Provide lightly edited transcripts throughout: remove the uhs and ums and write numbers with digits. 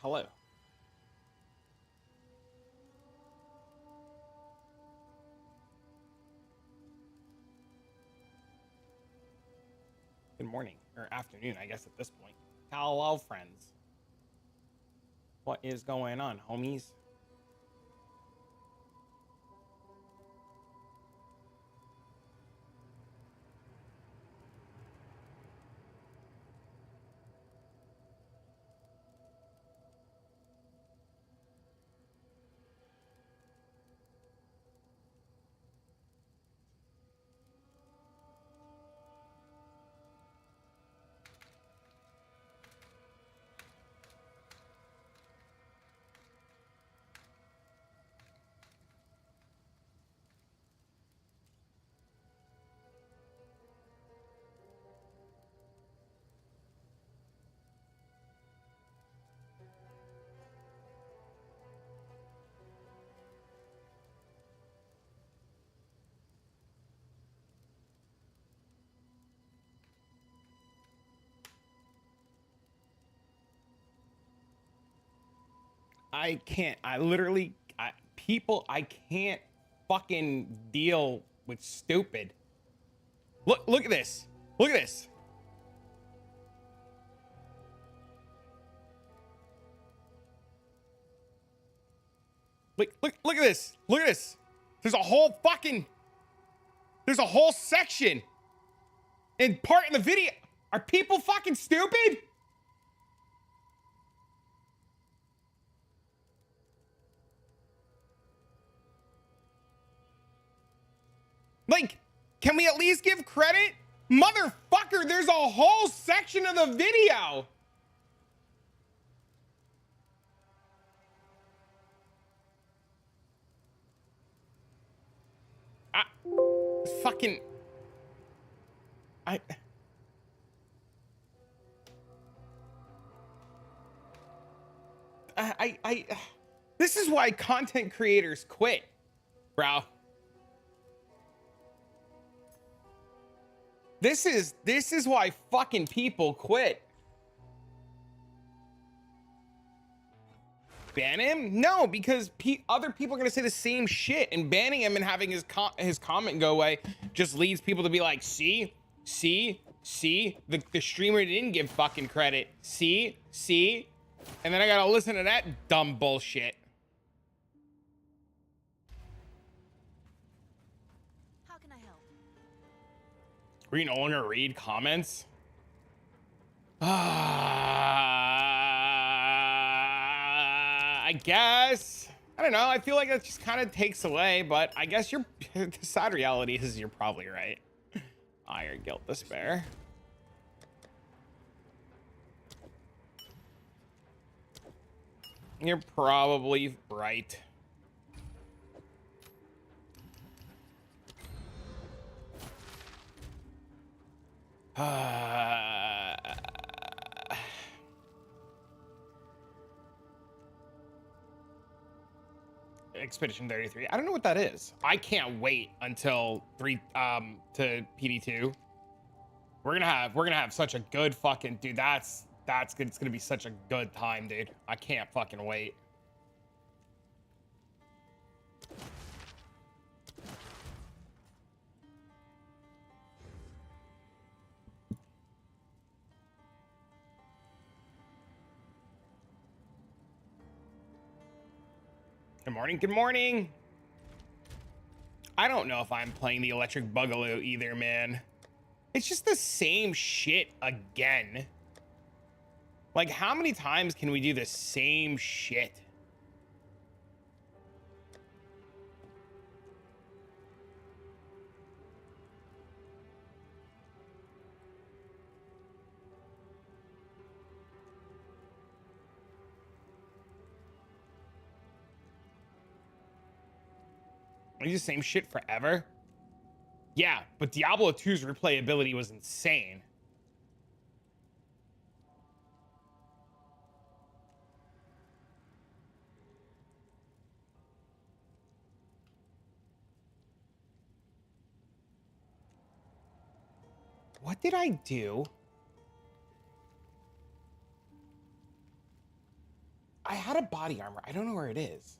Hello. Good morning, or afternoon, I guess, at this point. Hello, friends. What is going on, homies? I can't. I can't fucking deal with stupid. Look at this. Look at this. Look at this. Look at this. There's a whole section and part in the video. Are people fucking stupid? Like, can we at least give credit? Motherfucker, there's a whole section of the video. This is why content creators quit, bro. This is why fucking people quit. Ban him? No, because other people are gonna say the same shit, and banning him and having his comment go away just leads people to be like, see, the streamer didn't give fucking credit. See, and then I gotta listen to that dumb bullshit. How can I help? We no longer read comments. I guess. I don't know. I feel like that just kind of takes away, but I guess the sad reality is you're probably right. Ire, guilt, despair. You're probably right. Expedition 33. I don't know what that is. I can't wait until to PD2. We're gonna have such a good fucking dude. That's good. It's gonna be such a good time, dude. I can't fucking wait. Good morning. Good morning. I don't know if I'm playing the Electric Boogaloo either, man. It's just the same shit again. Like, how many times can we do the same shit? We do the same shit forever? Yeah, but Diablo 2's replayability was insane. What did I do? I had a body armor. I don't know where it is.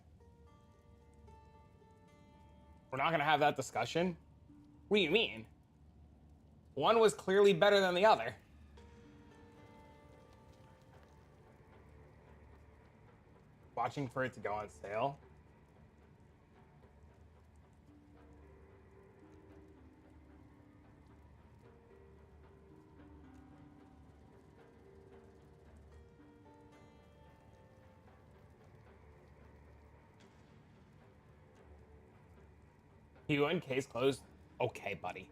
We're not gonna have that discussion? What do you mean? One was clearly better than the other. Watching for it to go on sale. You win, case closed. Okay, buddy.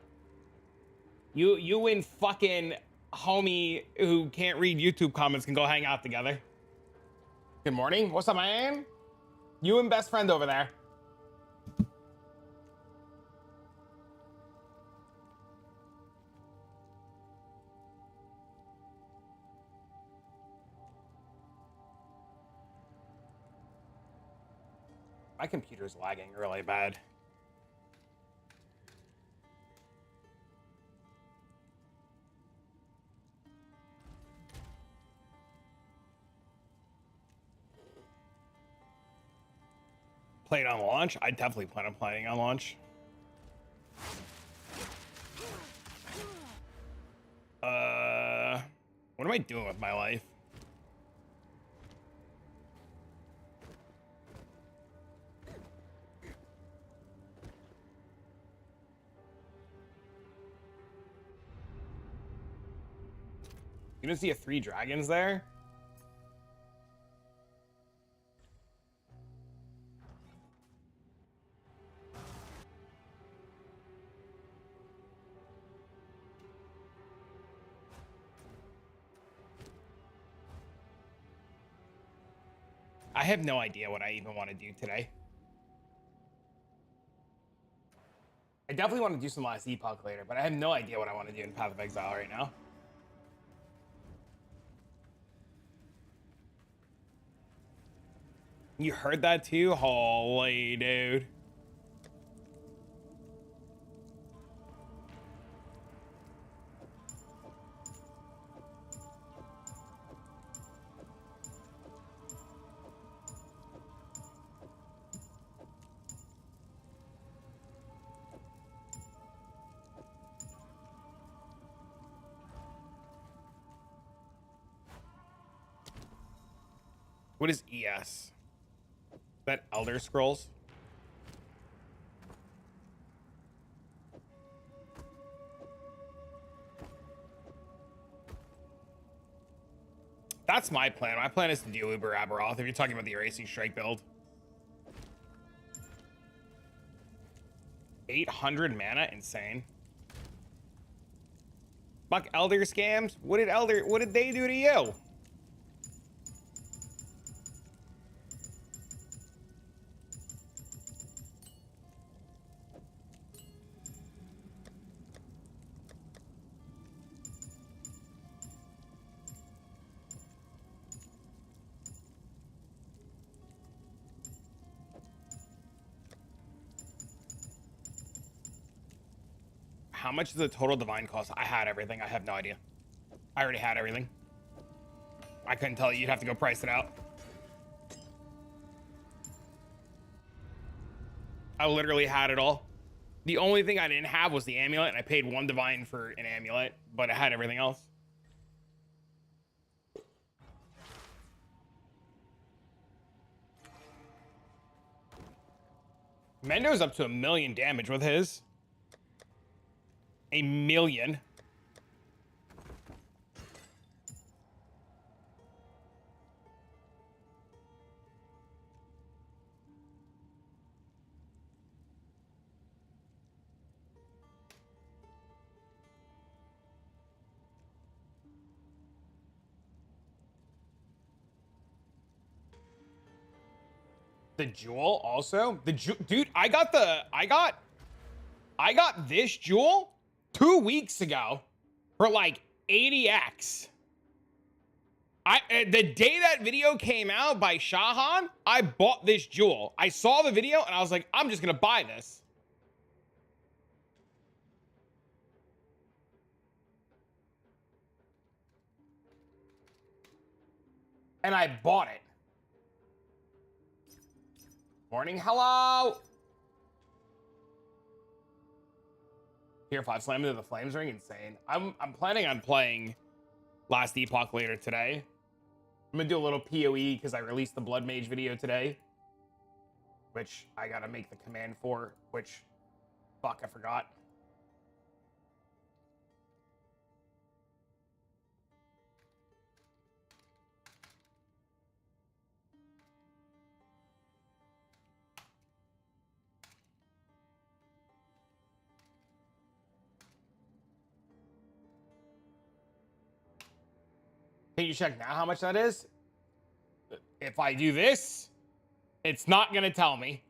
You and fucking homie who can't read YouTube comments can go hang out together. Good morning. What's up, man? You and best friend over there. My computer's lagging really bad. Play it on launch? I definitely plan on playing on launch. What am I doing with my life? You don't see a 3 dragons there? I have no idea what I even want to do today. I definitely want to do some last Epoch later, but I have no idea what I want to do in Path of Exile right now. You heard that too? Holy dude. What is ES? Is that Elder Scrolls? That's my plan. My plan is to do Uber Aberoth if you're talking about the Erasing Strike build. 800 mana, insane. Fuck Elder scams. What did they do to you? How much does the total divine cost? I had everything. I have no idea. I already had everything. I couldn't tell you. You'd have to go price it out. I literally had it all. The only thing I didn't have was the amulet, and I paid 1 divine for an amulet, but I had everything else. Mendo's up to 1 million damage with his. 1 million. The jewel also? Dude, I got this jewel 2 weeks ago for like 80x. The day that video came out by Shahan, I bought this jewel. I saw the video and I was like, I'm just gonna buy this. And I bought it. Morning, hello. Tier 5 slam into the flames ring, insane. I'm planning on playing Last Epoch later today. I'm gonna do a little PoE because I released the Blood Mage video today, which I gotta make the command for, which, fuck, I forgot. Can you check now how much that is? If I do this, it's not gonna tell me.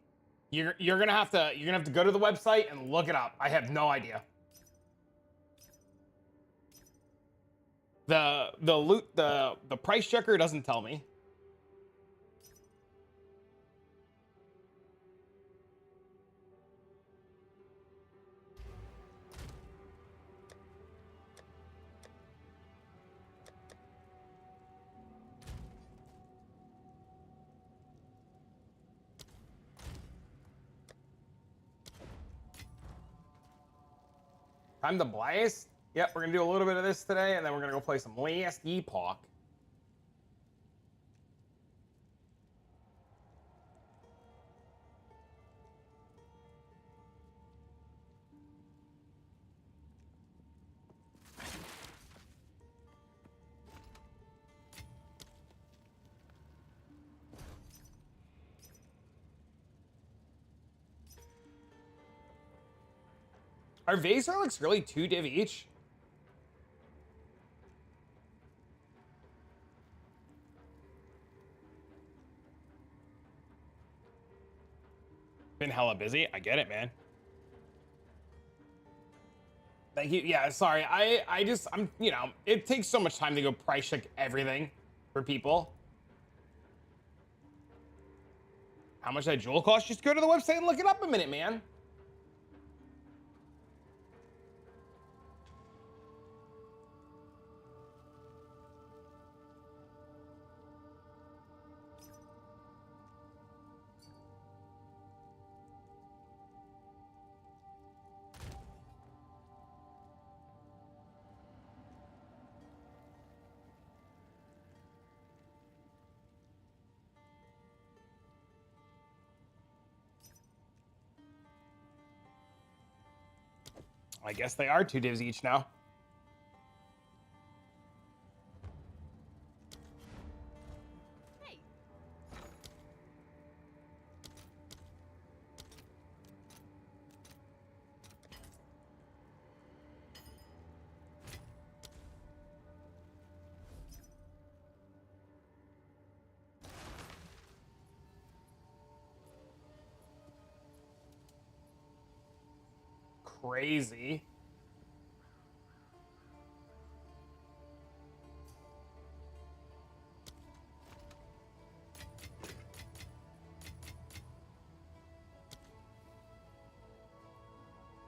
You're gonna have to go to the website and look it up. I have no idea. The price checker doesn't tell me. Time to blast. Yep, we're gonna do a little bit of this today, and then we're gonna go play some Last Epoch. Are Vase Relics really 2 div each? Been hella busy. I get it, man. Thank you. Yeah, sorry. I'm, you know, it takes so much time to go price check everything for people. How much that jewel cost? Just go to the website and look it up a minute, man. I guess they are 2 divs each now. Hey. Crazy.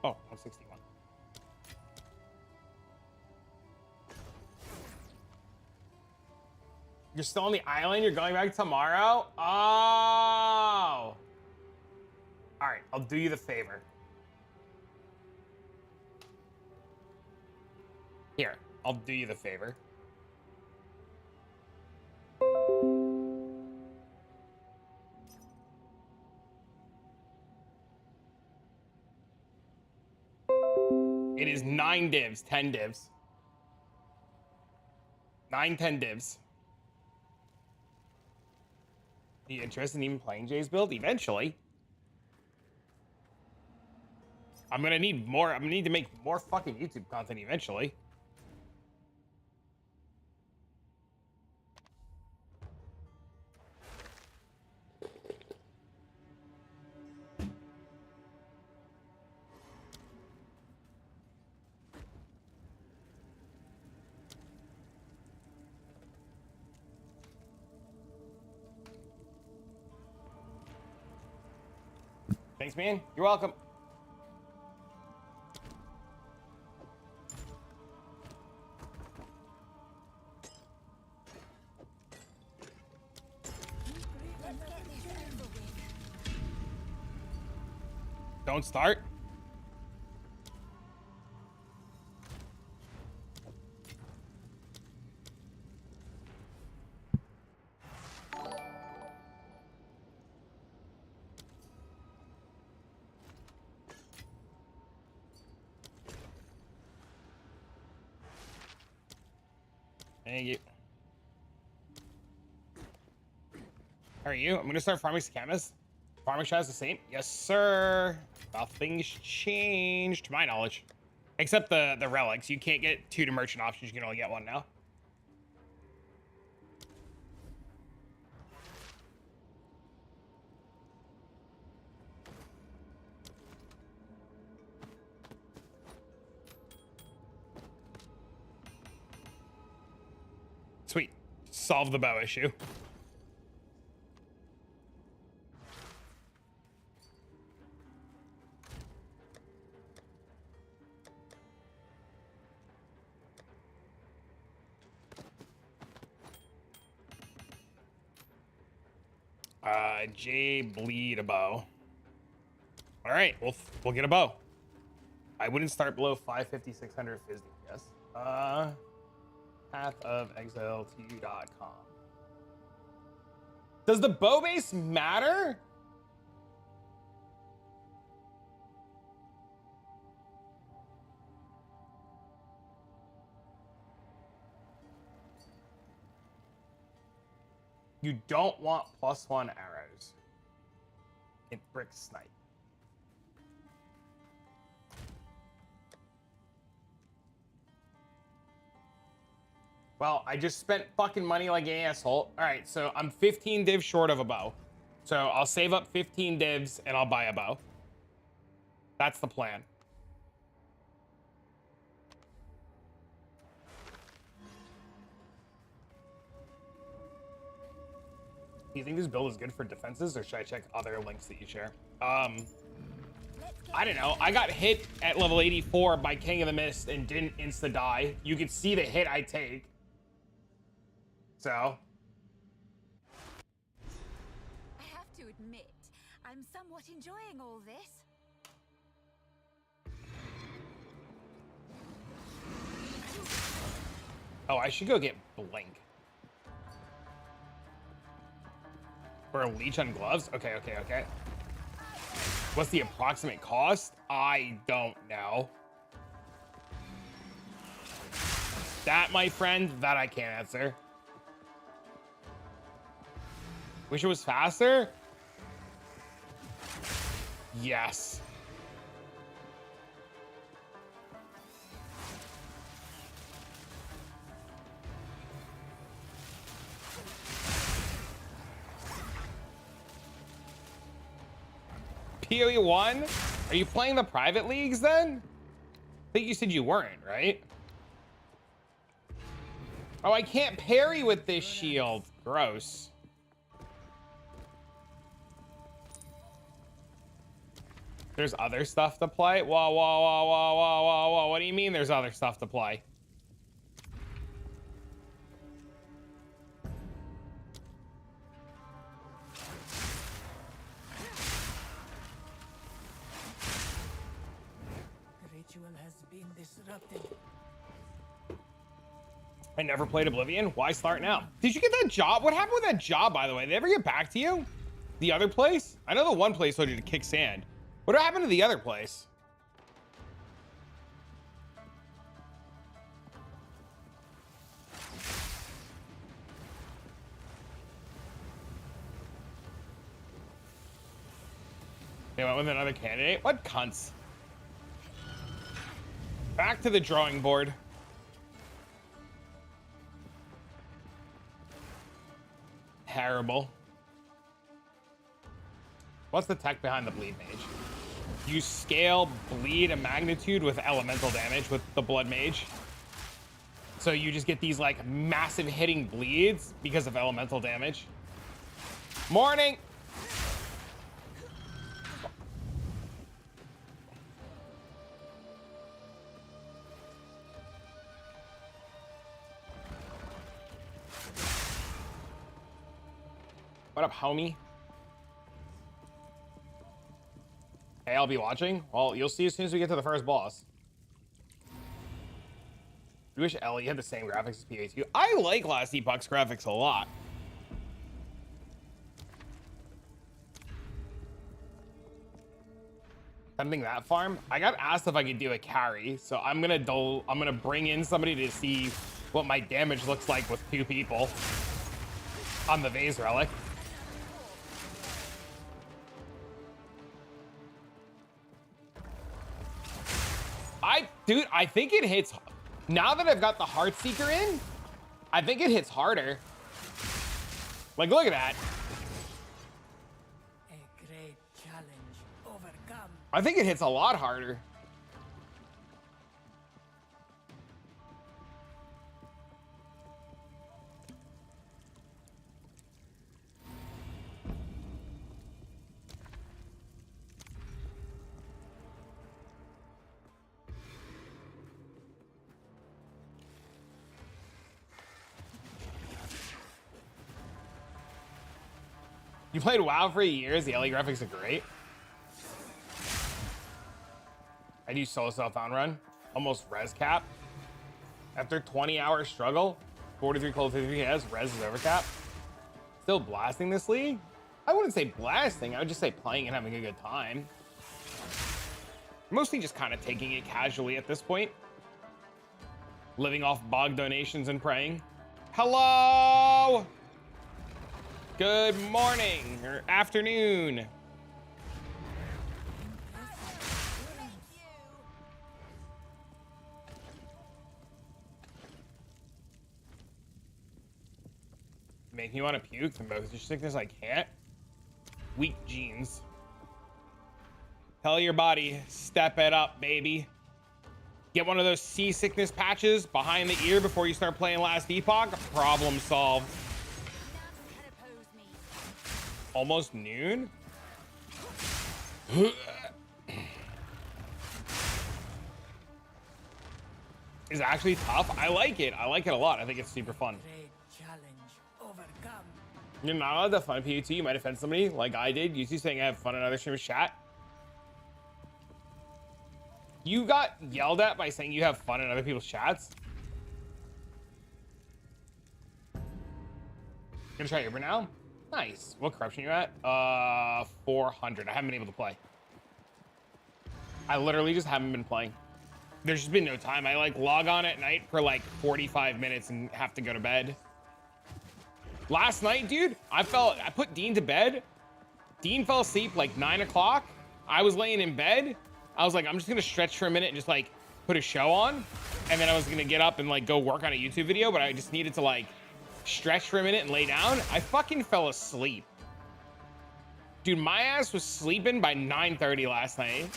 Oh, 161. You're still on the island? You're going back tomorrow? Oh. All right, I'll do you the favor. Here, I'll do you the favor. It is 9 divs, 10 divs. 9, 10 divs. Are you interested in even playing Jay's build? Eventually. I'm gonna need more. I'm gonna need to make more fucking YouTube content eventually. Thanks, man. You're welcome. Don't start. Thank you. How are you? I'm gonna start farming scammers. Farming strat is the same? Yes, sir. Nothing's changed, to my knowledge. Except the relics. You can't get 2 to merchant options. You can only get 1 now. Sweet. Solve the bow issue. J bleed a bow. All right, we'll get a bow. I wouldn't start below 550, 600 FISD. Yes. Path of Exile to you.com. Does the bow base matter? You don't want +1 arrows. It brick snipe. Well, I just spent fucking money like an asshole. All right, so I'm 15 divs short of a bow. So I'll save up 15 divs and I'll buy a bow. That's the plan. Do you think this build is good for defenses, or should I check other links that you share? I don't know. I got hit at level 84 by King of the Mist and didn't insta-die. You could see the hit I take. So. I have to admit, I'm somewhat enjoying all this. Oh, I should go get Blink. For a leech on gloves? Okay, okay, okay. What's the approximate cost? I don't know. That, my friend, that I can't answer. Wish it was faster? Yes. PoE 1? Are you playing the private leagues then? I think you said you weren't, right? Oh, I can't parry with this shield. Gross. There's other stuff to play? Whoa, whoa, whoa, whoa, whoa, whoa, whoa. What do you mean there's other stuff to play? The ritual has been disrupted. I never played Oblivion. Why start now? Did you get that job? What happened with that job, by the way? Did they ever get back to you? The other place? I know the one place told you to kick sand. What happened to the other place? They went with another candidate? What cunts? Back to the drawing board. Terrible. What's the tech behind the bleed mage? You scale bleed a magnitude with elemental damage with the blood mage. So you just get these like massive hitting bleeds because of elemental damage. Morning. What up, homie? Okay, I'll be watching. Well, you'll see as soon as we get to the first boss. I wish Ellie had the same graphics as PA2. I like last Epoch's graphics a lot. Something that farm. I got asked if I could do a carry, so I'm gonna bring in somebody to see what my damage looks like with 2 people on the Vase Relic. Dude, I think it hits. Now that I've got the Heartseeker in, I think it hits harder. Like, look at that. A great challenge overcome. I think it hits a lot harder. You played WoW for years. The LA graphics are great. I do solo self-found run, almost res cap. After 20-hour struggle, 43 cold 53 has res is over cap. Still blasting this league? I wouldn't say blasting. I would just say playing and having a good time. Mostly just kind of taking it casually at this point. Living off bog donations and praying. Hello! Good morning or afternoon. Make me want to puke from motion sickness. I can't. Weak genes. Tell your body, step it up, baby. Get one of those seasickness patches behind the ear before you start playing Last Epoch. Problem solved. Almost noon. Is actually tough. I like it. I like it a lot. I think it's super fun. Great challenge overcome. You're not allowed to have fun at PUT. You might offend somebody like I did. You see saying I have fun in other streamers' chat. You got yelled at by saying you have fun in other people's chats. Gonna try Uber now. Nice. What corruption you at? 400. I haven't been able to play. I literally just haven't been playing. There's just been no time. I like log on at night for like 45 minutes and have to go to bed. Last night, dude, I put Dean to bed. Dean fell asleep like 9 o'clock. I was laying in bed. I was like, I'm just gonna stretch for a minute and just like put a show on. And then I was gonna get up and like go work on a YouTube video, but I just needed to like stretch for a minute and lay down. I fucking fell asleep. Dude, my ass was sleeping by 9:30 last night.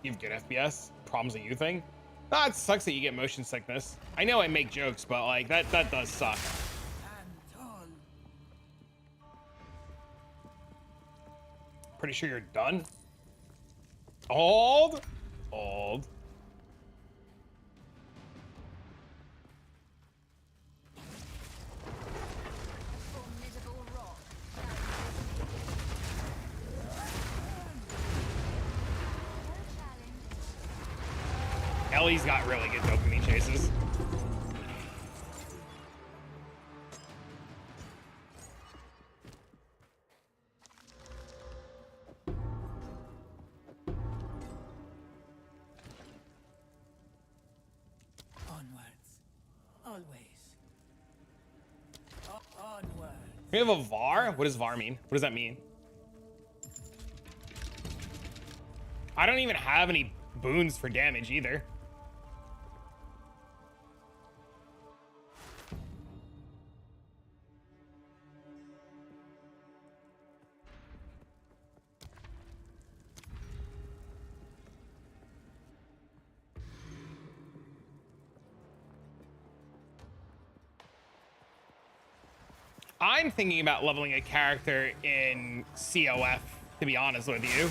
You have good FPS? Problems a you thing? Ah, it sucks that you get motion sickness. I know I make jokes, but like that does suck. And all. Pretty sure you're done. Old. Formidable rock. Ellie's got really good dopamine chases. Onwards. Always. Onwards. We have a VAR? What does VAR mean? What does that mean? I don't even have any boons for damage either. I'm thinking about leveling a character in COF, to be honest with you.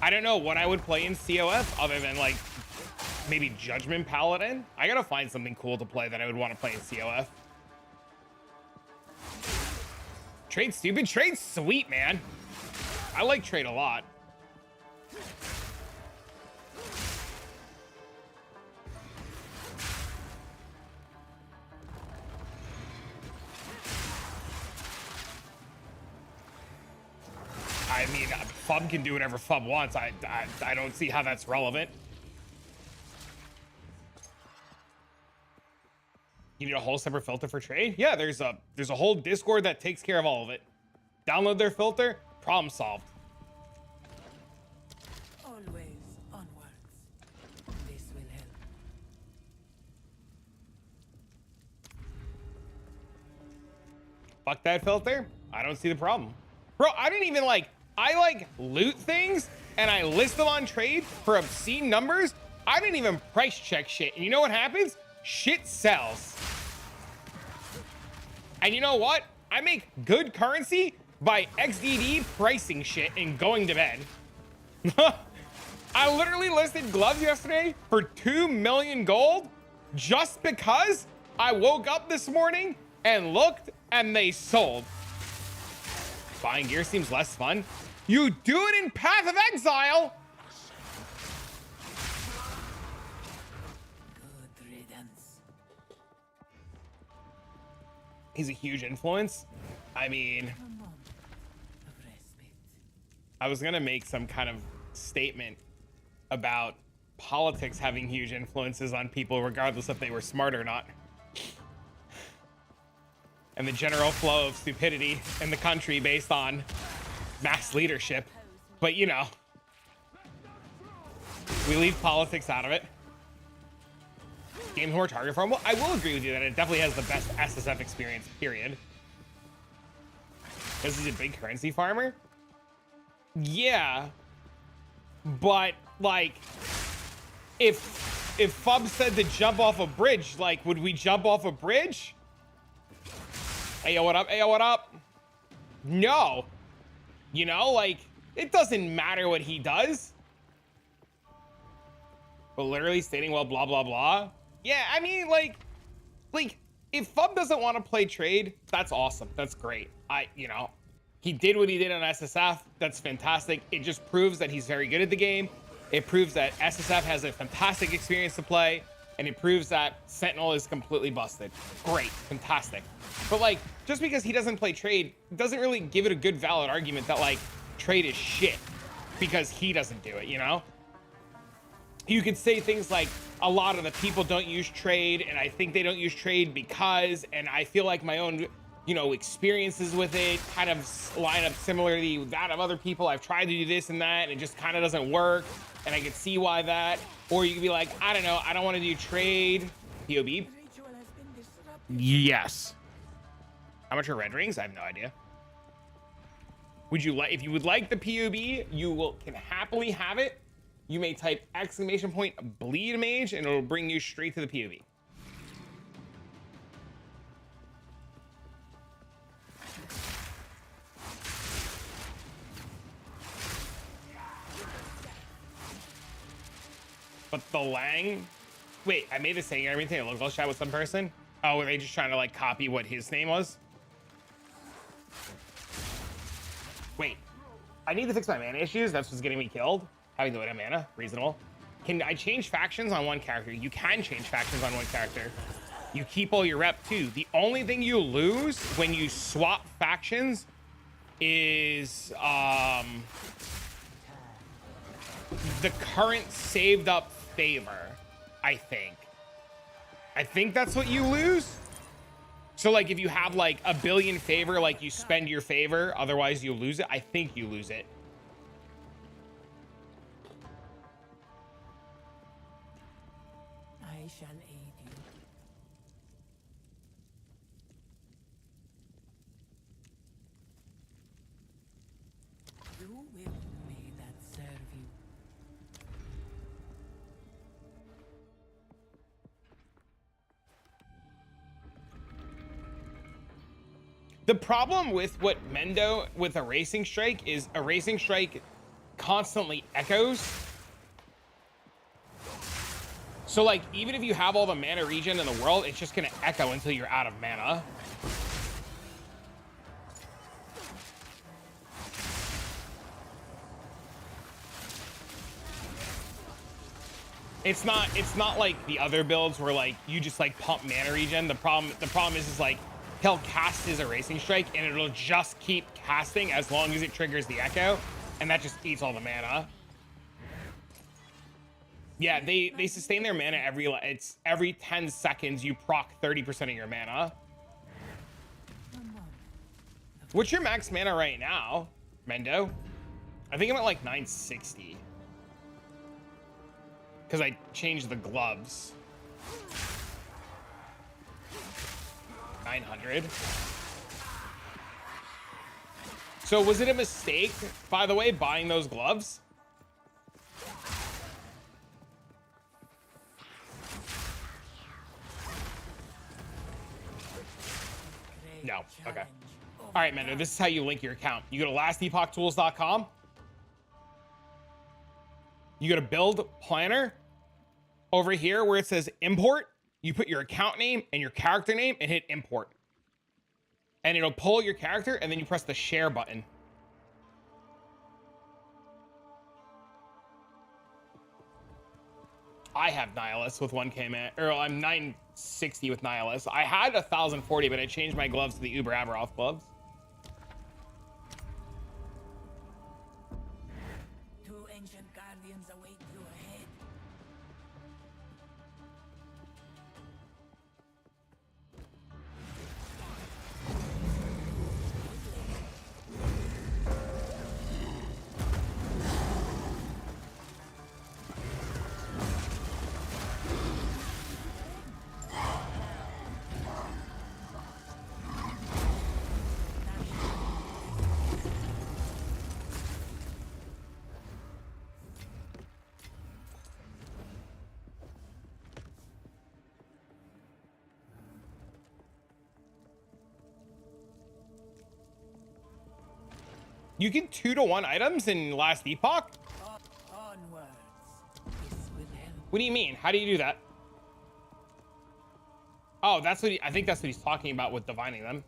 I don't know what I would play in COF other than like maybe Judgment Paladin. I gotta find something cool to play that I would want to play in COF. Trade stupid, trade sweet, man. I like trade a lot. I mean, Fub can do whatever Fub wants. I don't see how that's relevant. You need a whole separate filter for trade? Yeah, there's a whole Discord that takes care of all of it. Download their filter, problem solved. Always onwards. This will help. Fuck that filter. I don't see the problem. Bro, I didn't even I loot things and I list them on trade for obscene numbers. I didn't even price check shit. And you know what happens? Shit sells. And you know what? I make good currency by XDD pricing shit and going to bed. I literally listed gloves yesterday for 2 million gold just because I woke up this morning and looked and they sold. Buying gear seems less fun. You do it in Path of Exile. Good riddance. He's a huge influence. I mean, A moment of respite. I was gonna make some kind of statement about politics having huge influences on people regardless if they were smart or not. And the general flow of stupidity in the country based on mass leadership. But you know, we leave politics out of it. Games more target farm. Well, I will agree with you that it definitely has the best SSF experience, period. Because he's a big currency farmer? Yeah. But, like, if Fub said to jump off a bridge, like, would we jump off a bridge? Hey, yo, what up? Hey, yo, what up? No. You know, like, it doesn't matter what he does. But literally stating, well, blah, blah, blah. Yeah, I mean, like, if Fub doesn't want to play trade, that's awesome. That's great. You know, he did what he did on SSF. That's fantastic. It just proves that he's very good at the game. It proves that SSF has a fantastic experience to play. And it proves that Sentinel is completely busted. Great, fantastic. But like, just because he doesn't play trade doesn't really give it a good valid argument that like trade is shit because he doesn't do it, you know? You could say things like a lot of the people don't use trade and I think they don't use trade because, and I feel like my own, you know, experiences with it kind of line up similarly with that of other people. I've tried to do this and that and it just kind of doesn't work. And I can see why that. Or you could be like, I don't know, I don't want to do trade. POB? Ritual has been disrupted. Yes. How much are red rings? I have no idea. Would you like, if you would like the POB, you can happily have it. You may type ! bleed mage and it'll bring you straight to the POB. But the Lang, wait, I made the saying everything. I local chat with some person. Oh, were they just trying to like copy what his name was? Wait, I need to fix my mana issues. That's what's getting me killed. Having the way to mana, reasonable. Can I change factions on one character? You can change factions on one character. You keep all your rep too. The only thing you lose when you swap factions is the current saved up favor, I think. I think that's what you lose. So like if you have like a billion favor, like you spend your favor, otherwise you lose it. I think you lose it. I shall aid you. You will may that serve you. The problem with what Mendo with a racing strike is a racing strike constantly echoes. So like, even if you have all the mana regen in the world, it's just gonna echo until you're out of mana. It's not like the other builds where like you just like pump mana regen. The problem is like he'll cast his erasing strike and it'll just keep casting as long as it triggers the echo, and that just eats all the mana. Yeah, they sustain their mana every 10 seconds you proc 30% of your mana. What's your max mana right now, Mendo? I think I'm at like 960. Because I changed the gloves. 900. So was it a mistake, by the way, buying those gloves? No. Okay. All right, Mendo, this is how you link your account. You go to lastepochtools.com. You go to build planner. Over here where it says import, you put your account name and your character name and hit import. And it'll pull your character, and then you press the share button. I have Nihilus with 1k man, or I'm 960 with Nihilus. I had 1040, but I changed my gloves to the Uber Aberoth gloves. Two ancient guardians await you ahead. You get 2-to-1 items in last Epoch? Onwards. This will help. What do you mean? How do you do that? Oh, that's what I think that's what he's talking about with divining them.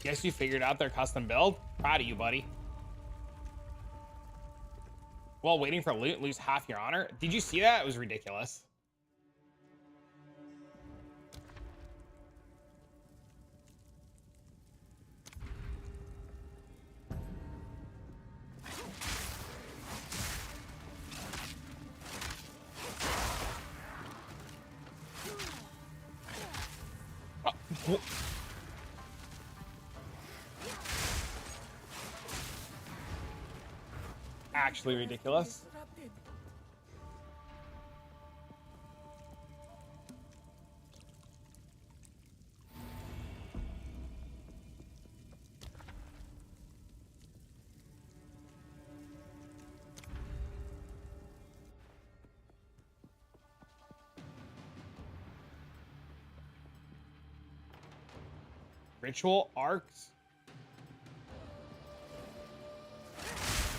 Guess you figured out their custom build. Proud of you, buddy. While waiting for loot, lose half your honor. Did you see that? It was ridiculous. Actually ridiculous. Disrupted. Ritual arcs.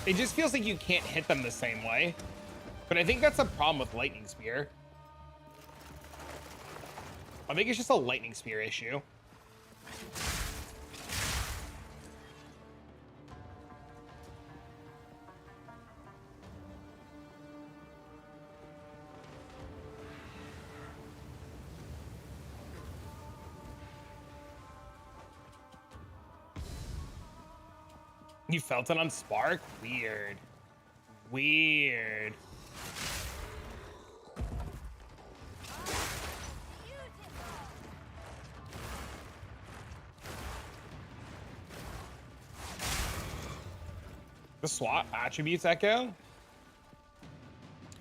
It just feels like you can't hit them the same way. But I think that's a problem with Lightning Spear. I think it's just a Lightning Spear issue. You felt it on Spark? Weird. Weird. The SWAT attributes echo?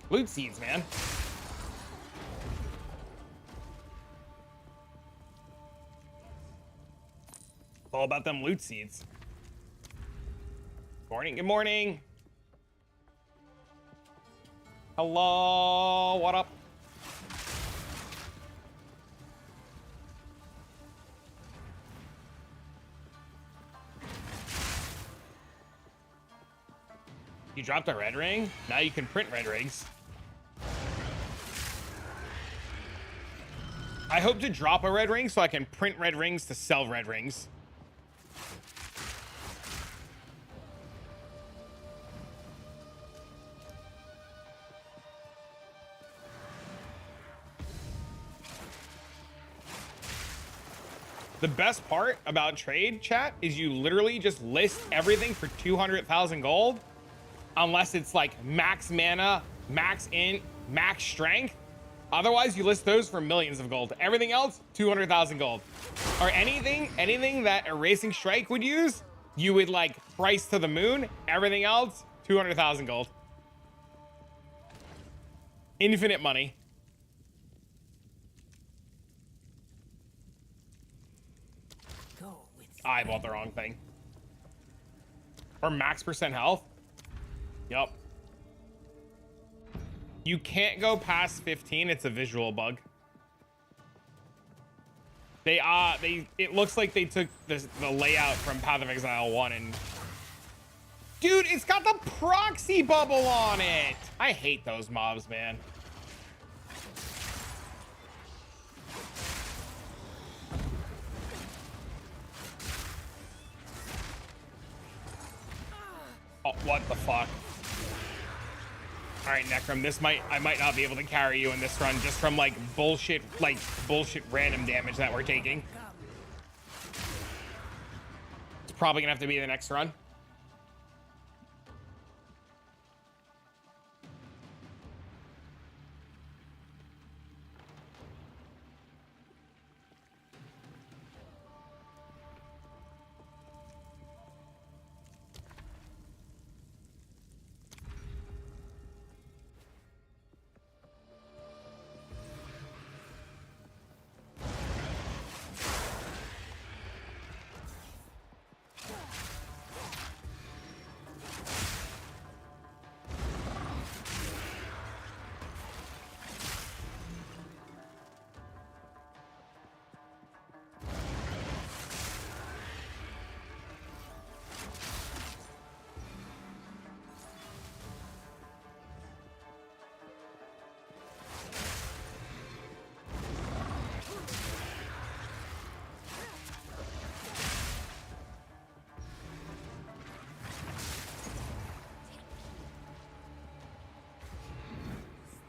Loot seeds, man. It's all about them loot seeds. Morning, good morning. Hello, what up? You dropped a red ring? Now you can print red rings. I hope to drop a red ring so I can print red rings to sell red rings. The best part about trade chat is you literally just list everything for 200,000 gold, unless it's like max mana, max int, max strength. Otherwise, you list those for millions of gold. Everything else, 200,000 gold. Or anything that a Racing Strike would use, you would like price to the moon. Everything else, 200,000 gold. Infinite money. Go with I bought the wrong thing. Or max percent health. Yup. You can't go past 15. It's a visual bug. It looks like they took the layout from Path of Exile 1 and... Dude, it's got the proxy bubble on it. I hate those mobs, man. Oh, what the fuck? All right, Necrum, I might not be able to carry you in this run just from like bullshit random damage that we're taking. It's probably gonna have to be the next run.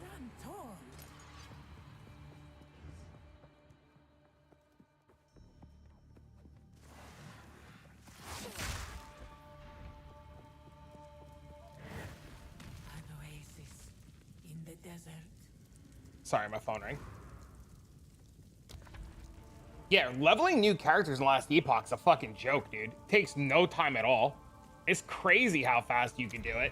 stand tall. An oasis in the desert. Sorry, my phone rang. Yeah, leveling new characters in the last Epoch's a fucking joke, dude. Takes no time at all. It's crazy how fast you can do it.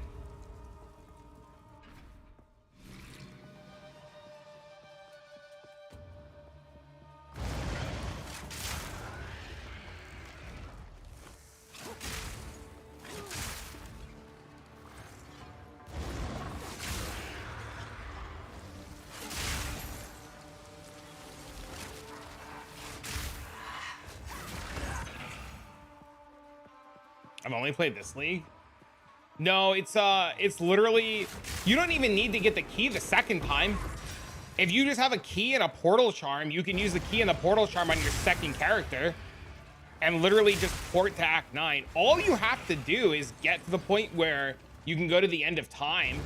I've only played this league. No, it's literally, you don't even need to get the key the second time. If you just have a key and a portal charm, you can use the key and the portal charm on your second character and literally just port to Act 9. All you have to do is get to the point where you can go to the end of time.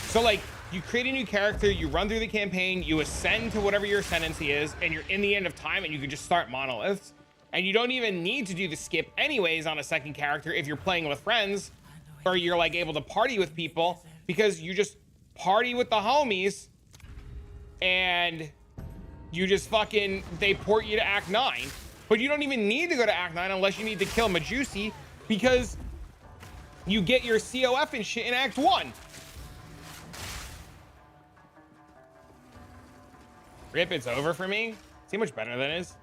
So like, you create a new character, you run through the campaign, you ascend to whatever your ascendancy is, and you're in the end of time, and you can just start monoliths. And you don't even need to do the skip anyways on a second character if you're playing with friends, or you're like able to party with people, because you just party with the homies and you just fucking, they port you to Act 9. But you don't even need to go to Act 9 unless you need to kill Medusi, because you get your COF and shit in Act 1. Rip, it's over for me. See how much better that is?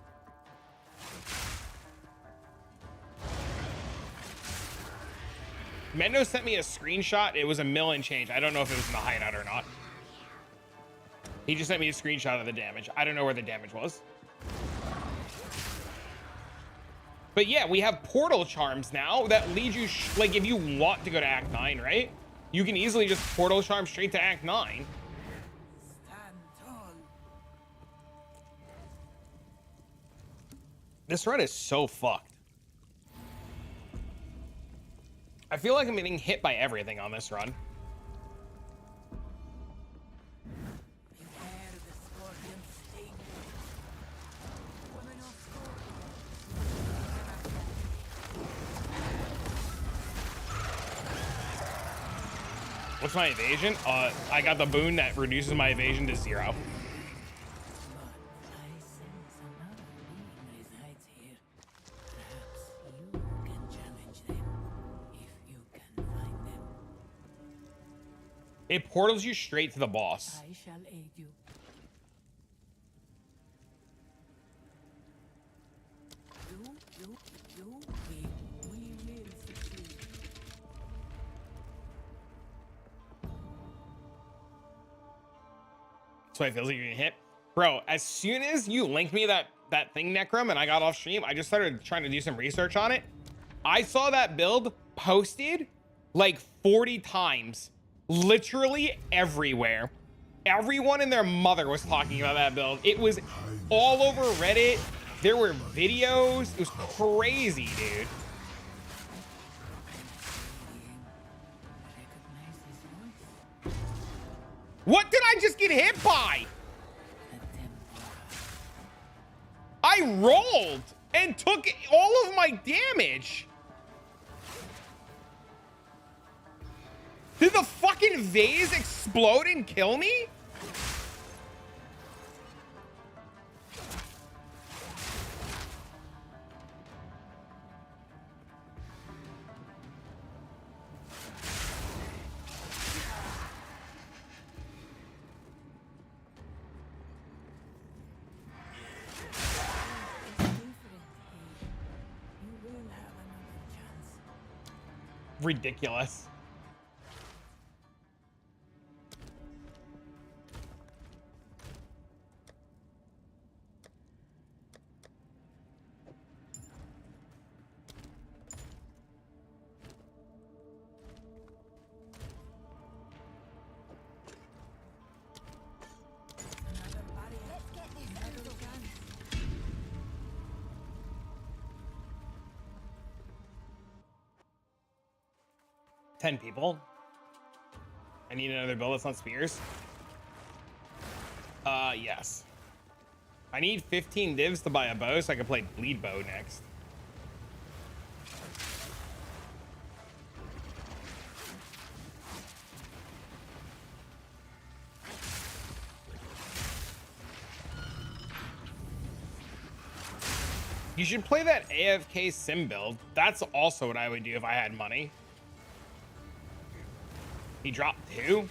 Mendo sent me a screenshot. It was a mill and change. I don't know if it was in the hideout or not. He just sent me a screenshot of the damage. I don't know where the damage was. But yeah, we have portal charms now that lead you, like if you want to go to Act 9, right? You can easily just portal charm straight to Act 9. Stand tall. This run is so fucked. I feel like I'm getting hit by everything on this run. Beware the scorpion's sting. What's my evasion? I got the boon that reduces my evasion to 0. But I sense another being resides here. Perhaps you can challenge them if you can find them. It portals you straight to the boss. I shall aid you. We will succeed. So it feels like you're gonna hit. Bro, as soon as you linked me that thing, Necrom, and I got off stream, I just started trying to do some research on it. I saw that build posted like 40 times, literally everywhere. Everyone and their mother was talking about that build. It was all over Reddit. There were videos. It was crazy, dude. Recognize his voice? What did I just get hit by? The Templar. I rolled and took all of my damage. Did the fucking vase explode and kill me? You will have another chance. Ridiculous. Another barrier. Let's get this Another over with. chance. 10 people. I need another build that's not spears. Yes. I need 15 divs to buy a bow so I can play bleed bow next. You should play that AFK sim build. That's also what I would do if I had money. He dropped 2.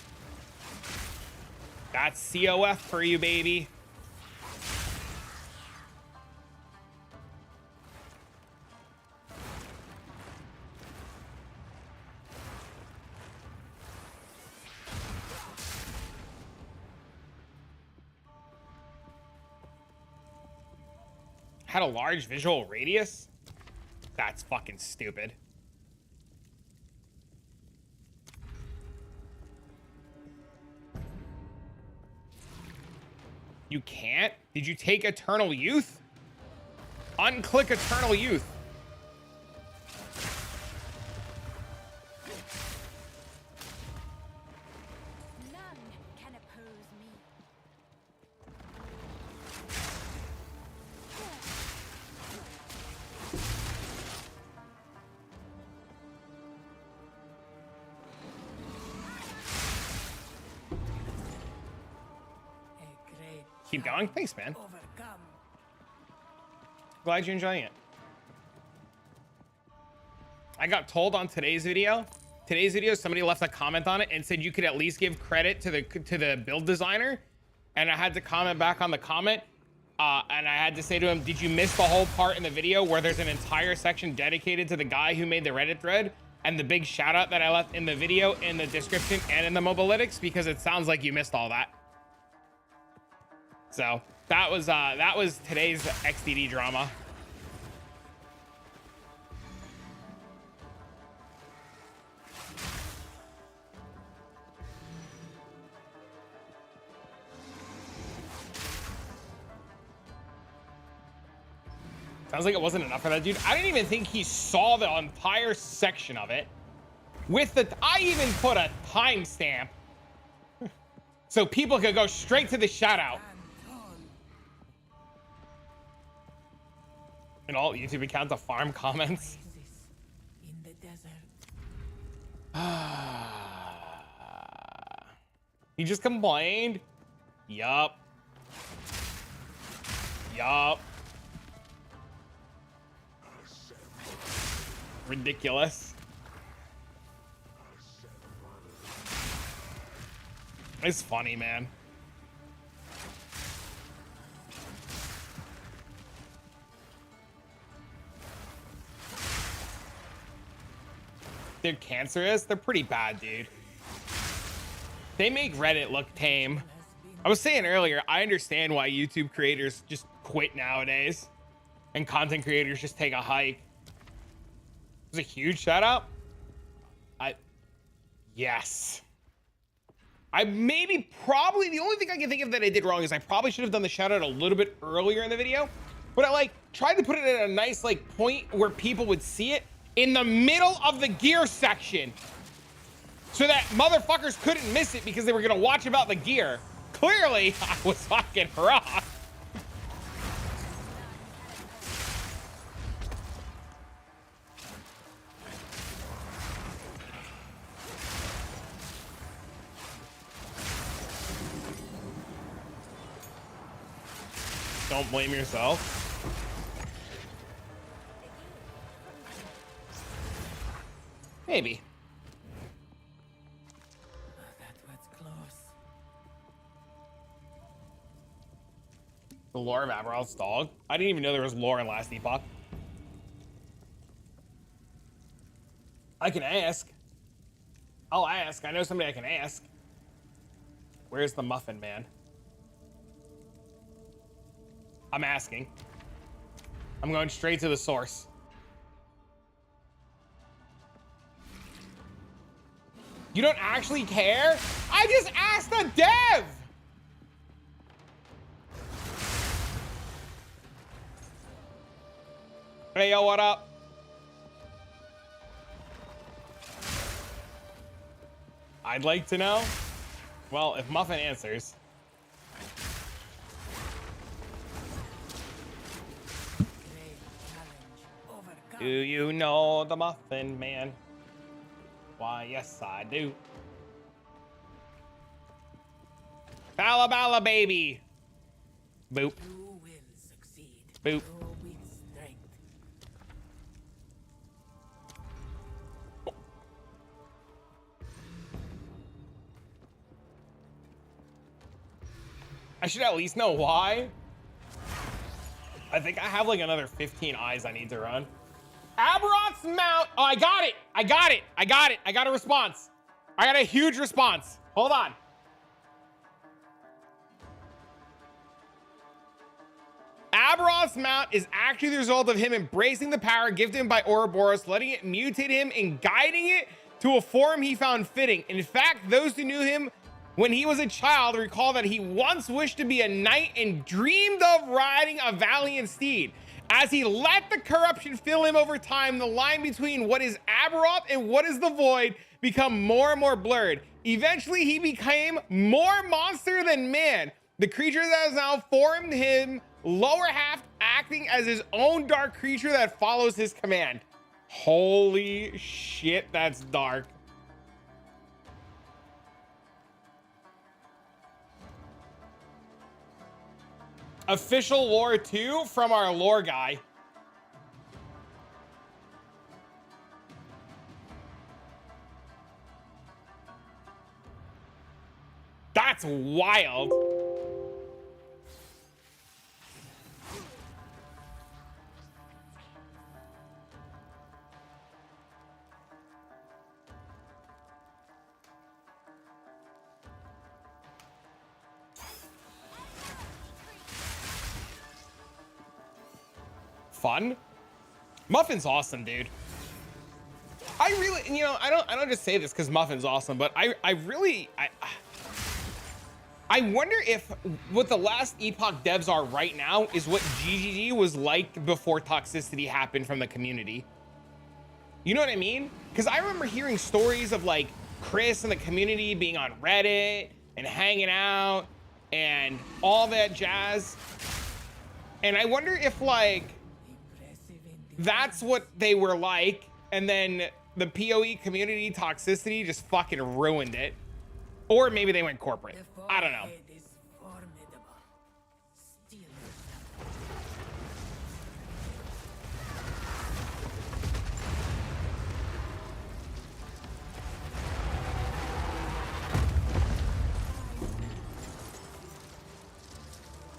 That's COF for you, baby. Had a large visual radius? That's fucking stupid. You can't? Did you take Eternal Youth? Unclick Eternal Youth. None can oppose me. A great Keep going. Thanks, man. overcome. Glad you're enjoying it. I got told on today's video, somebody left a comment on it and said you could at least give credit to the build designer, and I had to comment back on the comment, and I had to say to him, did you miss the whole part in the video where there's an entire section dedicated to the guy who made the Reddit thread, and the big shout out that I left in the video, in the description, and in the mobilytics, because it sounds like you missed all that. So that was today's XDD drama. Sounds like it wasn't enough for that dude. I didn't even think he saw the entire section of it. I even put a timestamp so people could go straight to the shout out. And all YouTube accounts of farm comments. Oasis in the desert. He just complained. Yup. Yup. Ridiculous. It's funny, man. They're cancerous. They're pretty bad, dude. They make Reddit look tame. I was saying earlier, I understand why YouTube creators just quit nowadays and content creators just take a hike. It was a huge shout out. Yes. Probably the only thing I can think of that I did wrong is I probably should have done the shout out a little bit earlier in the video, but I like tried to put it at a nice like point where people would see it in the middle of the gear section so that motherfuckers couldn't miss it because they were gonna watch about the gear. Clearly, I was fucking wrong. Don't blame yourself. Maybe. That was close. The lore of Amaryl's dog. I didn't even know there was lore in last Epoch. I can ask. I'll ask. I know somebody I can ask. Where's the muffin man? I'm asking. I'm going straight to the source. You don't actually care? I just asked the dev! Hey, yo, what up? I'd like to know. Well, if Muffin answers. Do you know the Muffin Man? Why, yes, I do. Balla balla baby. Boop. You will succeed. Boop. Go with strength. I should at least know why. I think I have like another 15 eyes I need to run. Aberoth's mount. Oh, I got it. I got it. I got it. I got a response. I got a huge response. Hold on. Aberoth's mount is actually the result of him embracing the power gifted him by Ouroboros, letting it mutate him and guiding it to a form he found fitting. In fact, those who knew him when he was a child recall that he once wished to be a knight and dreamed of riding a valiant steed. As he let the corruption fill him over time, the line between what is Aberoth and what is the Void become more and more blurred. Eventually, he became more monster than man. The creature that has now formed him, lower half acting as his own dark creature that follows his command. Holy shit, that's dark. Official lore 2 from our lore guy. That's wild. Fun. Muffin's awesome, dude. I really, you know, I don't just say this because Muffin's awesome, but I wonder if what the last Epoch devs are right now is what GGG was like before toxicity happened from the community. You know what I mean? Because I remember hearing stories of like Chris and the community being on Reddit and hanging out and all that jazz. And I wonder if like that's what they were like, and then the PoE community toxicity just fucking ruined it. Or maybe they went corporate. The I don't know. forehead is formidable. Steel yourself.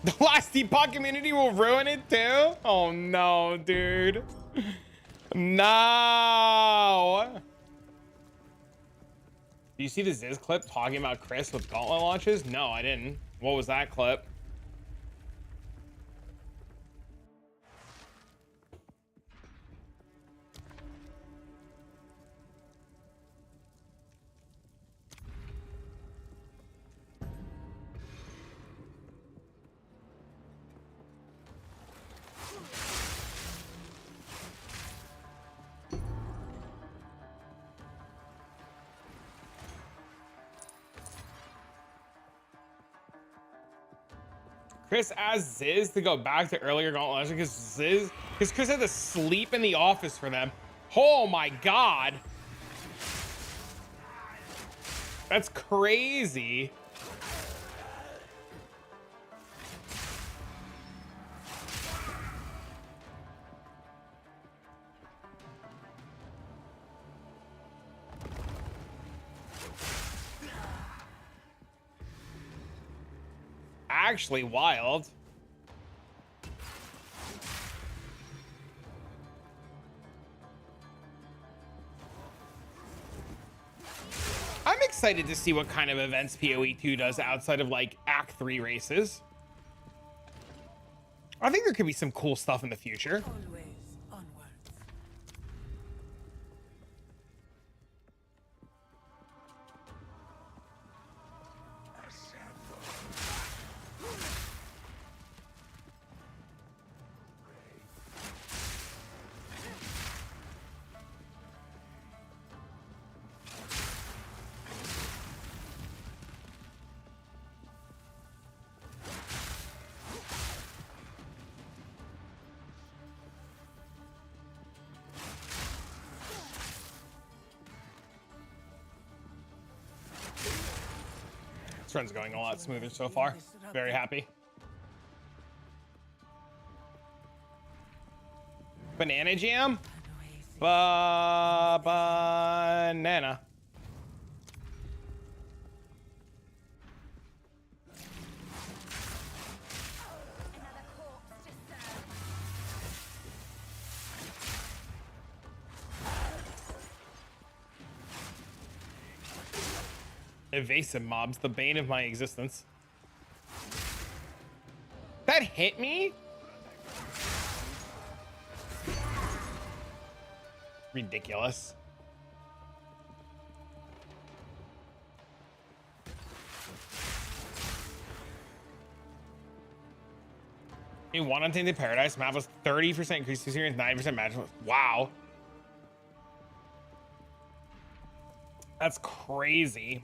The last Epoch community will ruin it too? Oh no, dude. No. Do you see the Ziz clip talking about Chris with gauntlet launches? No, I didn't. What was that clip? Chris asked Ziz to go back to earlier gauntlet because Chris had to sleep in the office for them. Oh my god. That's crazy. Actually wild. I'm excited to see what kind of events PoE2 does outside of like Act 3 races. I think there could be some cool stuff in the future. Always onwards. This run's going a lot smoother so far. Very happy. Banana jam? Banana. Another corpse to serve. Evasive mobs, the bane of my existence. That hit me? Ridiculous. A one Untainted Paradise map was 30% increased experience, 90% magic. Wow. That's crazy.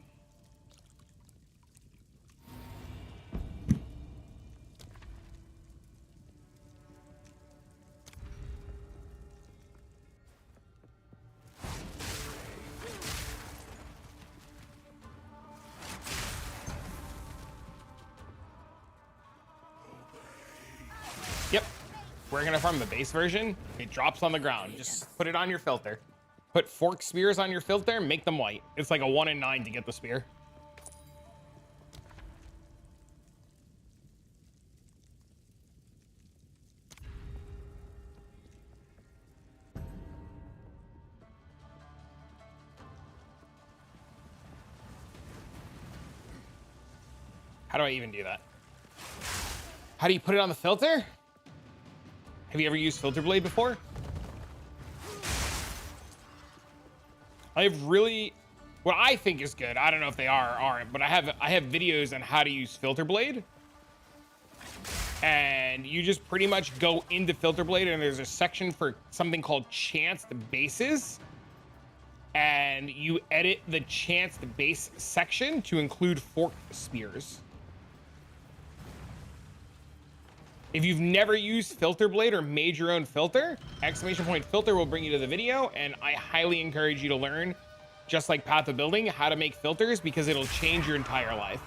Yep. We're gonna farm the base version. It drops on the ground. Just put it on your filter. Put fork spears on your filter, make them white. It's like a 1 in 9 to get the spear. How do I even do that? How do you put it on the filter? Have you ever used Filter Blade before? I have really, what I think is good. I don't know if they are or aren't, but I have videos on how to use Filter Blade. And you just pretty much go into Filter Blade and there's a section for something called chanced bases. And you edit the chanced base section to include forked spears. If you've never used Filter Blade or made your own filter, !filter will bring you to the video, and I highly encourage you to learn just like path of building, how to make filters, because it'll change your entire life.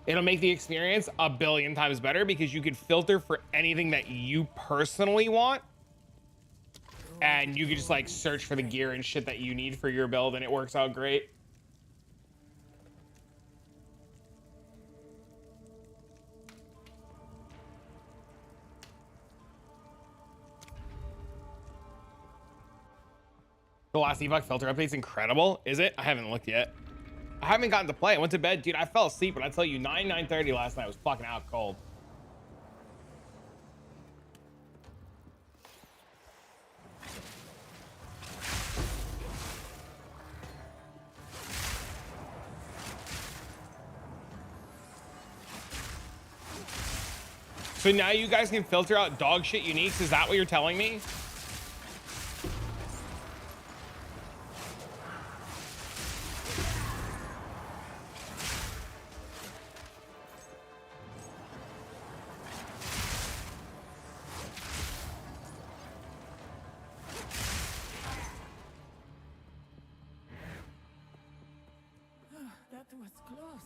It'll make the experience a billion times better because you can filter for anything that you personally want. And you can just like search for the gear and shit that you need for your build, and it works out great. The last Epoch filter update's incredible. Is it? I haven't looked yet. I haven't gotten to play. I went to bed, dude. I fell asleep, but I tell you, 9:30 last night was fucking out cold. So now you guys can filter out dog shit uniques. Is that what you're telling me? That was close.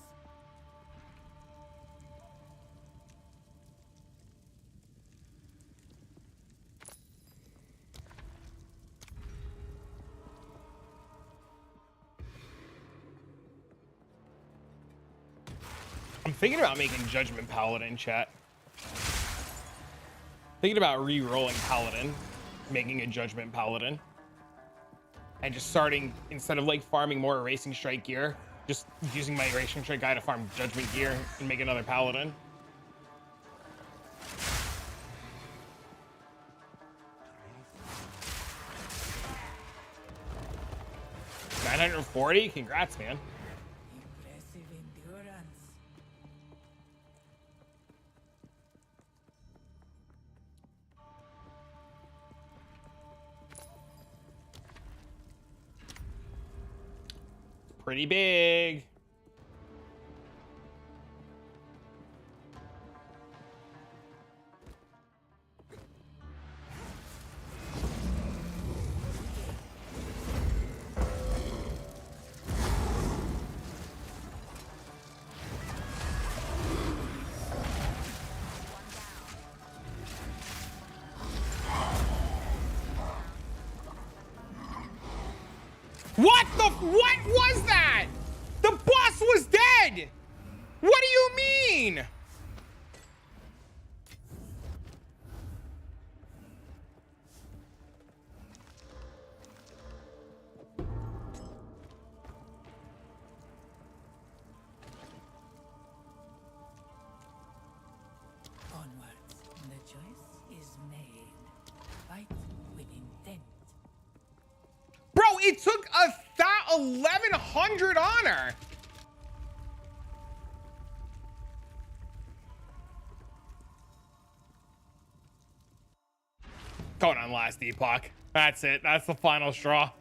I'm thinking about making Judgment Paladin, chat. Thinking about re-rolling Paladin, making a Judgment Paladin. And just starting, instead of like farming more Erasing Strike gear, just using my Erasing Strike guy to farm Judgment gear and make another Paladin. $940? Congrats, man. Impressive endurance. Pretty big. What was that? The boss was dead. What do you mean? Onwards. The choice is made. Fight with intent. Bro, it took 1,100 honor. Going on last Epoch. That's it. That's the final straw.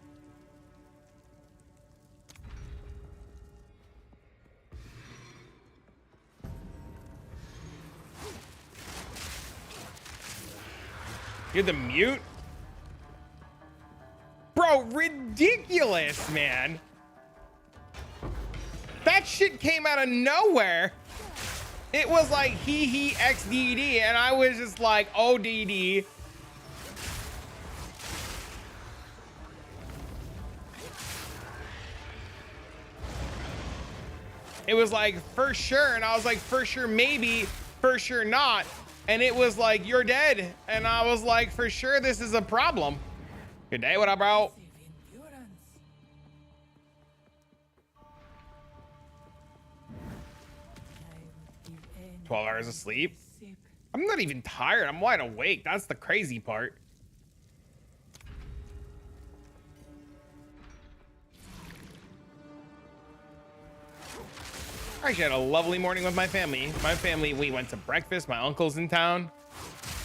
You're the mute? Bro, ridiculous, man. That shit came out of nowhere. It was like he XDD, and I was just like ODD. It was like for sure, and I was like for sure maybe, for sure not, and it was like you're dead, and I was like for sure this is a problem. Good day, what up, bro? Endurance. 12 hours of sleep. I'm not even tired. I'm wide awake. That's the crazy part. I actually had a lovely morning with my family. We went to breakfast. My uncle's in town.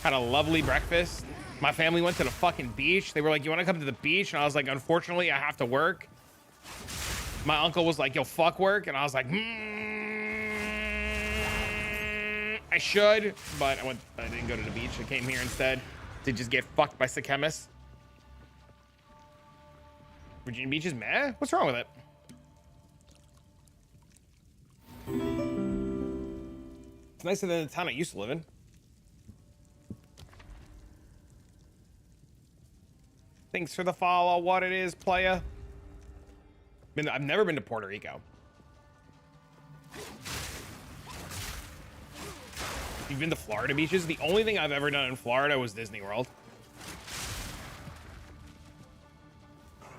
Had a lovely breakfast. My family went to the fucking beach. They were like, you want to come to the beach? And I was like, unfortunately, I have to work. My uncle was like, yo, fuck work. And I was like, I should, but I didn't go to the beach. I came here instead to just get fucked by Sykemis. Virginia Beach is meh? What's wrong with it? It's nicer than the town I used to live in. Thanks for the follow. What it is, playa. I've never been to Puerto Rico. You've been to Florida beaches? The only thing I've ever done in Florida was Disney World.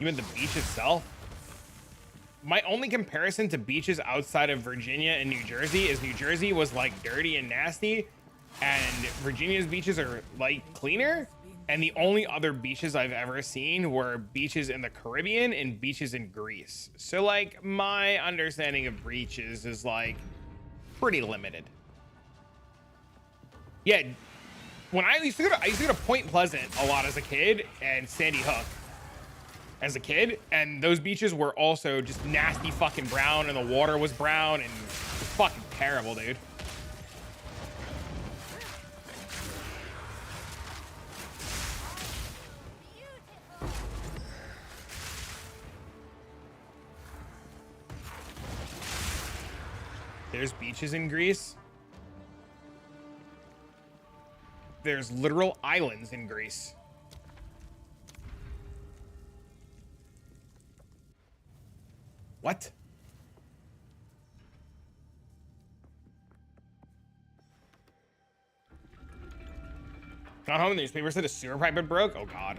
You meant the beach itself? My only comparison to beaches outside of Virginia and New Jersey is New Jersey was like dirty and nasty, and Virginia's beaches are like cleaner. And the only other beaches I've ever seen were beaches in the Caribbean and beaches in Greece. So like my understanding of beaches is like pretty limited. Yeah, when I used to go to Point Pleasant a lot as a kid and Sandy Hook as a kid, and those beaches were also just nasty fucking brown, and the water was brown, and it was fucking terrible, dude. There's beaches in Greece. There's literal islands in Greece. What? Got home, the newspaper said a sewer pipe had broke. Oh God.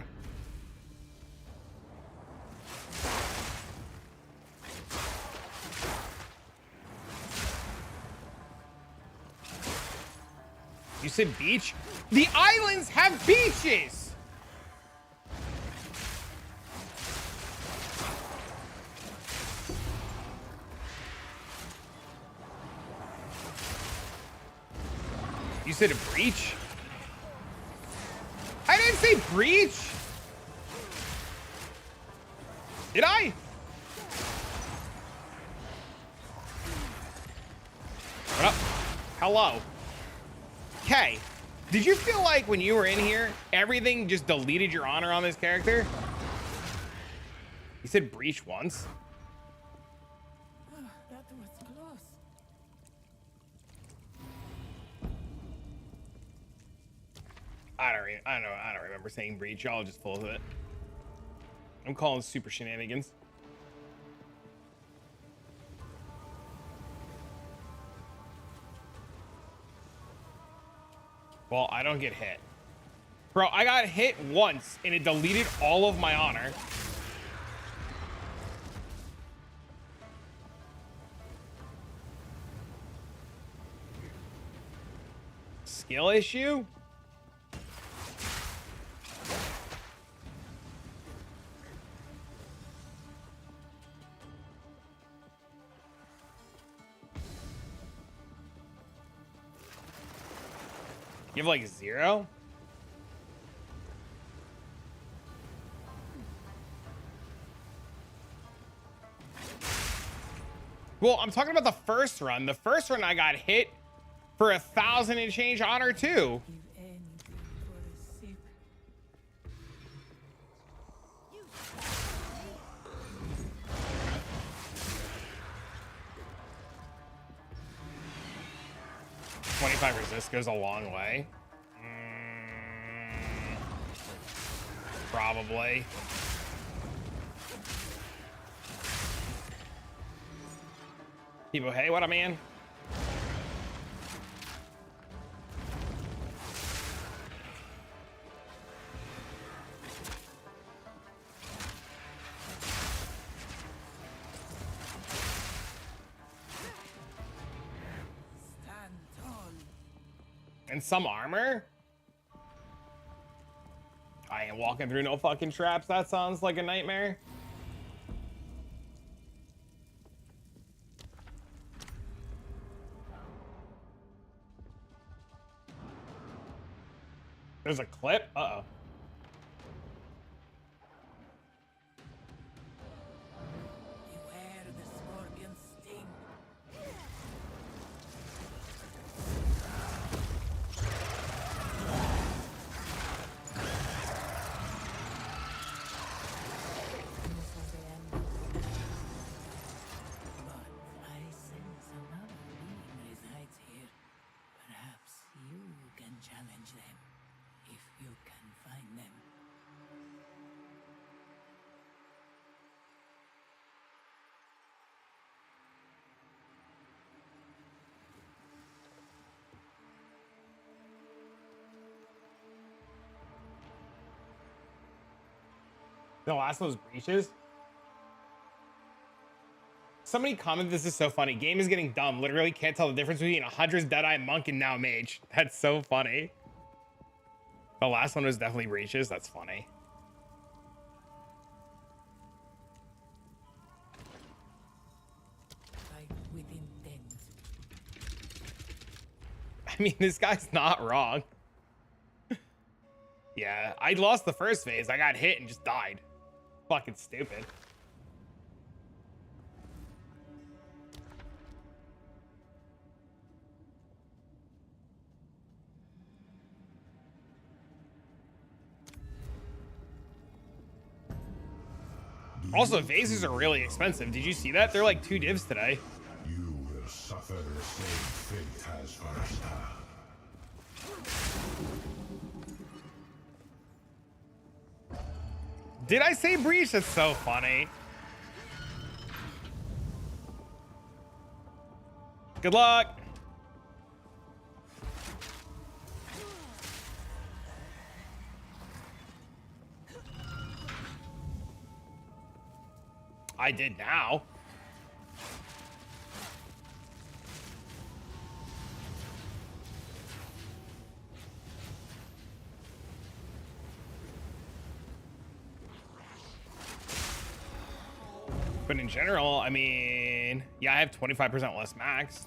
You said beach? The islands have beaches! You said a breach? I didn't say breach! Did I? What up? Hello. Okay, did you feel like when you were in here, everything just deleted your honor on this character? You said breach once. That was close. I don't remember saying breach. Y'all just full of it. I'm calling super shenanigans. Well, I don't get hit. Bro, I got hit once and it deleted all of my honor. Skill issue? You have like 0? Well, I'm talking about the first run. The first run I got hit for 1,000 and change honor too. Give anything for a sip. 25 resist goes a long way. Probably. People, hey, what up, man? Stand tall. And some armor? I ain't walking through no fucking traps. That sounds like a nightmare. There's a clip? Uh-oh. Beware the scorpion's sting. This was the end of the night. But I sense another being resides here. The last one was breaches. Somebody commented, this is so funny. Game is getting dumb. Literally can't tell the difference between a Hunter's Deadeye Monk and now Mage. That's so funny. The last one was definitely breaches. That's funny. Fight with intent. I mean, this guy's not wrong. Yeah, I lost the first phase. I got hit and just died. Fucking stupid. Also, vases are really expensive. Did you see that? They're like 2 divs today. You will suffer the same fate as Farasta. Did I say breach? That's so funny. Good luck. I did now. But in general, I mean, yeah, I have 25% less max.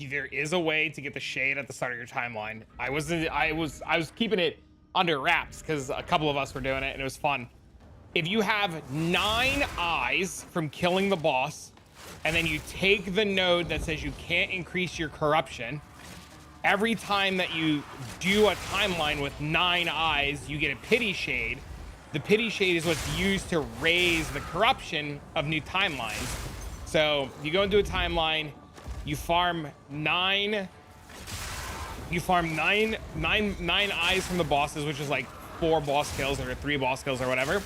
There is a way to get the shade at the start of your timeline. I was keeping it under wraps because a couple of us were doing it and it was fun. If you have 9 eyes from killing the boss, and then you take the node that says you can't increase your corruption, every time that you do a timeline with 9 eyes, you get a pity shade. The pity shade is what's used to raise the corruption of new timelines. So you go into a timeline, you farm 9 eyes from the bosses, which is like 4 boss kills or 3 boss kills or whatever.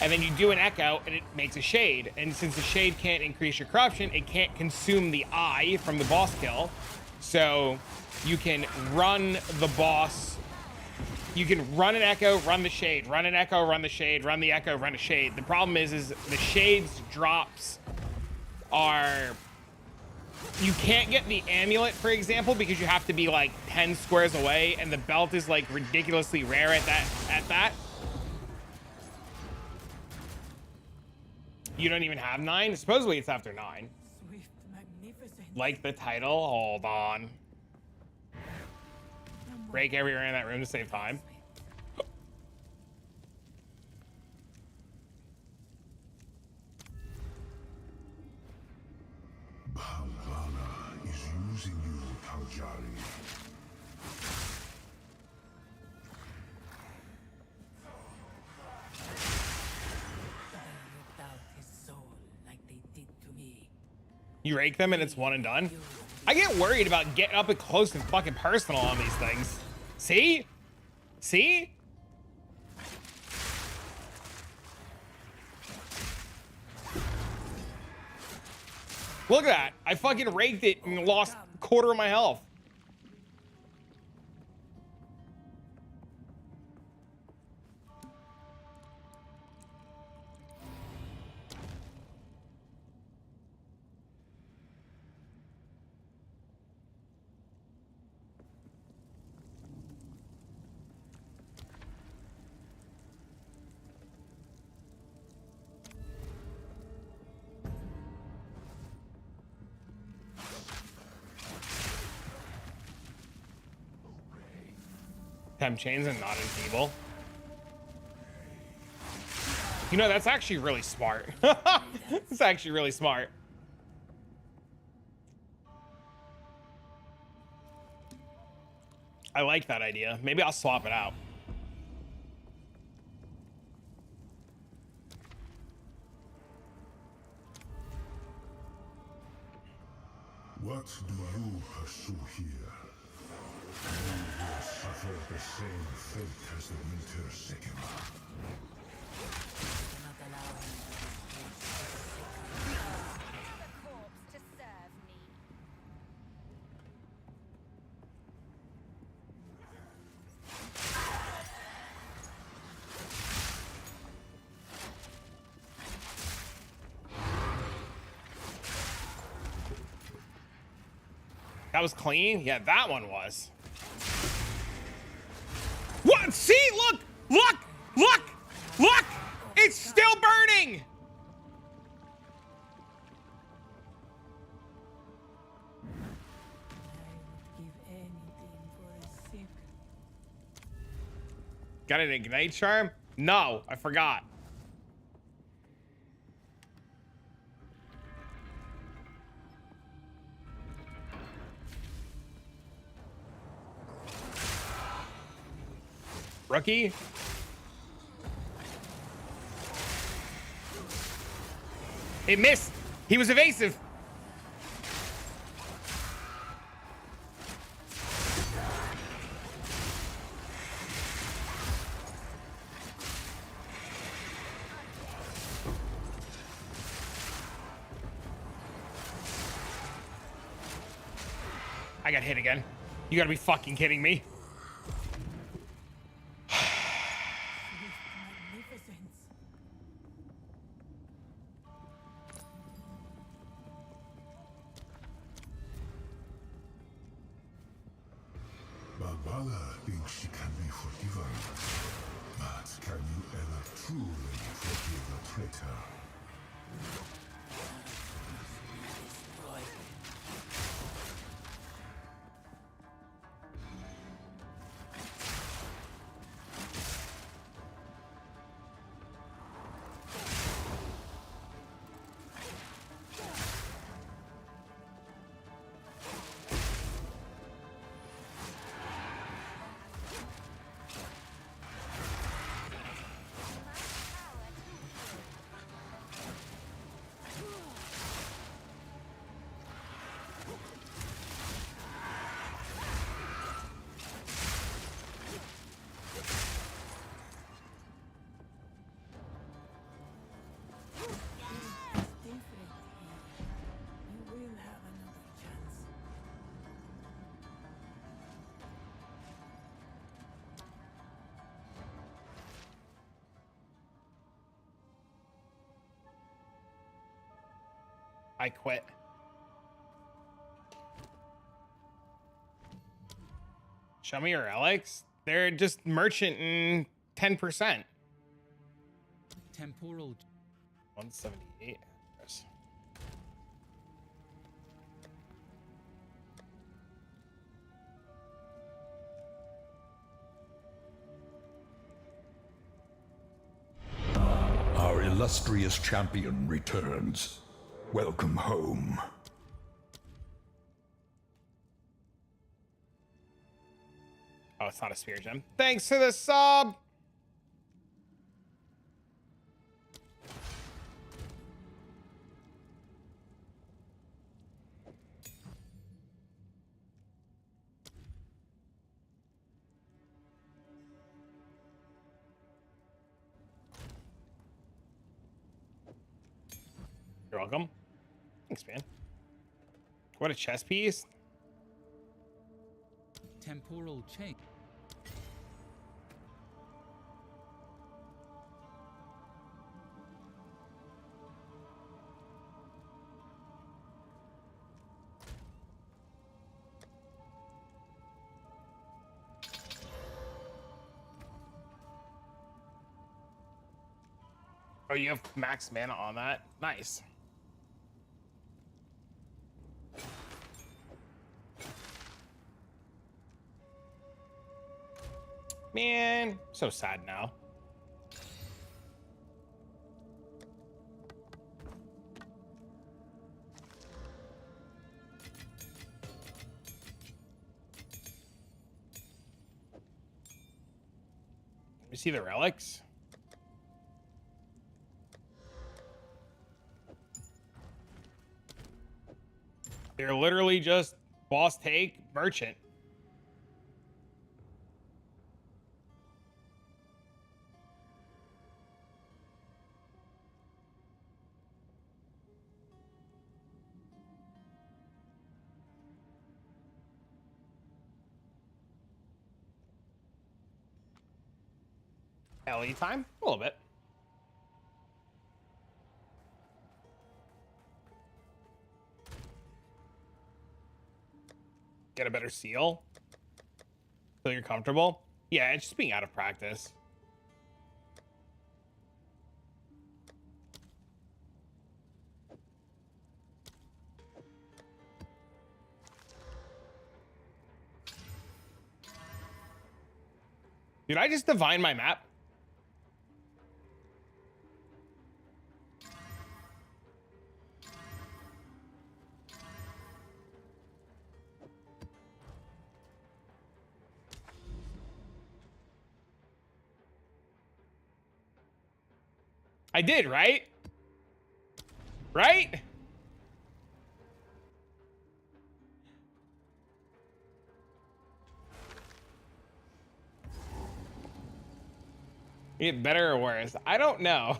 And then you do an echo and it makes a shade. And since the shade can't increase your corruption, it can't consume the eye from the boss kill. So you can run the boss. You can run an echo, run the shade, run an echo, run the shade, run the echo, run a shade. The problem is the shade's drops are, you can't get the amulet, for example, because you have to be like 10 squares away, and the belt is like ridiculously rare at that. You don't even have 9? Supposedly it's after 9. Swift, magnificent. Like the title. Hold on. Break everywhere in that room to save time. Pamplana is using you, Taujari. Ripped out his soul like they did to me. You rake them and it's one and done. I get worried about getting up and close and fucking personal on these things. See? See? Look at that. I fucking raked it and lost a quarter of my health. Temp chains and not enfeeble. You know, that's actually really smart. It's actually really smart. I like that idea. Maybe I'll swap it out. What do you pursue here? You will suffer the same fate as the Winter Sycamore. Not allow him That was clean? Yeah, that one was. What? See? Look! Look! Look! Look! It's still burning! I would give anything for a sip. Got an ignite charm? No, I forgot. Rookie? It missed. He was evasive. I got hit again. You gotta be fucking kidding me. Magnificence. Barbara thinks she can be forgiven. But can you ever truly forgive a traitor? I quit. Show me your relics. They're just merchant and 10%. Temporal 178. Yes. Our illustrious champion returns. Welcome home. Oh, it's not a spear gem. Thanks to the sub. You're welcome. Thanks, man. What a chess piece. temporal chain. Oh, you have max mana on that? Nice. Man, so sad now. Let me see the relics. They're literally just boss take, merchant. LE time? A little bit. get a better seal. So you're comfortable. Yeah, it's just being out of practice. Did I just divine my map? I did, right? Right? Get better or worse? I don't know.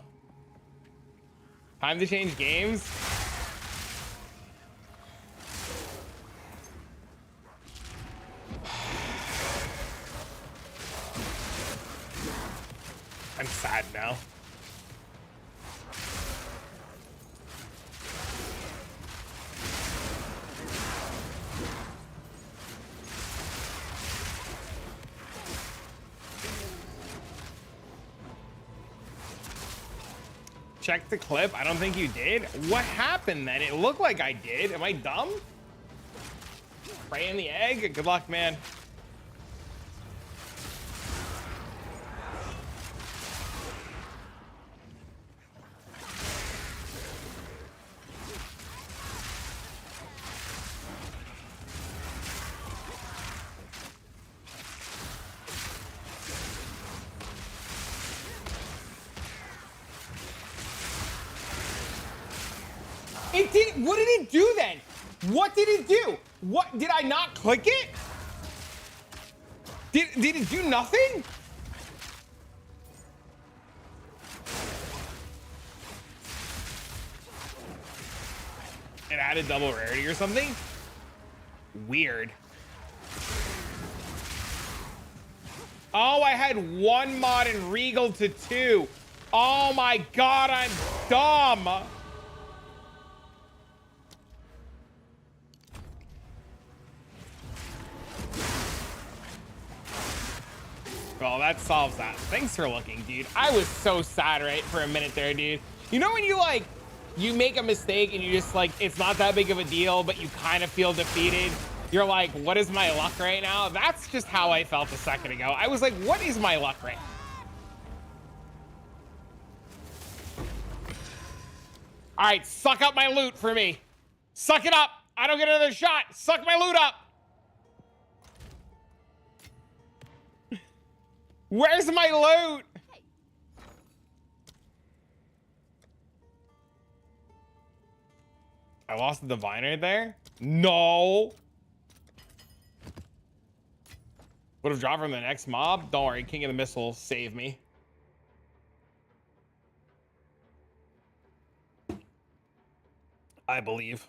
Time to change games? I'm sad now. Check the clip. I don't think you did. What happened then? It looked like I did. Am I dumb? Pray in the egg? Good luck, man. It did. What did it do then? What did it do? What did I not click it? Did it do nothing? It added double rarity or something? Weird. Oh, I had one mod in Regal to 2. Oh my god, I'm dumb. Well, that solves that. Thanks for looking, dude. I was so sad right for a minute there, dude. You know when you like, you make a mistake and you just like, it's not that big of a deal, but you kind of feel defeated. You're like, what is my luck right now? That's just how I felt a second ago. I was like, what is my luck right now? All right, suck up my loot for me. Suck it up. I don't get another shot. Suck my loot up. Where's my loot? I lost the diviner there? No. Would have dropped from the next mob? Don't worry, King of the Missile saved me. I believe.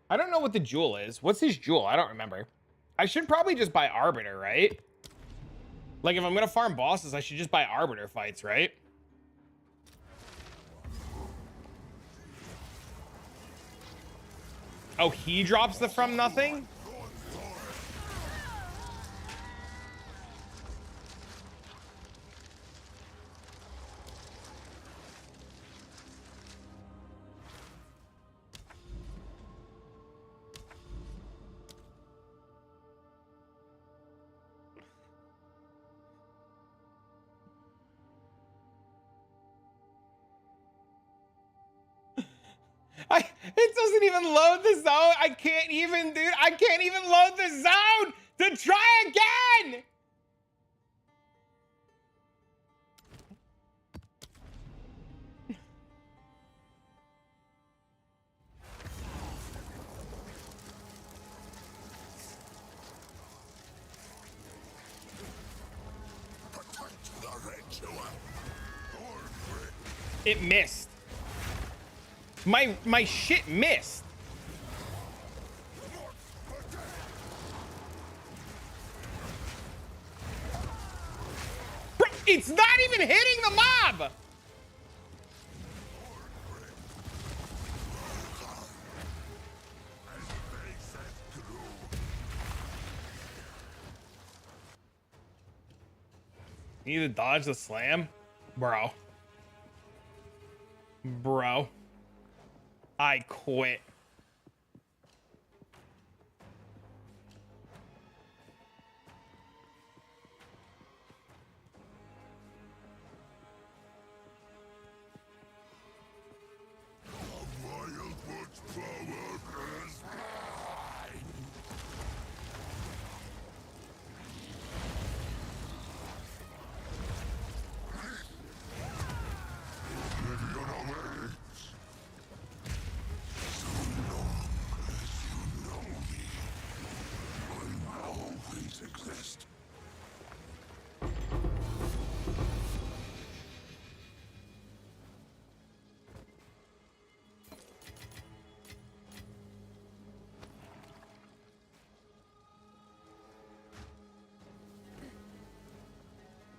I don't know what the jewel is. What's his jewel? I don't remember. I should probably just buy Arbiter, right? Like, if I'm gonna farm bosses, I should just buy Arbiter fights, right? Oh, he drops the from nothing? It doesn't even load the zone. I can't even, dude. I can't even load the zone to try again. It missed. My shit missed. It's not even hitting the mob. You need to dodge the slam? Bro. Bro. I quit.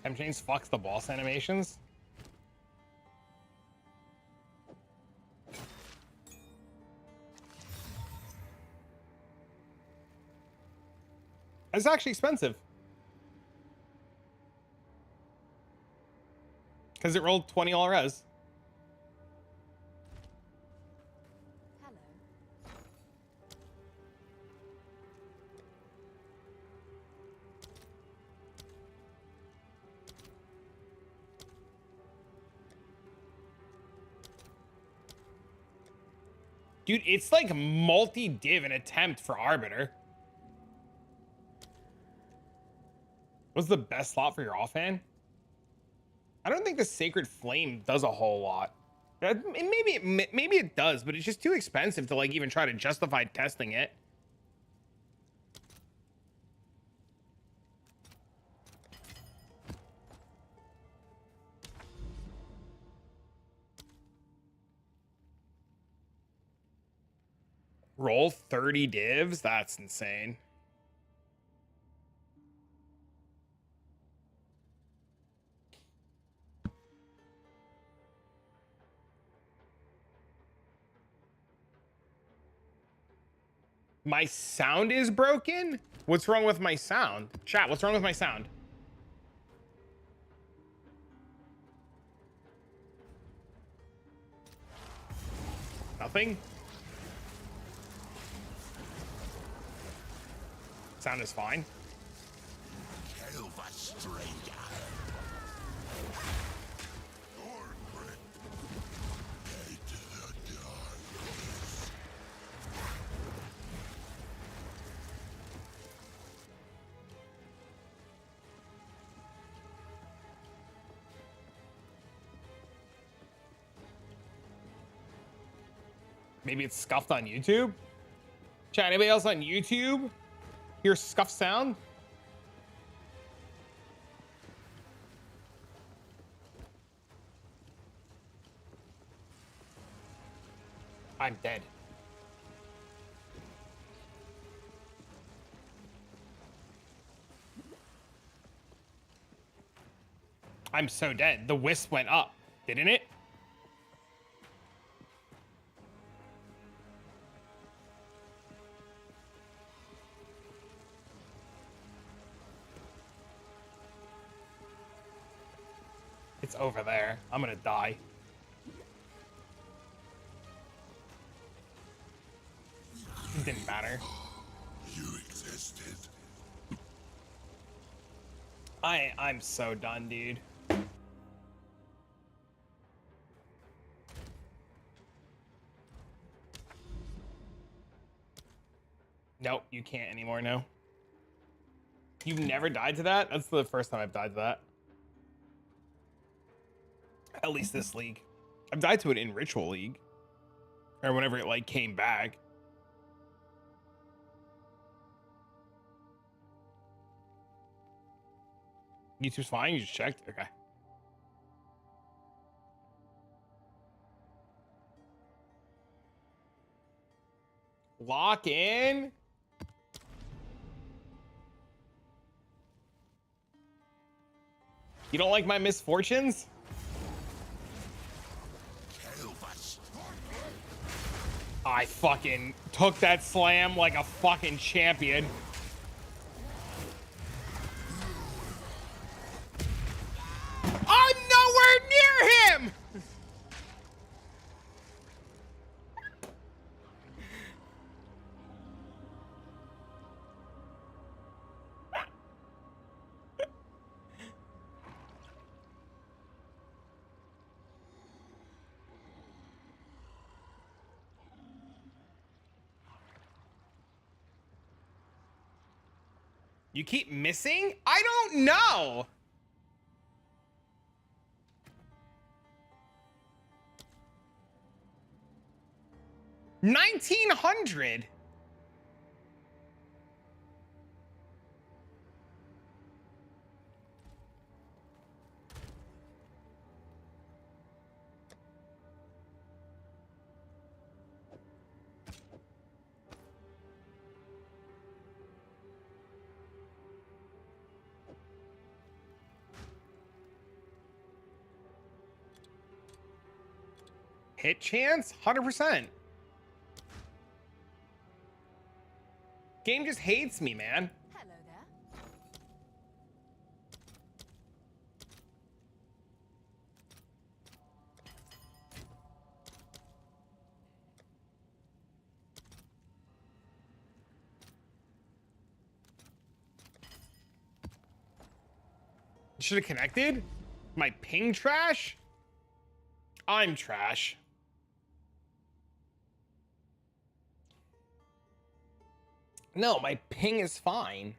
Time change fucks the boss animations. It's actually expensive. Because it rolled 20 all res. Hello. Dude, it's like multi-div an attempt for Arbiter. What's the best slot for your offhand? I don't think the Sacred Flame does a whole lot. Maybe it does, but it's just too expensive to like even try to justify testing it. Roll 30 divs? That's insane. My sound is broken? What's wrong with my sound? Chat, what's wrong with my sound? Nothing? Sound is fine. Kill the stranger. Maybe it's scuffed on YouTube? Chat, anybody else on YouTube hear scuff sound? I'm dead. I'm so dead. The wisp went up, didn't it? It's over there. I'm gonna die. It didn't matter. You existed. I'm so done, dude. Nope, you can't anymore, no. You've never died to that? That's the first time I've died to that. At least this league. I've died to it in Ritual League. Or whenever it like came back. YouTube's fine, you just checked? Okay. Lock in. You don't like my misfortunes? I fucking took that slam like a fucking champion. I'm nowhere near him! You keep missing? I don't know. $1,900. Hit chance? 100%. Game just hates me, man. Hello there. Should have connected? My ping trash? I'm trash. No, my ping is fine.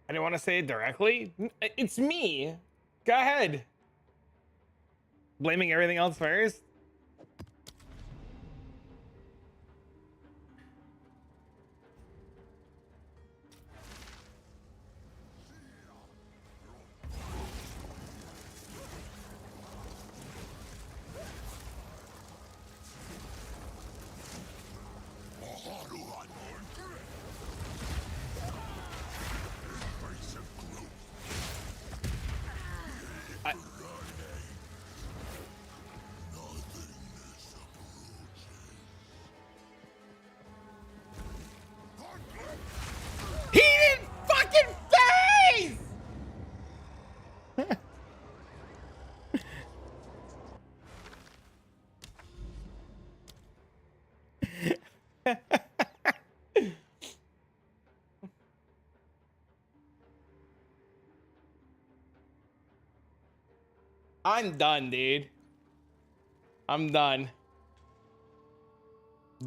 I didn't want to say it directly. It's me. Go ahead. Blaming everything else first. He didn't fucking phase! I'm done, dude. I'm done.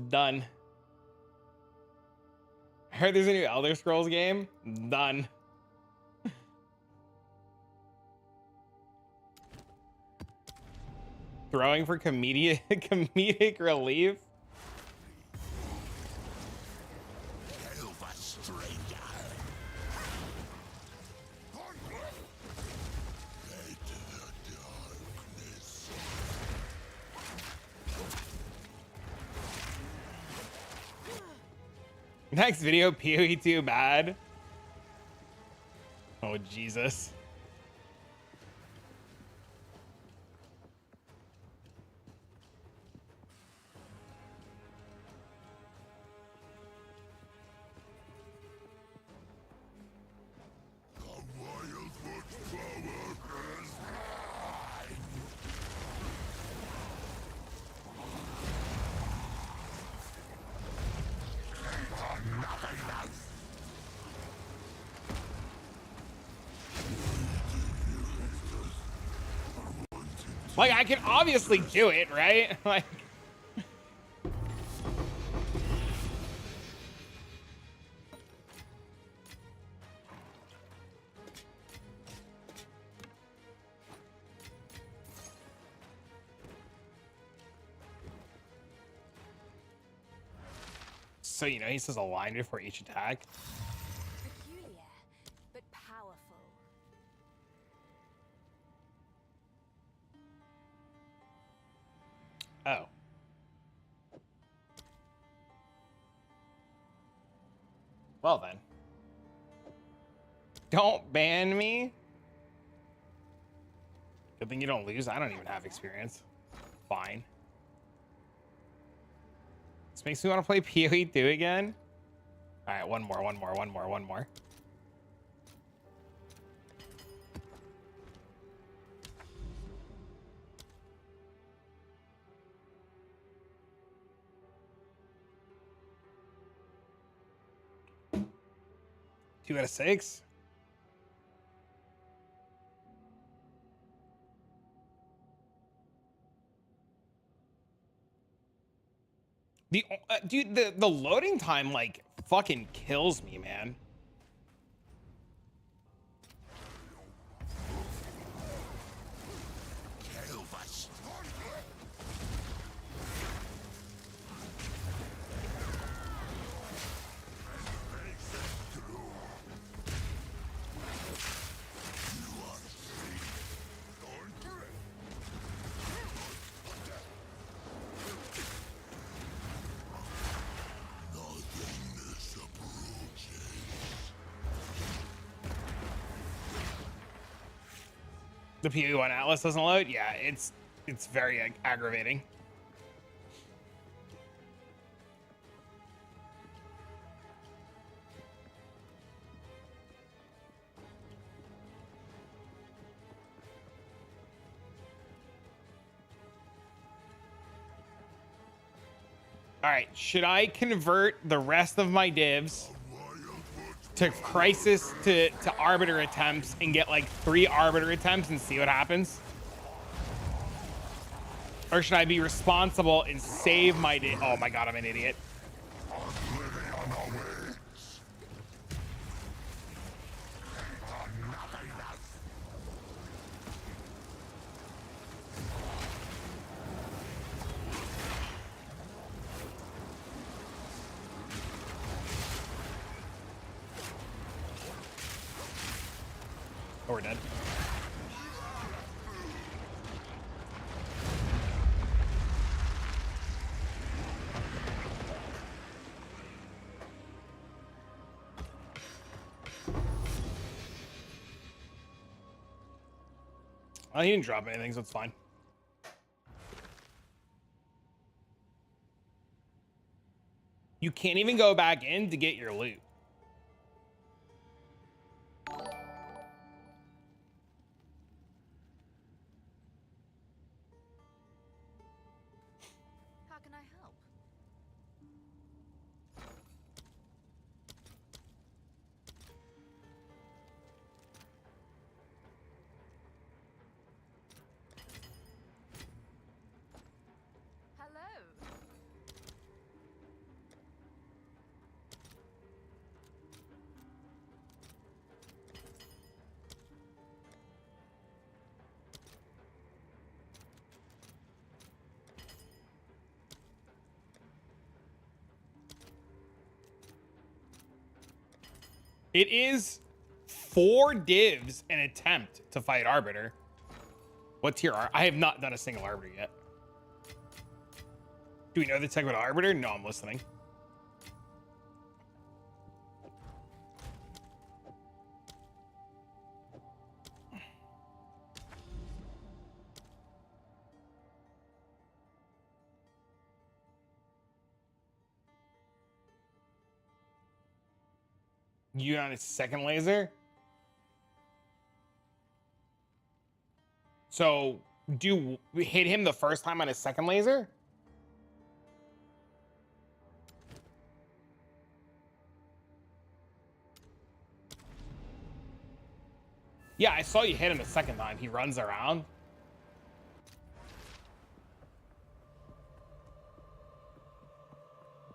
Done. I heard there's a new Elder Scrolls game. Done. Throwing for comedic relief. Next video, PoE 2 bad. Oh, Jesus. Like, I can obviously do it, right? Like, so, you know, he says a line before each attack. Peculiar, but powerful. Oh. Well then. Don't ban me. Good thing you don't lose. I don't even have experience. Fine. This makes me want to play PoE 2 again. All right, one more. 2 out of 6. Dude, the loading time like fucking kills me, man. The PoE1 Atlas doesn't load? Yeah, it's very aggravating. All right, should I convert the rest of my divs to crisis to arbiter attempts and get like 3 arbiter attempts and see what happens? Or should I be responsible and save my div? Oh my god, I'm an idiot. Oh, we're dead. Oh, he didn't drop anything, so it's fine. You can't even go back in to get your loot. How can I help? Hello. It is 4 divs an attempt to fight arbiter. What tier are I have not done a single arbiter yet. Do we know the tech about arbiter? No, I'm listening. You on his second laser? So do we hit him the first time on his second laser? Yeah, I saw you hit him the second time. He runs around.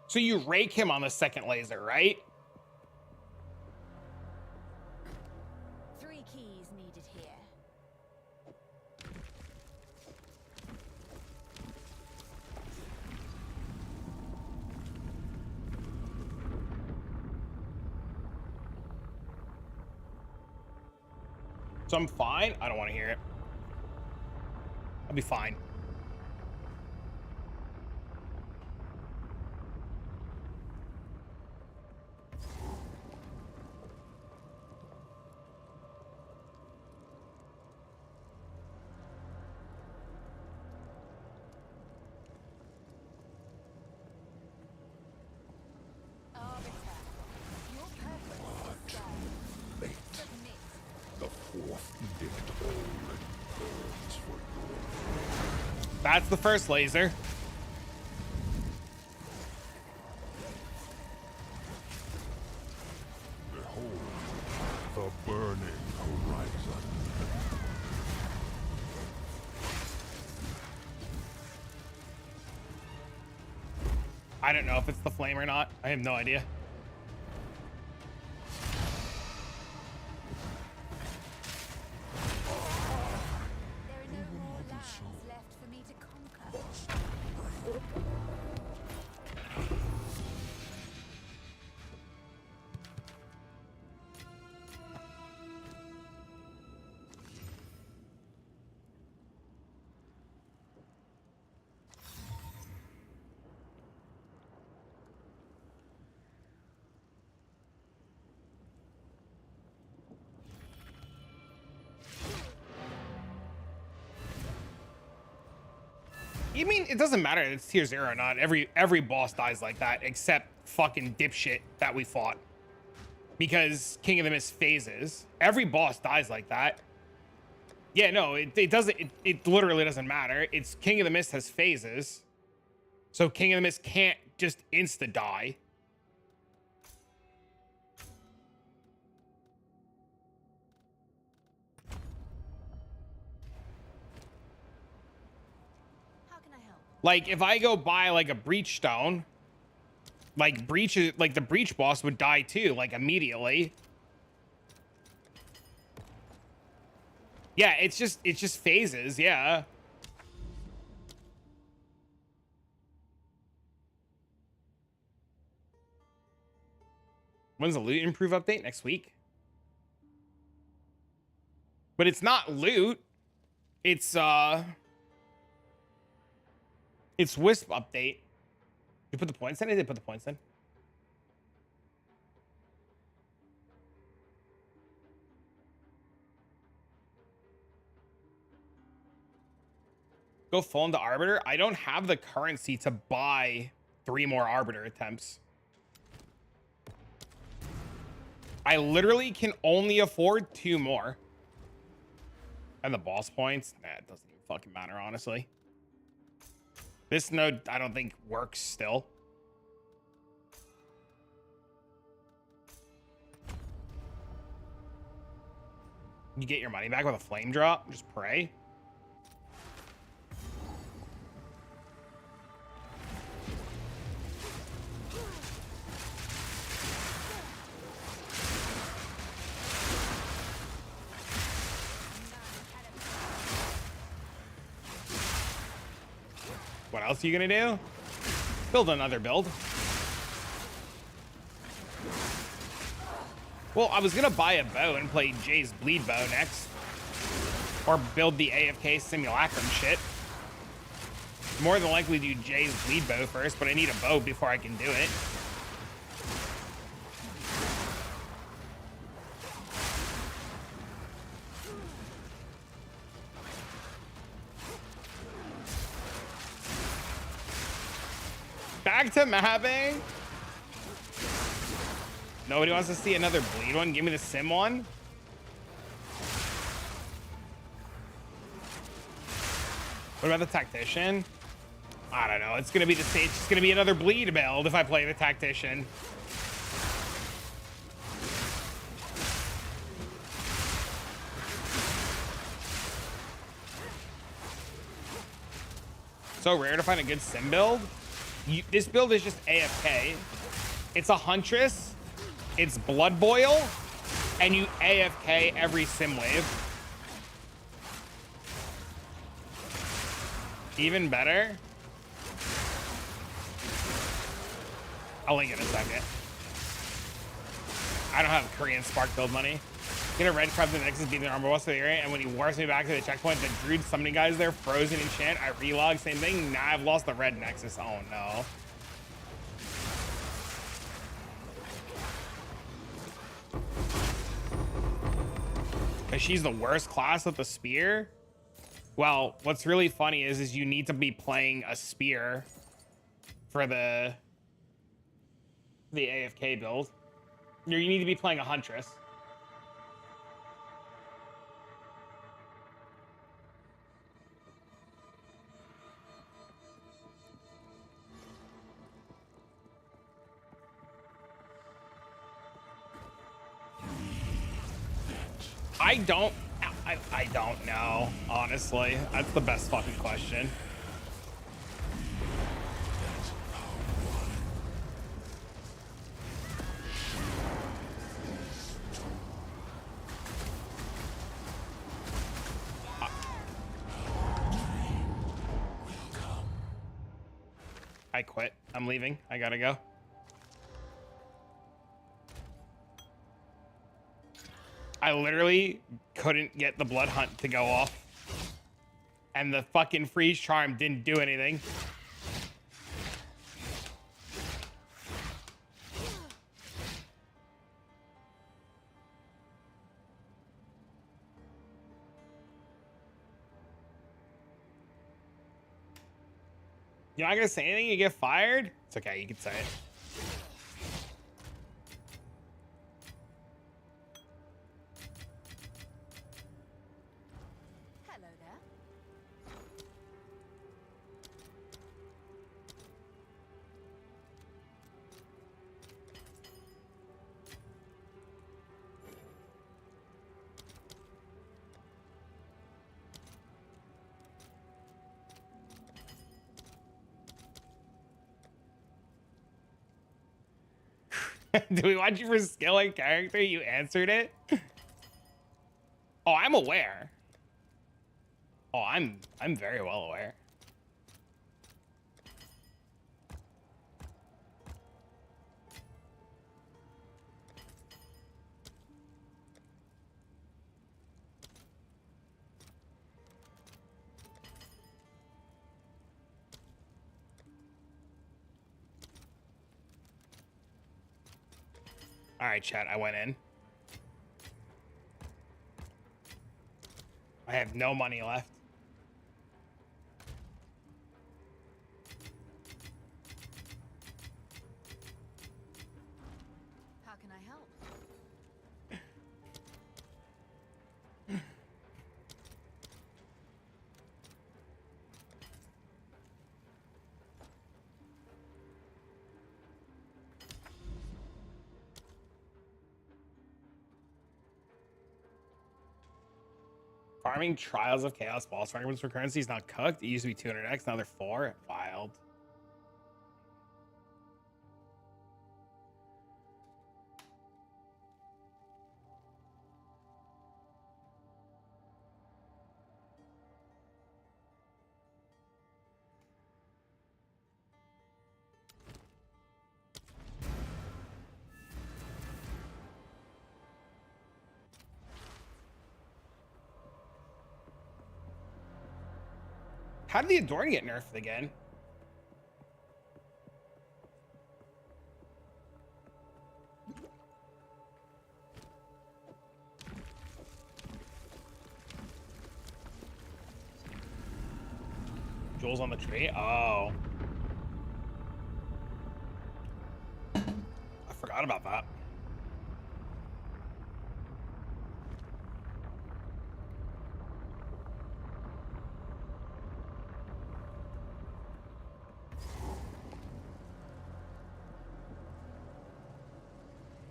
So you rake him on the second laser, right? 3 keys needed here. So I'm fine. I don't want to hear it. I'll be fine. That's the first laser. Behold, the burning horizon. I don't know if it's the flame or not. I have no idea. There are no more lands left for me to conquer. You mean it doesn't matter if it's tier 0 or not. Every boss dies like that except fucking dipshit that we fought. Because King of the Mist phases. Every boss dies like that. Yeah, no, it doesn't it literally doesn't matter. It's King of the Mist has phases. So King of the Mist can't just insta die. How can I help? Like if I go buy like a breach stone, like the breach boss would die too, like immediately. Yeah, it's just phases, yeah. When's the loot improve update? Next week. But it's not loot. It's Wisp update. You put the points in? I did put the points in. Go full into Arbiter. I don't have the currency to buy 3 more Arbiter attempts. I literally can only afford 2 more. And the boss points? Nah, it doesn't even fucking matter, honestly. This node, I don't think works still. You get your money back with a flame drop. Just pray. What else are you gonna do? Build another build. Well, I was gonna buy a bow and play Jay's bleed bow next. Or build the AFK simulacrum shit. More than likely do Jay's bleed bow first, but I need a bow before I can do it. Back to mapping. Nobody wants to see another bleed one. Give me the sim one. What about the tactician? I don't know. It's gonna be the same. It's just gonna be another bleed build if I play the tactician. So rare to find a good sim build. This build is just AFK. It's a Huntress, it's Blood Boil, and you AFK every sim wave. Even better. I'll link it in a second. I don't have Korean Spark build money. Get a red crab the nexus, beat the armor boss to the area, and when he warps me back to the checkpoint, the druid summoning guys there frozen in chant. I relog, same thing. Nah, I've lost the red nexus. Oh no. Cause she's the worst class with the spear. Well, what's really funny is you need to be playing a spear for the AFK build. You need to be playing a Huntress. I don't. I don't know. Honestly, that's the best fucking question. I quit. I'm leaving. I gotta go. I literally couldn't get the blood hunt to go off. And the fucking freeze charm didn't do anything. You're not gonna say anything? You get fired? It's okay, you can say it. Hello there. Do we watch you for skill and character? You answered it. Oh, I'm aware. Oh, I'm very well aware. All right, chat, I went in. I have no money left. How can I help? Farming Trials of Chaos boss fragments for currency is not cooked. It used to be 200x, now they're 4. Wild. How did the Adorn get nerfed again? Jewels on the tree? Oh. I forgot about that.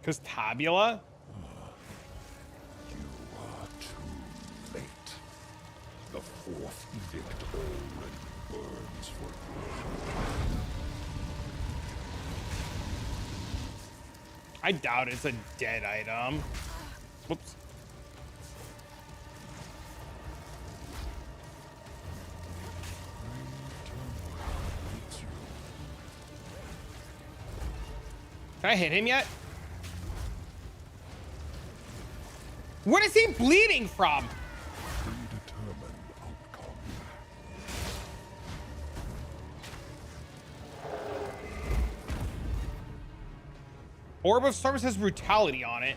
Because Tabula? You are too late. The fourth edict already burns for you. I doubt it's a dead item. Whoops. Can I hit him yet? What is he bleeding from? Predetermined outcome. Orb of Storms has brutality on it.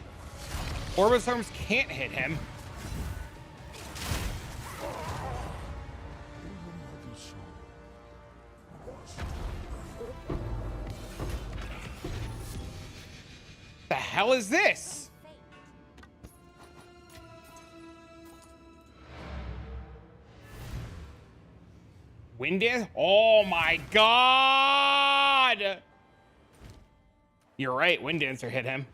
Orb of Storms can't hit him. The hell is this? Wind dance? Oh my god! You're right, Wind Dancer hit him.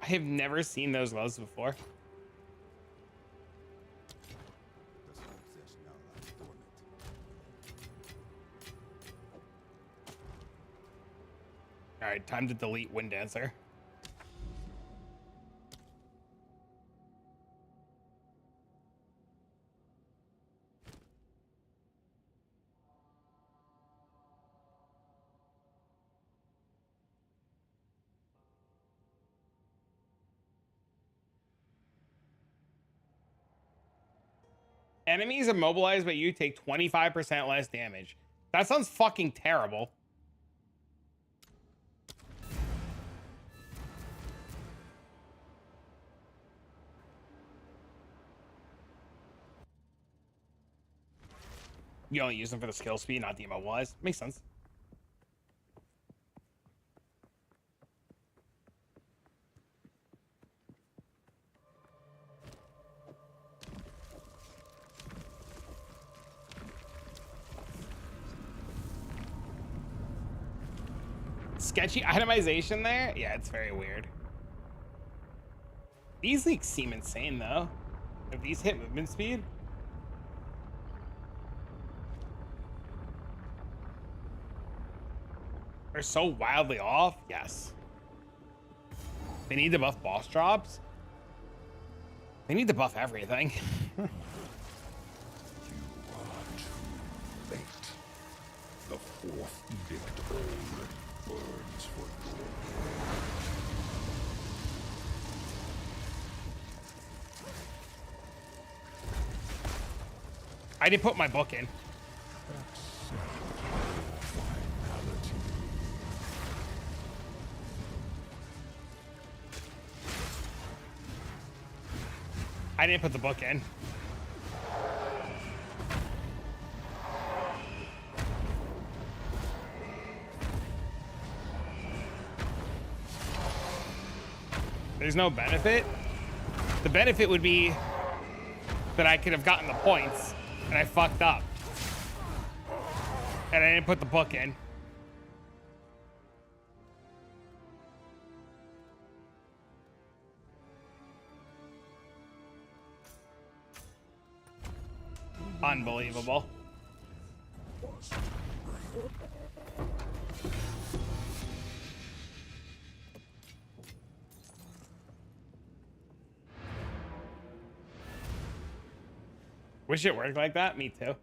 I have never seen those gloves before. All right, time to delete Wind Dancer. Enemies immobilized, but you take 25% less damage. That sounds fucking terrible. You only use them for the skill speed, not the immobilize. Makes sense. Sketchy itemization there? Yeah, it's very weird. These leaks seem insane though. If these hit movement speed? They're so wildly off? Yes. They need to buff boss drops? They need to buff everything. You are too late. The fourth edict already burns for glory. I didn't put my book in. Accept your finality. I didn't put the book in. There's no benefit. The benefit would be that I could have gotten the points and I fucked up. And I didn't put the book in. Unbelievable. Wish it worked like that. Me too.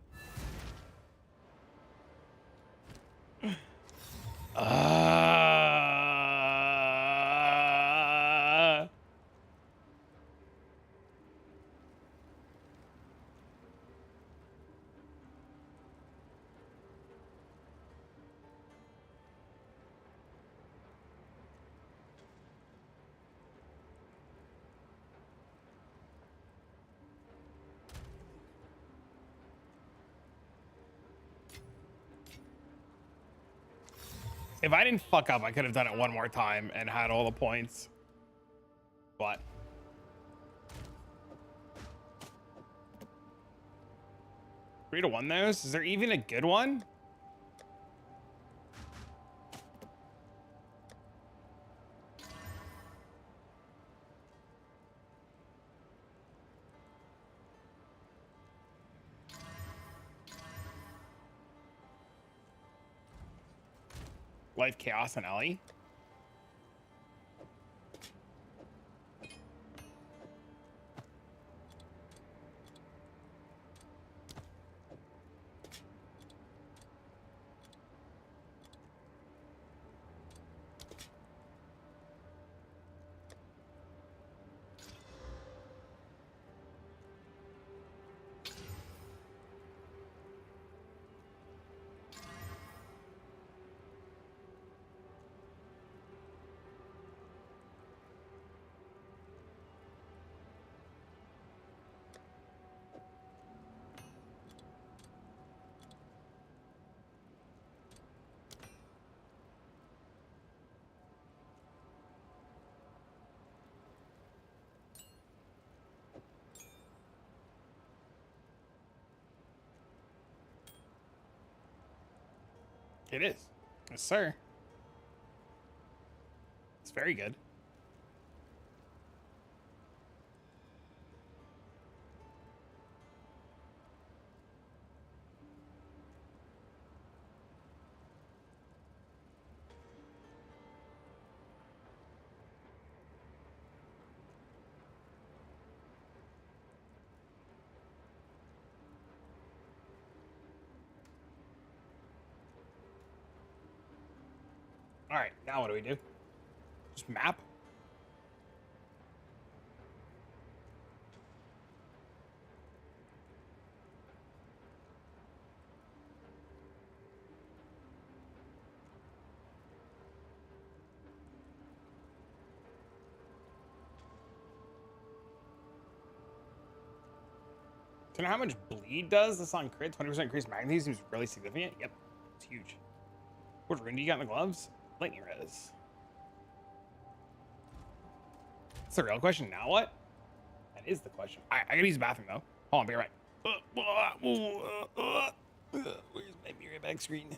If I didn't fuck up, I could have done it one more time and had all the points. But 3-1 those? Is there even a good one? Life, Chaos, and Ellie. It is. Yes, sir. It's very good. All right, now what do we do? Just map? Do you know how much bleed does this on crit? 20% increased magnitude seems really significant. Yep, it's huge. What rune do you got in the gloves? Lightning res. That's the real question. Now what? That is the question. I gotta use the bathroom though. Hold on, be right. Where's my mirror back screen?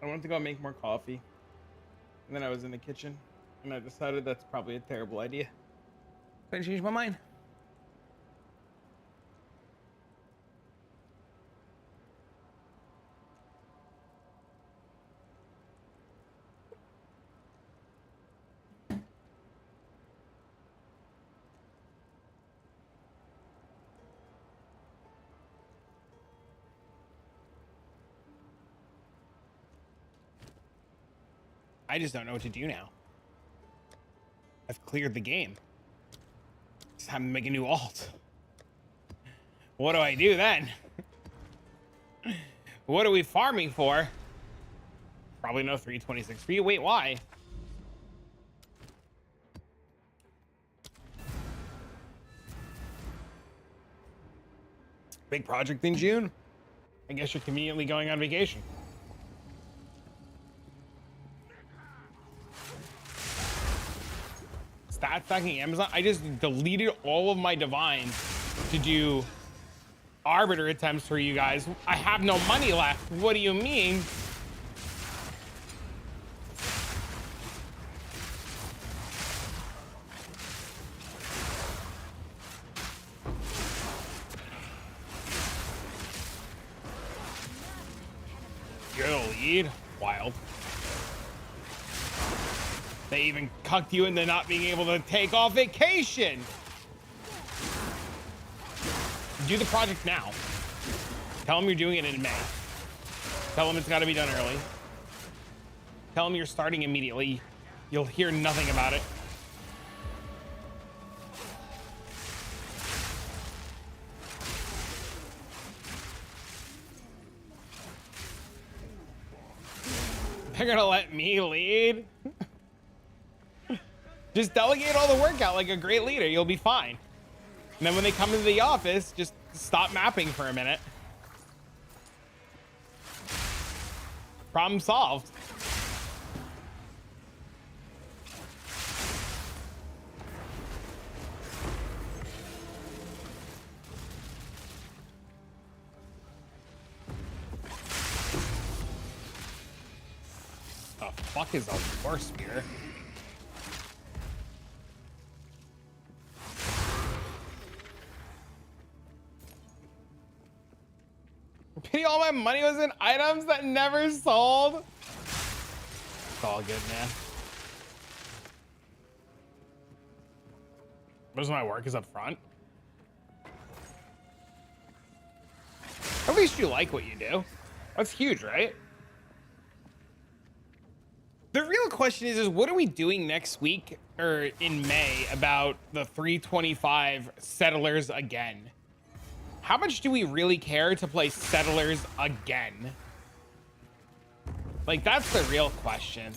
I wanted to go make more coffee. And then I was in the kitchen and I decided that's probably a terrible idea. So I changed my mind. I just don't know what to do now. I've cleared the game. It's time to make a new alt. What do I do then? What are we farming for? Probably no 326 for you. Wait, why? Big project in June? I guess you're conveniently going on vacation. Stat stacking Amazon. I just deleted all of my divines to do arbiter attempts for you guys. I have no money left. What do you mean? You're the lead? Wild. They even cucked you into not being able to take off vacation. Do the project now. Tell them you're doing it in May. Tell them it's got to be done early. Tell them you're starting immediately. You'll hear nothing about it. They're gonna let me lead. Just delegate all the work out like a great leader. You'll be fine. And then when they come into the office, just stop mapping for a minute. Problem solved. The fuck is a war spear? Pity all my money was in items that never sold. It's all good, man. Most of my work is up front. At least you like what you do. That's huge, right? The real question is what are we doing next week or in May about the 325 settlers again? How much do we really care to play settlers again? Like, that's the real question.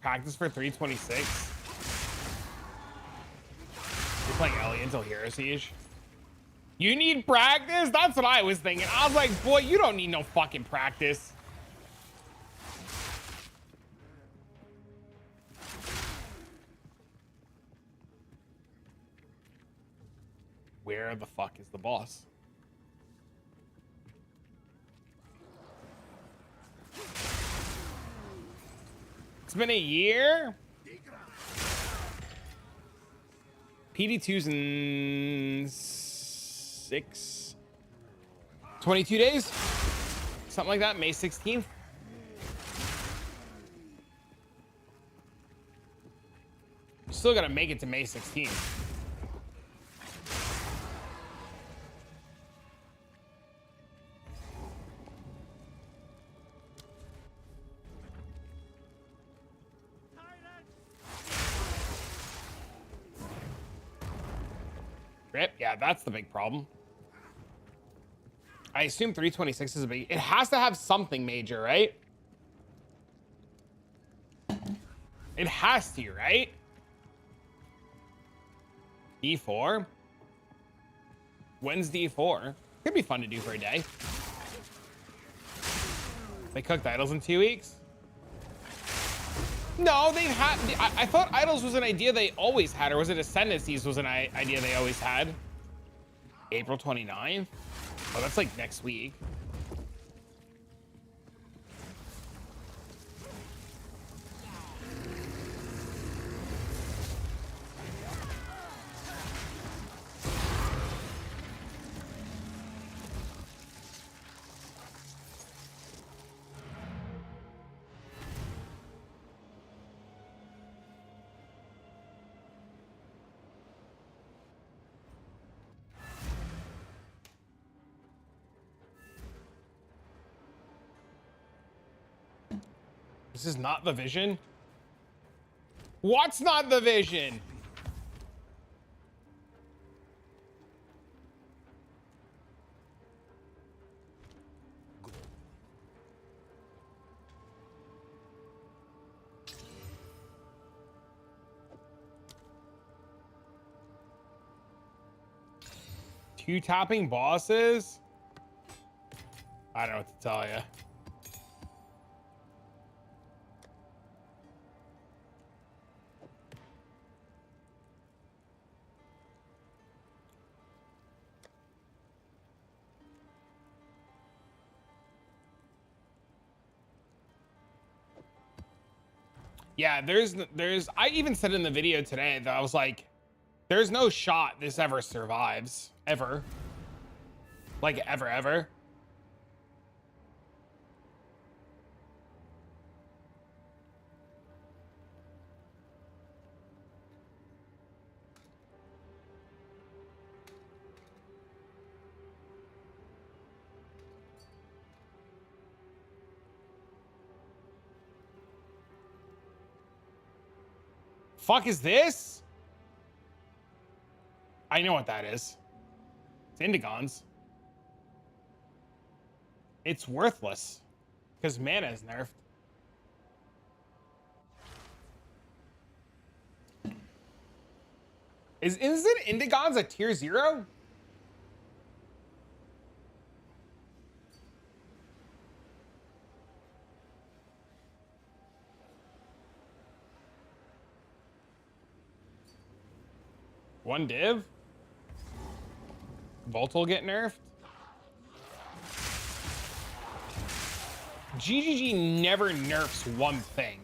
Practice for 326. You're playing Ellie until Hero Siege. You need practice? That's what I was thinking. I was like, boy, you don't need no fucking practice. Where the fuck is the boss? It's been a year. PD2's in 22 days, something like that. May 16th. Still gotta make it to May 16th. Rip, yeah, that's the big problem. I assume 326 is a big. It has to have something major, right? It has to, right? D4? When's D4? Could be fun to do for a day. They cooked idols in 2 weeks? No, they've had. I thought idols was an idea they always had, or was it Ascendancies was an idea they always had? April 29th? Oh, that's like next week. This is not the vision? What's not the vision? Two tapping bosses? I don't know what to tell you. Yeah, I even said in the video today that I was like, there's no shot this ever survives. Ever. Like, ever. Fuck is this? I know what that is. It's Indigons. It's worthless because mana is nerfed. Isn't Indigons a tier 0? One div? Volt will get nerfed? GGG never nerfs one thing.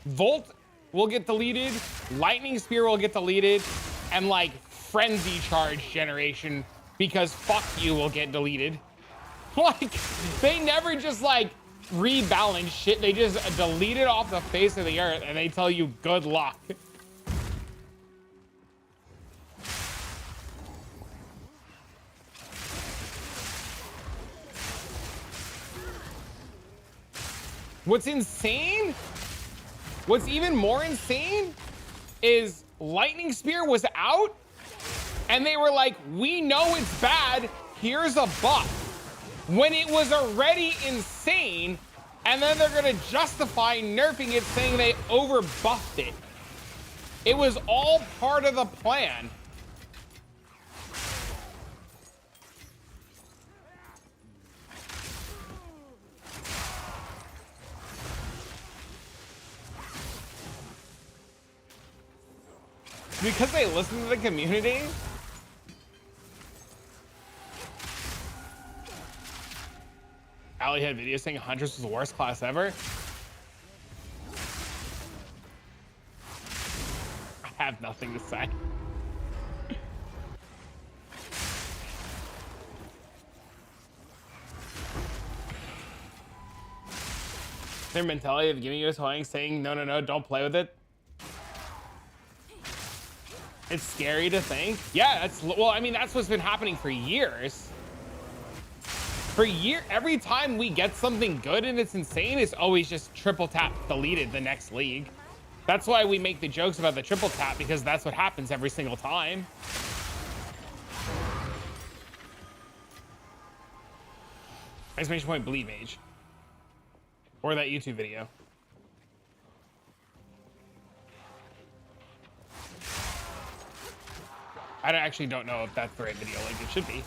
Volt will get deleted, Lightning Spear will get deleted, and like Frenzy Charge generation, because fuck you, will get deleted. Like, they never just like rebalance shit, they just delete it off the face of the earth and they tell you good luck. What's insane? What's even more insane is Lightning Spear was out and they were like, we know it's bad, here's a buff. When it was already insane, and then they're gonna justify nerfing it saying they over buffed it. It was all part of the plan. Because they listen to the community? Ali had videos saying Huntress was the worst class ever. I have nothing to say. Their mentality of giving you a toy saying, no, don't play with it. It's scary to think. Yeah, well, I mean, that's what's been happening for years. Every time we get something good and it's insane, it's always just triple tap deleted the next league. That's why we make the jokes about the triple tap, because that's what happens every single time. Exclamation point Bleed Mage. Or that YouTube video. I actually don't know if that's the right video, like it should be.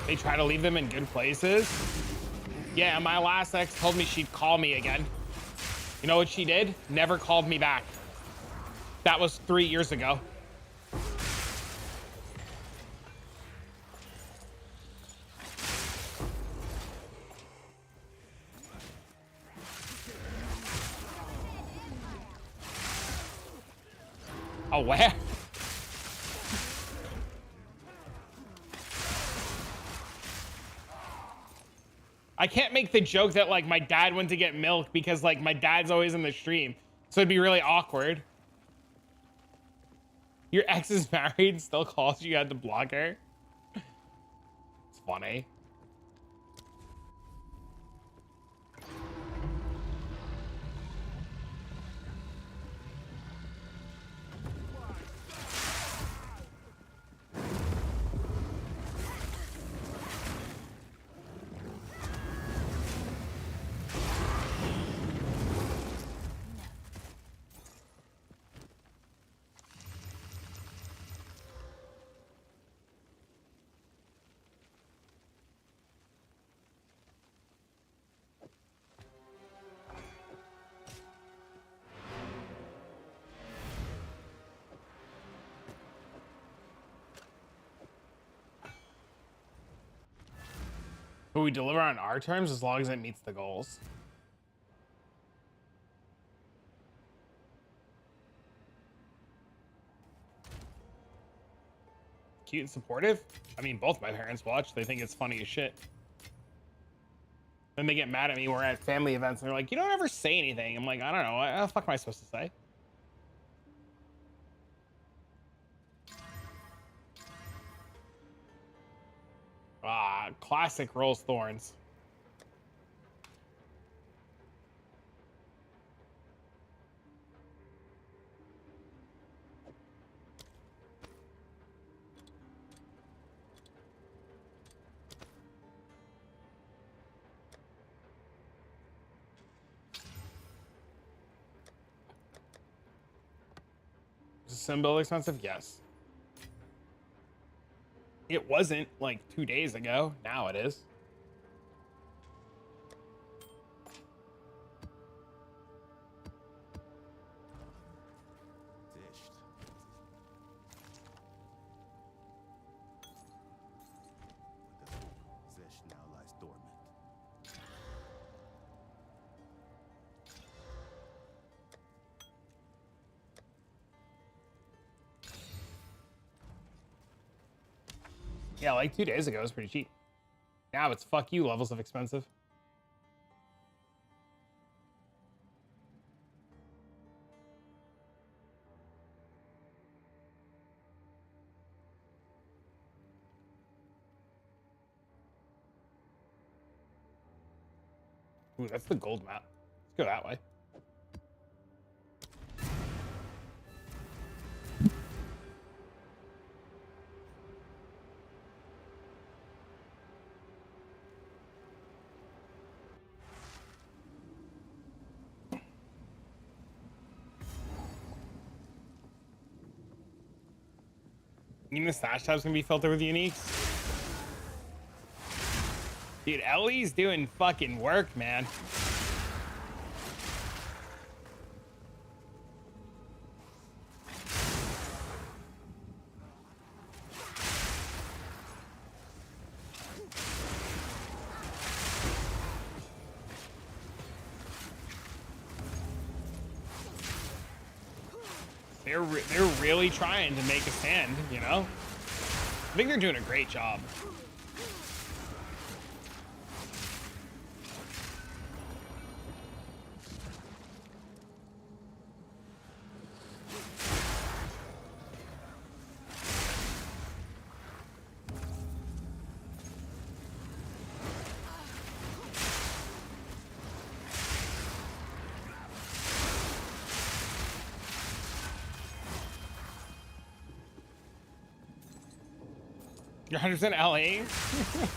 They try to leave them in good places. Yeah, my last ex told me she'd call me again. You know what she did? Never called me back. That was 3 years ago. Oh, where? I can't make the joke that like my dad went to get milk because like my dad's always in the stream. So it'd be really awkward. Your ex is married, still calls you, had to block her. It's funny. But we deliver on our terms as long as it meets the goals. Cute and supportive? I mean, both my parents watch. They think it's funny as shit. Then they get mad at me. We're at family events and they're like, you don't ever say anything. I'm like, I don't know. What the fuck am I supposed to say? Ah, classic rolls thorns. Is the sim build expensive? Yes. It wasn't like 2 days ago. Now it is. Dished. Like a hope, Zesh now lies dormant. Yeah, like 2 days ago, it was pretty cheap. Now it's fuck you levels of expensive. Ooh, that's the gold map. Let's go that way. Even the stash tab's gonna be filtered with uniques. Dude, Ellie's doing fucking work, man. They're really trying to make a stand, you know? I think they're doing a great job. You're 100% LA?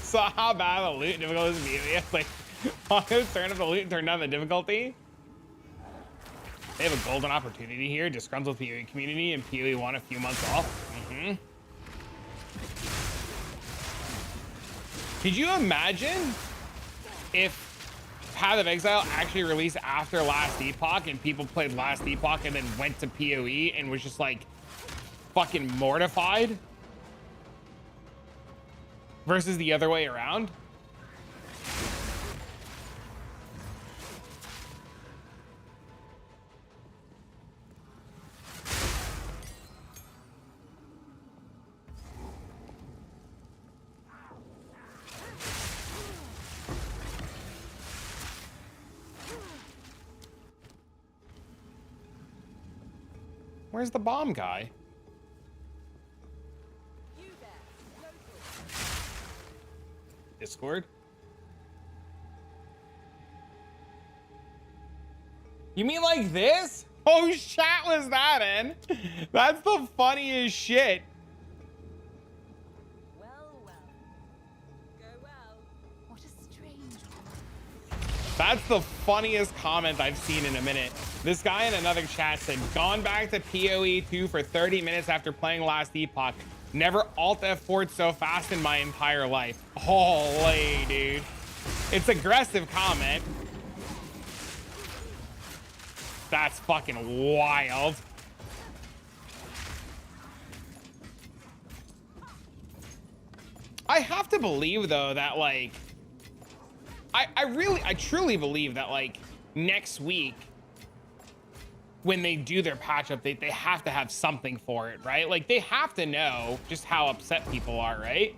Saw how bad the loot difficulty is immediately. Like, turn up the loot and turn down the difficulty. They have a golden opportunity here. Disgruntled PoE community and PoE won a few months off. Could you imagine if Path of Exile actually released after Last Epoch and people played Last Epoch and then went to PoE and was just like fucking mortified? Versus the other way around. Where's the bomb guy? Discord? You mean like this? Oh, chat was that in? That's the funniest shit. Well, well. Go well. What a strange one. That's the funniest comment I've seen in a minute. This guy in another chat said, gone back to PoE 2 for 30 minutes after playing Last Epoch. Never alt F4'd so fast in my entire life. Holy, dude. It's aggressive comment. That's fucking wild. I have to believe, though, that, like, I truly believe that like next week when they do their patch update, they have to have something for it, right? Like they have to know just how upset people are, right?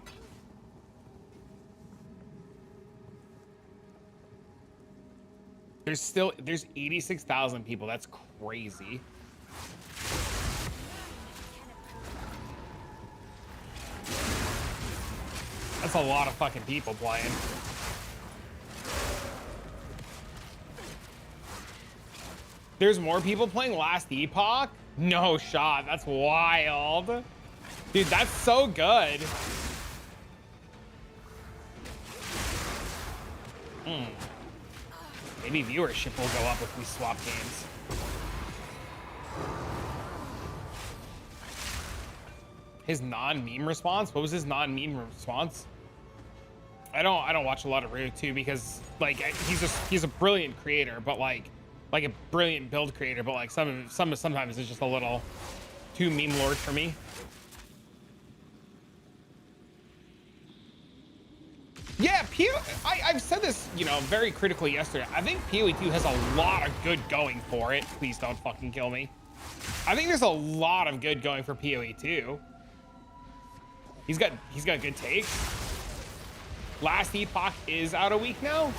There's 86,000 people. That's crazy. That's a lot of fucking people playing. There's more people playing Last Epoch? No shot. That's wild. Dude, that's so good. Maybe viewership will go up if we swap games. His non-meme response? What was his non-meme response? I don't watch a lot of Ryu too because like he's a brilliant creator, but like a brilliant build creator, but like sometimes it's just a little too meme lord for me. Yeah, I've said this, you know, very critically yesterday. I think PoE 2 has a lot of good going for it. Please don't fucking kill me. I think there's a lot of good going for PoE 2. He's got good takes. Last Epoch is out a week now.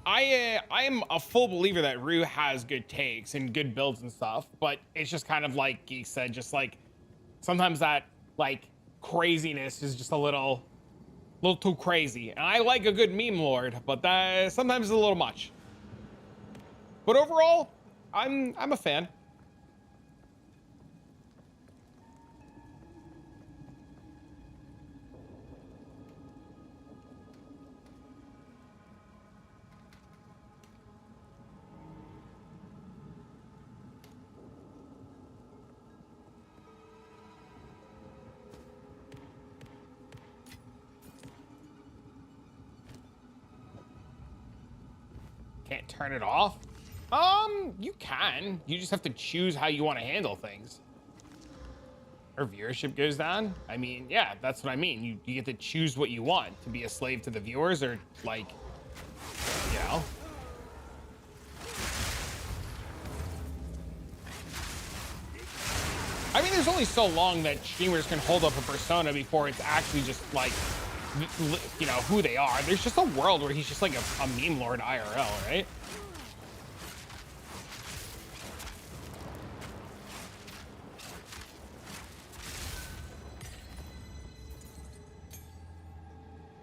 I am a full believer that Rue has good takes and good builds and stuff, but it's just kind of like Geek said, just like sometimes that like craziness is just a little too crazy. And I like a good meme lord, but that sometimes is a little much. But overall, I'm a fan. Can't turn it off? You can. You just have to choose how you want to handle things. Or viewership goes down? I mean, yeah, that's what I mean. You get to choose what you want. To be a slave to the viewers or, like, you know? I mean, there's only so long that streamers can hold up a persona before it's actually just, like, you know, who they are. There's just a world where he's just like a meme lord IRL, right?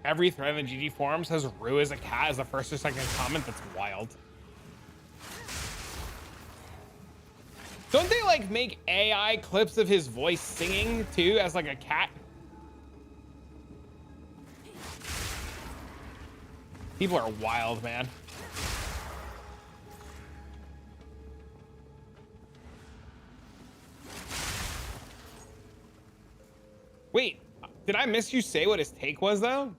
Every thread in the GG forums has Rue as a cat as the first or second comment. That's wild. Don't they like make AI clips of his voice singing too as like a cat? People are wild, man. Wait, did I miss you say what his take was though?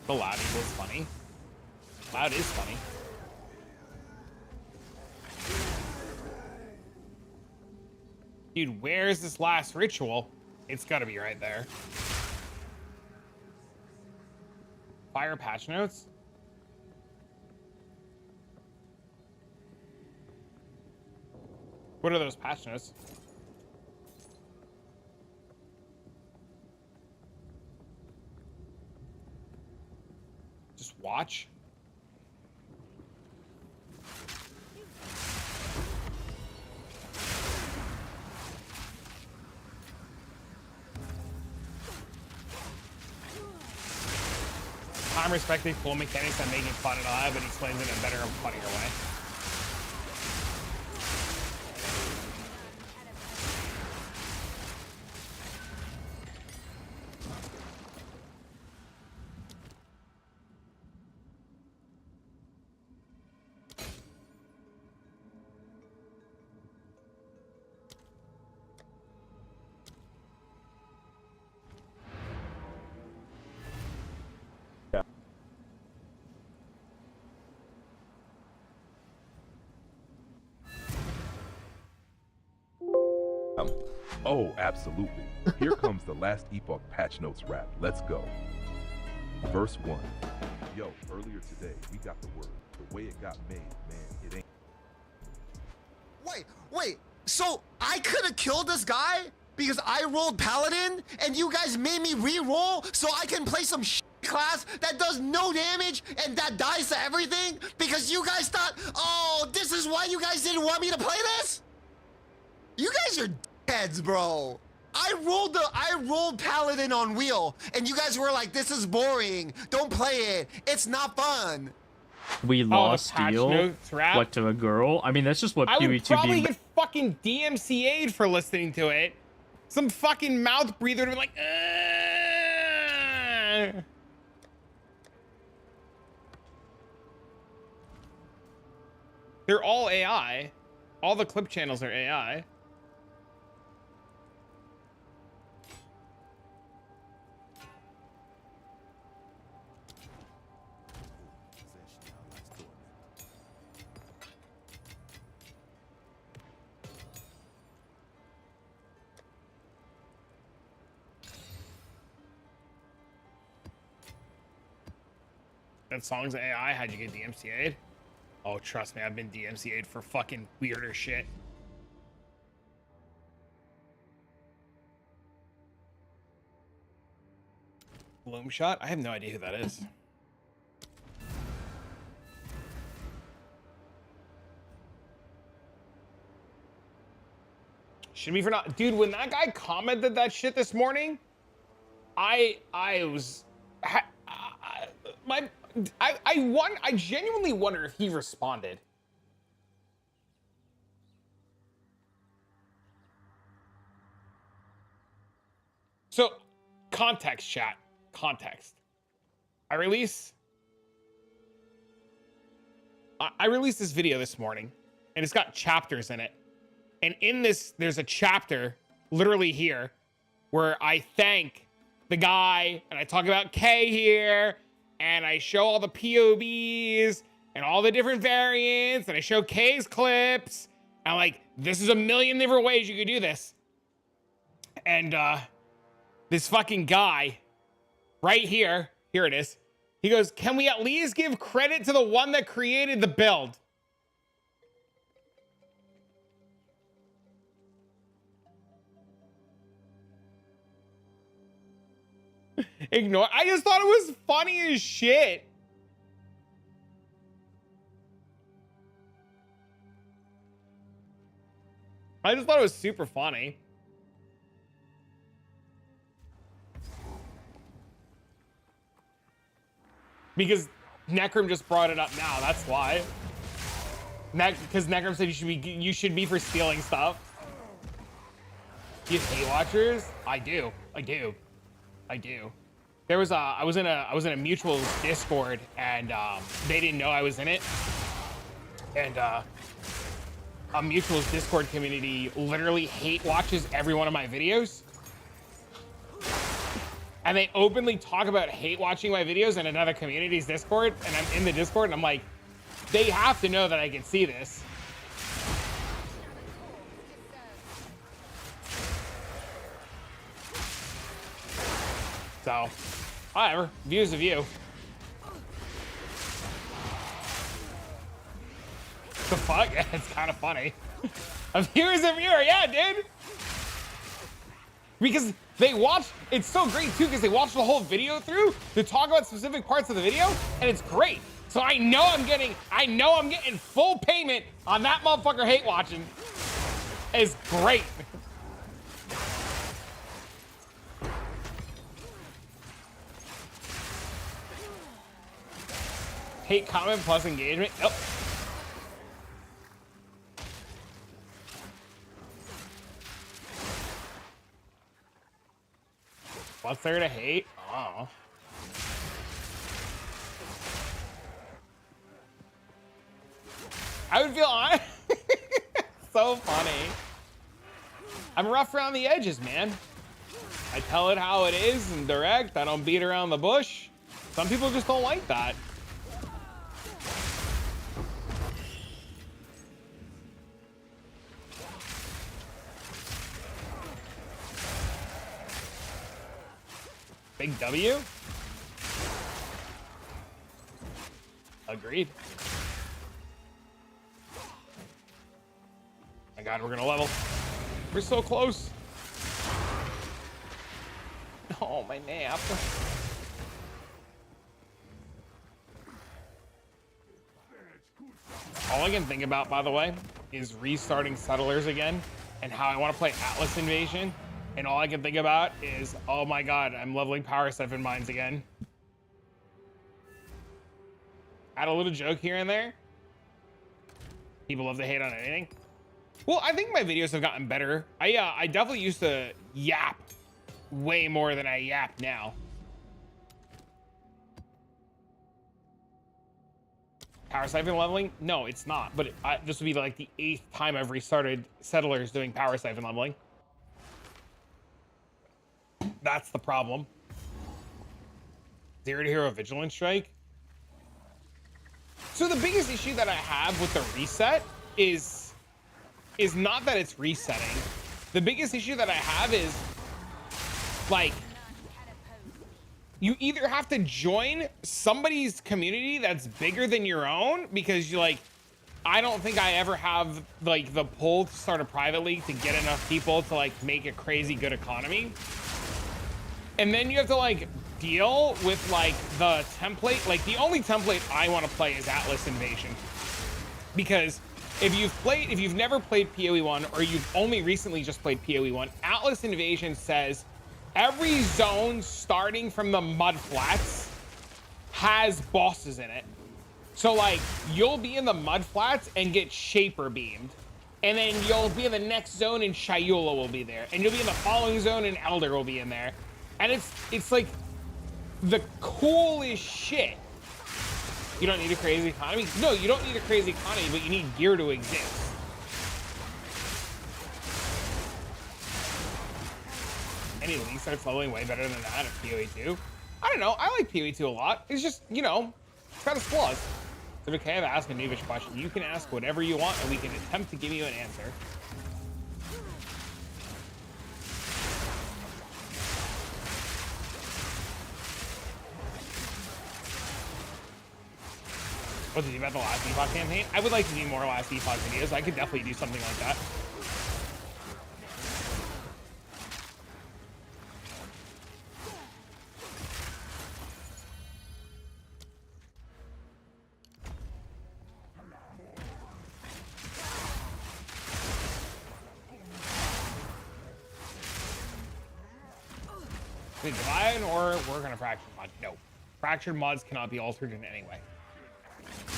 The loud equals funny. Loud is funny. Dude, where's this last ritual? It's gotta be right there. Fire patch notes? What are those patch notes? Just watch? I'm respecting full mechanics and making fun of it, but he explains it in a better and funnier way. Oh, absolutely. Here comes the last Epoch patch notes rap. Let's go. Verse 1. Yo, earlier today, we got the word. The way it got made, man, it ain't. Wait. So I could have killed this guy because I rolled Paladin and you guys made me re-roll so I can play some class that does no damage and that dies to everything because you guys thought, oh, this is why you guys didn't want me to play this? You guys are heads, bro. I rolled Paladin on wheel and you guys were like, this is boring. Don't play it. It's not fun. We lost patch Steel, notes rap? what, to a girl? I mean, that's just what I would probably PvE2B... get fucking DMCA'd for listening to it. Some fucking mouth breather to be like, "Ugh." They're all AI. All the clip channels are AI. Possession now lies dormant. That song's AI. How'd you get DMCA'd? Oh, trust me, I've been DMCA'd for fucking weirder shit. Bloom shot? I have no idea who that is. Should be for not, dude. When that guy commented that shit this morning, I genuinely wonder if he responded. So, context, chat. Context. I released this video this morning, and it's got chapters in it. And in this, there's a chapter, literally here, where I thank the guy, and I talk about K here, and I show all the POVs, and all the different variants, and I show K's clips. And I'm like, this is a million different ways you could do this. And this fucking guy, right here it is. He goes, can we at least give credit to the one that created the build? Ignore. I just thought it was funny as shit. I just thought it was super funny. Because Necrom just brought it up now. That's why. Because Necrom said you should be for stealing stuff. You have hate watchers? I do. There was I was in a mutual Discord, and they didn't know I was in it. And a mutual's Discord community literally hate watches every one of my videos. And they openly talk about hate watching my videos in another community's Discord, and I'm in the Discord, and I'm like, they have to know that I can see this. So, whatever. View's a view. The fuck? Yeah, it's kind of funny. A viewer's a viewer, yeah, dude. Because they watch, it's so great too, because they watch the whole video through to talk about specific parts of the video, and it's great. So I know I'm getting full payment on that motherfucker hate watching. It's great. Hate comment plus engagement. Yep. What's there to hate? Oh. I would feel honest. So funny. I'm rough around the edges, man. I tell it how it is and direct. I don't beat around the bush. Some people just don't like that. Big W. Agreed. My God, we're gonna level. We're so close. Oh, my nap. All I can think about, by the way, is restarting Settlers again and how I want to play Atlas Invasion. And all I can think about is, oh my God, I'm leveling Power 7 mines again. Add a little joke here and there. People love to hate on anything. Well, I think my videos have gotten better. I definitely used to yap way more than I yap now. Power Siphon leveling? No, it's not. But this would be like the 8th time I've restarted Settlers doing Power Siphon leveling. That's the problem. Zero to Hero Vigilance Strike. So the biggest issue that I have with the reset is not that it's resetting. The biggest issue that I have is, like, you either have to join somebody's community that's bigger than your own, because you like, I don't think I ever have like the pull to start a private league to get enough people to like make a crazy good economy. And then you have to like deal with like the template. Like the only template I want to play is Atlas Invasion, because if you've never played PoE 1 or you've only recently just played PoE 1, Atlas Invasion says every zone starting from the mud flats has bosses in it. So like you'll be in the mud flats and get Shaper beamed. And then you'll be in the next zone and Shayula will be there. And you'll be in the following zone and Elder will be in there. And it's like the coolest shit. You don't need a crazy economy? No, you don't need a crazy economy, but you need gear to exist. Any league starts leveling way better than that at PoE 2. I don't know. I like PoE 2 a lot. It's just, you know, it's got its flaws. Is it okay if I ask a noobish question? You can ask whatever you want, and we can attempt to give you an answer. What did you about the last Epoch campaign? I would like to do more last Epoch videos. I could definitely do something like that. Is it divine or work on a fractured mod? No. Fractured mods cannot be altered in any way.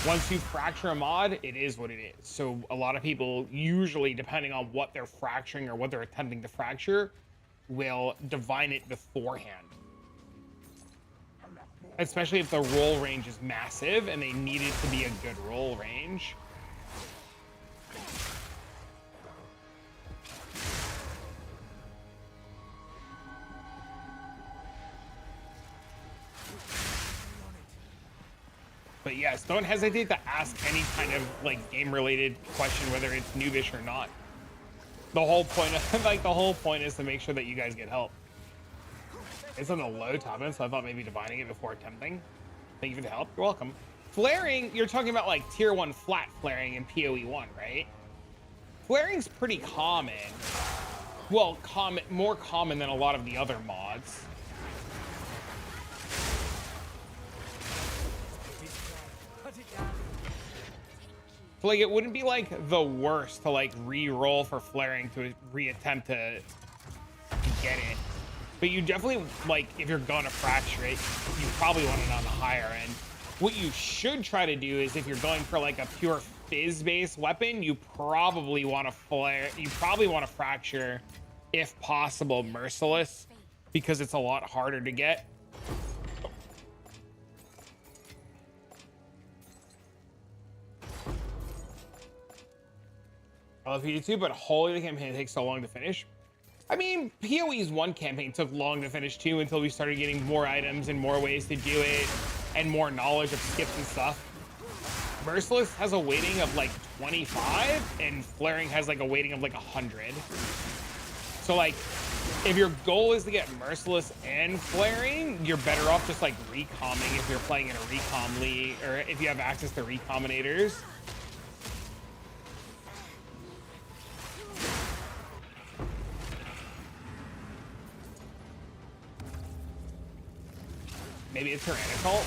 Once you fracture a mod, it is what it is. So a lot of people, usually depending on what they're fracturing or what they're attempting to fracture, will divine it beforehand. Especially if the roll range is massive and they need it to be a good roll range. But yes, don't hesitate to ask any kind of like game-related question, whether it's noobish or not. The whole point of the whole point is to make sure that you guys get help. It's on a low top end, so I thought maybe divining it before attempting. Thank you for the help. You're welcome. Flaring, you're talking about like tier 1 flat flaring in PoE 1, right? Flaring's pretty common. Well, more common than a lot of the other mods. So like it wouldn't be like the worst to like re-roll for flaring to reattempt to get it, but you definitely, like, if you're gonna fracture it, you probably want it on the higher end. What you should try to do is, if you're going for like a pure fizz based weapon, you probably want to fracture, if possible, merciless, because it's a lot harder to get. I love PoE 2, but holy, the campaign takes so long to finish. I mean, PoE's 1 campaign took long to finish too, until we started getting more items and more ways to do it and more knowledge of skips and stuff. Merciless has a weighting of like 25 and Flaring has like a weighting of like 100. So like If your goal is to get merciless and flaring, you're better off just like recomming if you're playing in a recom league, or if you have access to recombinators. Maybe a tyrannical.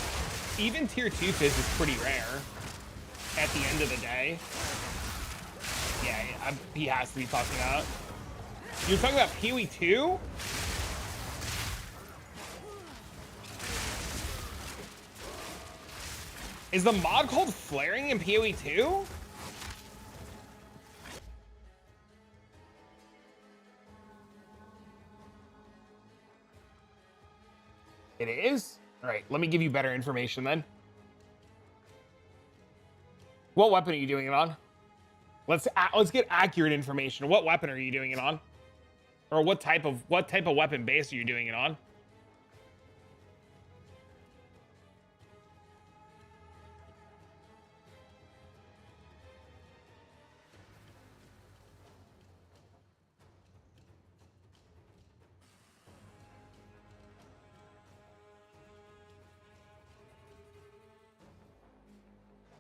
Even tier 2 fizz is pretty rare at the end of the day. Yeah, he has to be talking about. You're talking about PoE 2? Is the mod called flaring in PoE 2? It is? All right, let me give you better information then. What weapon are you doing it on? Let's get accurate information. What weapon are you doing it on? Or what type of weapon base are you doing it on?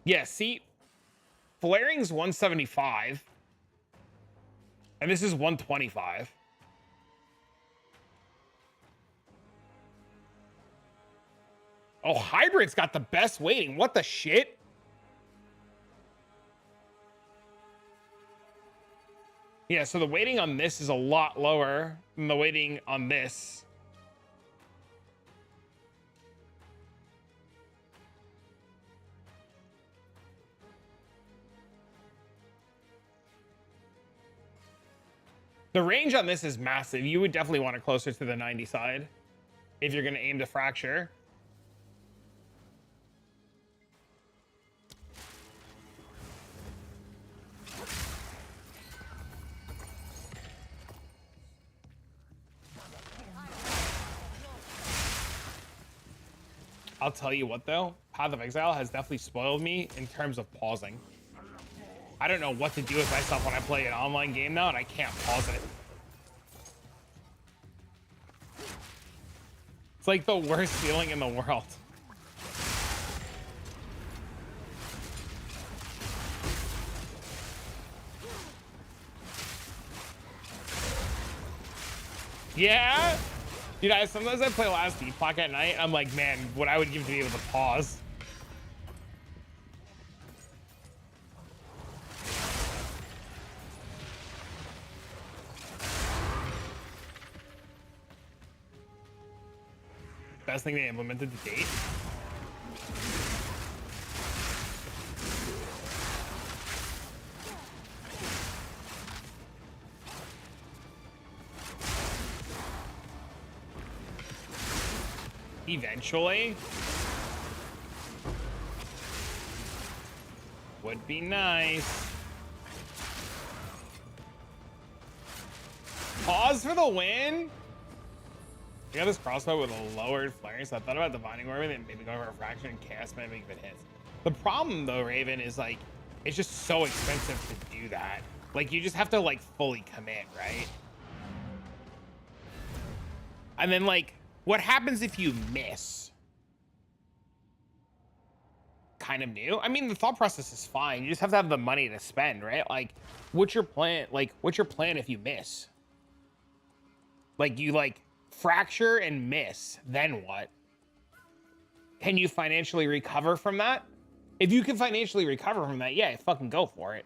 Yeah, see, flaring's 175. And this is 125. Oh, hybrid's got the best weighting. What the shit? Yeah, so the weighting on this is a lot lower than the weighting on this. The range on this is massive. You would definitely want it closer to the 90 side if you're going to aim to fracture. I'll tell you what though, Path of Exile has definitely spoiled me in terms of pausing. I don't know what to do with myself when I play an online game now and I can't pause it. It's like the worst feeling in the world. Yeah? Dude, sometimes I play last Epoch at night. I'm like, man, what I would give to be able to pause. Best thing they implemented to date. Eventually. Would be nice. Pause for the win. I got this crossbow with a lowered flare, so I thought about divining orbit and maybe going for a fraction and chaos might make it hit. The problem though, Raven, is like it's just so expensive to do that. Like you just have to like fully commit, right? And then like what happens if you miss? Kind of new. I mean, the thought process is fine. You just have to have the money to spend, right? Like, what's your plan? Like, what's your plan if you miss? Like, you like fracture and miss, then what? Can you financially recover from that? If you can financially recover from that, yeah, fucking go for it.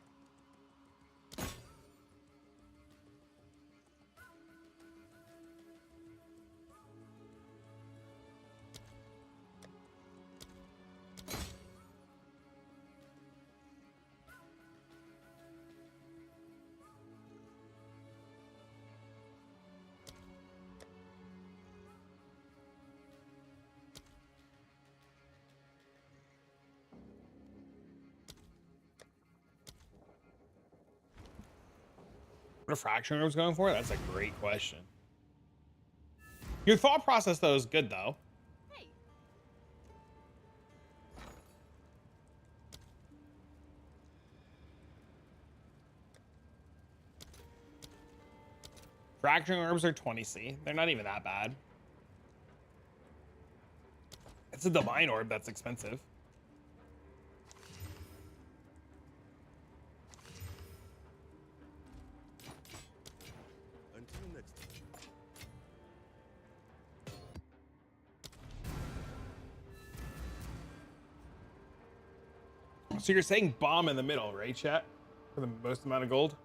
What a fraction I was going for? That's a great question. Your thought process though is good though. Hey, Fracturing orbs are 20C. They're not even that bad. It's a divine orb that's expensive. Until next time. So you're saying bomb in the middle, right, chat? For the most amount of gold?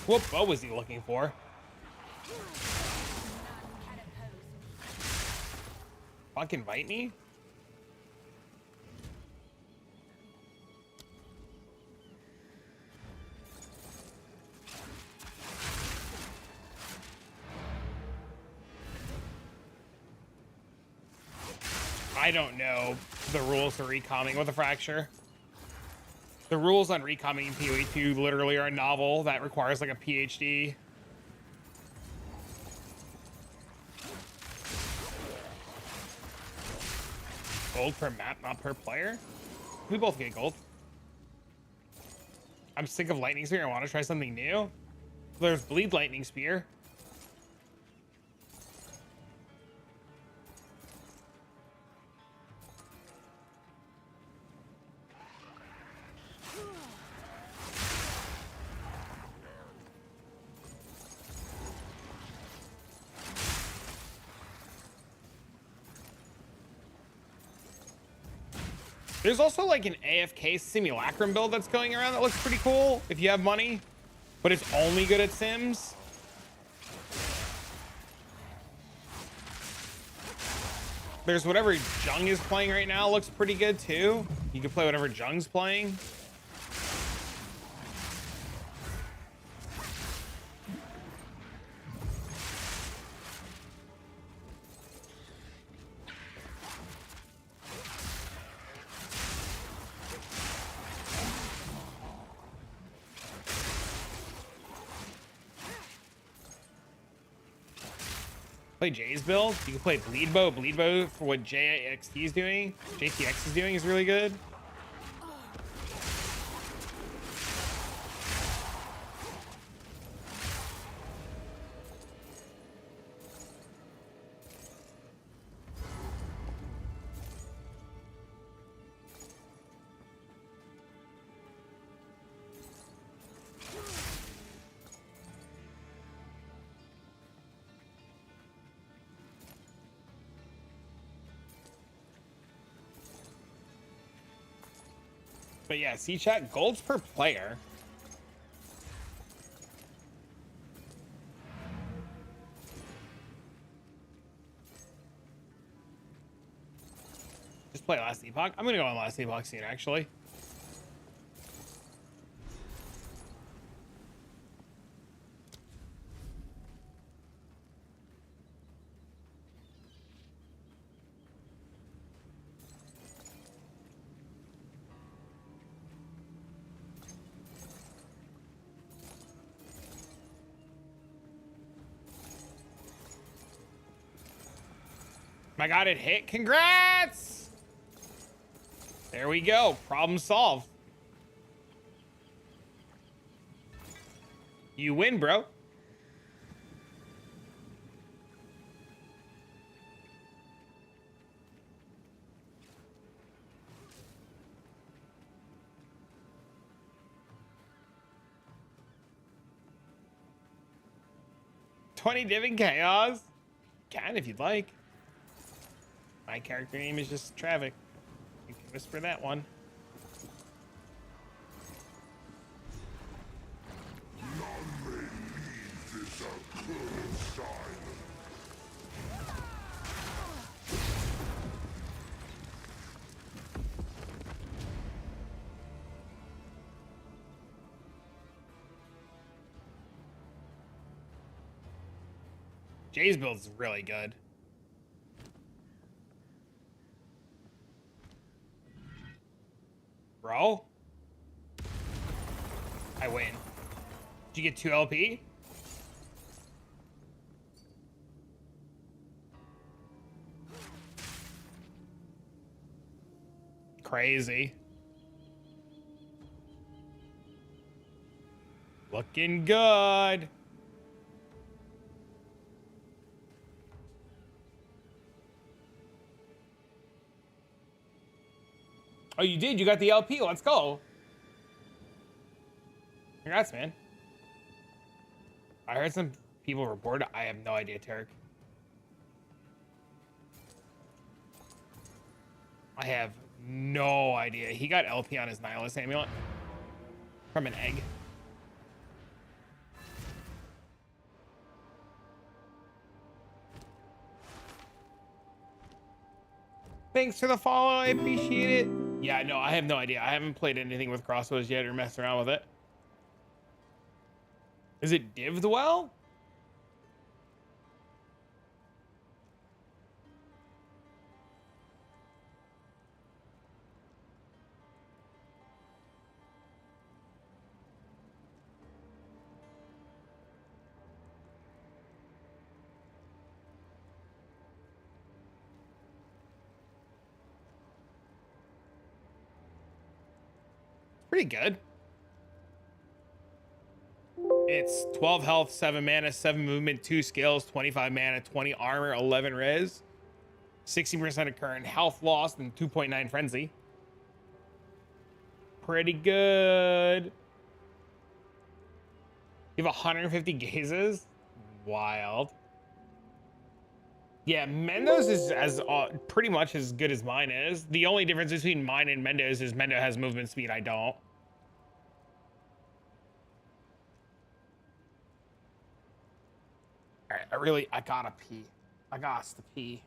What bow was he looking for? Fucking invite me? I don't know the rules for recomming with a fracture. The rules on recomming in PoE2 literally are a novel that requires like a PhD. Gold per map, not per player? We both get gold. I'm sick of Lightning Spear. I want to try something new. There's Bleed Lightning Spear. There's also like an AFK simulacrum build that's going around that looks pretty cool if you have money, but it's only good at sims. There's whatever Jung is playing right now looks pretty good too. You can play whatever Jung's playing. Play Jay's build. You can play Bleed Bow. Bleed Bow for what JXT is doing. JTX is doing is really good. But yeah, see chat, golds per player. Just play Last Epoch. I'm gonna go on Last Epoch soon, actually. I got it hit. Congrats! There we go. Problem solved. You win, bro. $20 div in chaos. Can if you'd like. My character name is just Travic. You can whisper that one. Jay's build is really good. Bro, I win. Did you get 2 LP? Crazy. Looking good. Oh, you did? You got the LP. Let's go. Congrats, man. I heard some people report it. I have no idea, Tarek. I have no idea. He got LP on his Nihilist amulet from an egg. Thanks for the follow. I appreciate it. Yeah, no, I have no idea. I haven't played anything with crossbows yet or messed around with it. Is it dived well? Pretty good. It's 12 health, 7 mana, 7 movement, 2 skills, 25 mana, 20 armor, 11 res, 60% of current health lost, and 2.9 frenzy. Pretty good. You have 150 gazes? Wild. Yeah, Mendo's is as pretty much as good as mine is. The only difference between mine and Mendo's is Mendo has movement speed, I don't. All right, I gotta pee. I got to pee.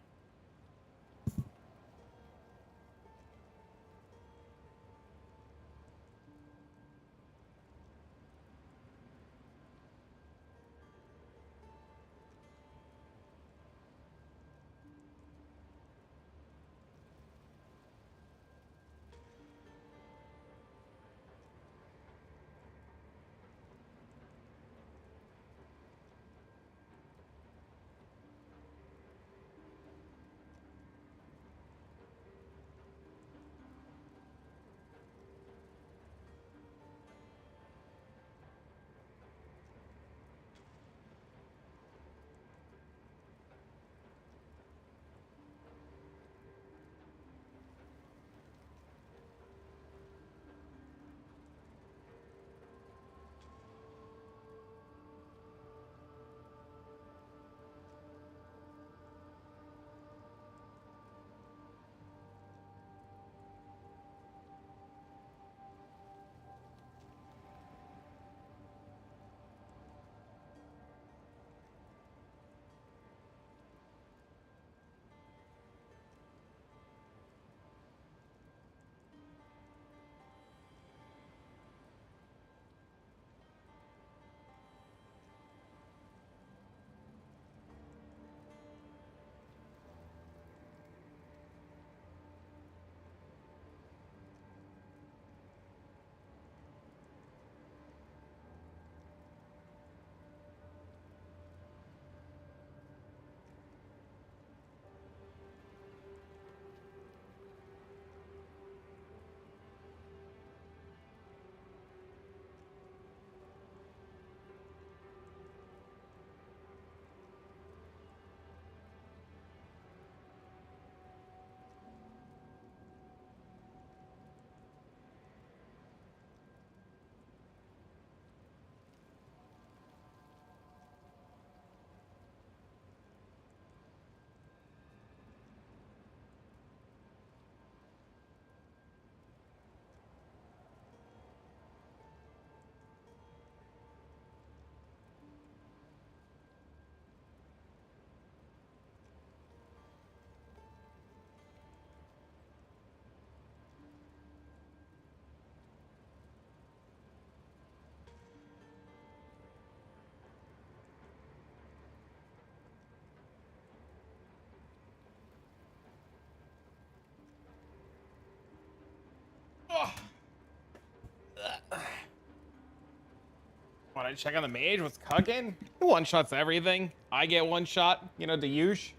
Want to check on the mage? What's cooking? One shots everything. I get one shot. You know, the usual.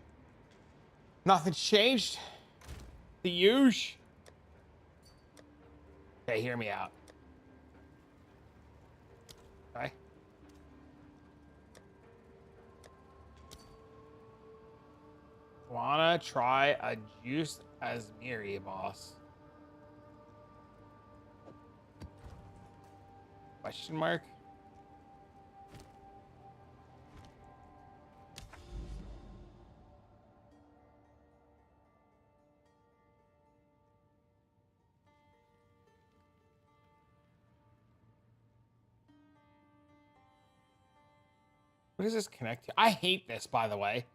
Nothing's changed. The usual. Okay, hear me out. Okay. Wanna try a juice as Miri, boss? Question mark? What does this connect to? I hate this, by the way.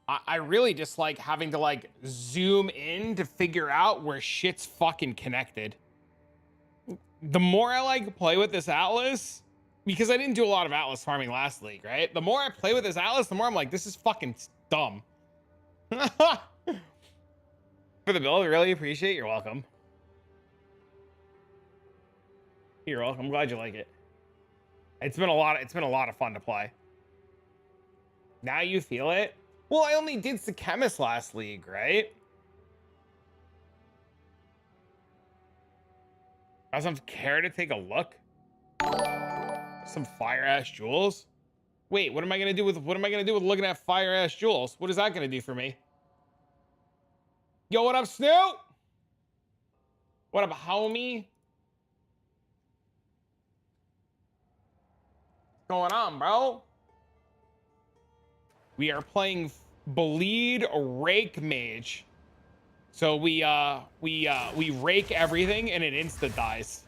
I really dislike having to like zoom in to figure out where shit's fucking connected. The more I like play with this Atlas, because I didn't do a lot of Atlas farming last league, right? The more I play with this Atlas, the more I'm like, this is fucking dumb. For the build, really appreciate. You're welcome. You're welcome. I'm glad you like it. It's been a lot of fun to play. Now you feel it? Well, I only did Chemist last league, right? I some care to take a look. Some fire ash jewels. Wait, what am I gonna do with looking at fire ash jewels? What is that gonna do for me? Yo, what up, Snoop? What up, homie? What's going on, bro? We are playing Bleed Rake Mage. So we rake everything and it insta dies.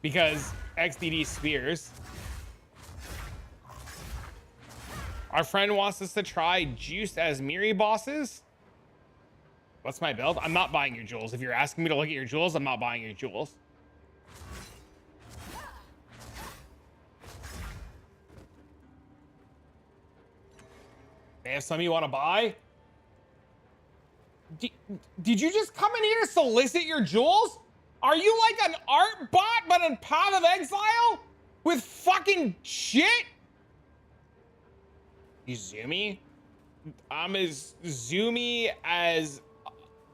Because XDD spears. Our friend wants us to try juiced as Miri bosses. What's my build? I'm not buying your jewels. If you're asking me to look at your jewels, I'm not buying your jewels. They have some you want to buy? Did you just come in here to solicit your jewels? Are you like an art bot but in Path of Exile? With fucking shit? You zoomy? I'm as zoomy as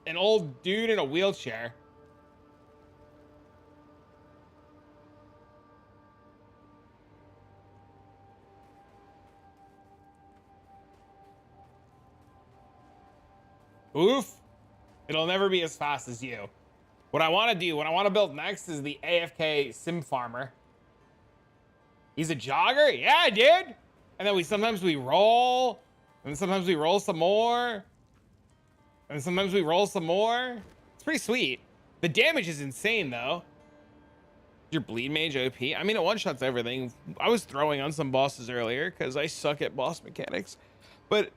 an old dude in a wheelchair. Oof. It'll never be as fast as you. What I want to build next is the AFK Sim Farmer. He's a jogger? Yeah, dude. And then sometimes we roll. And sometimes we roll some more. And sometimes we roll some more. It's pretty sweet. The damage is insane, though. Your bleed mage OP? I mean, it one-shots everything. I was throwing on some bosses earlier because I suck at boss mechanics. But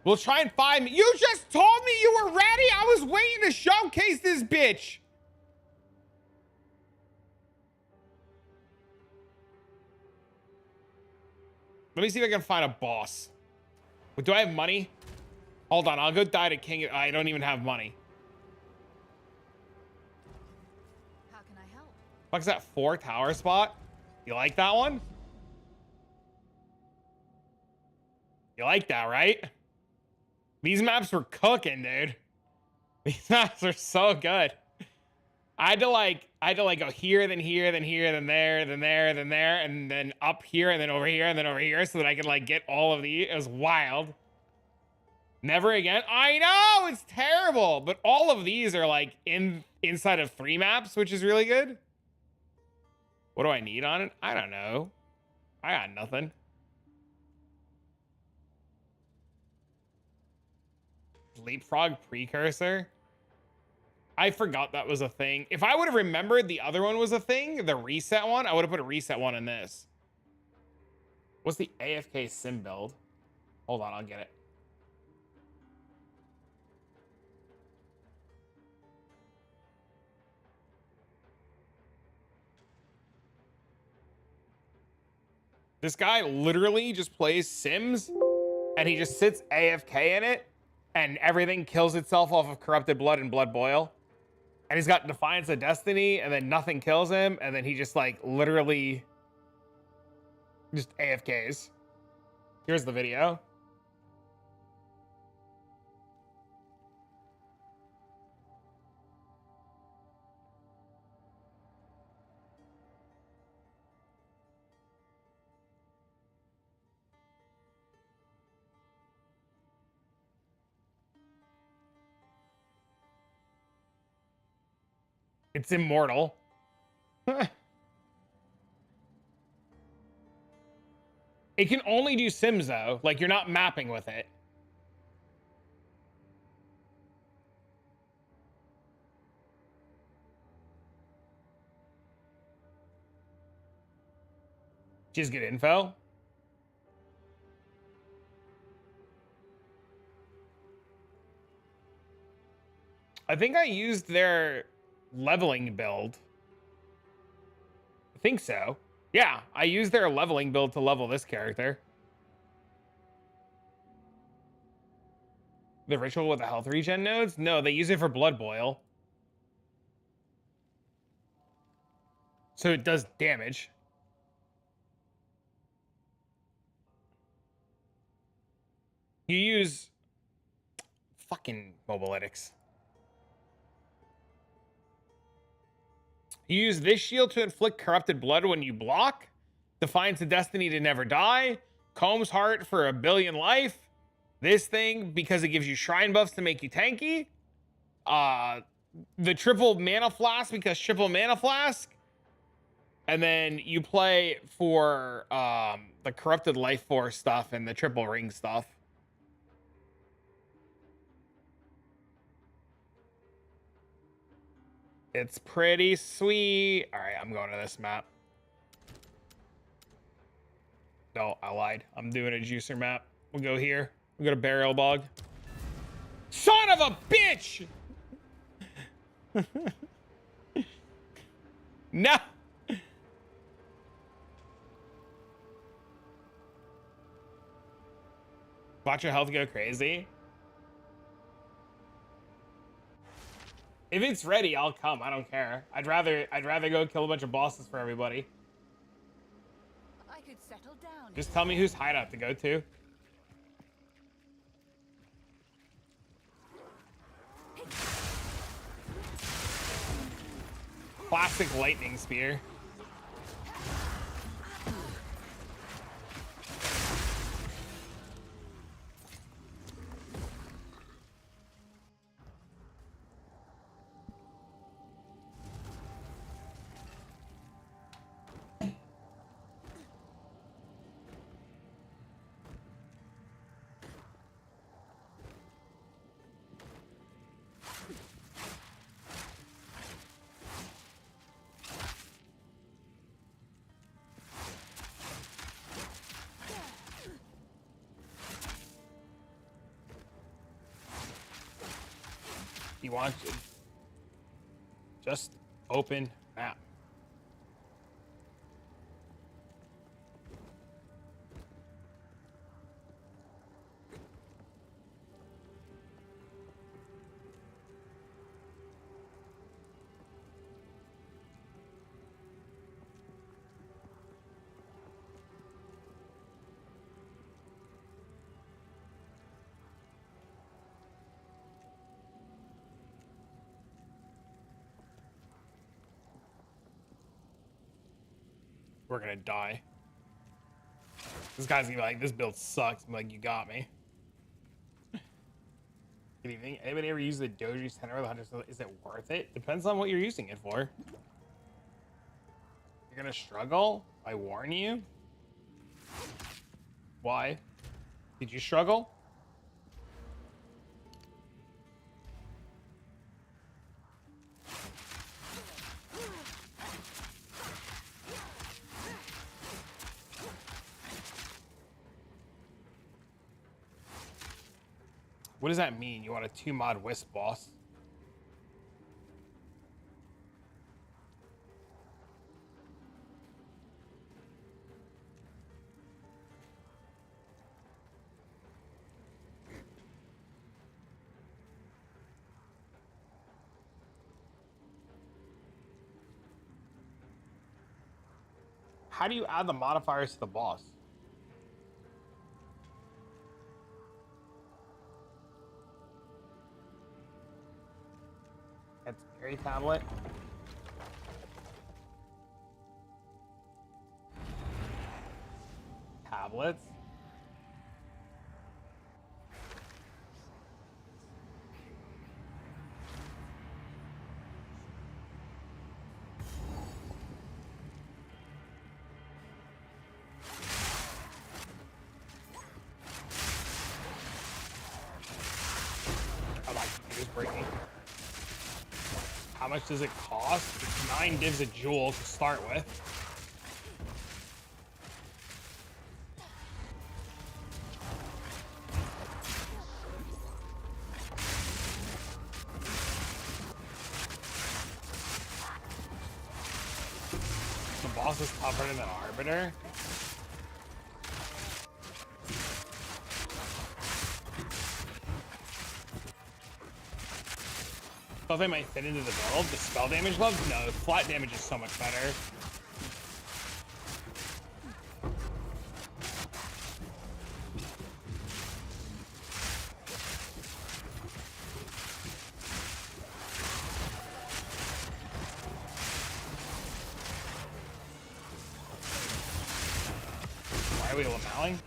we'll try and find me. You just told me you were ready. I was waiting to showcase this bitch. Let me see if I can find a boss. But do I have money? Hold on, I'll go die to King. I don't even have money. How can I help? Fuck's that 4 tower spot? You like that one? You like that, right? These maps were cooking, dude. These maps are so good. I had to go here, then here, then here, then there, then there, then there, and then up here, and then over here, and then over here, so that I could like get all of these. It was wild. Never again. I know it's terrible, but all of these are like inside of 3 maps, which is really good. What do I need on it? I don't know. I got nothing. Leapfrog precursor. I forgot that was a thing. If I would have remembered the other one was a thing, the reset one, I would have put a reset one in this. What's the AFK sim build? Hold on, I'll get it. This guy literally just plays Sims and he just sits AFK in it and everything kills itself off of corrupted blood and blood boil. And he's got Defiance of Destiny and then nothing kills him. And then he just like literally Just AFKs. Here's the video. It's immortal. It can only do Sims though. Like you're not mapping with it. Just good info. I think I used their leveling build. I think so. Yeah, I used their leveling build to level this character. The ritual with the health regen nodes? No, they use it for blood boil. So it does damage. You use fucking mobilytics. You use this shield to inflict corrupted blood when you block. Defines the destiny to never die. Comb's heart for 1 billion life. This thing because it gives you shrine buffs to make you tanky. The triple mana flask because triple mana flask. And then you play for the corrupted life force stuff and the triple ring stuff. It's pretty sweet. All right, I'm going to this map. No, I lied. I'm doing a juicer map. We'll go here. We'll go to Burial Bog. Son of a bitch! No! Watch your health go crazy. If it's ready, I'll come. I don't care. I'd rather go kill a bunch of bosses for everybody. I could settle down. Just tell me whose hideout to go to. Classic lightning spear. You want to just open map. We're gonna die. This guy's gonna be like, this build sucks. I'm like, you got me. Good evening. Anybody ever use the Doji Center or the Hunter? Is it worth it? Depends on what you're using it for. You're gonna struggle? I warn you. Why? Did you struggle? What does that mean? You want a 2-mod Wisp boss? How do you add the modifiers to the boss? That's Berry tablet. Tablets. Oh, my computer's breaking. How much does it cost? It's 9 divs a jewel to start with. The boss is tougher than Arbiter. Thought they might fit into the build. The spell damage levels? No, flat damage is so much better. Why are we lamelling?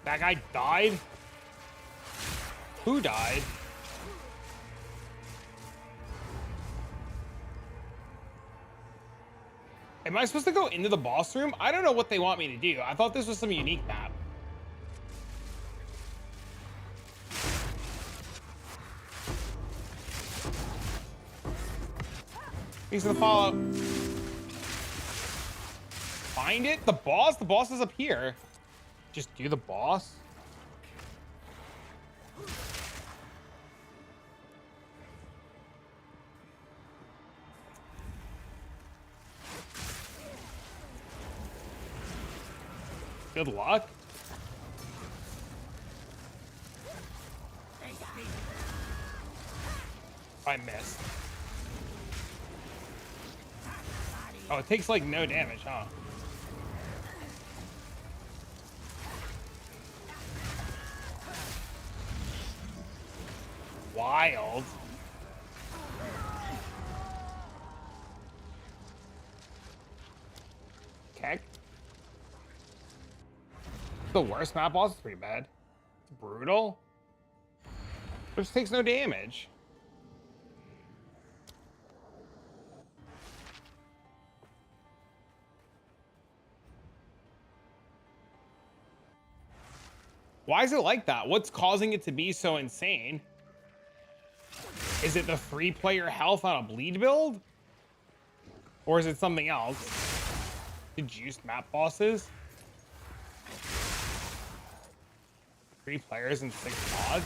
That guy died? Who died? Am I supposed to go into the boss room? I don't know what they want me to do. I thought this was some unique map. Thanks for the follow. Find it? The boss? The boss is up here. Just do the boss? Good luck. I missed. Oh, it takes like no damage, huh? Wild. Okay. The worst map boss is pretty bad. It's brutal. It just takes no damage. Why is it like that? What's causing it to be so insane? Is it the 3-player health on a bleed build? Or is it something else? The juiced map bosses? 3 players and 6 mods?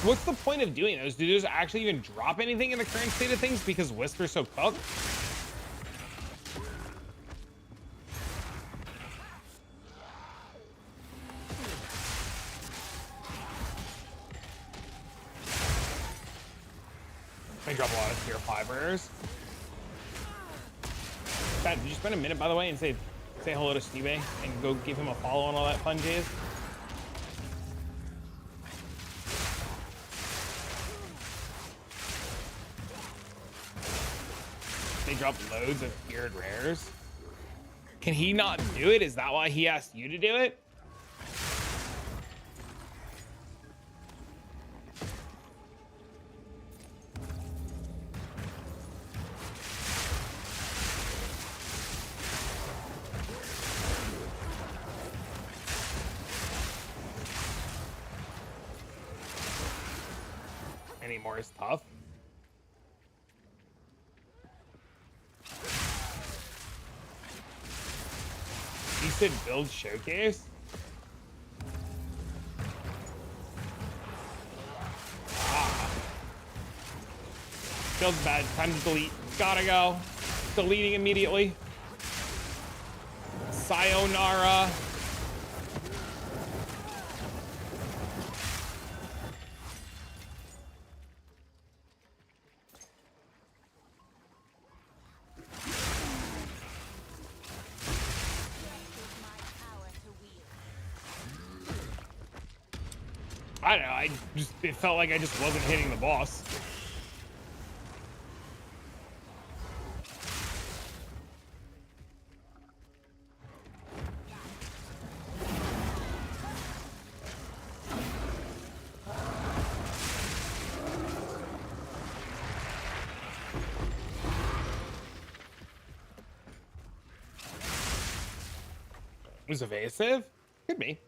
What's the point of doing those? Do those actually even drop anything in the current state of things because Whisper's so cooked? They drop a lot of tier 5 rares. Dad, did you spend a minute, by the way, and say hello to Steve and go give him a follow and all that fun jazz? They drop loads of tiered rares. Can he not do it? Is that why he asked you to do it? Anymore is tough. He said build showcase. Ah. Feels bad. Time to delete. Gotta go. Deleting immediately. Sayonara. I don't know, it felt like I just wasn't hitting the boss. It was evasive? Could be.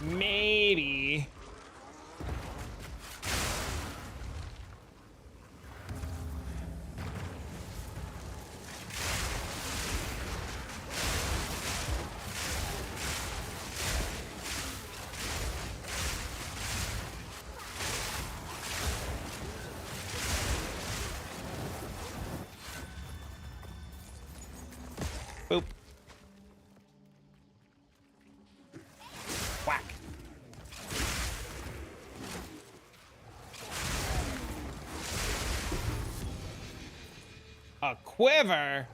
Maybe. Boop. Whack. A quiver?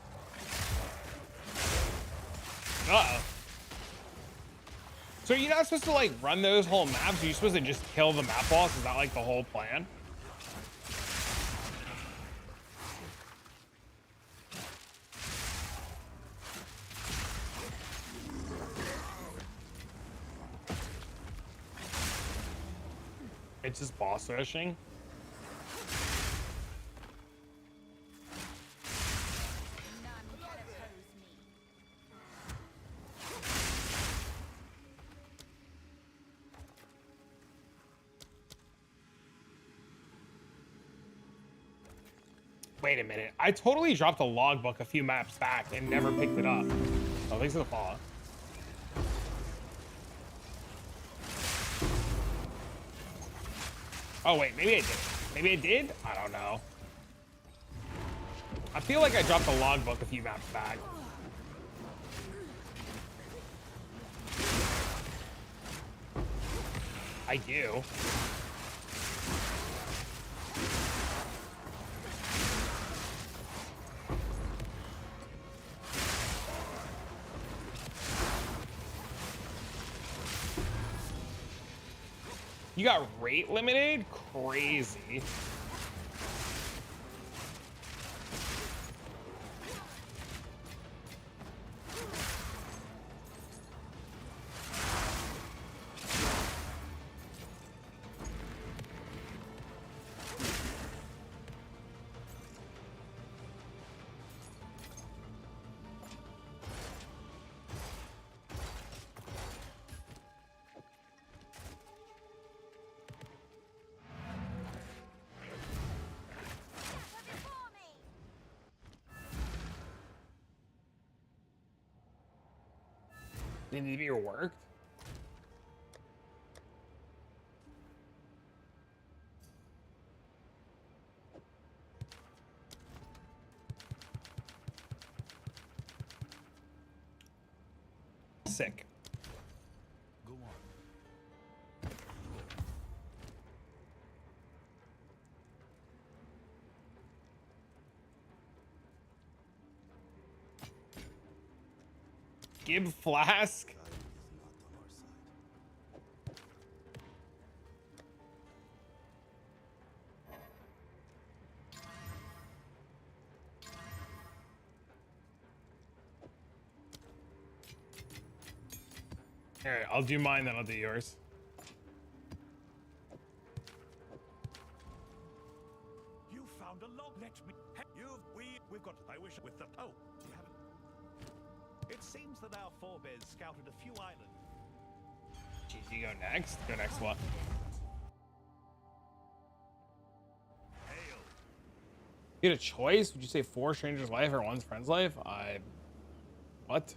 Uh-oh. So you're not supposed to like run those whole maps? Are you supposed to just kill the map boss? Is that like the whole plan? It's just boss rushing. Wait a minute. I totally dropped a logbook a few maps back and never picked it up. Oh, thanks for the follow. Oh, wait. Maybe I did. Maybe I did? I don't know. I feel like I dropped a logbook a few maps back. I do. You got rate limited? Crazy. Didn't it be worked? Sick. Go on. Gib flask. Time is not on our side. All right, I'll do mine, then I'll do yours. You found a log. Let me. We've got. I wish with the. Oh, you haven't. It seems that our forebears scouted a few islands. Jeez, you go next? Go next what? Hail. You had a choice? Would you say 4 strangers' life or 1 friend's life? What?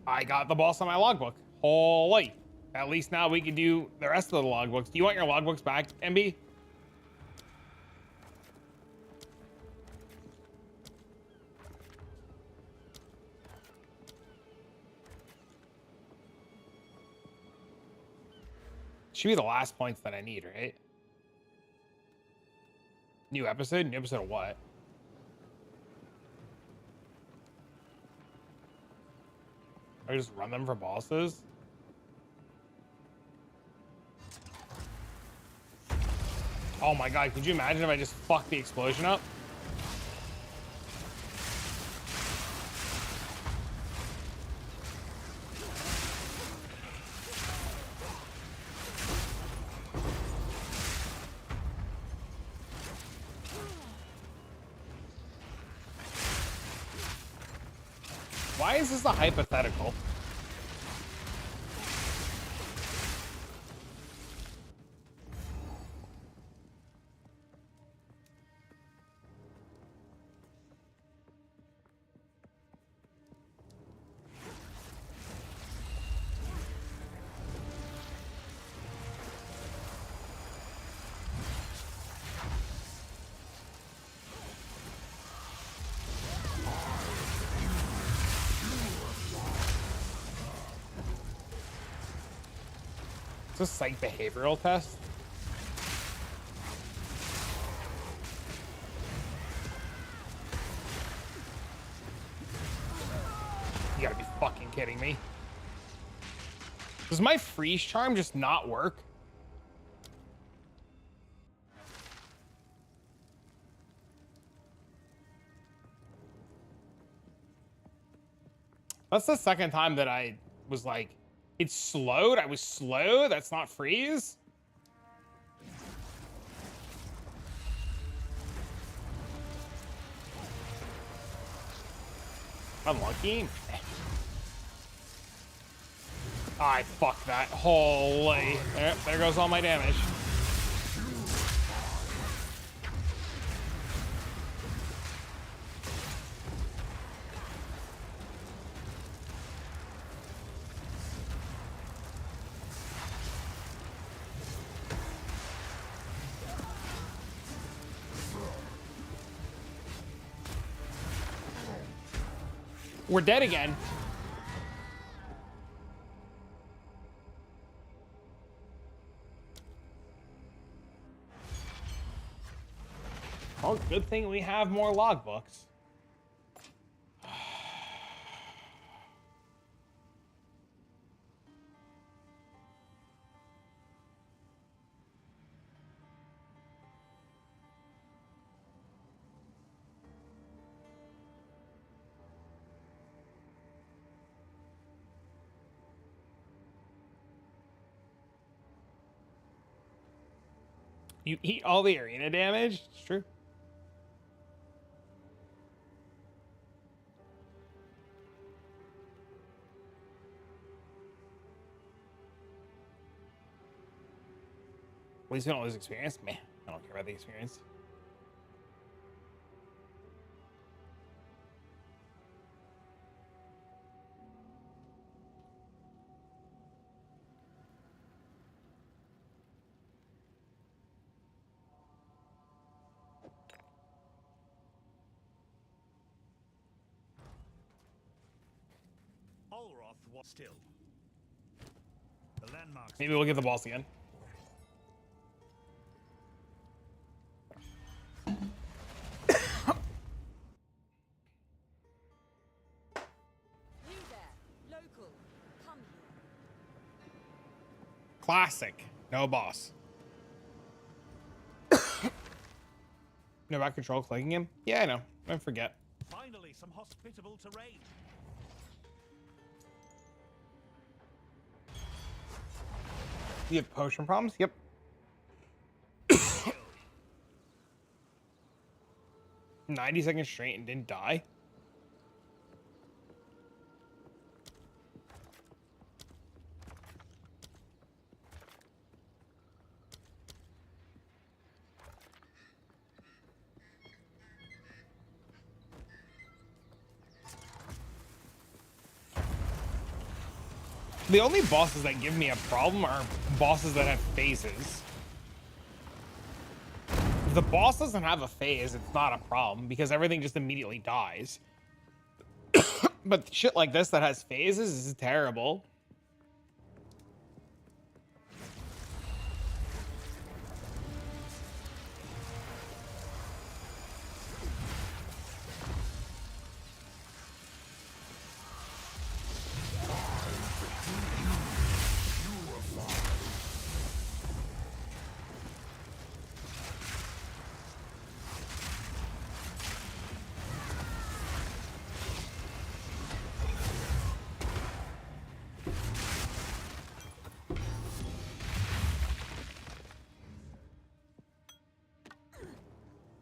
I got the boss on my logbook. Holy. At least now we can do the rest of the logbooks. Do you want your logbooks back, MB? Should be the last points that I need, right? New episode? New episode of what? I just run them for bosses? Oh my god, could you imagine if I just fucked the explosion up? Why is this a hypothetical? Is this psych behavioral test? You gotta be fucking kidding me. Does my freeze charm just not work? That's the second time that I was like, it's slowed. I was slow. That's not freeze. Unlucky. I fuck that. Holy. There goes all my damage. We're dead again. Oh, good thing we have more logbooks. You eat all the arena damage? It's true. At least we don't lose experience. Meh, I don't care about the experience. Olroth was still. The landmarks. Maybe we'll get the boss again. You there, local, come here. Classic. No boss. No back control clicking him? Yeah, I know. I forget. Finally, some hospitable terrain. You have potion problems? Yep. 90 seconds straight and didn't die? The only bosses that give me a problem are bosses that have phases. If the boss doesn't have a phase, it's not a problem because everything just immediately dies. But shit like this that has phases is terrible.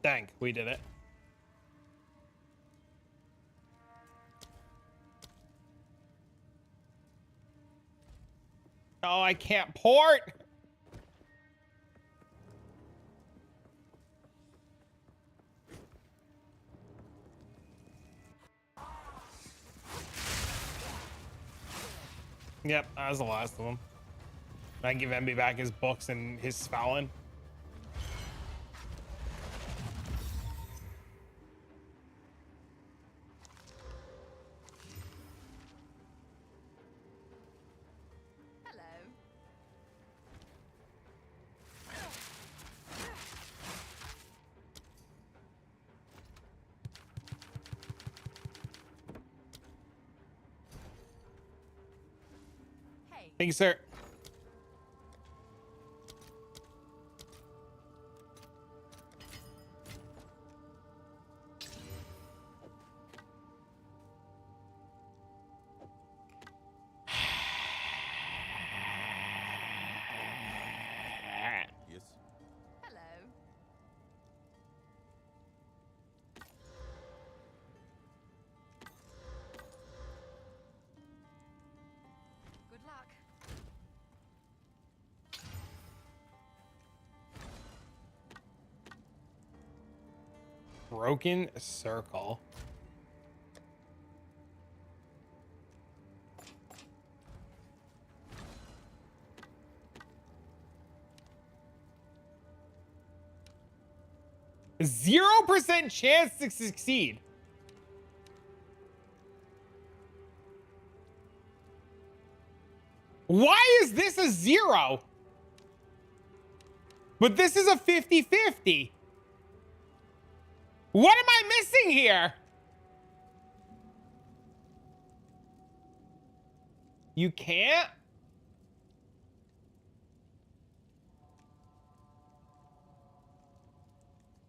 Dang, we did it. Oh, I can't port. Yep, that was the last of them. I give MB back his books and his Fallon. Hello. Hey. Thank you, sir. Yes. Hello. Good luck. Broken circle. %0 chance to succeed. Why is this a 0? But this is a 50-50. What am I missing here? You can't?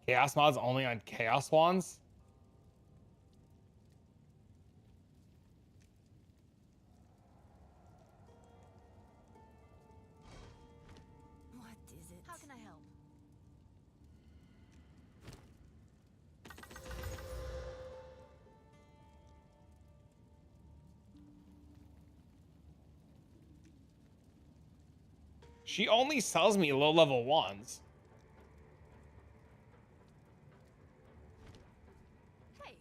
Chaos mods only on Chaos Wands? What is it? How can I help? She only sells me low-level wands. Hey.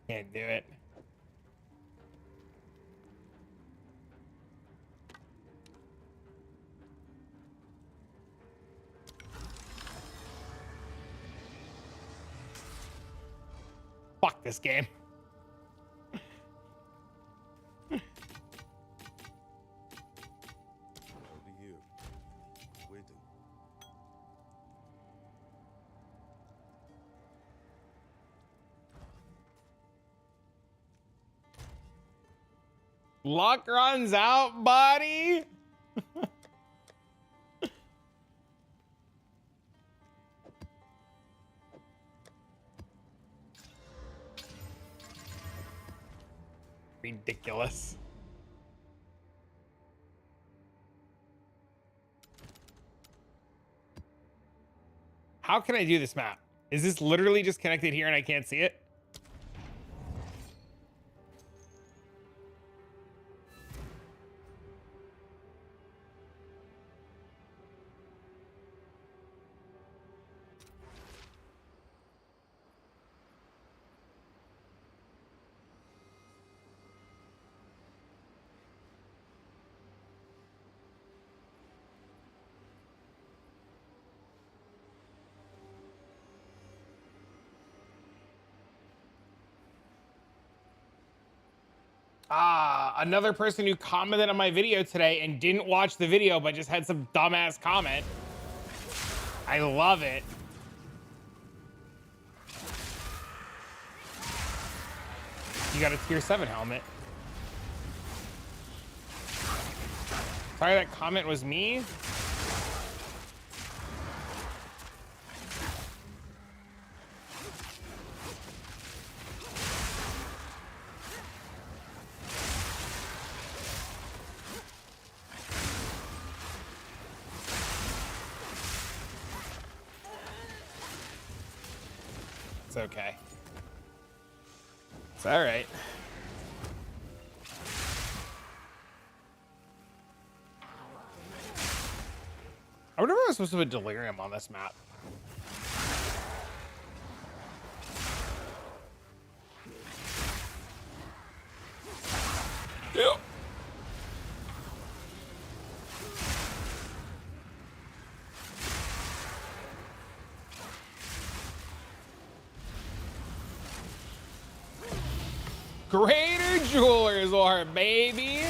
Can't do it. Fuck this game. I'll be here. Waiting. Luck runs out, buddy. Ridiculous. How can I do this map? Is this literally just connected here and I can't see it? Another person who commented on my video today and didn't watch the video, but just had some dumbass comment. I love it. You got a tier 7 helmet. Sorry, that comment was me. It's okay. It's all right. I wonder if I was supposed to put delirium on this map. Yep. Greater Jeweler's Orb, baby.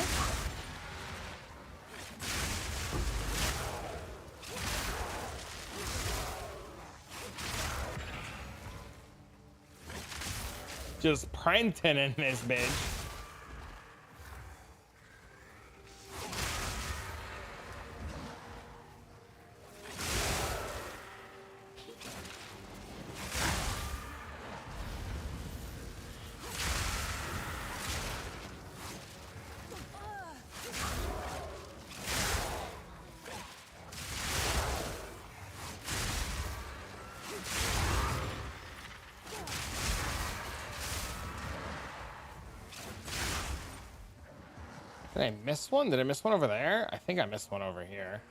Just printing in this bitch. Did I miss one? Did I miss one over there? I think I missed one over here.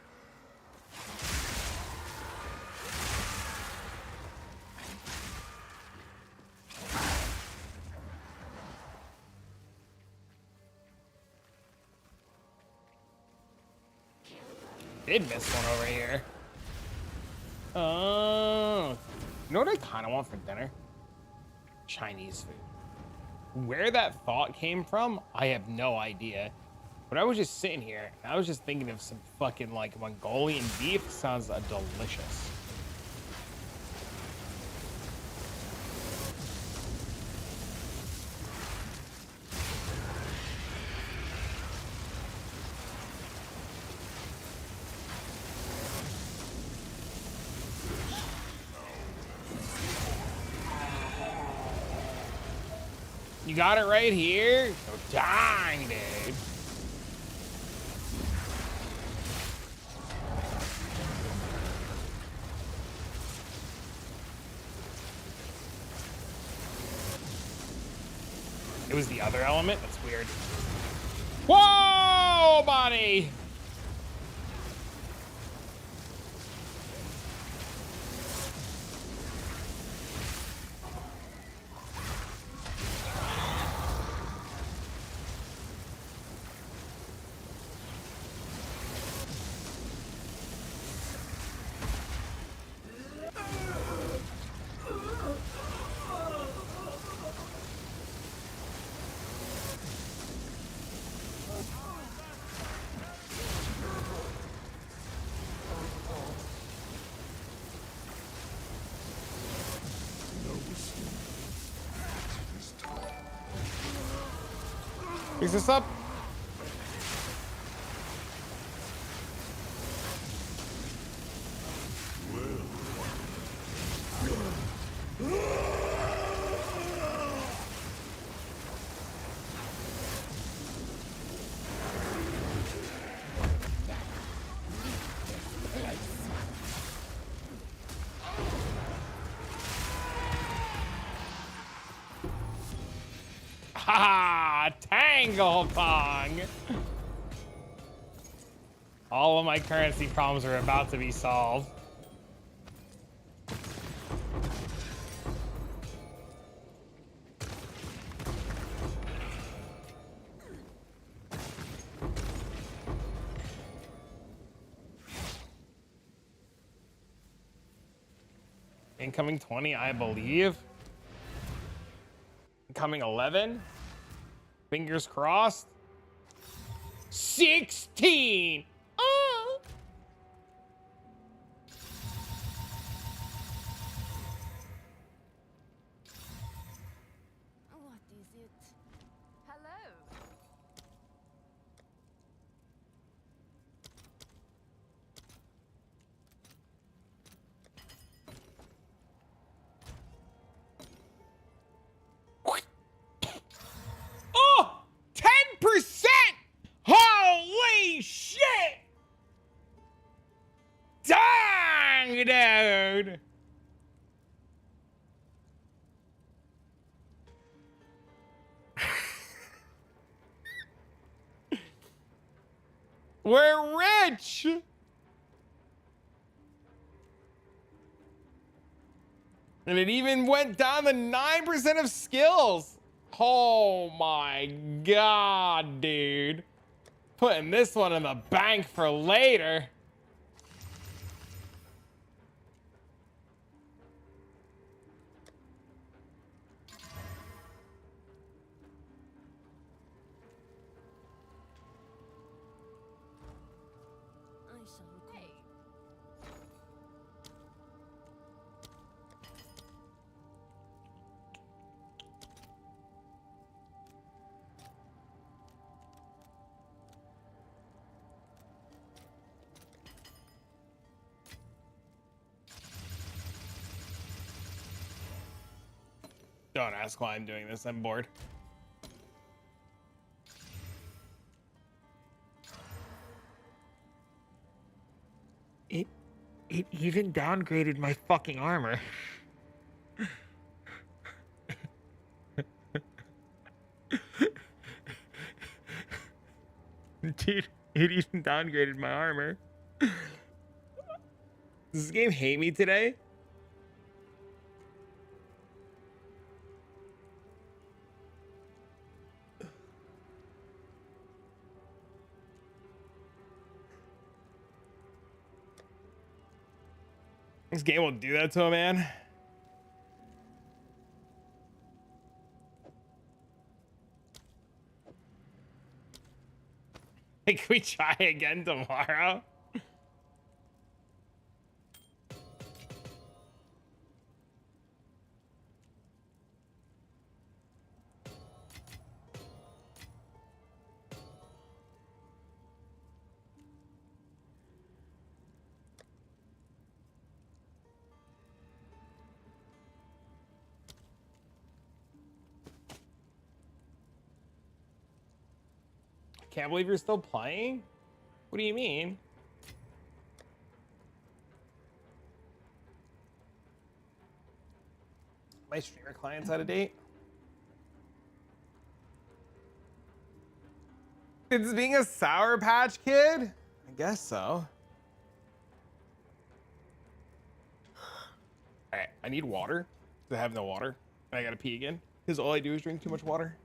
Did miss one over here. Oh, you know what I kind of want for dinner? Chinese food. Where that thought came from, I have no idea. But I was just sitting here, and I was just thinking of some fucking like Mongolian beef. Sounds delicious. You got it right here? Oh, dang, dude. It was the other element? That's weird. Whoa, buddy! Fix this up. Ha! Tangle Pong! All of my currency problems are about to be solved. Incoming 20, I believe. Incoming 11. Fingers crossed. 16. Oh. What is it? Hello. Oh, 10%. Holy shit. Dang, dude. We're rich. And it even went down to 9% of skills. Oh my god, dude. Putting this one in the bank for later. I shall record. Don't ask why I'm doing this. I'm bored. It even downgraded my fucking armor. Dude, it even downgraded my armor. Does this game hate me today? This game will do that to a man. Hey, can we try again tomorrow? Can't believe you're still playing? What do you mean? My streamer client's out of date? It's being a Sour Patch Kid? I guess so. Alright, I need water. I have no water. And I gotta pee again. Because all I do is drink too much water.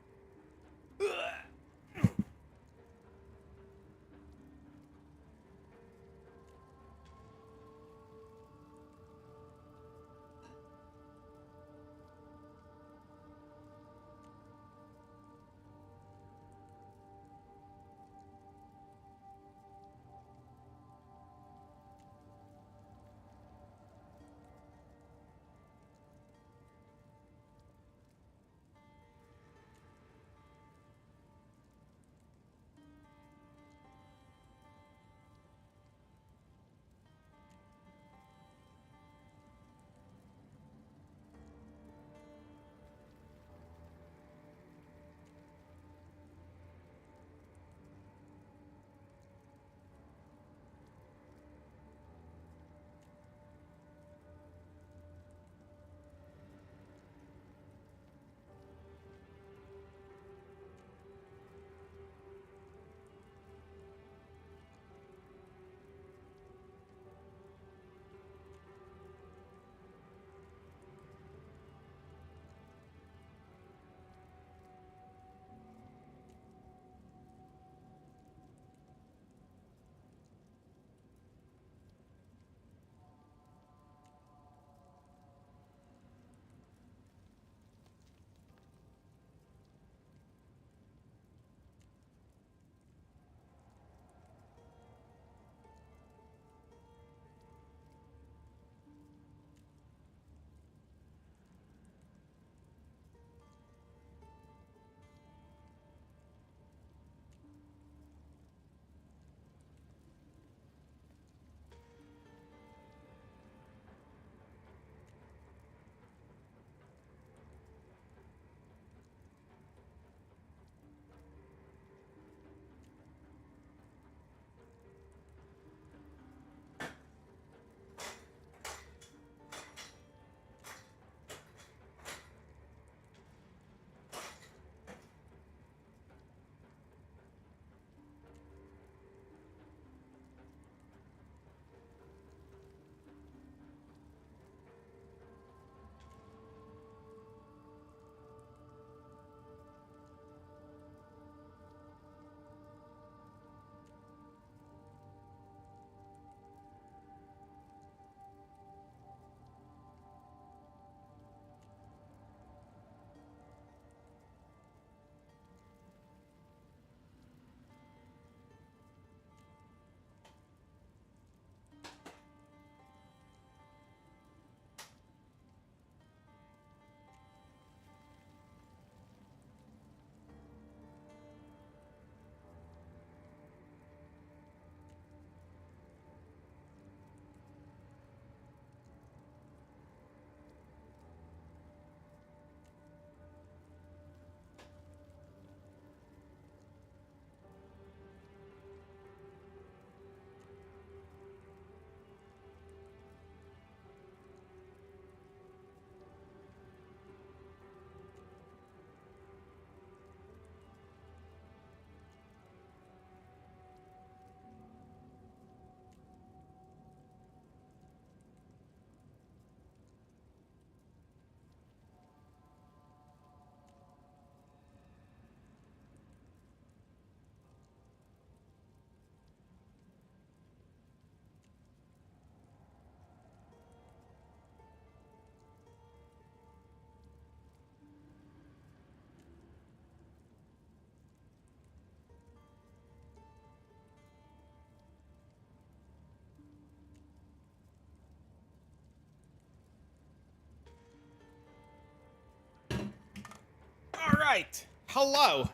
right. Hello.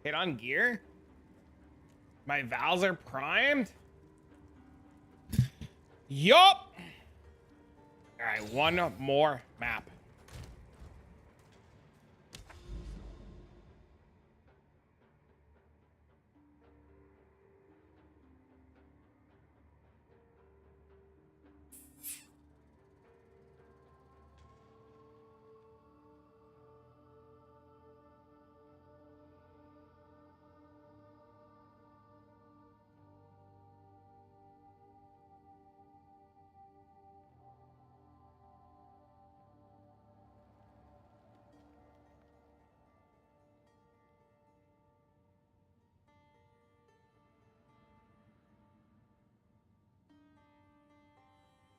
Hit on gear. My valves are primed. Yup. All right, one more map.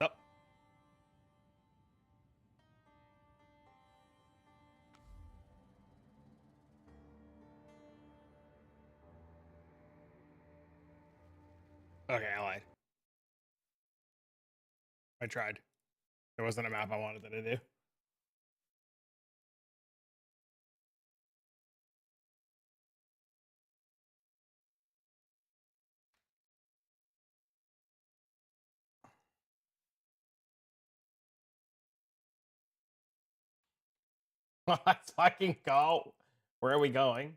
Yep. Okay, I lied. I tried. There wasn't a map I wanted it to do. Let's fucking go. Where are we going?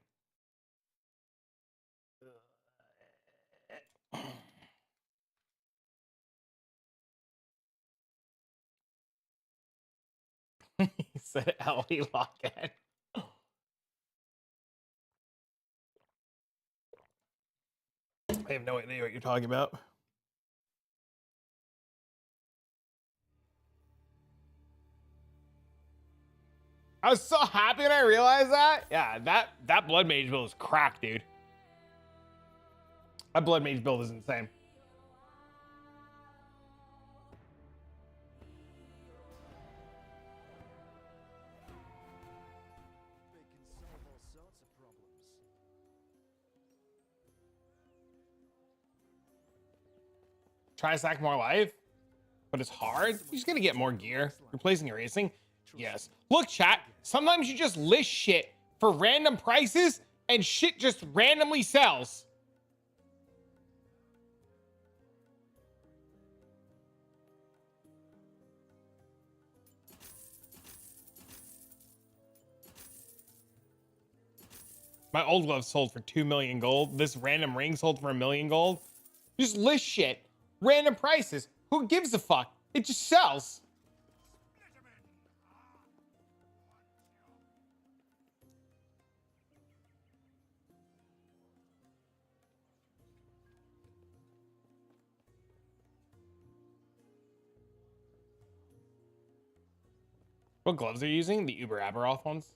He said LE lock-in. I have no idea what you're talking about. I was so happy when I realized that. Yeah, that blood mage build is cracked, dude. That blood mage build is insane. They can solve all sorts of problems. Try to stack more life, but it's hard. You're just gonna get more gear. Replacing erasing. Yes. Look, chat. Sometimes you just list shit for random prices and shit just randomly sells. My old glove sold for 2 million gold. This random ring sold for 1 million gold. Just list shit. Random prices. Who gives a fuck? It just sells. What gloves are you using? The Uber Aberoth ones?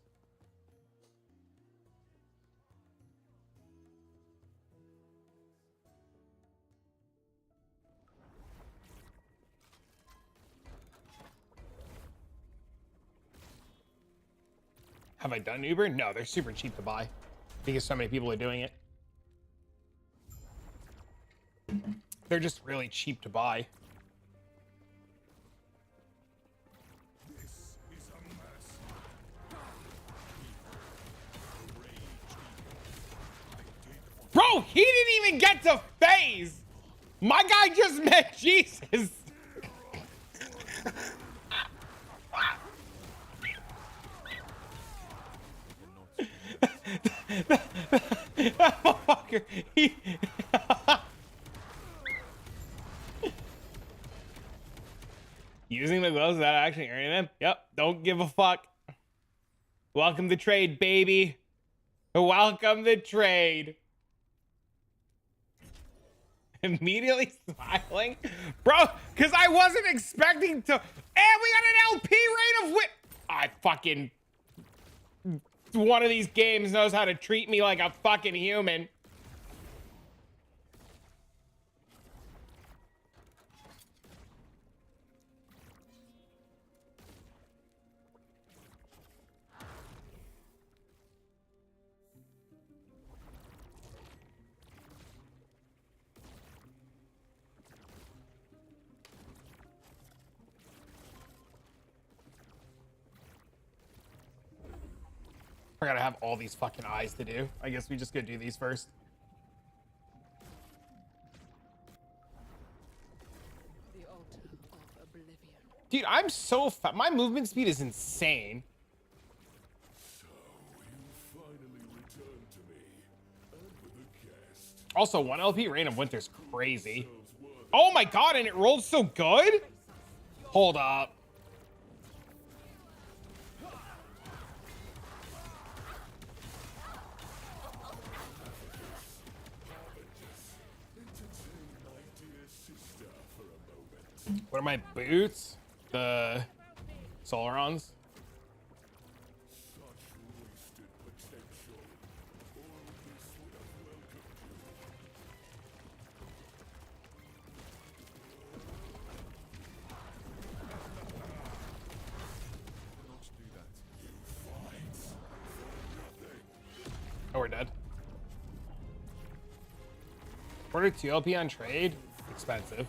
Have I done Uber? No, they're super cheap to buy because so many people are doing it. They're just really cheap to buy. This is a mess. Bro, he didn't even get to phase. My guy just met Jesus. That motherfucker, using the gloves without actually earning them? Yep, don't give a fuck. Welcome to trade, baby. Welcome to trade. Immediately smiling? Bro, because I wasn't expecting to. And we got an LP rate of whip. I fucking. One of these games knows how to treat me like a fucking human. forgot I have all these fucking eyes to do. I guess we just go do these first. The altar of oblivion. Dude, I'm so fat. My movement speed is insane. Also, 1 LP Reign of Winter's crazy. Oh my god, and it rolled so good? Hold up. What are my boots? The Solarons? Oh, we're dead. Order 2 LP on trade? Expensive.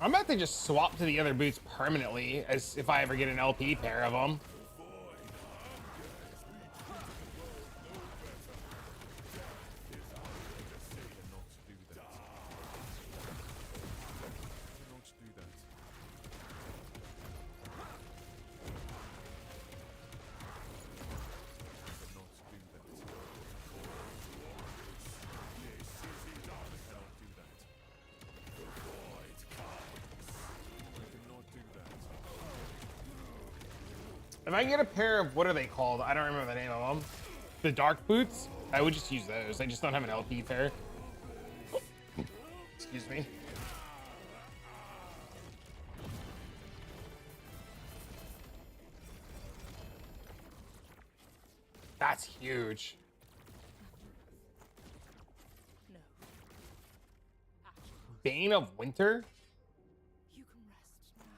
I'm about to just swap to the other boots permanently, as if I ever get an LP pair of them. If I get a pair of, what are they called? I don't remember the name of them. The dark boots? I would just use those. I just don't have an LP pair. Excuse me. That's huge. No. Bane of Winter? You can rest now.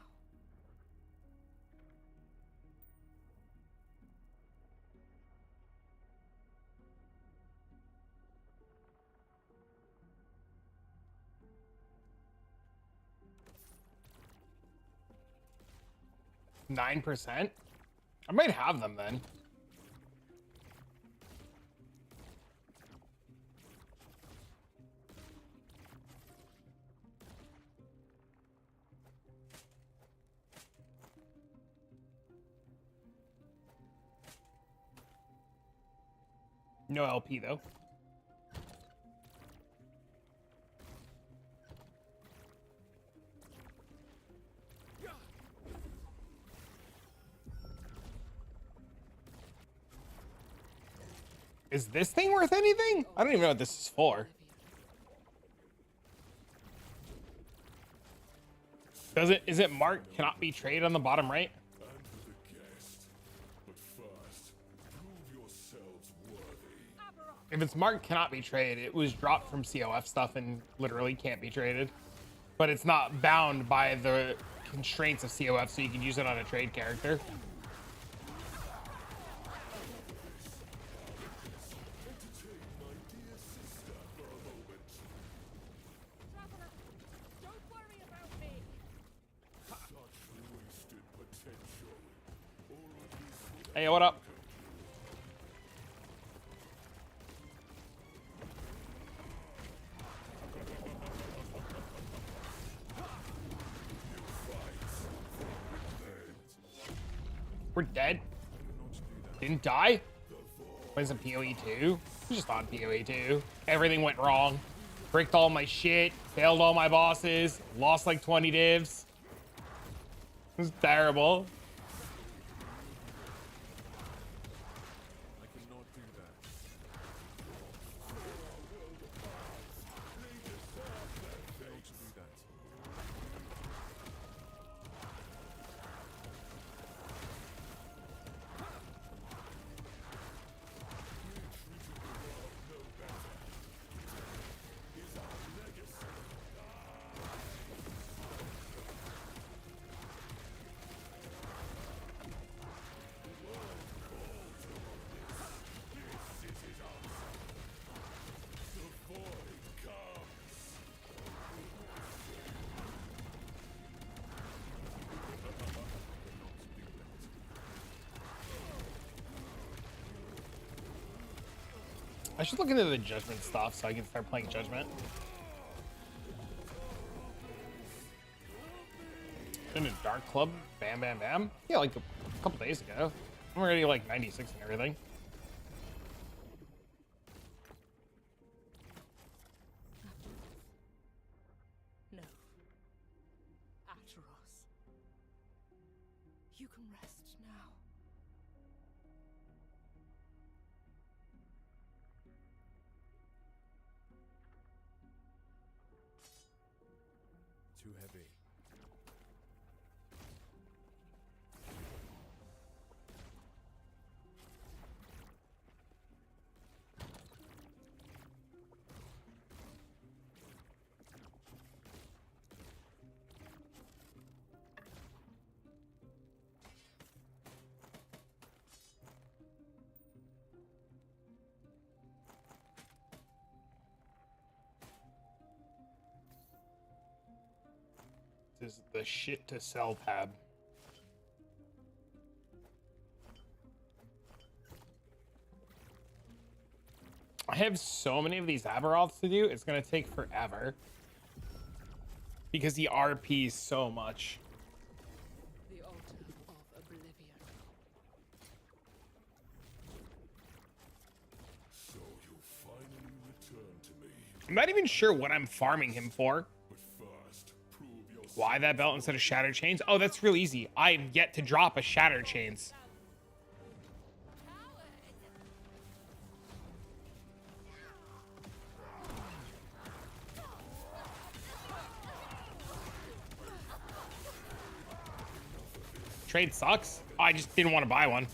9%? I might have them then. No LP though. Is this thing worth anything? I don't even know what this is for. Is it marked cannot be traded on the bottom right? If it's marked cannot be traded, it was dropped from COF stuff and literally can't be traded. But it's not bound by the constraints of COF, so you can use it on a trade character. Don't worry about me. Hey, what up? We're dead. Didn't die. Playing some PoE 2. Just on PoE 2. Everything went wrong. Bricked all my shit. Failed all my bosses. Lost like 20 divs. It was terrible. I should look into the judgment stuff so I can start playing judgment. In a dark club, bam, bam, bam. Yeah, like a couple days ago. I'm already like 96 and everything. No. Atros. You can rest now. Too heavy. This is the shit to sell tab. I have so many of these Aberoths to do, it's gonna take forever. Because the RP is so much. The altar of oblivion. So you finally return to me. I'm not even sure what I'm farming him for. But first, prove yourself. Why that belt instead of Shattered Chains? Oh, that's real easy. I've yet to drop a Shattered Chains. Trade sucks. I just didn't want to buy one.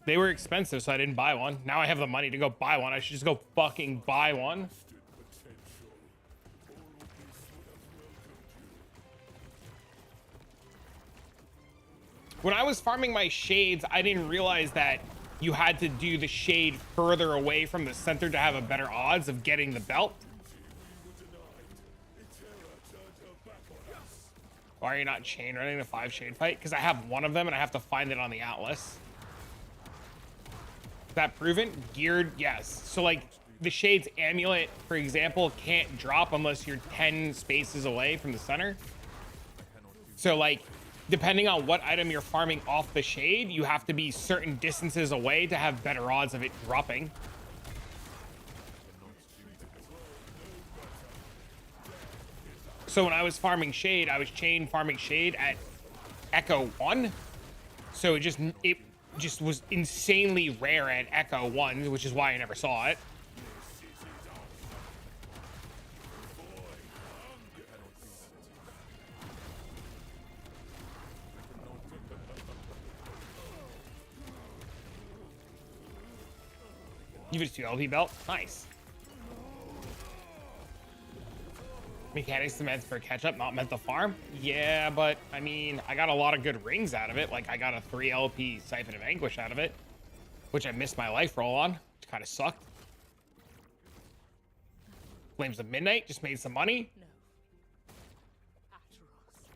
They were expensive, so I didn't buy one. Now I have the money to go buy one. I should just go fucking buy one. When I was farming my shades, I didn't realize that you had to do the shade further away from the center to have a better odds of getting the belt. Why are you not chain running a 5 shade fight? Because I have one of them and I have to find it on the Atlas. Is that proven? Geared, yes. So like the Shade's amulet, for example, can't drop unless you're 10 spaces away from the center. So like, depending on what item you're farming off the Shade, you have to be certain distances away to have better odds of it dropping. So when I was farming Shade, I was chain farming Shade at Echo 1. So it just was insanely rare at Echo 1, which is why I never saw it. You just do LP belt? Nice. Mechanics to meant for catch up, not meant to farm. Yeah, but I mean, I got a lot of good rings out of it. Like I got a 3 LP Siphon of Anguish out of it, which I missed my life roll on, which kind of sucked. Flames of Midnight just made some money. No. Atros.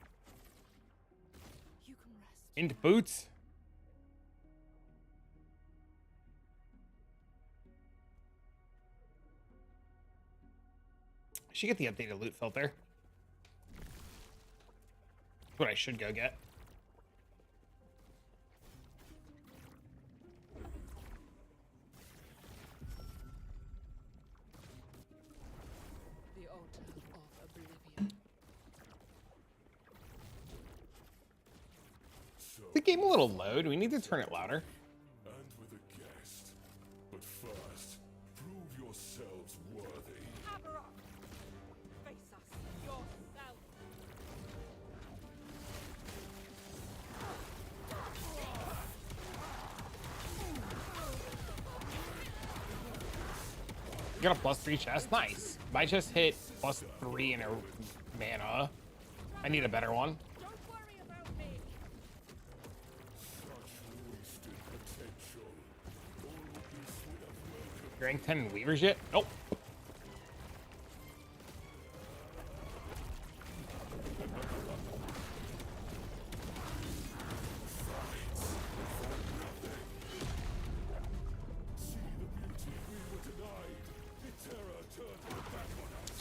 You can rest. Into boots. I should get the updated loot filter. That's what I should go get. The altar of oblivion. So, Is the game a little low? Do we need to turn it louder? and with a guest. But first, prove yourselves worthy. Aberoth! Face us yourself! You got a +3 chest? Nice. My chest hit +3 in a mana. I need a better one. Don't worry about me! Wasted potential. Rank 10 in Weavers yet? Nope.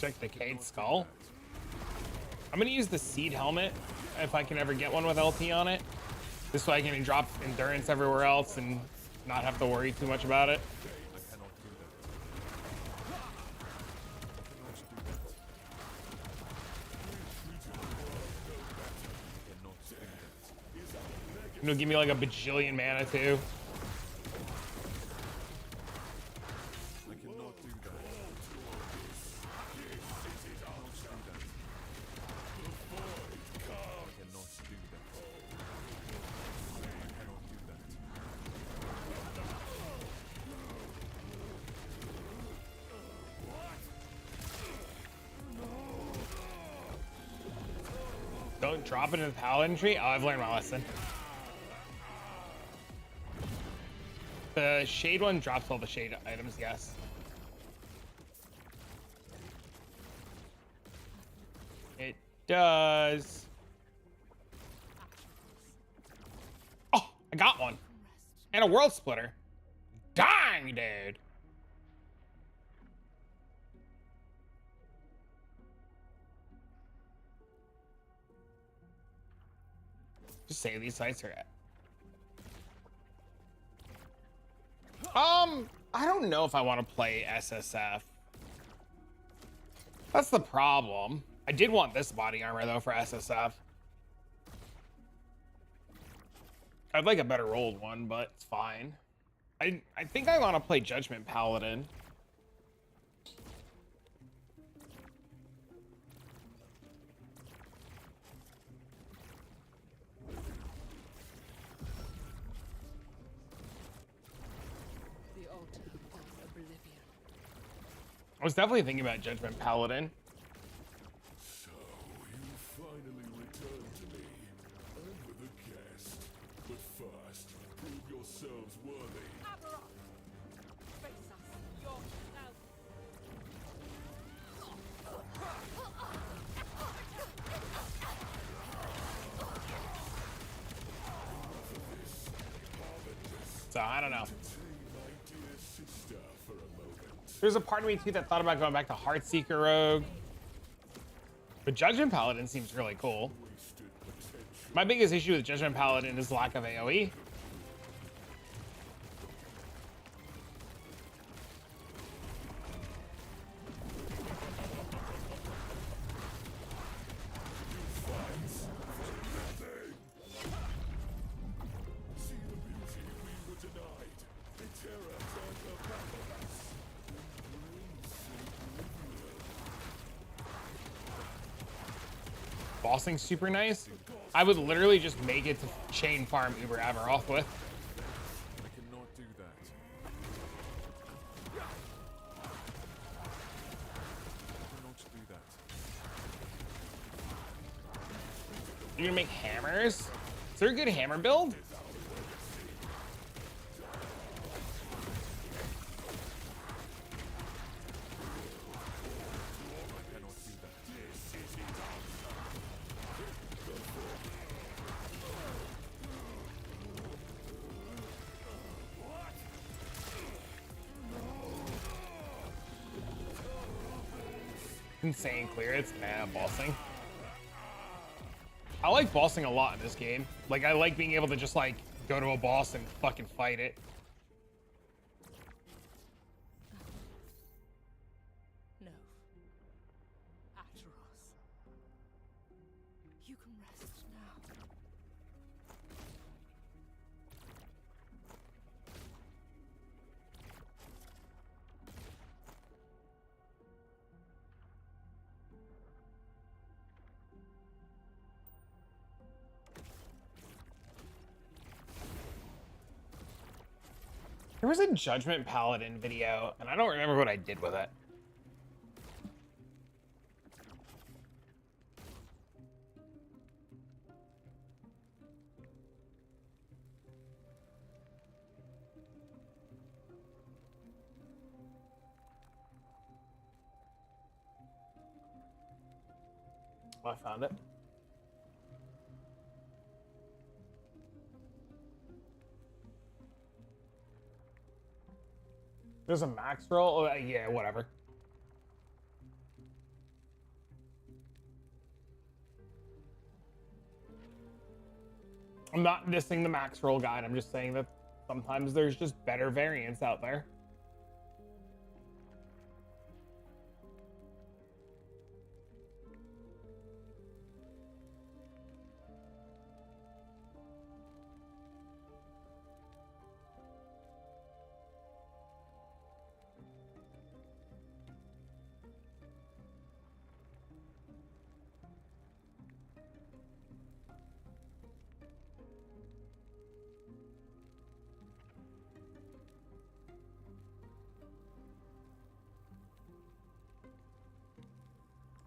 check Decayed Skull. I'm gonna use the Seed Helmet if I can ever get one with LP on it. This way I can drop Endurance everywhere else and not have to worry too much about it. It'll give me like a bajillion mana too. Don't drop it in the Paladin tree. Oh, I've learned my lesson. The shade one drops all the shade items, yes. It does. Oh, I got one. And a world splitter. Dang, dude. Just say these sites are at. I don't know if I want to play SSF. That's the problem. I did want this body armor though for SSF. I'd like a better rolled one, but it's fine. I think I want to play Judgment Paladin. I was definitely thinking about Judgment Paladin. So you finally returned to me. I'm with a guest. But first, prove yourselves worthy. Face us yourself. So I don't know. My dear sister for a moment. There's a part of me too that thought about going back to Heartseeker Rogue. But Judgment Paladin seems really cool. My biggest issue with Judgment Paladin is lack of AoE. See the beauty we were denied. The terror turned her powerless. Bossing's super nice. I would literally just make it to chain farm Uber Aberoth with. I cannot do that. I cannot do that. You're gonna make hammers? Is there a good hammer build? Insane clearance, nah, bossing. I like bossing a lot in this game. Like, I like being able to just like go to a boss and fucking fight it. No. Atros. You can rest now. There was a Judgment Paladin video, and I don't remember what I did with it. Oh, I found it. There's a max roll? Oh, yeah, whatever. I'm not dissing the max roll guide. I'm just saying that sometimes there's just better variants out there.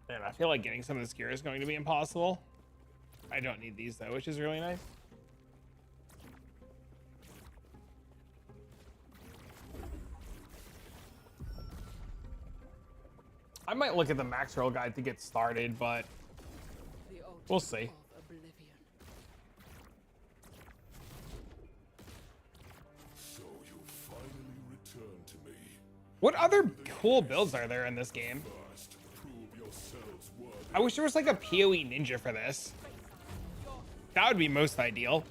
Man, I feel like getting some of this gear is going to be impossible. I don't need these though, which is really nice. I might look at the max roll guide to get started, but we'll see. So you finally returned to me. What other cool builds are there in this game? First, prove yourselves worthy. I wish there was like a PoE ninja for this. That would be most ideal.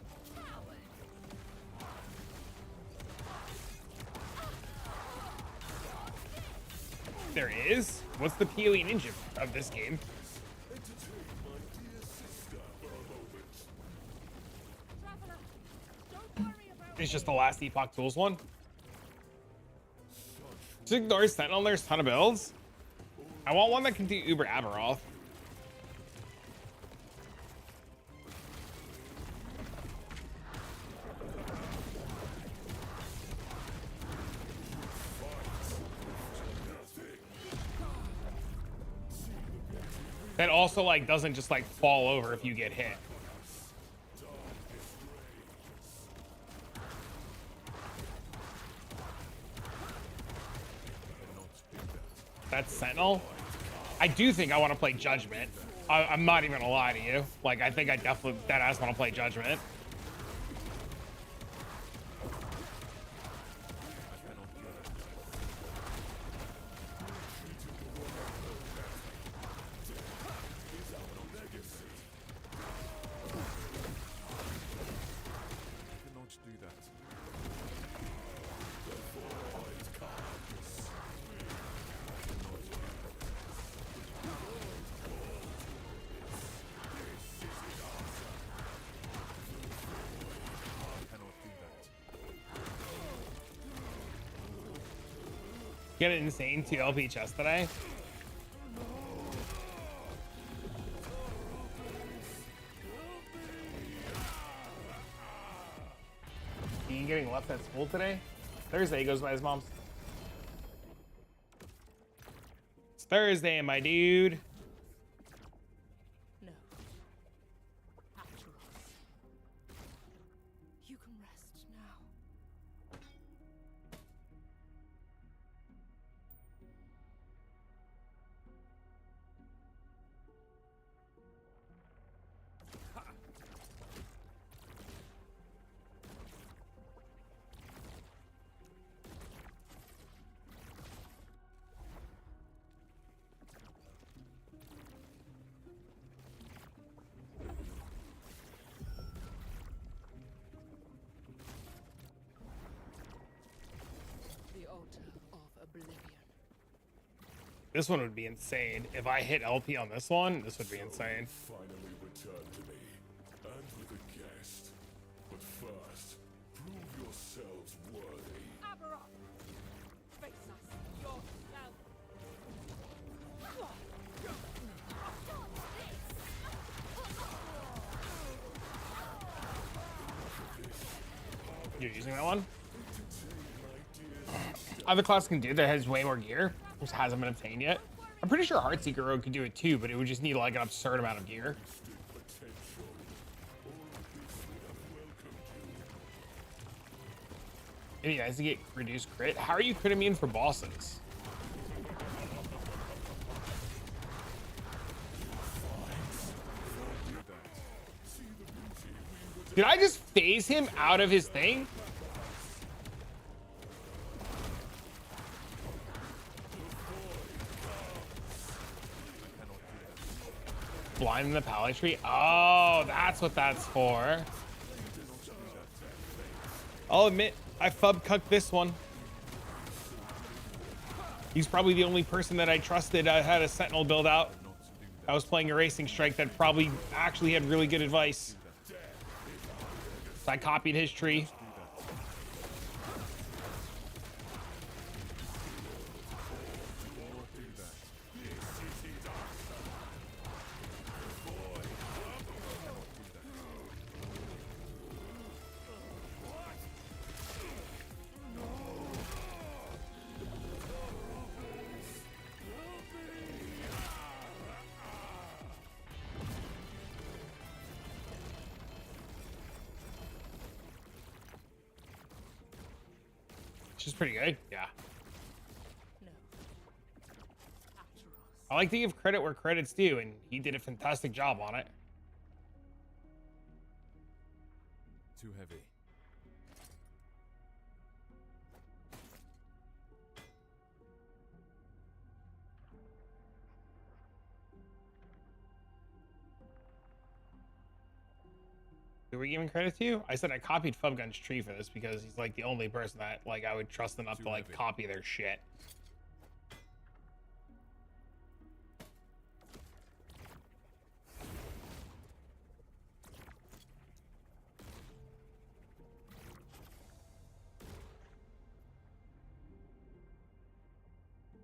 There is? What's the PoE ninja of this game? Entertain my dear sister for a moment. Traveler, don't worry about It's just the last Epoch Tools one. Just ignore Sentinel, there's a ton of builds. I want one that can do Uber Aberoth. That also like doesn't just like fall over if you get hit. That's Sentinel. I do think I want to play Judgment. I'm not even gonna lie to you. Like I think I definitely deadass want to play Judgment. Get an insane 2 LP chest today. Ian getting left at school today? Thursday goes by his mom's. It's Thursday, my dude. No. After all. You can rest now. The altar of oblivion. This one would be insane. If I hit LP on this one, this would be insane. Finally returned to me, and with a guest. But first, prove yourselves worthy. Aberoth! Face us yourself! You're using that one? Other class can do that has way more gear, which hasn't been obtained yet. I'm pretty sure Heartseeker Road could do it too, but it would just need like an absurd amount of gear. It'd be nice to get reduced crit. How are you crit immune for bosses? Did I just phase him out of his thing? Blind in the pallet tree? Oh, that's what that's for. I'll admit, I fub cucked this one. He's probably the only person that I trusted. I had a Sentinel build out. I was playing a Racing Strike that probably actually had really good advice. So I copied his tree. Which is pretty good, yeah. I like to give credit where credit's due, and he did a fantastic job on it. Too heavy. Were we giving credit to you? I said I copied Fubgun's tree for this because he's like the only person that like I would trust enough to like copy their shit.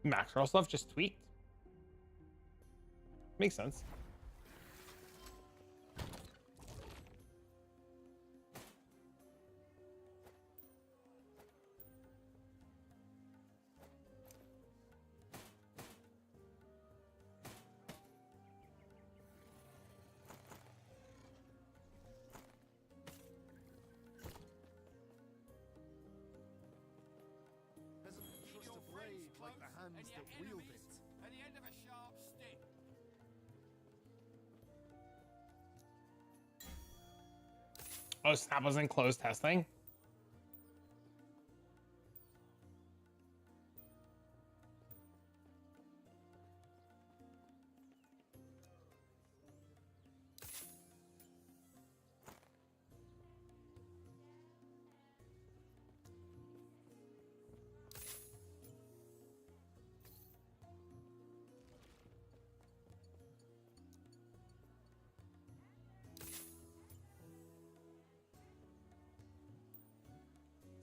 Max roll stuff just tweaked. Makes sense. Oh, Snap was in closed testing.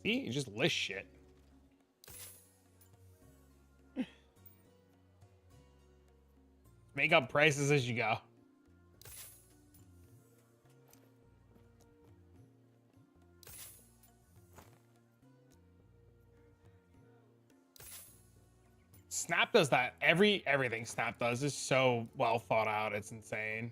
See, you just list shit. Make up prices as you go. Snap does that. Everything Snap does is so well thought out. It's insane.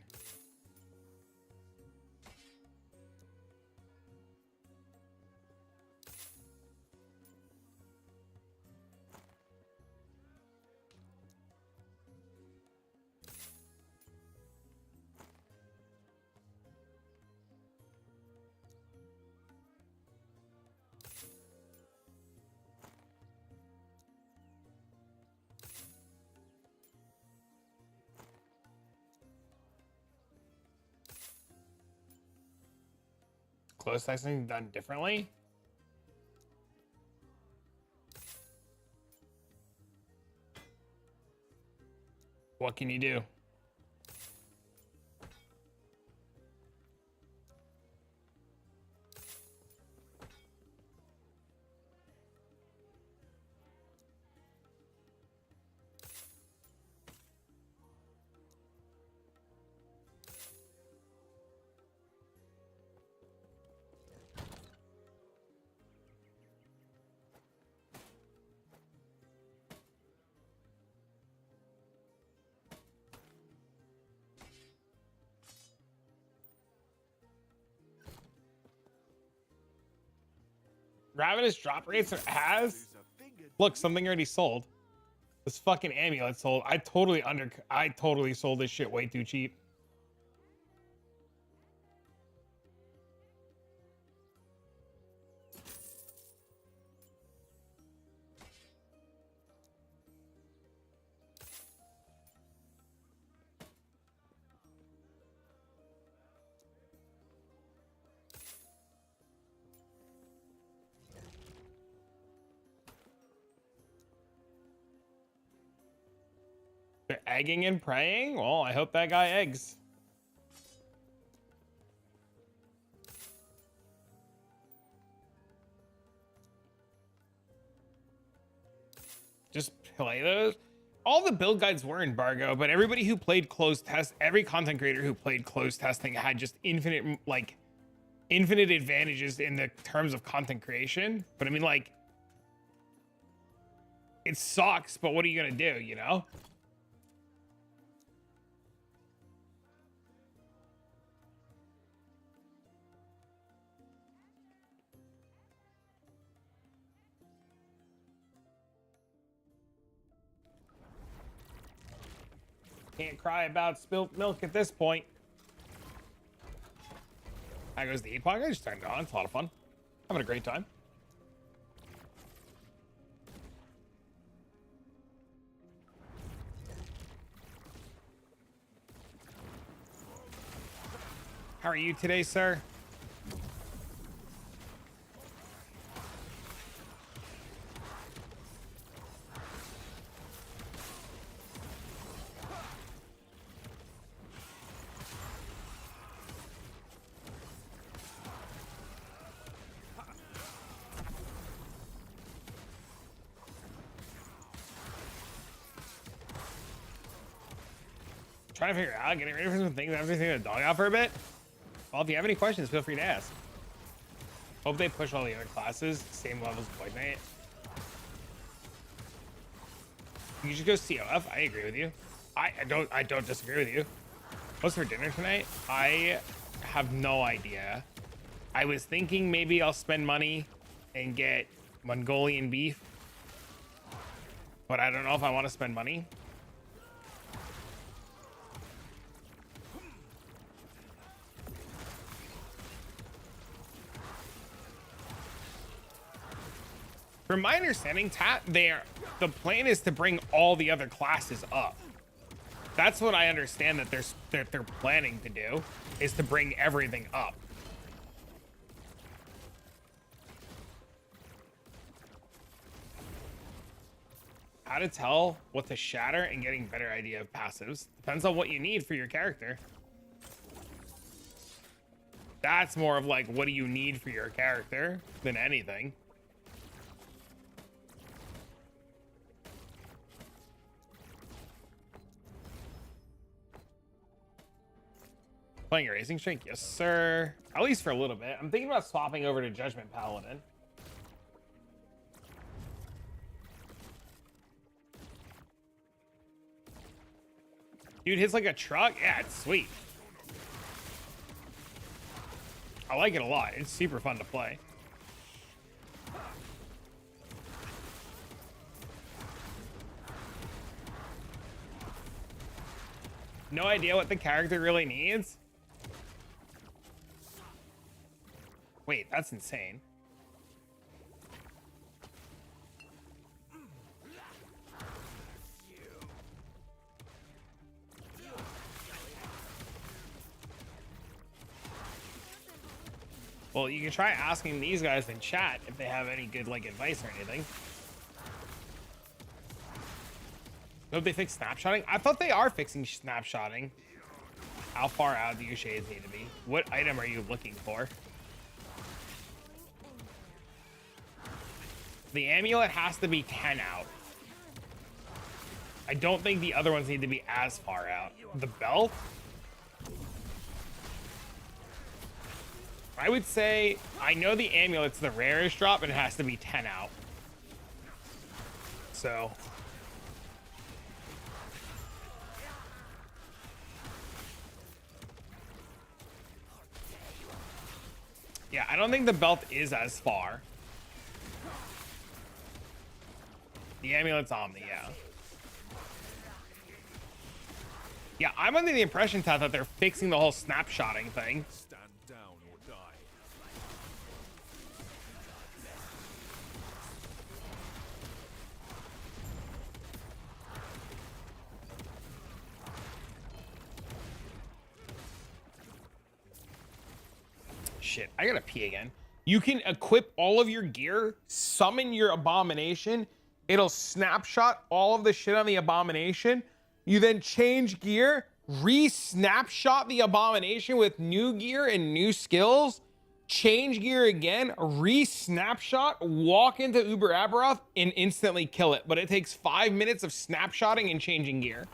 Close texting done differently. What can you do? Ravenous drop rates are as. Look, something already sold. This fucking amulet sold. I totally sold this shit way too cheap. Egging and praying? Well, I hope that guy eggs. Just play those. All the build guides were embargo, but everybody who played closed test, every content creator who played closed testing had just infinite advantages in the terms of content creation. But I mean, like, it sucks, but what are you gonna do, you know? Can't cry about spilt milk at this point. That goes the Epoch. I just turned it on. It's a lot of fun. Having a great time. How are you today, sir? Trying to figure out, getting ready for some things after taking the dog out for a bit. Well, if you have any questions, feel free to ask. Hope they push all the other classes, same levels of Void Knight. You should go COF. I agree with you. I don't disagree with you. What's for dinner tonight? I have no idea. I was thinking maybe I'll spend money and get Mongolian beef, but I don't know if I want to spend money. From my understanding, the plan is to bring all the other classes up. That's what I understand that they're planning to do, is to bring everything up. How to tell what to shatter and getting better idea of passives. Depends on what you need for your character. That's more of like, what do you need for your character than anything. Playing a racing streak? Yes, sir. At least for a little bit. I'm thinking about swapping over to Judgment Paladin. Dude hits like a truck? Yeah, it's sweet. I like it a lot. It's super fun to play. No idea what the character really needs? Wait, that's insane. Well, you can try asking these guys in chat if they have any good like advice or anything. Hope they fix snapshotting. I thought they are fixing snapshotting. How far out do your shades need to be? What item are you looking for? The amulet has to be 10 out. I don't think the other ones need to be as far out. The belt? I would say, I know the amulet's the rarest drop and it has to be 10 out. So. Yeah, I don't think the belt is as far. The amulet's Omni, yeah. Yeah, I'm under the impression, Todd, that they're fixing the whole snapshotting thing. Stand down or die. Shit, I gotta pee again. You can equip all of your gear, summon your abomination. It'll snapshot all of the shit on the abomination. You then change gear, re-snapshot the abomination with new gear and new skills, change gear again, re-snapshot, walk into Uber Aberoth, and instantly kill it. But it takes 5 minutes of snapshotting and changing gear.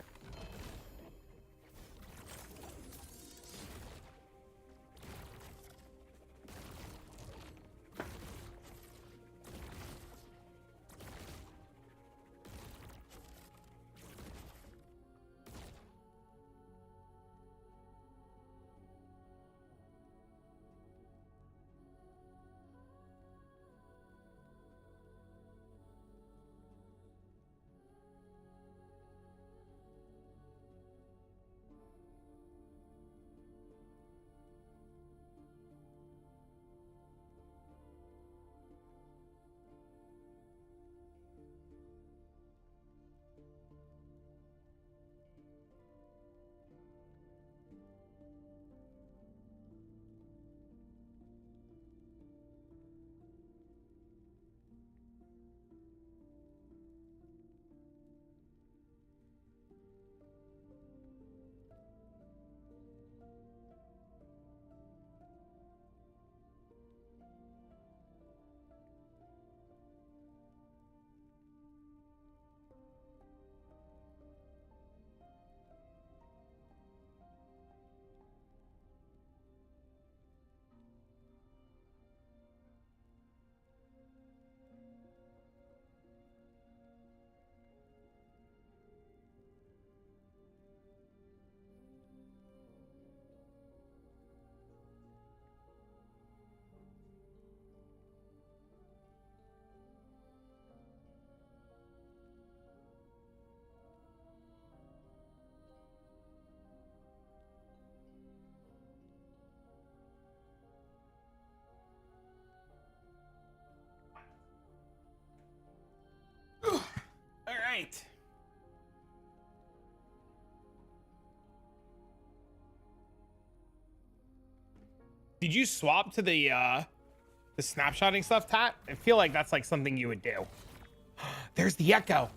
All right. Did you swap to the snapshotting stuff, Tat? I feel like that's like something you would do. There's the echo.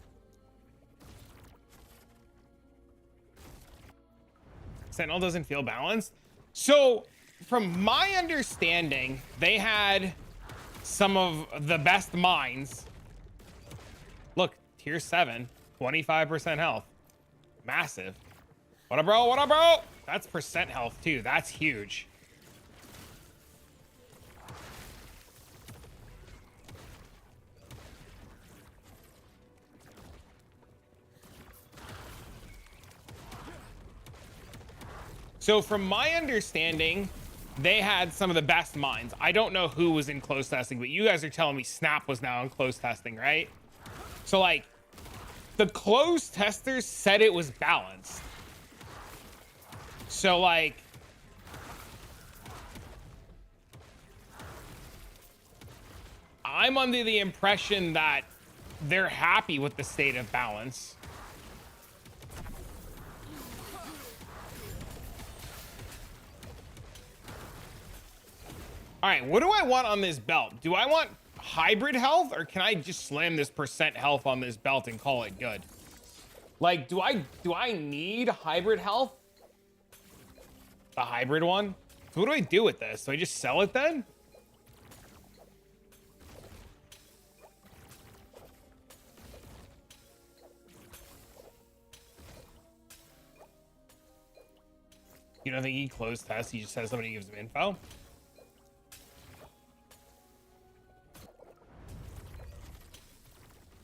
Sentinel doesn't feel balanced. So, from my understanding, they had some of the best mines. Look, tier 7, 25% health. Massive. What up, bro? What up, bro? That's percent health, too. That's huge. So from my understanding, they had some of the best mines. I don't know who was in close testing, but you guys are telling me Snap was now in close testing, right? So like, the closed testers said it was balanced. So like, I'm under the impression that they're happy with the state of balance. All right, what do I want on this belt? Do I want hybrid health, or can I just slam this percent health on this belt and call it good? Like, do I need hybrid health? The hybrid one? So what do I do with this? Do I just sell it then? You don't think he closed tests? He just says somebody gives him info?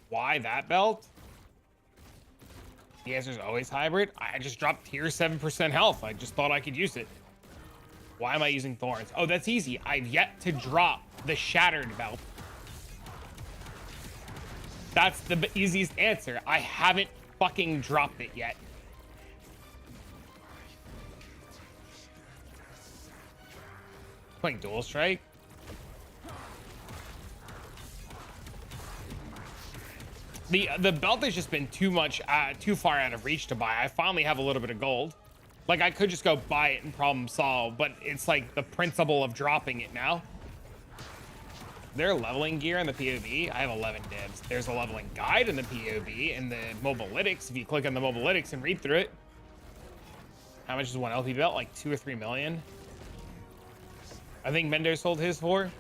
Why that belt? The answer is always hybrid. I just dropped tier 7% health. I just thought I could use it. Why am I using thorns? Oh, that's easy. I've yet to drop the shattered belt. That's the easiest answer. I haven't fucking dropped it yet. Playing dual strike. The belt has just been too far out of reach to buy. I finally have a little bit of gold. Like, I could just go buy it and problem solve, but it's like the principle of dropping it now. Their leveling gear in the POV, I have 11 dibs. There's a leveling guide in the POV and the mobilytics. If you click on the mobilytics and read through it, how much is one LP belt? Like 2 or 3 million. I think Mendo sold his for.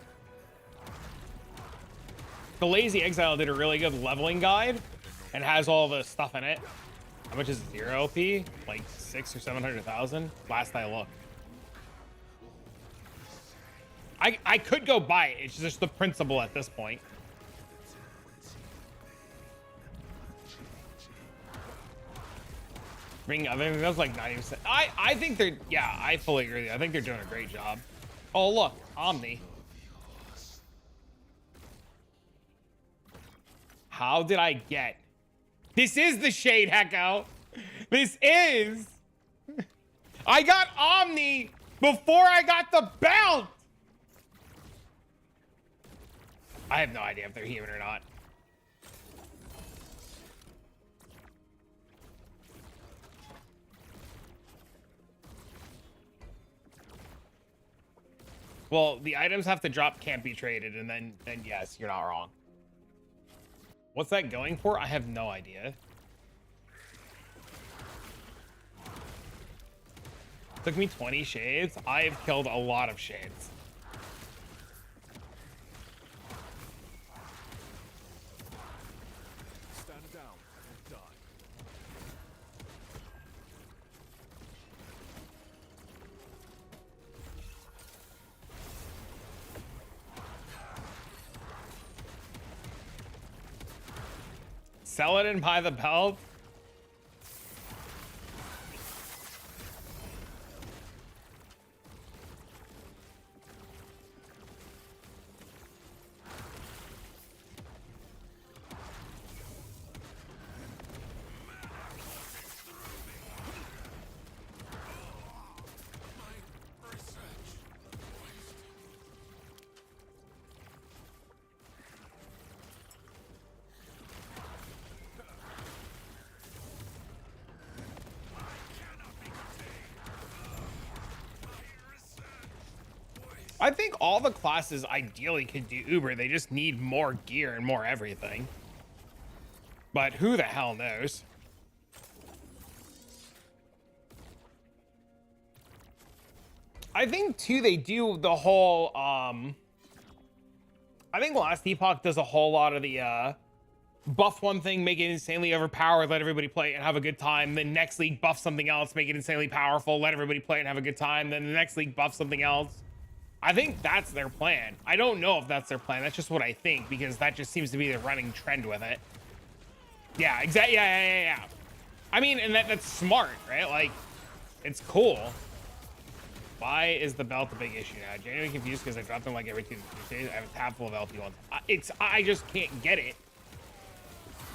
The Lazy Exile did a really good leveling guide and has all the stuff in it. How much is 0 LP? Like 600,000 or 700,000 last I looked. I could go buy it. It's just the principle at this point. Bringing other things, that's like 90%. I think they're, yeah, I fully agree with you. I think they're doing a great job. Oh, look, Omni. How did I get? This is the shade, Hecko. This is. I got Omni before I got the belt. I have no idea if they're human or not. Well, the items have to drop, can't be traded, and then yes, you're not wrong. What's that going for? I have no idea. Took me 20 shades. I've killed a lot of shades. Stand down and die. Sell it and buy the belt. I think all the classes ideally could do Uber. They just need more gear and more everything. But who the hell knows? I think too they do the whole I think last Epoch does a whole lot of the buff one thing, make it insanely overpowered, let everybody play and have a good time. Then next league buff something else, make it insanely powerful, let everybody play and have a good time. Then the next league buff something else. I think that's their plan. I don't know if that's their plan. That's just what I think, because that just seems to be the running trend with it. Yeah, exactly. Yeah. I mean, and that's smart, right? Like, it's cool. Why is the belt a big issue now? Genuinely confused because I drop them like every 2 days. I have a tab full of LP ones. I just can't get it.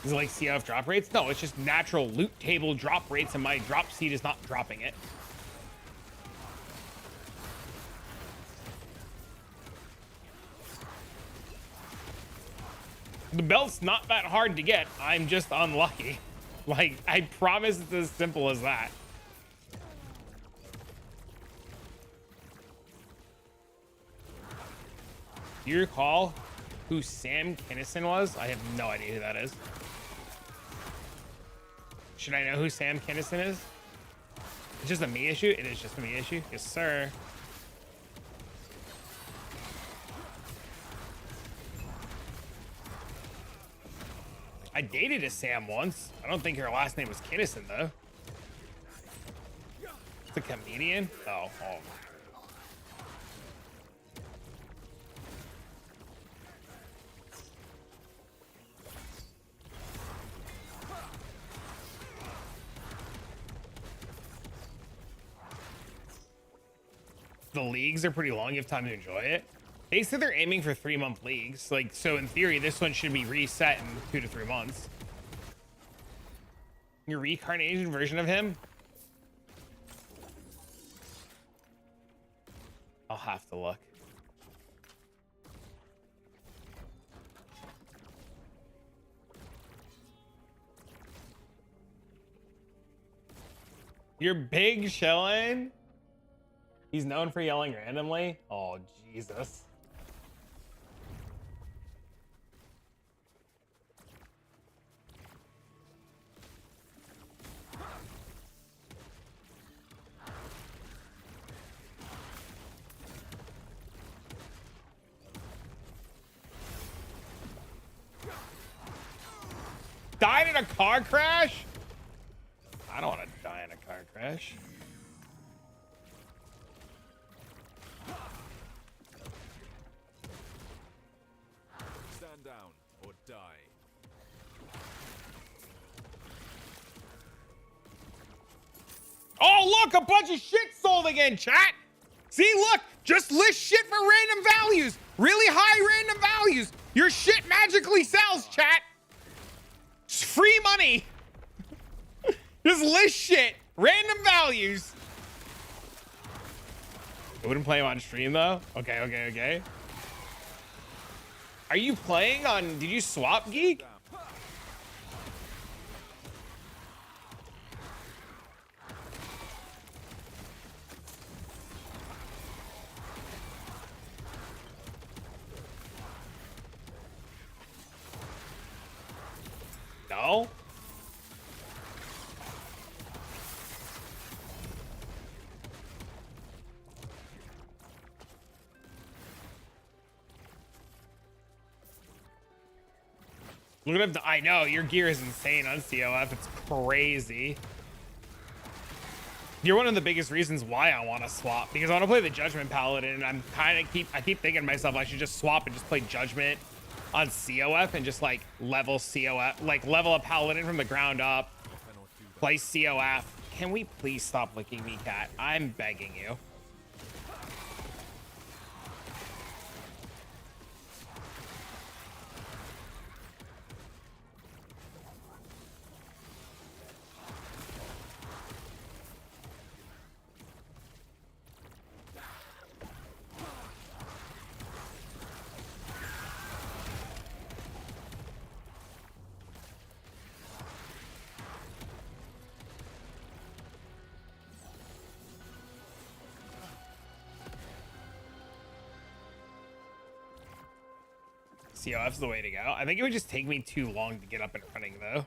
Is it like CF drop rates? No, it's just natural loot table drop rates, and my drop seed is not dropping it. The belt's not that hard to get. I'm just unlucky. Like, I promise it's as simple as that. Do you recall who Sam Kinison was? I have no idea who that is. Should I know who Sam Kinison is? It's just a me issue? It is just a me issue? Yes, sir. I dated a Sam once. I don't think her last name was Kinnison, though. It's a comedian? Oh. The leagues are pretty long. You have time to enjoy it. They said they're aiming for 3-month leagues. Like, so in theory, this one should be reset in 2 to 3 months. Your reincarnation version of him? I'll have to look. You're big chillin'? He's known for yelling randomly? Oh, Jesus. died in a car crash? I don't want to die in a car crash. Stand down or die. Oh, look, a bunch of shit sold again, chat. See, look, just list shit for random values. Really high random values. Your shit magically sells, chat. It's free money. Just list shit. Random values. I wouldn't play him on stream, though. Okay. Are you playing on... Did you swap, Geek? No? Look at I know your gear is insane on COF. It's crazy. You're one of the biggest reasons why I want to swap, because I want to play the Judgment Paladin, and I keep thinking to myself I should just swap and just play Judgment on COF and just like level COF, like level a Paladin from the ground up, play COF. Can we please stop licking me, cat? I'm begging you. COF's the way to go. I think it would just take me too long to get up and running, though.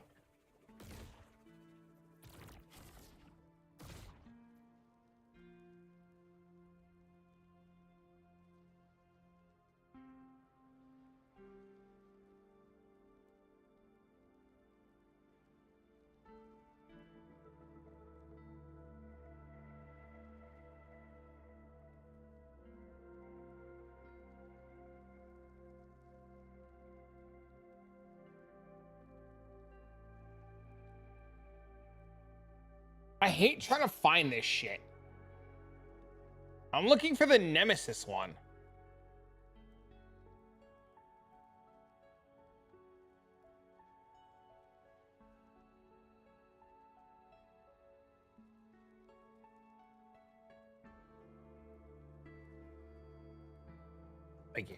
I hate trying to find this shit. I'm looking for the Nemesis one. Thank you.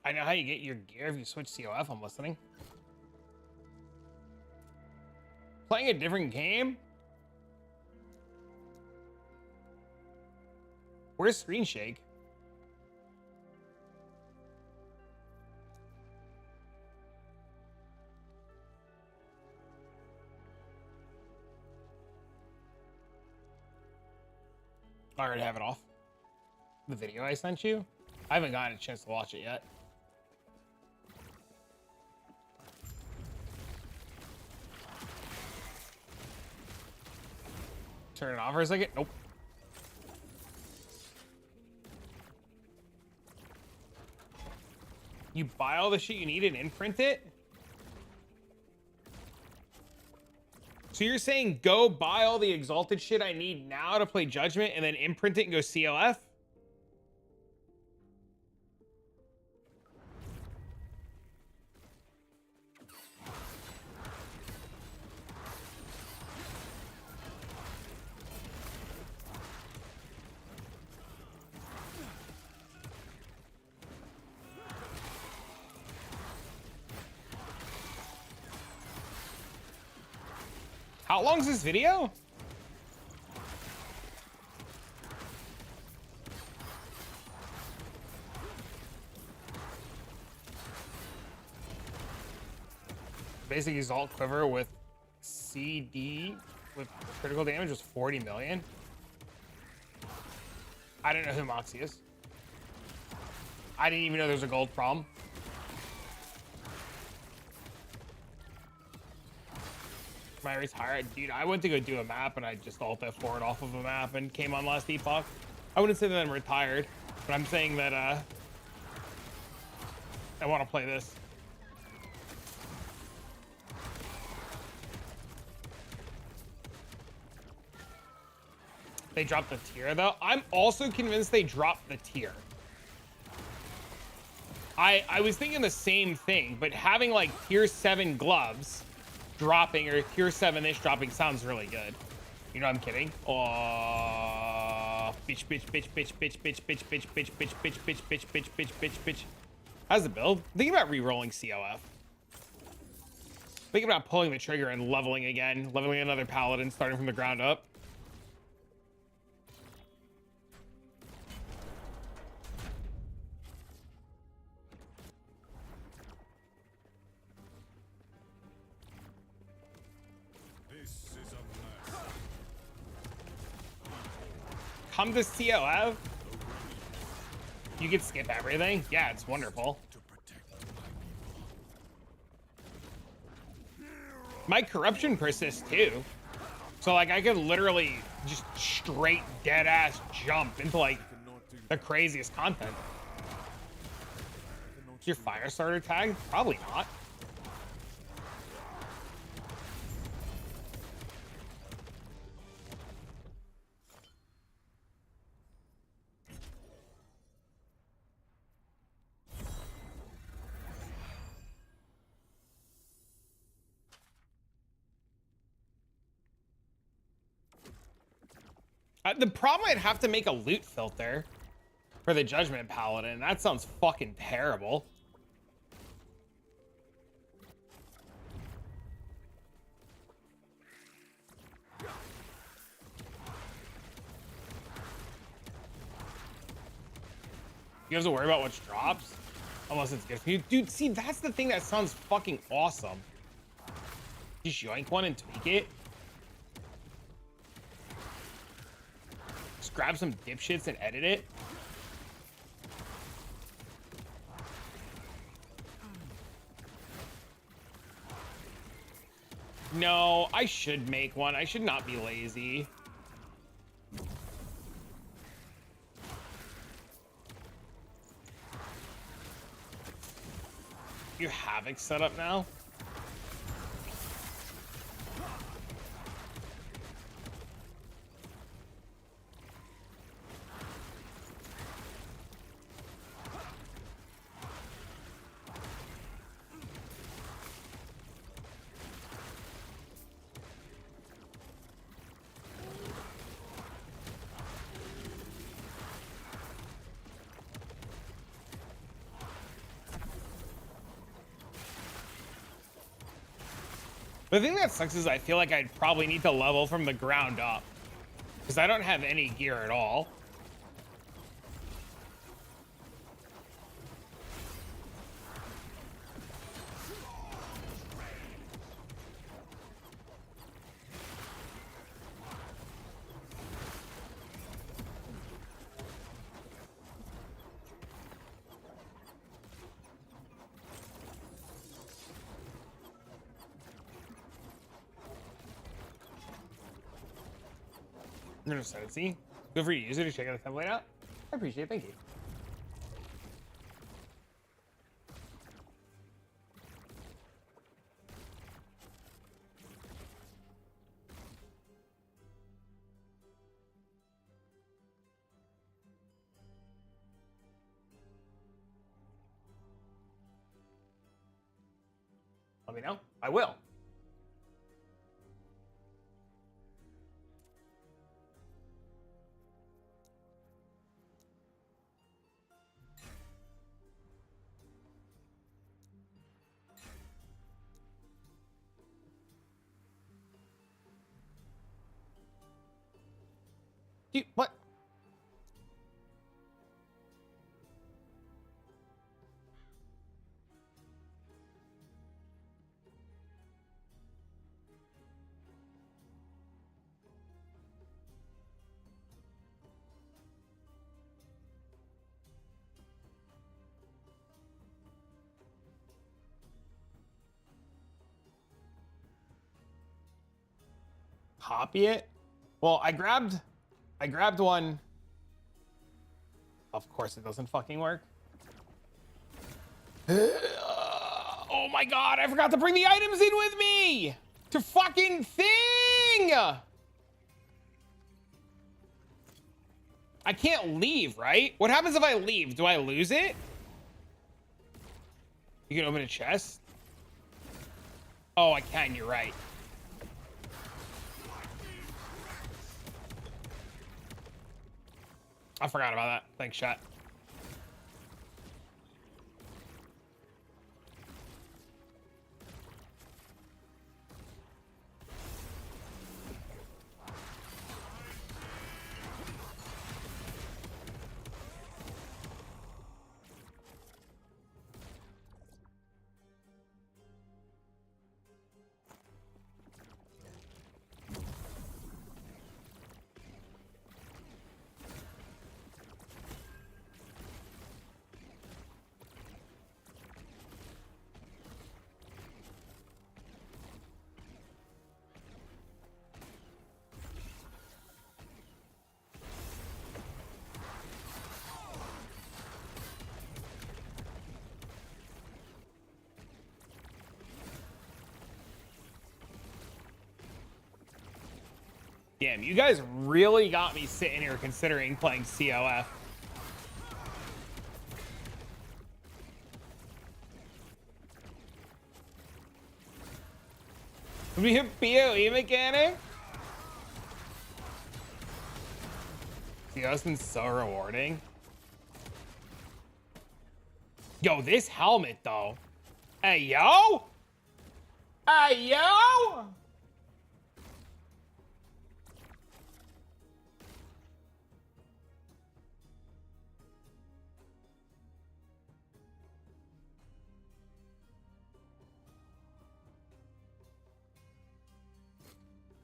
I know how you get your gear if you switch COF. I'm listening. Playing a different game? Where's Screen Shake? I already have it off. The video I sent you? I haven't gotten a chance to watch it yet. Turn it off for a second. Nope. You buy all the shit you need and imprint it? So you're saying go buy all the exalted shit I need now to play Judgment and then imprint it and go CLF? How long is this video? Basic Exalt Quiver with CD with critical damage was 40 million. I don't know who Moxie is. I didn't even know there was a gold problem. My race higher, dude. I went to go do a map and I just alt F4'd off of a map and came on last Epoch. I wouldn't say that I'm retired, but I'm saying that I want to play this. They dropped the tier though. I'm also convinced they dropped the tier. I was thinking the same thing, but having like tier 7 gloves dropping or tier 7-ish dropping sounds really good. You know I'm kidding. Oh, bitch, bitch, bitch, bitch, bitch, bitch, bitch, bitch, bitch, bitch, bitch, bitch, bitch, bitch, bitch, bitch, bitch. How's the build? Think about re-rolling COF. Think about pulling the trigger and leveling again, leveling another paladin, starting from the ground up. Come to COF. You can skip everything. Yeah, it's wonderful. My corruption persists too. So like I could literally just straight dead ass jump into like the craziest content. Is your fire starter tag? Probably not. The problem, I'd have to make a loot filter for the Judgment Paladin. That sounds fucking terrible. You have to worry about which drops? Unless it's good for you. Dude, see, that's the thing that sounds fucking awesome. Just yoink one and tweak it. Just grab some dipshits and edit it. No, I should make one. I should not be lazy. You Havoc set up now? The thing that sucks is I feel like I'd probably need to level from the ground up because I don't have any gear at all. I'm gonna send it, see? Good for you, user, to check out the template out. I appreciate it, thank you. Let me know. I will. Dude, what? Copy it? Well, I grabbed one. Of course it doesn't fucking work. Oh my god, I forgot to bring the items in with me to fucking thing. I can't leave, right? What happens if I leave? Do I lose it? You can open a chest? Oh, I can, you're right. I forgot about that. Thanks, chat. Damn, you guys really got me sitting here considering playing COF. We have PoE mechanic? COF's been so rewarding. Yo, this helmet though. Hey, yo! Hey, yo!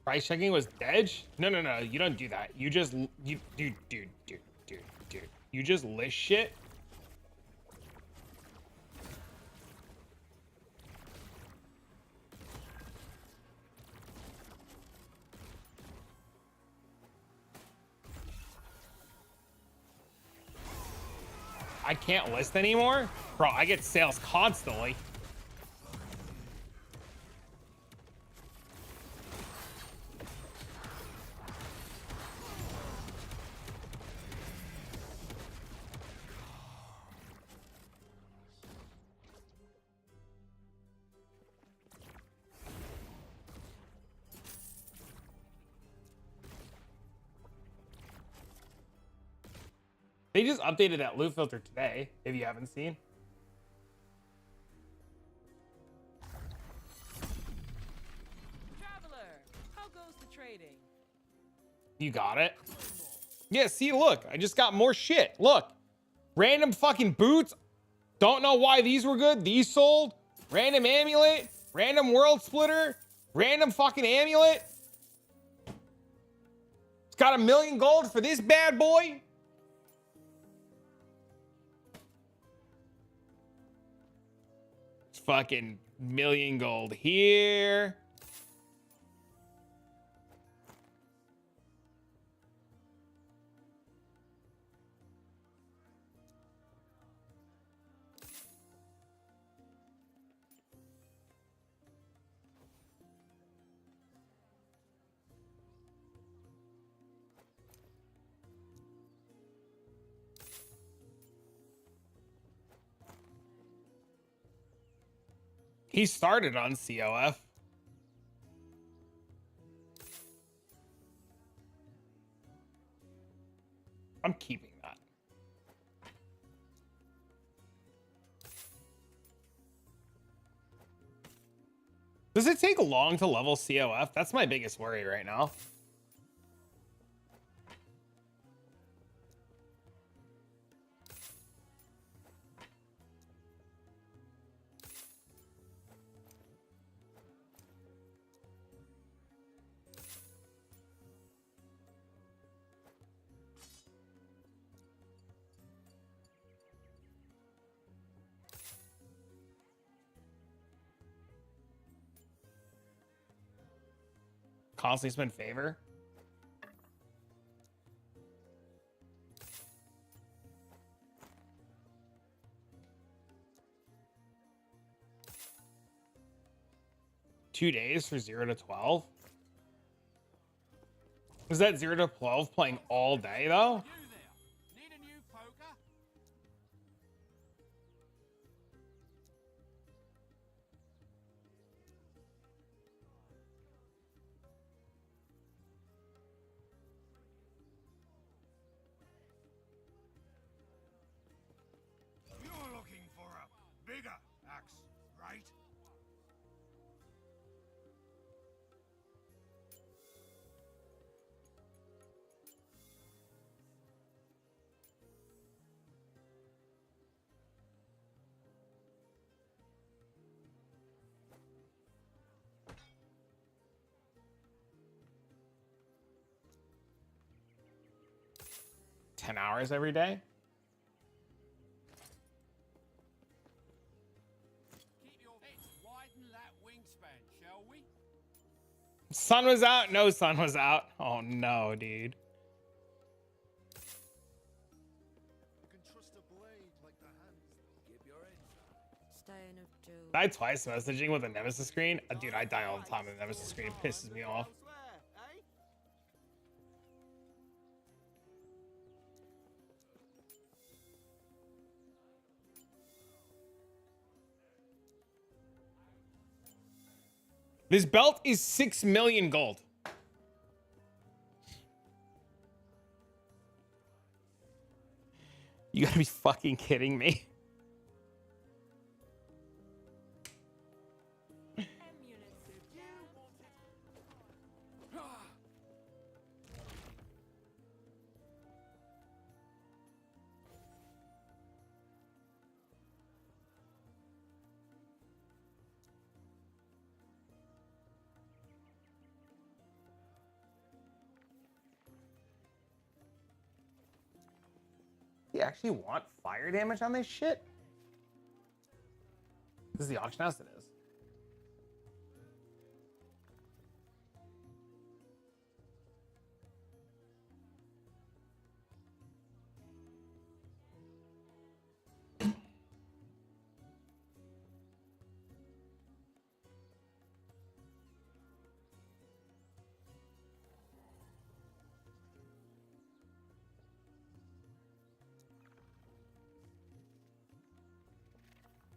Price checking was dead? No, no, no, you don't do that. You just, dude. You just list shit. I can't list anymore? Bro, I get sales constantly. They just updated that loot filter today, if you haven't seen. Traveler, how goes the trading? You got it? Yeah, see, look, I just got more shit. Look, random fucking boots. Don't know why these were good. These sold. Random amulet, random world splitter, random fucking amulet. It's got 1,000,000 gold for this bad boy. Fucking 1,000,000 gold here. He started on COF. I'm keeping that. Does it take long to level COF? That's my biggest worry right now. Constantly spend favor. $2 for 0 to 12. Is that 0 to 12 playing all day though? Need a new poker? You're looking for a bigger axe, right? $10 every day. Keep your heads widen that wingspan, shall we? Sun was out. No sun was out. Oh no, dude. I twice messaging with a nemesis screen. Dude, I die all the time with a nemesis screen. It pisses me off. This belt is 6 million gold. You gotta be fucking kidding me. You actually want fire damage on this shit? This is the auction house, it is.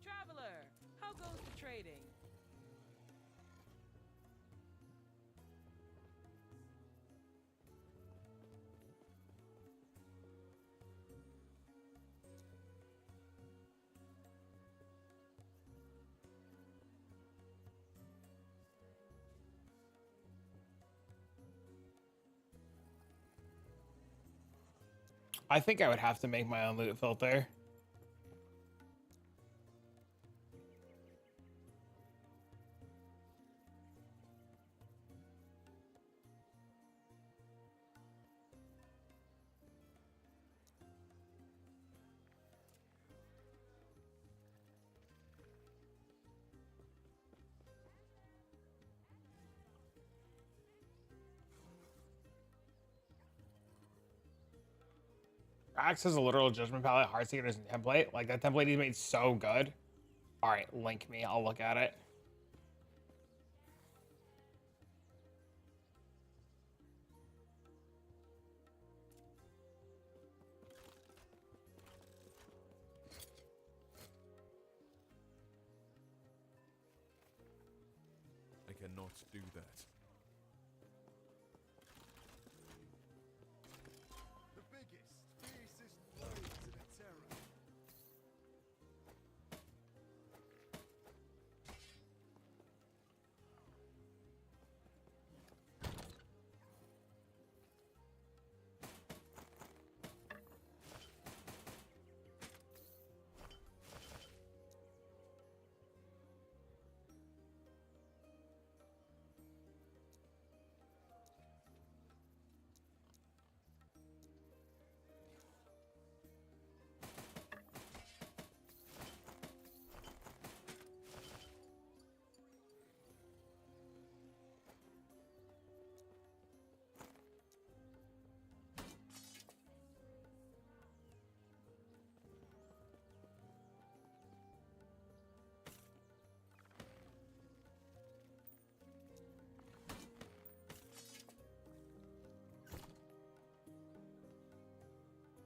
Traveler, how goes the trading? I think I would have to make my own loot filter. Axe has a literal judgment palette, Heartseeker and template. Like that template he made so good. All right, link me. I'll look at it. cannot do that. The biggest, fiercest warriors in the terror.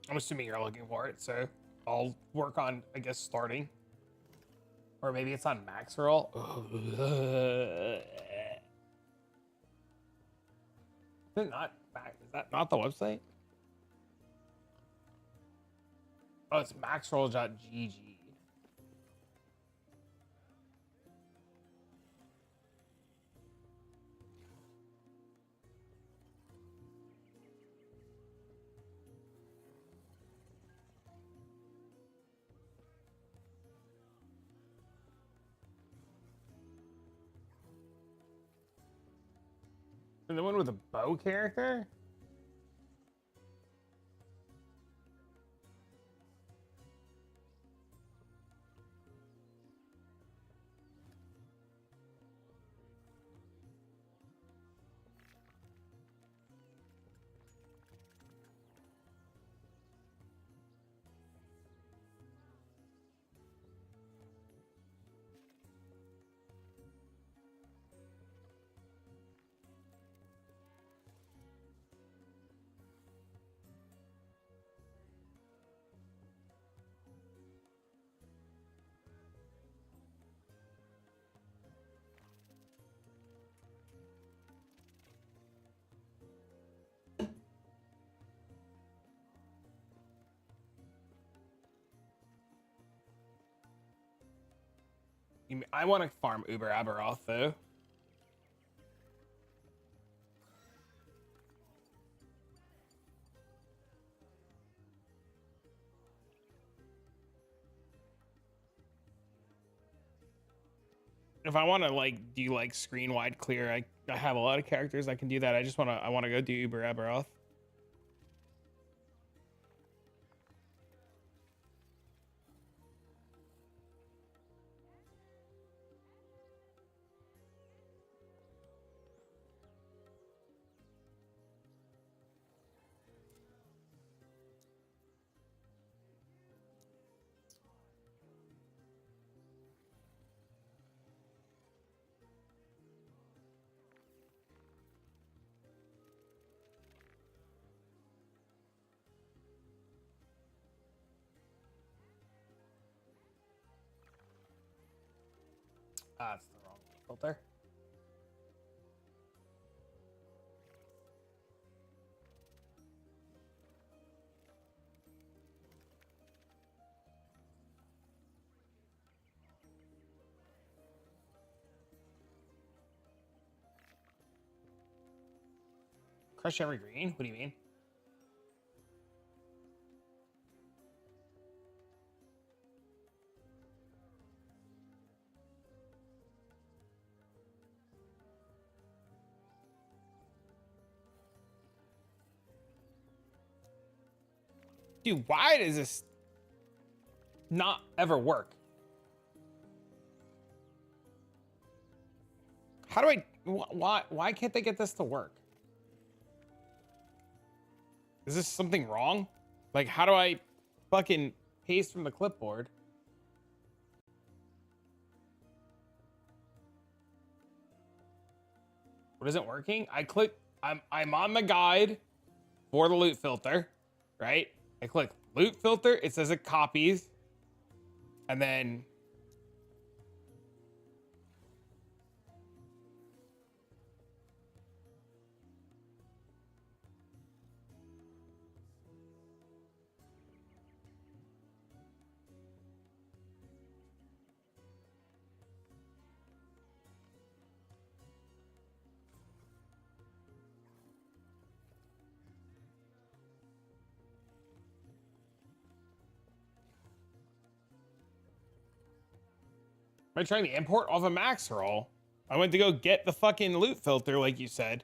I'm assuming you're looking for it, so I'll work on, I guess, starting. Or maybe it's on max roll. Is it not back? Is that not the website? Oh, it's maxroll.gg. And the one with the bow character? I want to farm Uber Aberoth though. If I want to like do like screen wide clear, I have a lot of characters I can do that. I want to go do Uber Aberoth. Ah, that's the wrong filter. Crush every green? What do you mean? Dude, why does this not ever work? How do I, why can't they get this to work? Is this something wrong? Like, how do I fucking paste from the clipboard? What isn't working? I'm on the guide for the loot filter, right? I click loot filter, it says it copies, and then Am I trying to import off a max roll? I went to go get the fucking loot filter like you said.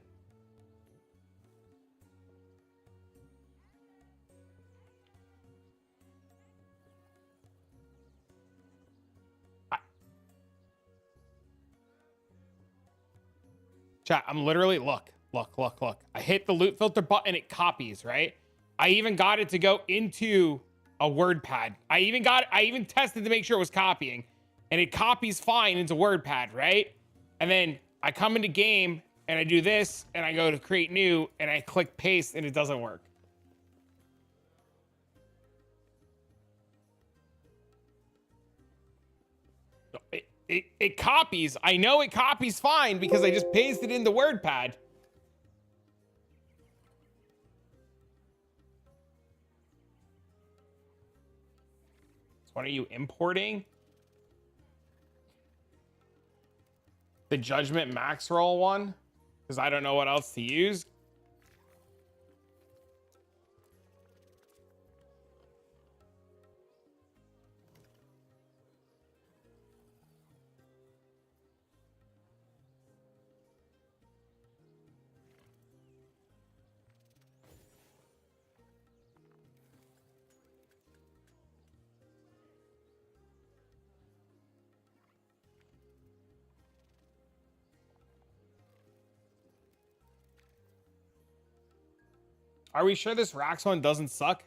Chat, I'm literally, look. I hit the loot filter button, it copies, right? I even got it to go into a WordPad. I even tested to make sure it was copying, and it copies fine into WordPad, right? And then I come into game and I do this and I go to create new and I click paste and it doesn't work. It copies. I know it copies fine because I just pasted it into WordPad. So what are you importing? The Judgment Max Roll one? Because I don't know what else to use. Are we sure this Rax one doesn't suck?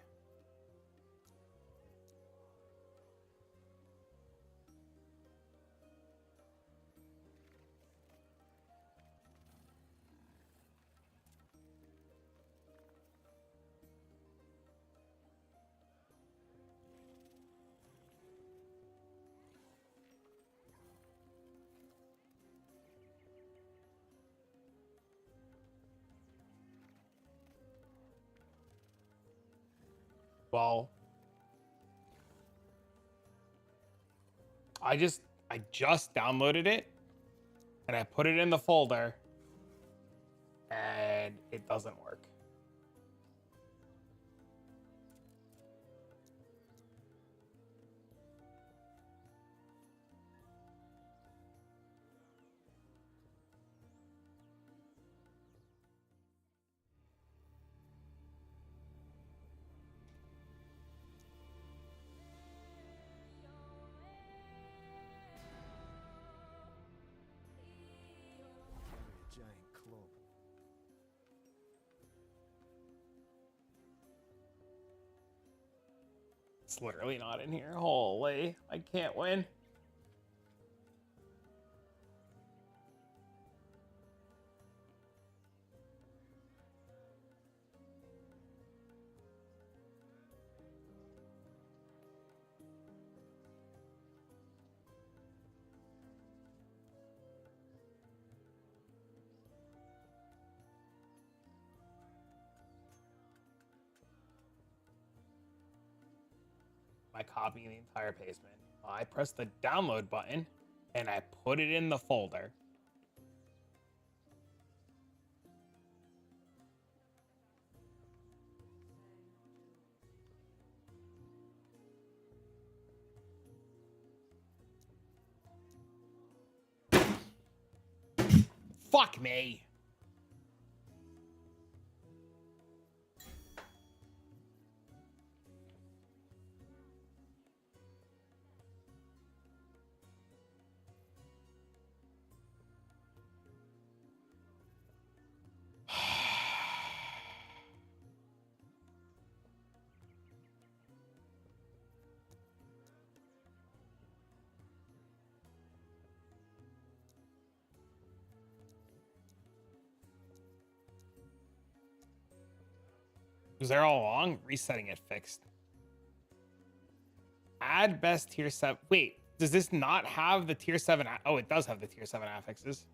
Well, I just downloaded it and I put it in the folder and it doesn't work. A giant club. It's literally not in here. Holy, I can't win. By copying the entire pastement. I pressed the download button and I put it in the folder. Fuck me. Was there all along? Resetting it fixed. Add best tier 7. Wait, does this not have the tier 7? Oh, it does have the tier 7 affixes.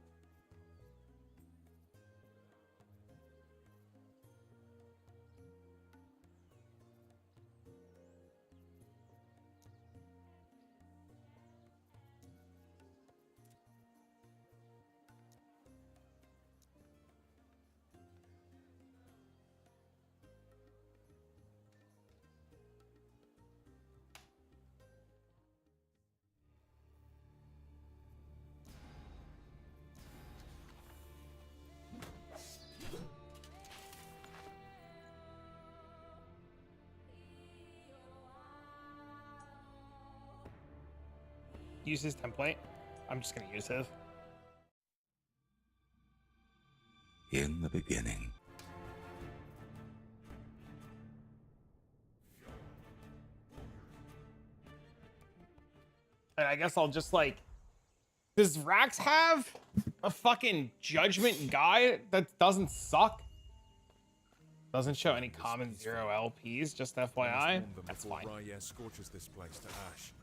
use his template. I'm just gonna use his. In the beginning. And I guess I'll just like, does Rax have a fucking judgment guide that doesn't suck? Doesn't show any common 0 LPs, just FYI. That's fine. Scorches this place to ash.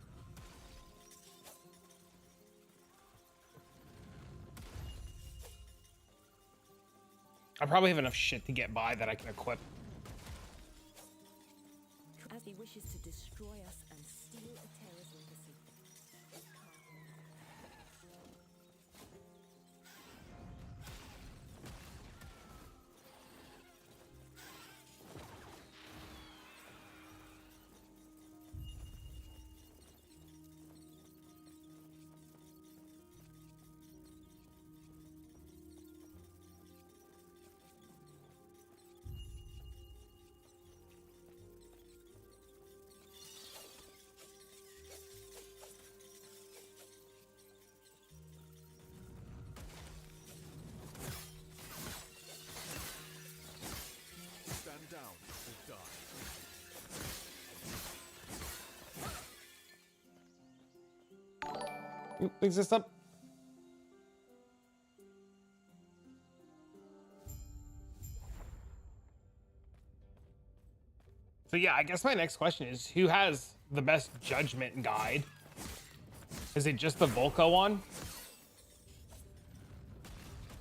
I probably have enough shit to get by that I can equip. As he wishes to destroy us and steal Atera's legacy. Stand down or die. Oop, picks this up. So yeah, I guess my next question is, who has the best judgment guide? Is it just the Volko one?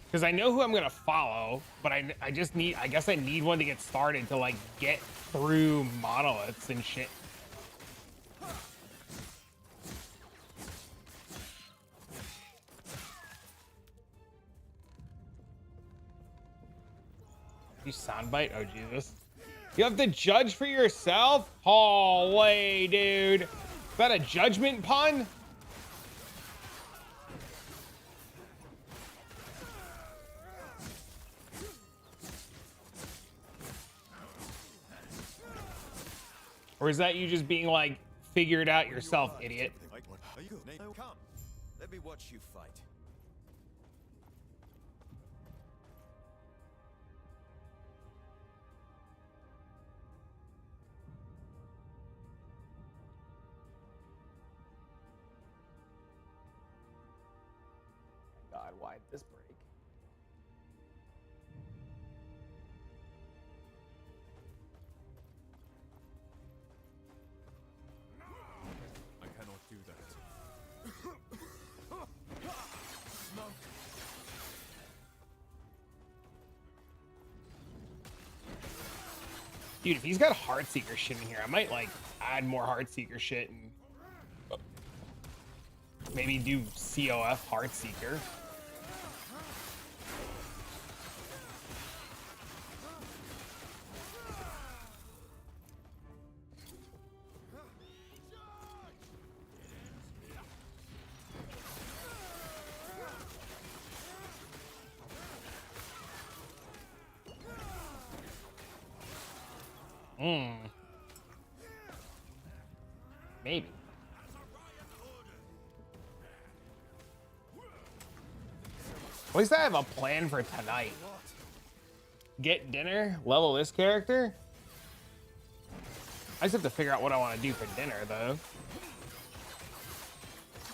Because I know who I'm gonna follow, but I just need, I guess I need one to get started to like get through monoliths and shit. You soundbite? Oh Jesus. You have to judge for yourself? Holy dude. Is that a judgment pun? Or is that you just being like, figure it out yourself, idiot? Are you come? Let me watch you fight. God, why did this break? I cannot do that. Dude, if he's got Heartseeker shit in here, I might like add more Heartseeker shit and maybe do COF Heartseeker. Maybe. At least I have a plan for tonight. Get dinner, level this character. I just have to figure out what I want to do for dinner, though.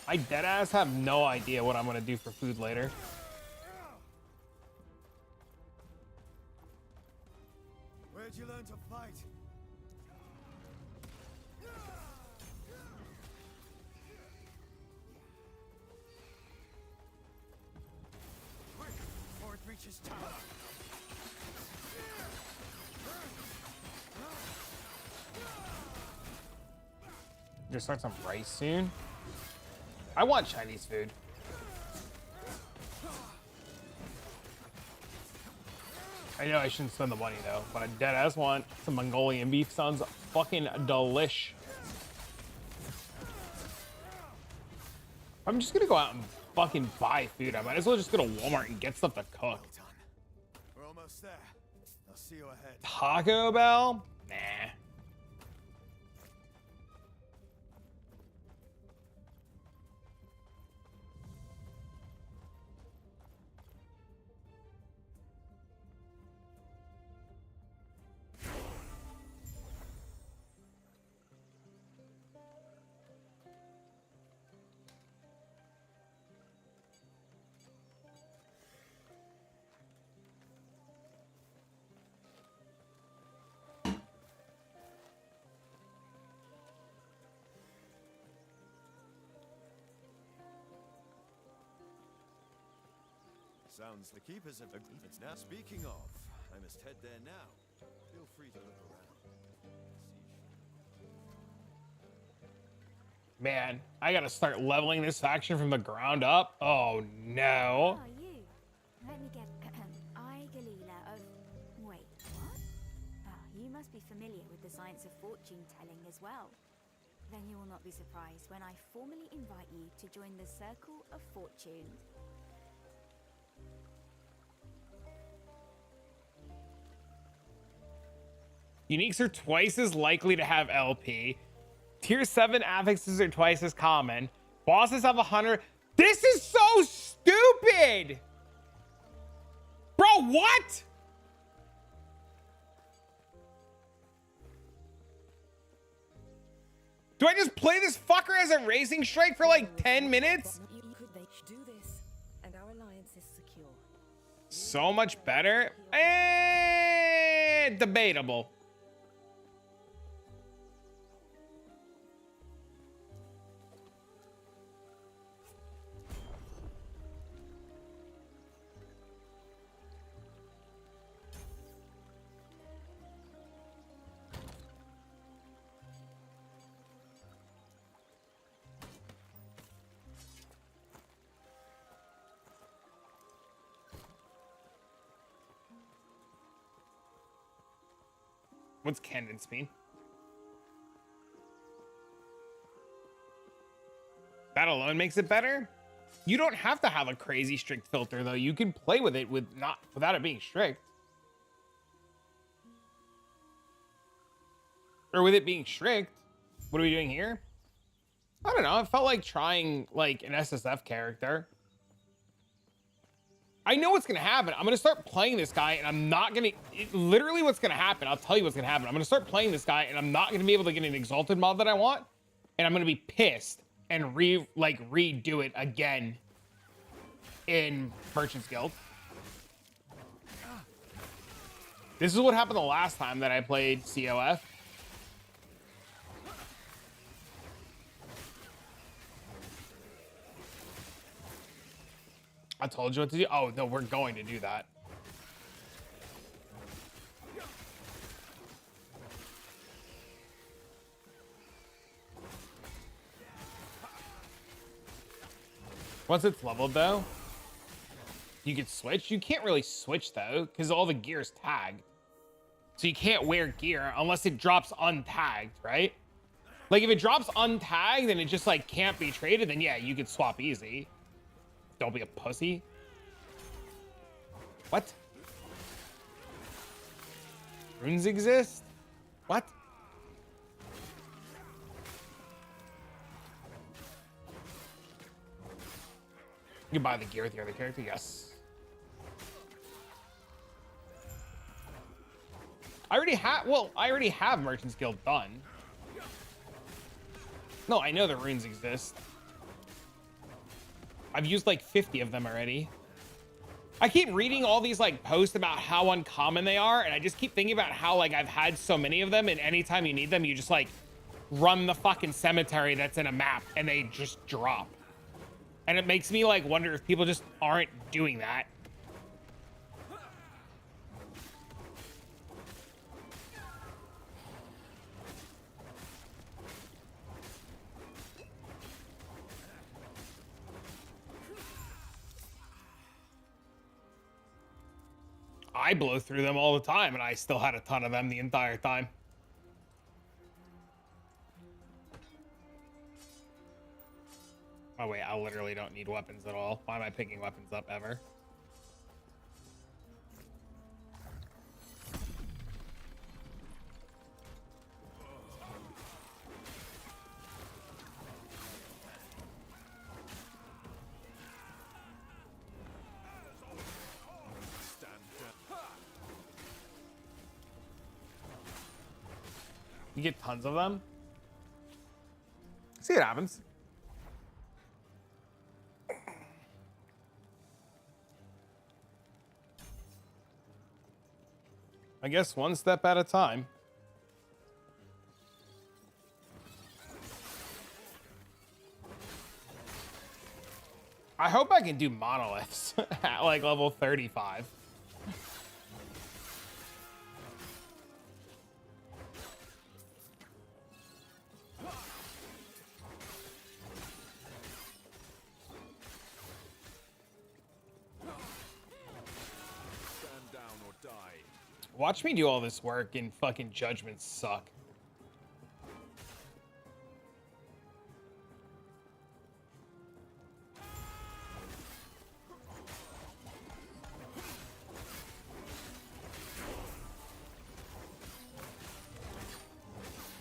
I deadass have no idea what I'm going to do for food later. Where'd you learn to fight? Quick, before it reaches tower. Just start some rice soon. I want Chinese food. I know I shouldn't spend the money though, but I deadass want some Mongolian beef. Sounds fucking delish. I'm just gonna go out and fucking buy food. I might as well just go to Walmart and get stuff to cook. We're almost there. I'll see you ahead. Taco Bell? Nah. Sounds the keepers of it's now. Speaking of, I must head there now. Feel free to look around. Man, I gotta start leveling this faction from the ground up. Oh no. Are you? Let me get I Galila of wait, what? Oh, you must be familiar with the science of fortune telling as well. Then you will not be surprised when I formally invite you to join the Circle of Fortune. Uniques are twice as likely to have LP. Tier 7 affixes are twice as common. Bosses have 100. This is so stupid! Bro, what? Do I just play this fucker as a racing strike for like 10 minutes? They do this, and our alliance is secure. So much better? Debatable. What's Candence mean? That alone makes it better? You don't have to have a crazy strict filter though. You can play with it without it being strict. Or with it being strict. What are we doing here? I don't know. It felt like trying like an SSF character. I know what's going to happen. I'm going to start playing this guy and I'm not going to... Literally what's going to happen. I'll tell you what's going to happen. I'm going to start playing this guy and I'm not going to be able to get an exalted mod that I want. And I'm going to be pissed and redo it again in Merchant's Guild. This is what happened the last time that I played COF. I told you what to do. Oh, no, we're going to do that. Once it's leveled, though, you can switch. You can't really switch, though, because all the gear is tagged. So you can't wear gear unless it drops untagged, right? Like, if it drops untagged and it just, like, can't be traded, then, yeah, you could swap easy. Don't be a pussy. What? Runes exist? What? You can buy the gear with your other character? Yes. I already have Merchant's Guild done. No, I know the runes exist. I've used like 50 of them already. I keep reading all these like posts about how uncommon they are, and I just keep thinking about how like I've had so many of them, and anytime you need them, you just like run the fucking cemetery that's in a map and they just drop. And it makes me like wonder if people just aren't doing that. I blow through them all the time, and I still had a ton of them the entire time. Oh wait, I literally don't need weapons at all. Why am I picking weapons up ever? You get tons of them. See what happens. I guess one step at a time. I hope back and do monoliths at like level 35. Stand down or die. Watch me do all this work and fucking judgments suck.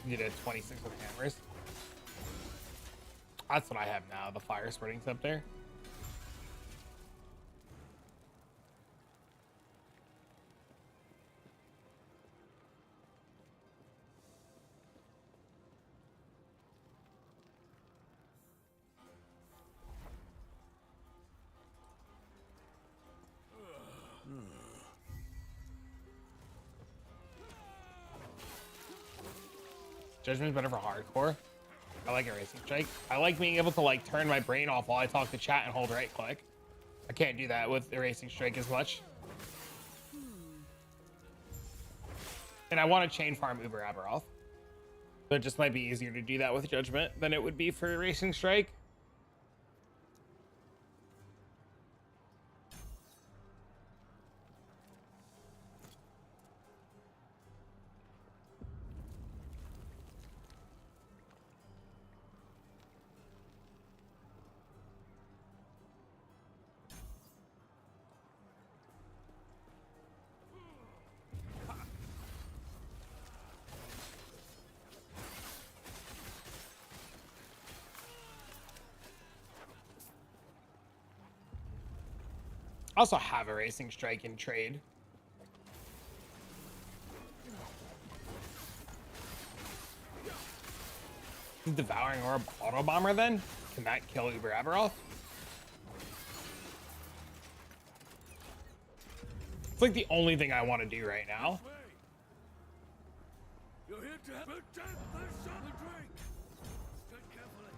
You did 26 with hammers. That's what I have now. The fire spreading's up there. Judgment's better for hardcore. I like Erasing Strike. I like being able to like turn my brain off while I talk to chat and hold right click. I can't do that with Erasing Strike as much. And I want to chain farm Uber Aberoth. But it just might be easier to do that with Judgment than it would be for Erasing Strike. I also have Erasing Strike in trade. Is Devouring Orb Auto Bomber then? Can that kill Uber Aberoth? It's like the only thing I want to do right now. You're here to protect the sun drink. Tread carefully.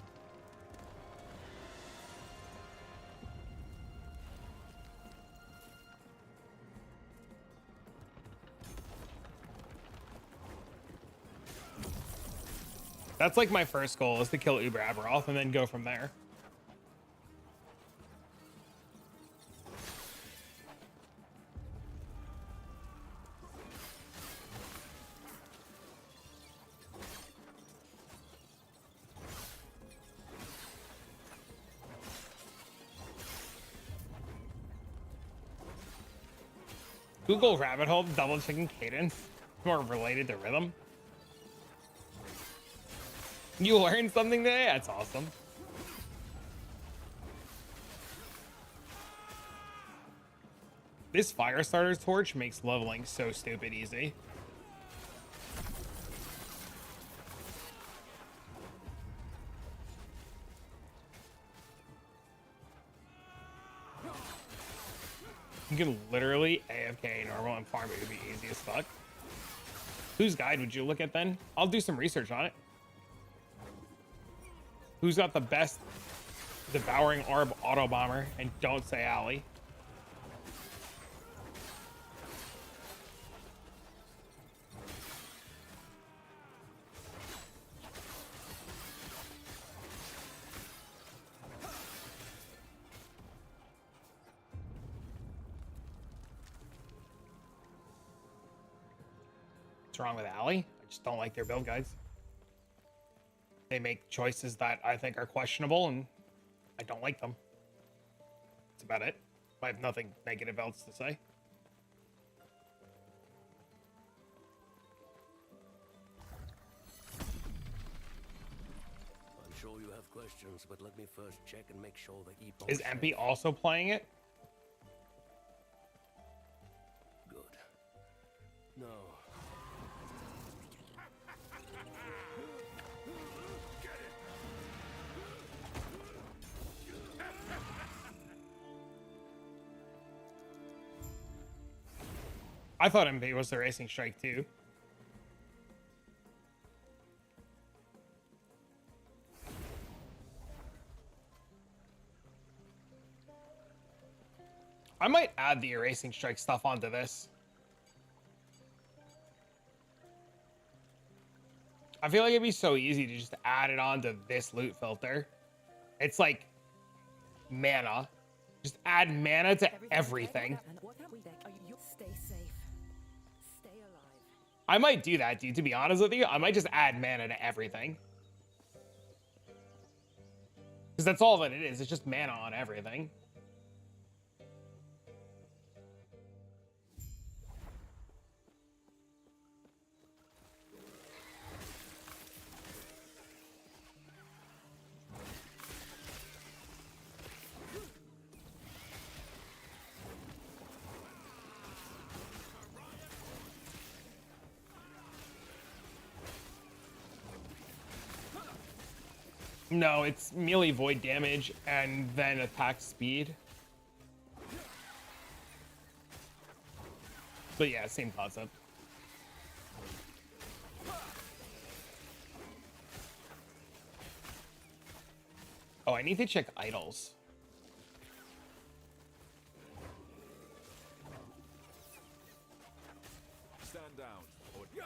That's like my first goal is to kill Uber Aberoth and then go from there. Google rabbit hole double checking cadence more related to rhythm. You learned something today? That's awesome. This Firestarter's torch makes leveling so stupid easy. You can literally AFK normal and farm it would be easy as fuck. Whose guide would you look at then? I'll do some research on it. Who's got the best Devouring Orb Auto Bomber? And don't say Alley. What's wrong with Alley? I just don't like their build guides. They make choices that I think are questionable, and I don't like them. That's about it. I have nothing negative else to say. I'm sure you have questions, but let me first check and make sure the Epoch... Is MP also playing it? Good. No. I thought MP was the Racing Strike too. I might add the erasing strike stuff onto this. I feel like it'd be so easy to just add it onto this loot filter. It's like mana. Just add mana to everything. Stay safe. Stay alive. I might do that, dude. To be honest with you, I might just add mana to everything. Because that's all that it is. It's just mana on everything. No, it's melee void damage and then attack speed. But yeah, same concept. Oh, I need to check idols. Stand down. Or... Yeah.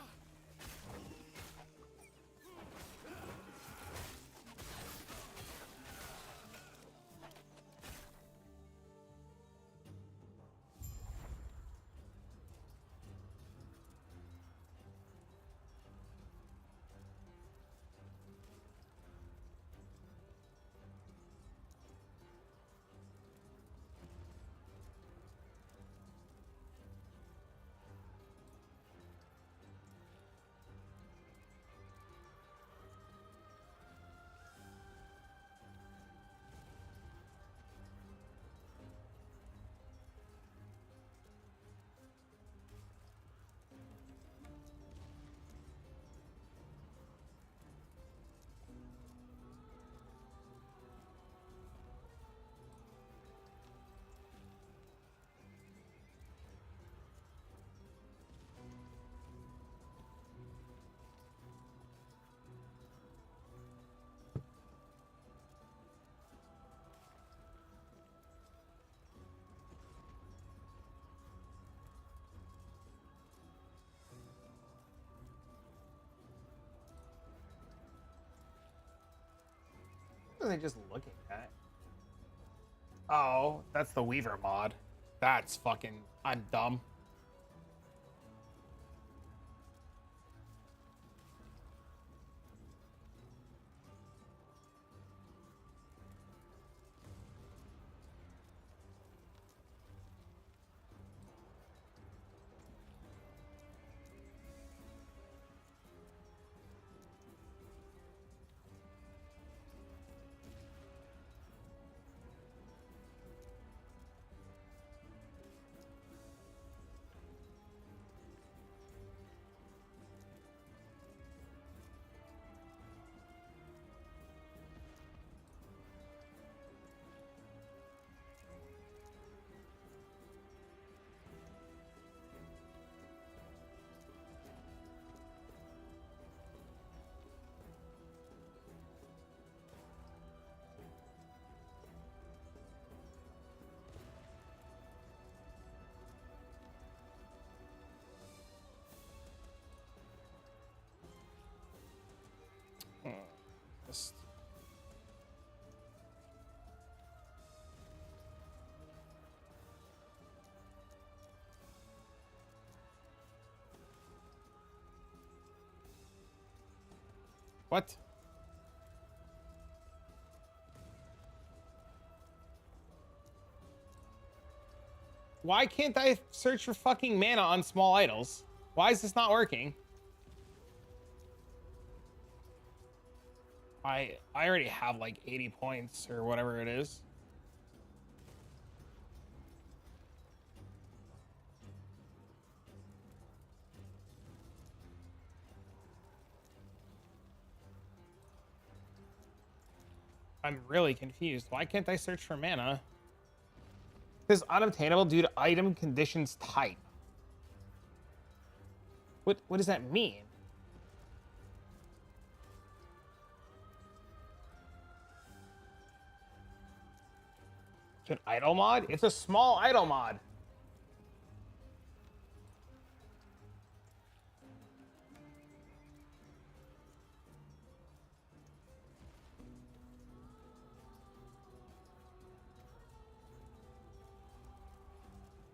What are they just looking at? Oh, that's the Weaver mod. That's fucking... I'm dumb. Just... What? Why can't I search for fucking mana on small idols? Why is this not working? I already have like 80 points or whatever it is. I'm really confused. Why can't I search for mana? This is unobtainable due to item conditions type. What does that mean? It's an idle mod? It's a small idle mod.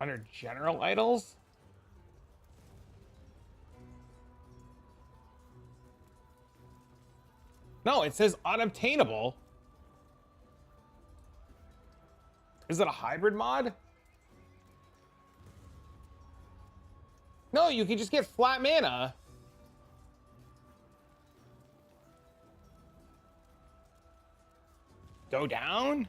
Under general idols? No, it says unobtainable. Is it a hybrid mod? No, you can just get flat mana. Go down?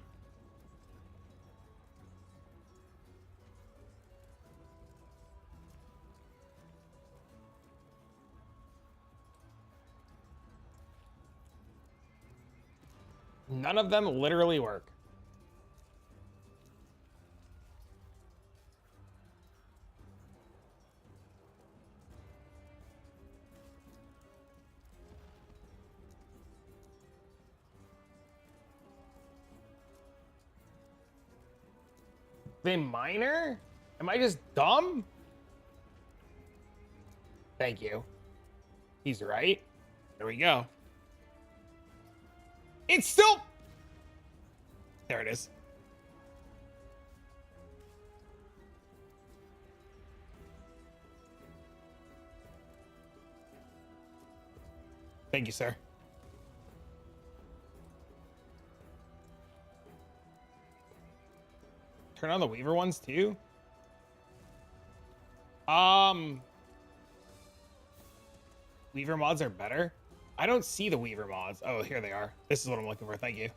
None of them literally work. They minor? Am I just dumb? Thank you. He's right. There we go. It's still... There it is. Thank you, sir. Turn on the Weaver ones too? Weaver mods are better? I don't see the Weaver mods. Oh, here they are. This is what I'm looking for. Thank you.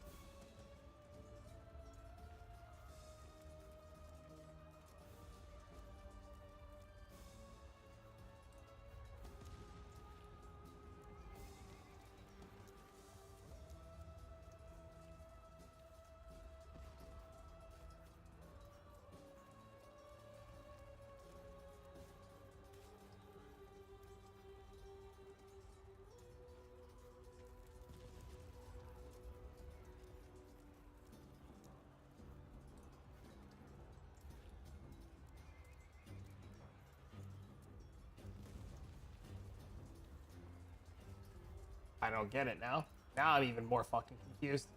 I don't get it now. Now I'm even more fucking confused.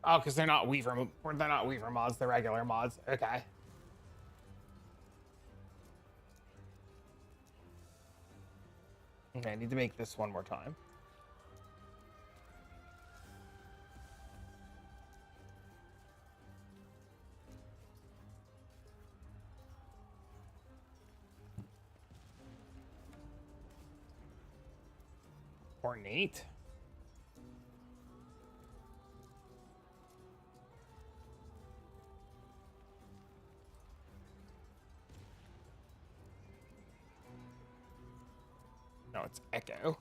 Oh, because they're not Weaver. They're not Weaver mods. They're regular mods. Okay. Okay, I need to make this one more time. Ornate. No, it's Echo.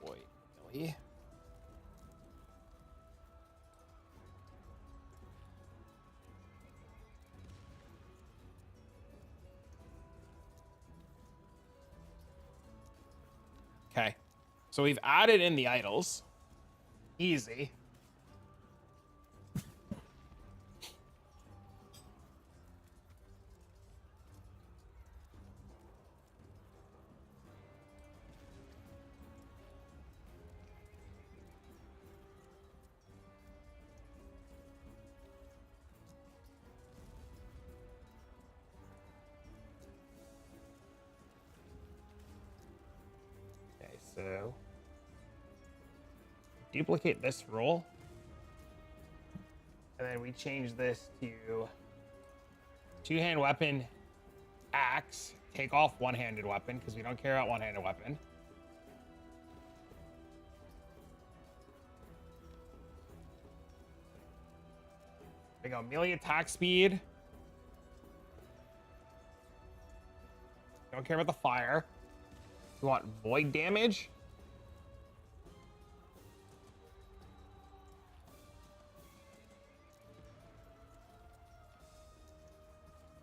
Boy, really? Okay, so we've added in the idols. Easy. Okay, so duplicate this rule, and then we change this to two-hand weapon, axe, take off one-handed weapon because we don't care about one-handed weapon. There we go, melee attack speed. Don't care about the fire. We want void damage.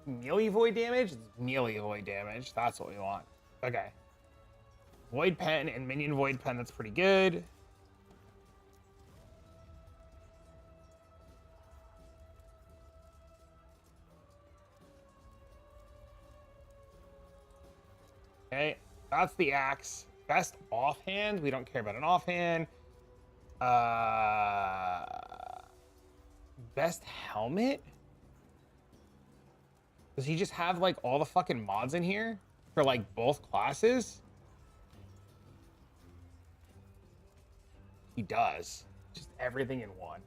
melee void damage? It's melee void damage. That's what we want. Okay. Void pen and minion void pen. That's pretty good. Okay, that's the axe. Best offhand. We don't care about an offhand. Best helmet? Does he just have like all the fucking mods in here for like both classes? He does. Just everything in one.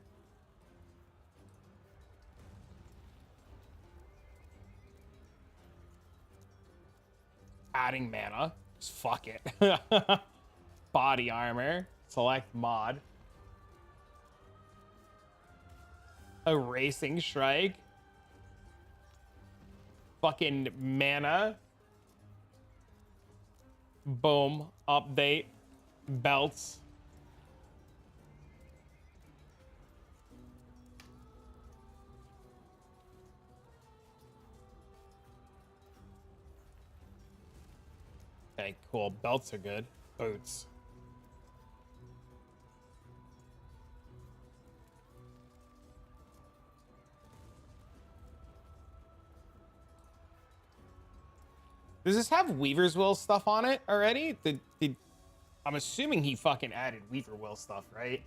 Adding mana. Just fuck it. Body armor. Select mod. Erasing strike. Fucking mana. Boom. Update. Belts. Okay, cool. Belts are good. Boots. Does this have Weaver's Will stuff on it already? I'm assuming he fucking added Weaver Will stuff, right?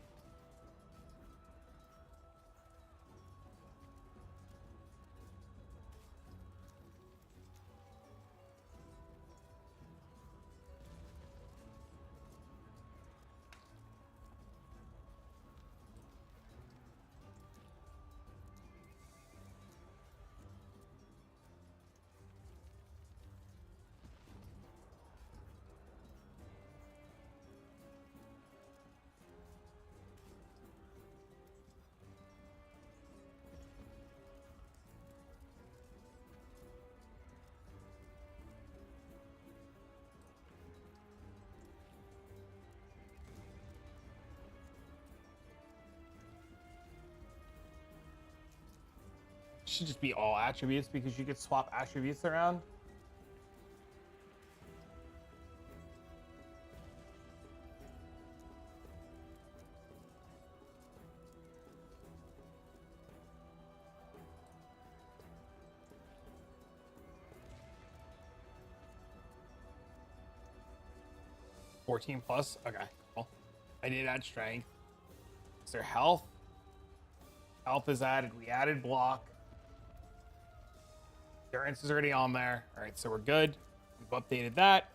Should just be all attributes because you could swap attributes around. +14. Okay, cool. I did add strength. Is there health? Health is added. We added block. Endurance is already on there. All right, so we're good. We've updated that.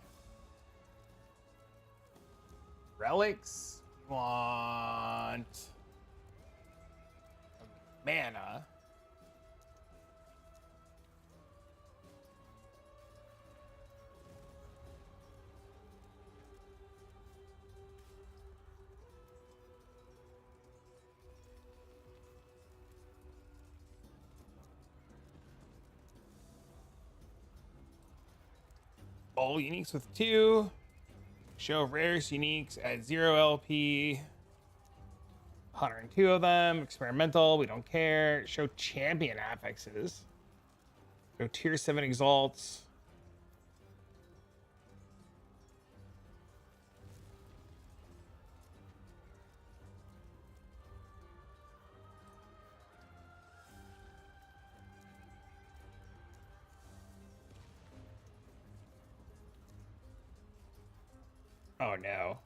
Relics. We want mana. All uniques with 2. Show rarest uniques at 0 LP. 102 of them. Experimental, we don't care. Show champion affixes. Show tier 7 exalts. Oh no.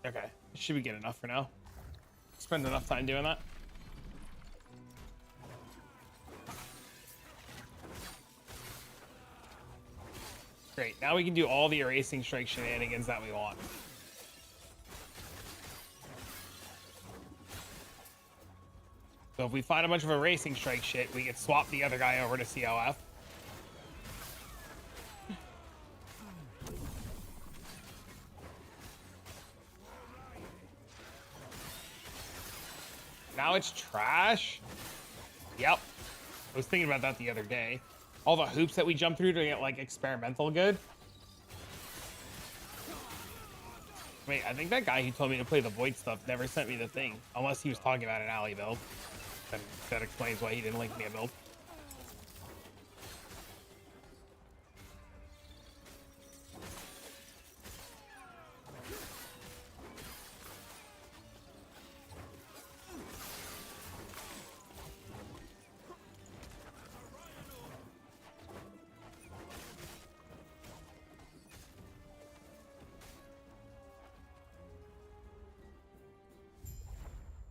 Okay, should we get enough for now? Spend enough time doing that. Great, now we can do all the erasing strike shenanigans that we want. So if we find a bunch of erasing strike shit, we can swap the other guy over to COF. Now it's trash? Yep. I was thinking about that the other day. All the hoops that we jumped through to get like experimental good. Wait, I think that guy who told me to play the void stuff never sent me the thing, unless he was talking about an alley build. Then that explains why he didn't link me a build.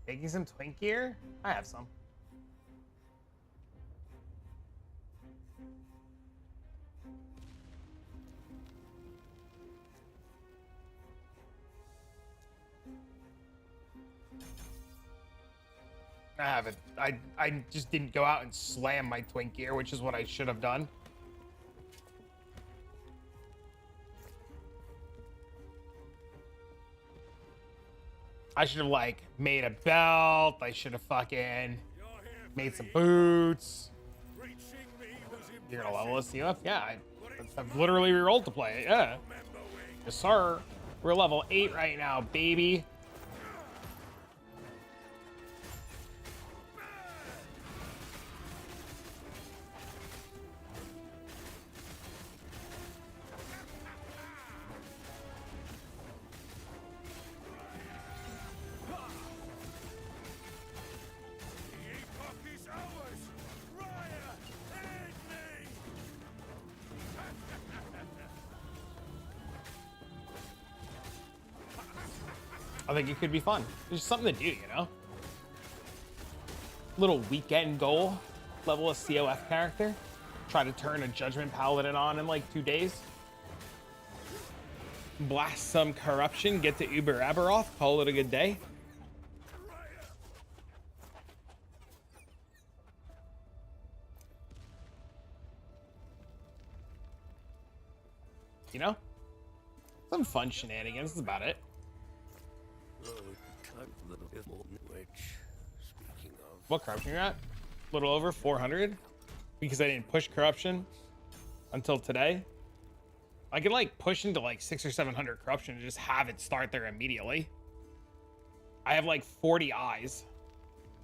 Making some twink gear? I have some. I haven't. I just didn't go out and slam my twink gear, which is what I should have done. I should have like made a belt. I should have fucking made some boots. You're gonna level a COF? Yeah, I've literally rerolled to play it. Yeah, yes sir. We're level 8 right now, baby. I think it could be fun. It's just something to do, you know? Little weekend goal. Level a COF character. Try to turn a Judgment Paladin on in like 2 days. Blast some corruption. Get to Uber Aberoth. Call it a good day. You know? Some fun shenanigans. That's about it. What corruption you're at? A little over 400 because I didn't push corruption until today. I could like push into like 600 or 700 corruption and just have it start there immediately. I have like 40 eyes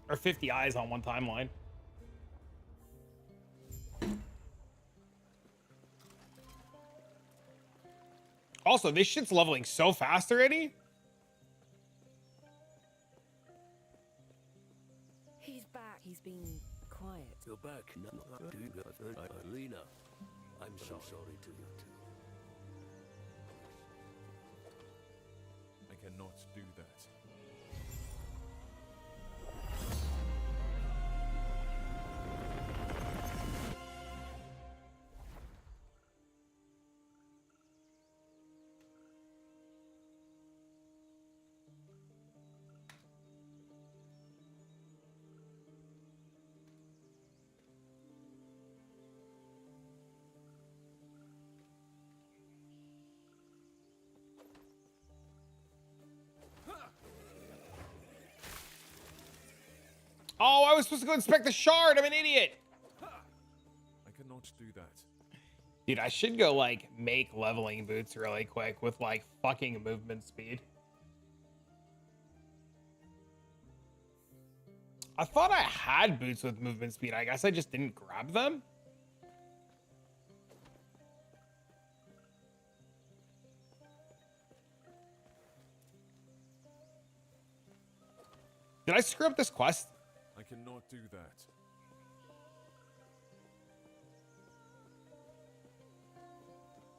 or 50 eyes on one timeline. Also, this shit's leveling so fast already. He's back. He's been quiet. You're back. Lena, I'm so sorry to you too. I cannot do that. Oh, I was supposed to go inspect the shard. I'm an idiot. I cannot do that. Dude, I should go like make leveling boots really quick with like fucking movement speed. I thought I had boots with movement speed. I guess I just didn't grab them. Did I screw up this quest? I cannot do that.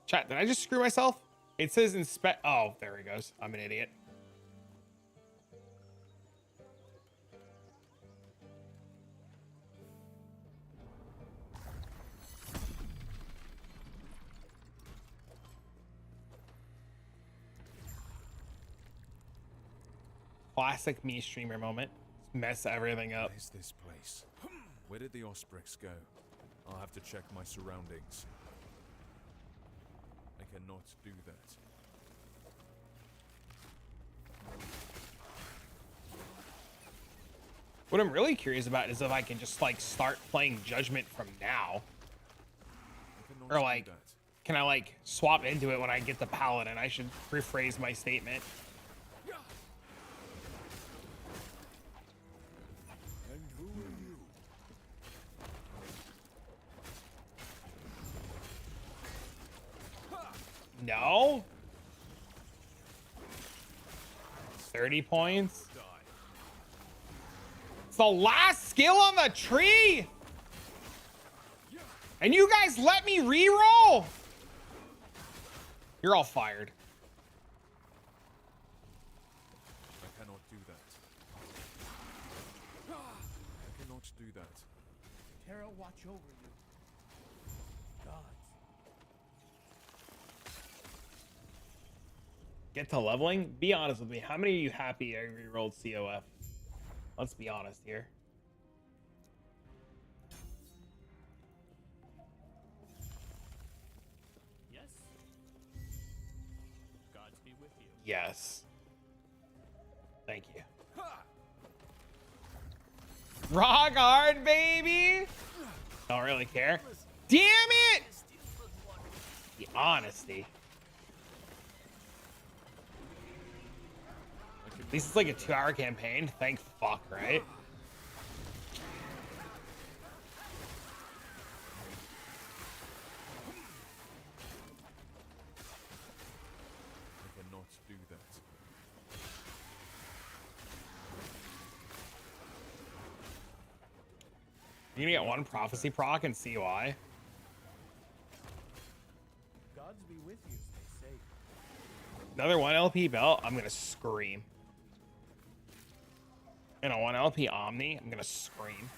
Chat, did I just screw myself? It says inspect. Oh, there he goes. I'm an idiot. Classic me streamer moment. Mess everything up. What is this place? Where did the Osprix go? I'll have to check my surroundings. I cannot do that. What I'm really curious about is if I can just like start playing Judgment from now. I cannot Or like, do that. can I like swap into it when I get the paladin? I should rephrase my statement. And who are you? No. 30 points. It's the last skill on the tree. And you guys let me re-roll? You're all fired. I cannot do that. I cannot do that. Terra watch over you. Gods. Get to leveling? Be honest with me. How many are you happy I re-rolled COF? Let's be honest here. Yes. Gods be with you. Yes. Thank you. Rock hard, baby. Don't really care. Damn it! The honesty. At least it's like a 2-hour campaign. Thank fuck, right? I cannot do that. You're gonna get one prophecy proc and see why. Gods be with you, stay safe. Another 1 LP belt. I'm gonna scream. And a 1 LP Omni. I'm gonna scream.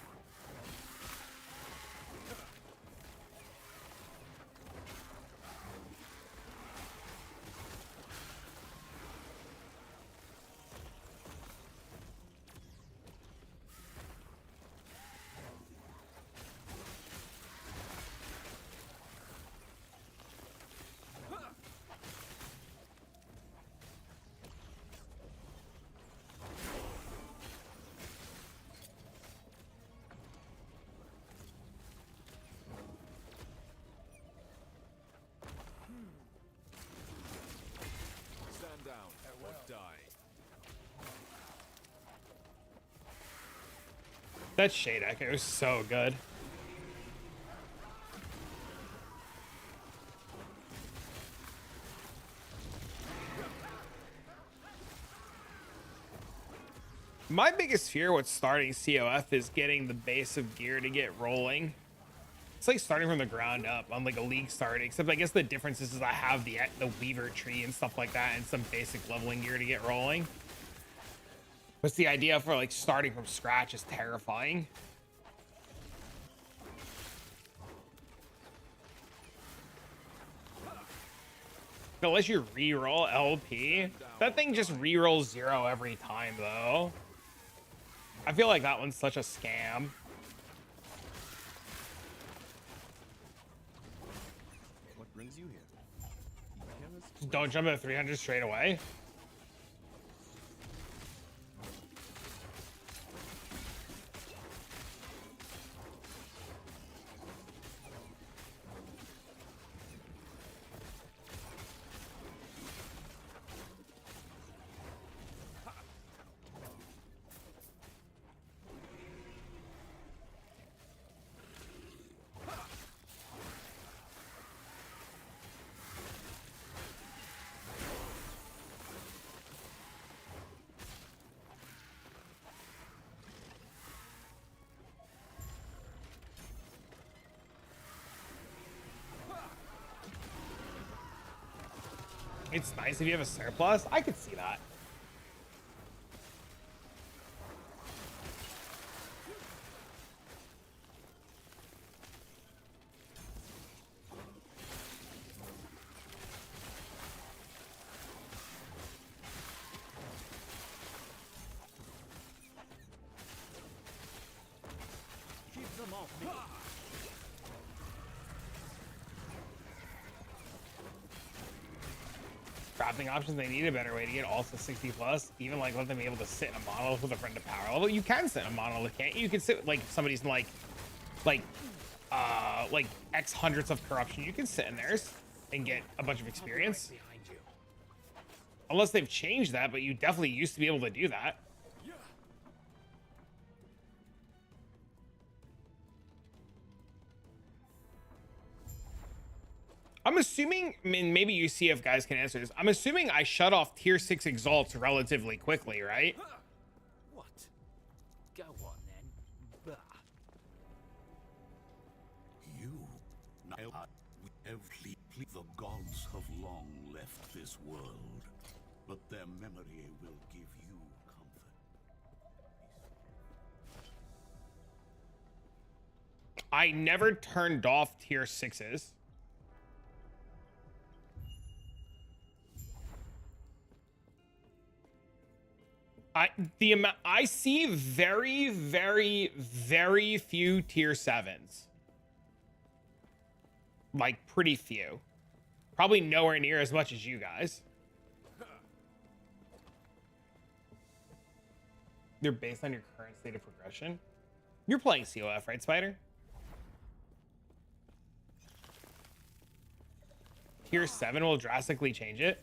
Stand down or die. That Shade Echo was so good. My biggest fear with starting COF is getting the base of gear to get rolling. It's like starting from the ground up on like a league starting, except I guess the difference is I have the weaver tree and stuff like that and some basic leveling gear to get rolling. But the idea for like starting from scratch is terrifying. Unless you re-roll LP, that thing just re-rolls 0 every time though. I feel like that one's such a scam. What brings you here? Don't jump at 300 straight away. It's nice if you have a surplus. I could see that. Keep them off me. Crafting options, they need a better way to get also 60 plus. Even like let them be able to sit in a monolith with a friend to power level. You can sit in a monolith, can't you? You can sit like somebody's in like X hundreds of corruption. You can sit in theirs and get a bunch of experience. Unless they've changed that, but you definitely used to be able to do that. I'm assuming, I mean, maybe you see if guys can answer this. I'm assuming I shut off tier 6 exalts relatively quickly, right? What? Go on then. Bah. You. The gods have long left this world, but their memory will give you comfort. I never turned off tier 6s. I see very, very, very few tier 7s. Like pretty few. Probably nowhere near as much as you guys. They're based on your current state of progression. You're playing COF, right, Spider? Tier 7 will drastically change it.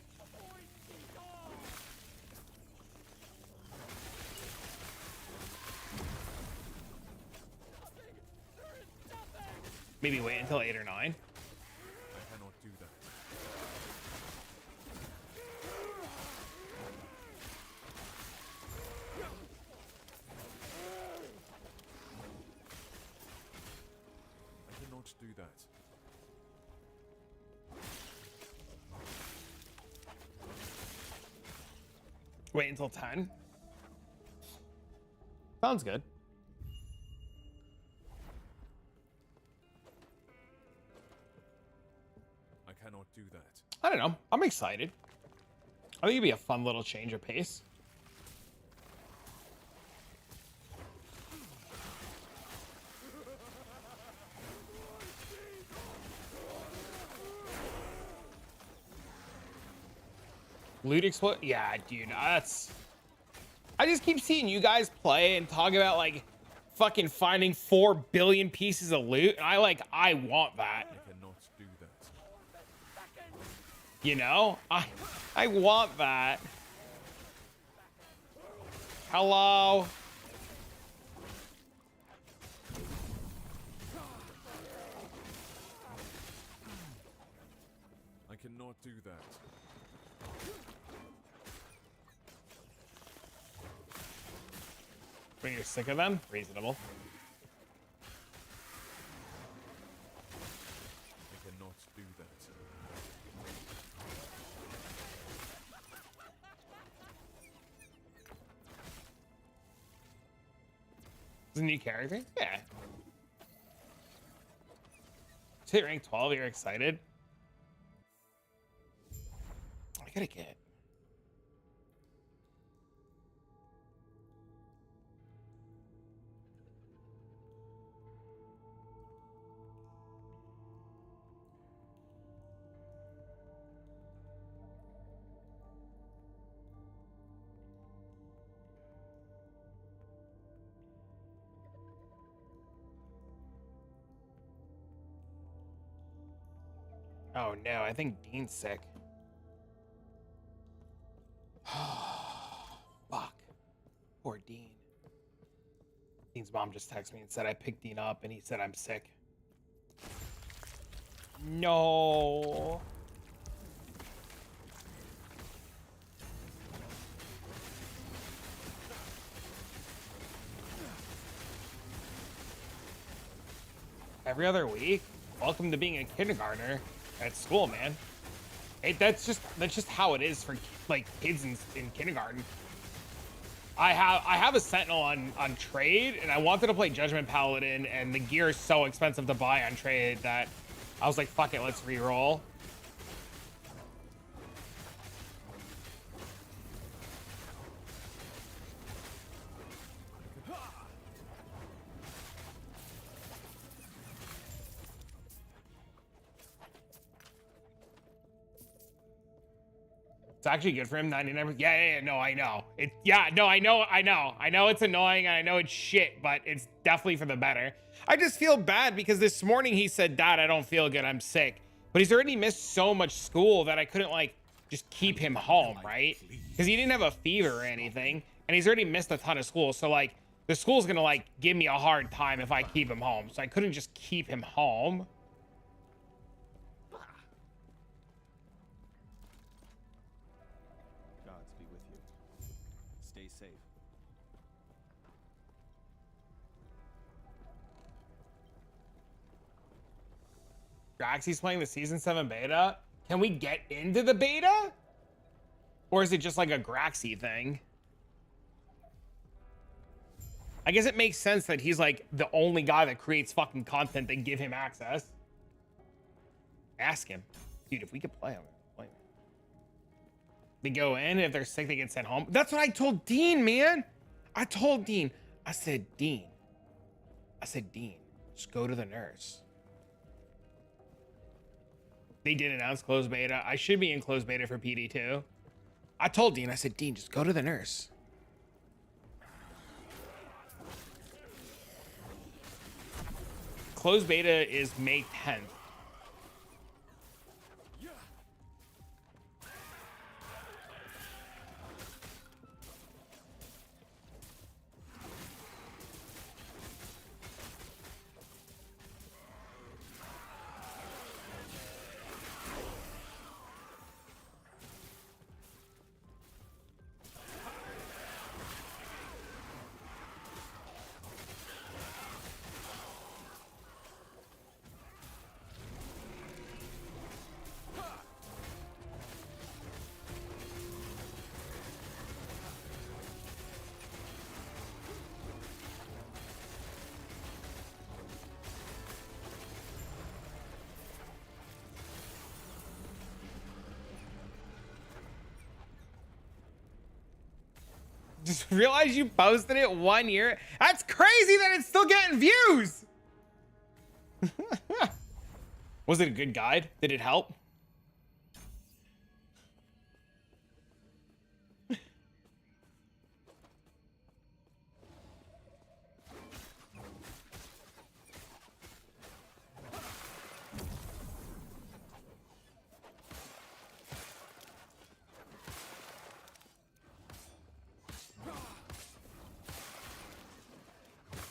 Maybe wait until 8 or 9. I cannot do that. I cannot do that. Wait until 10. Sounds good. I cannot do that. I don't know. I'm excited. I think it'd be a fun little change of pace. Loot explode? Yeah, dude, that's... I just keep seeing you guys play and talk about, like, fucking finding 4 billion pieces of loot. And I want that. I cannot do that. You know? I want that. Hello? I cannot do that. When you're sick of them? Reasonable. I cannot do that. Is it a new character? Yeah. Just hit rank 12, you're excited? I gotta get. Oh no, I think Dean's sick. Fuck. Poor Dean. Dean's mom just texted me and said I picked Dean up and he said I'm sick. No. Every other week? Welcome to being a kindergartner at school, man. Hey, that's just how it is for like kids in kindergarten. I have a Sentinel on trade, and I wanted to play Judgment Paladin, and the gear is so expensive to buy on trade that I was like, fuck it, let's re-roll. It's actually good for him, 99%. Yeah, no, I know. I know it's annoying and I know it's shit, but it's definitely for the better. I just feel bad because this morning he said, Dad, I don't feel good, I'm sick. But he's already missed so much school that I couldn't like just keep him home, right? Because he didn't have a fever or anything, and he's already missed a ton of school. So like the school's gonna like give me a hard time if I keep him home. So I couldn't just keep him home. Gods be with you. Stay safe. Draxy's playing the season 7 beta. Can we get into the beta? Or is it just like a Graxy thing? I guess it makes sense that he's like the only guy that creates fucking content that give him access. Ask him. Dude, if we could play him, play him. They go in, if they're sick, they get sent home. That's what I told Dean, man. I told Dean. I said, Dean, just go to the nurse. They did announce closed beta. I should be in closed beta for PD too. I told Dean, I said, Dean, just go to the nurse. Closed beta is May 10th. Just realized you posted it 1 year. That's crazy that it's still getting views. Was it a good guide? Did it help?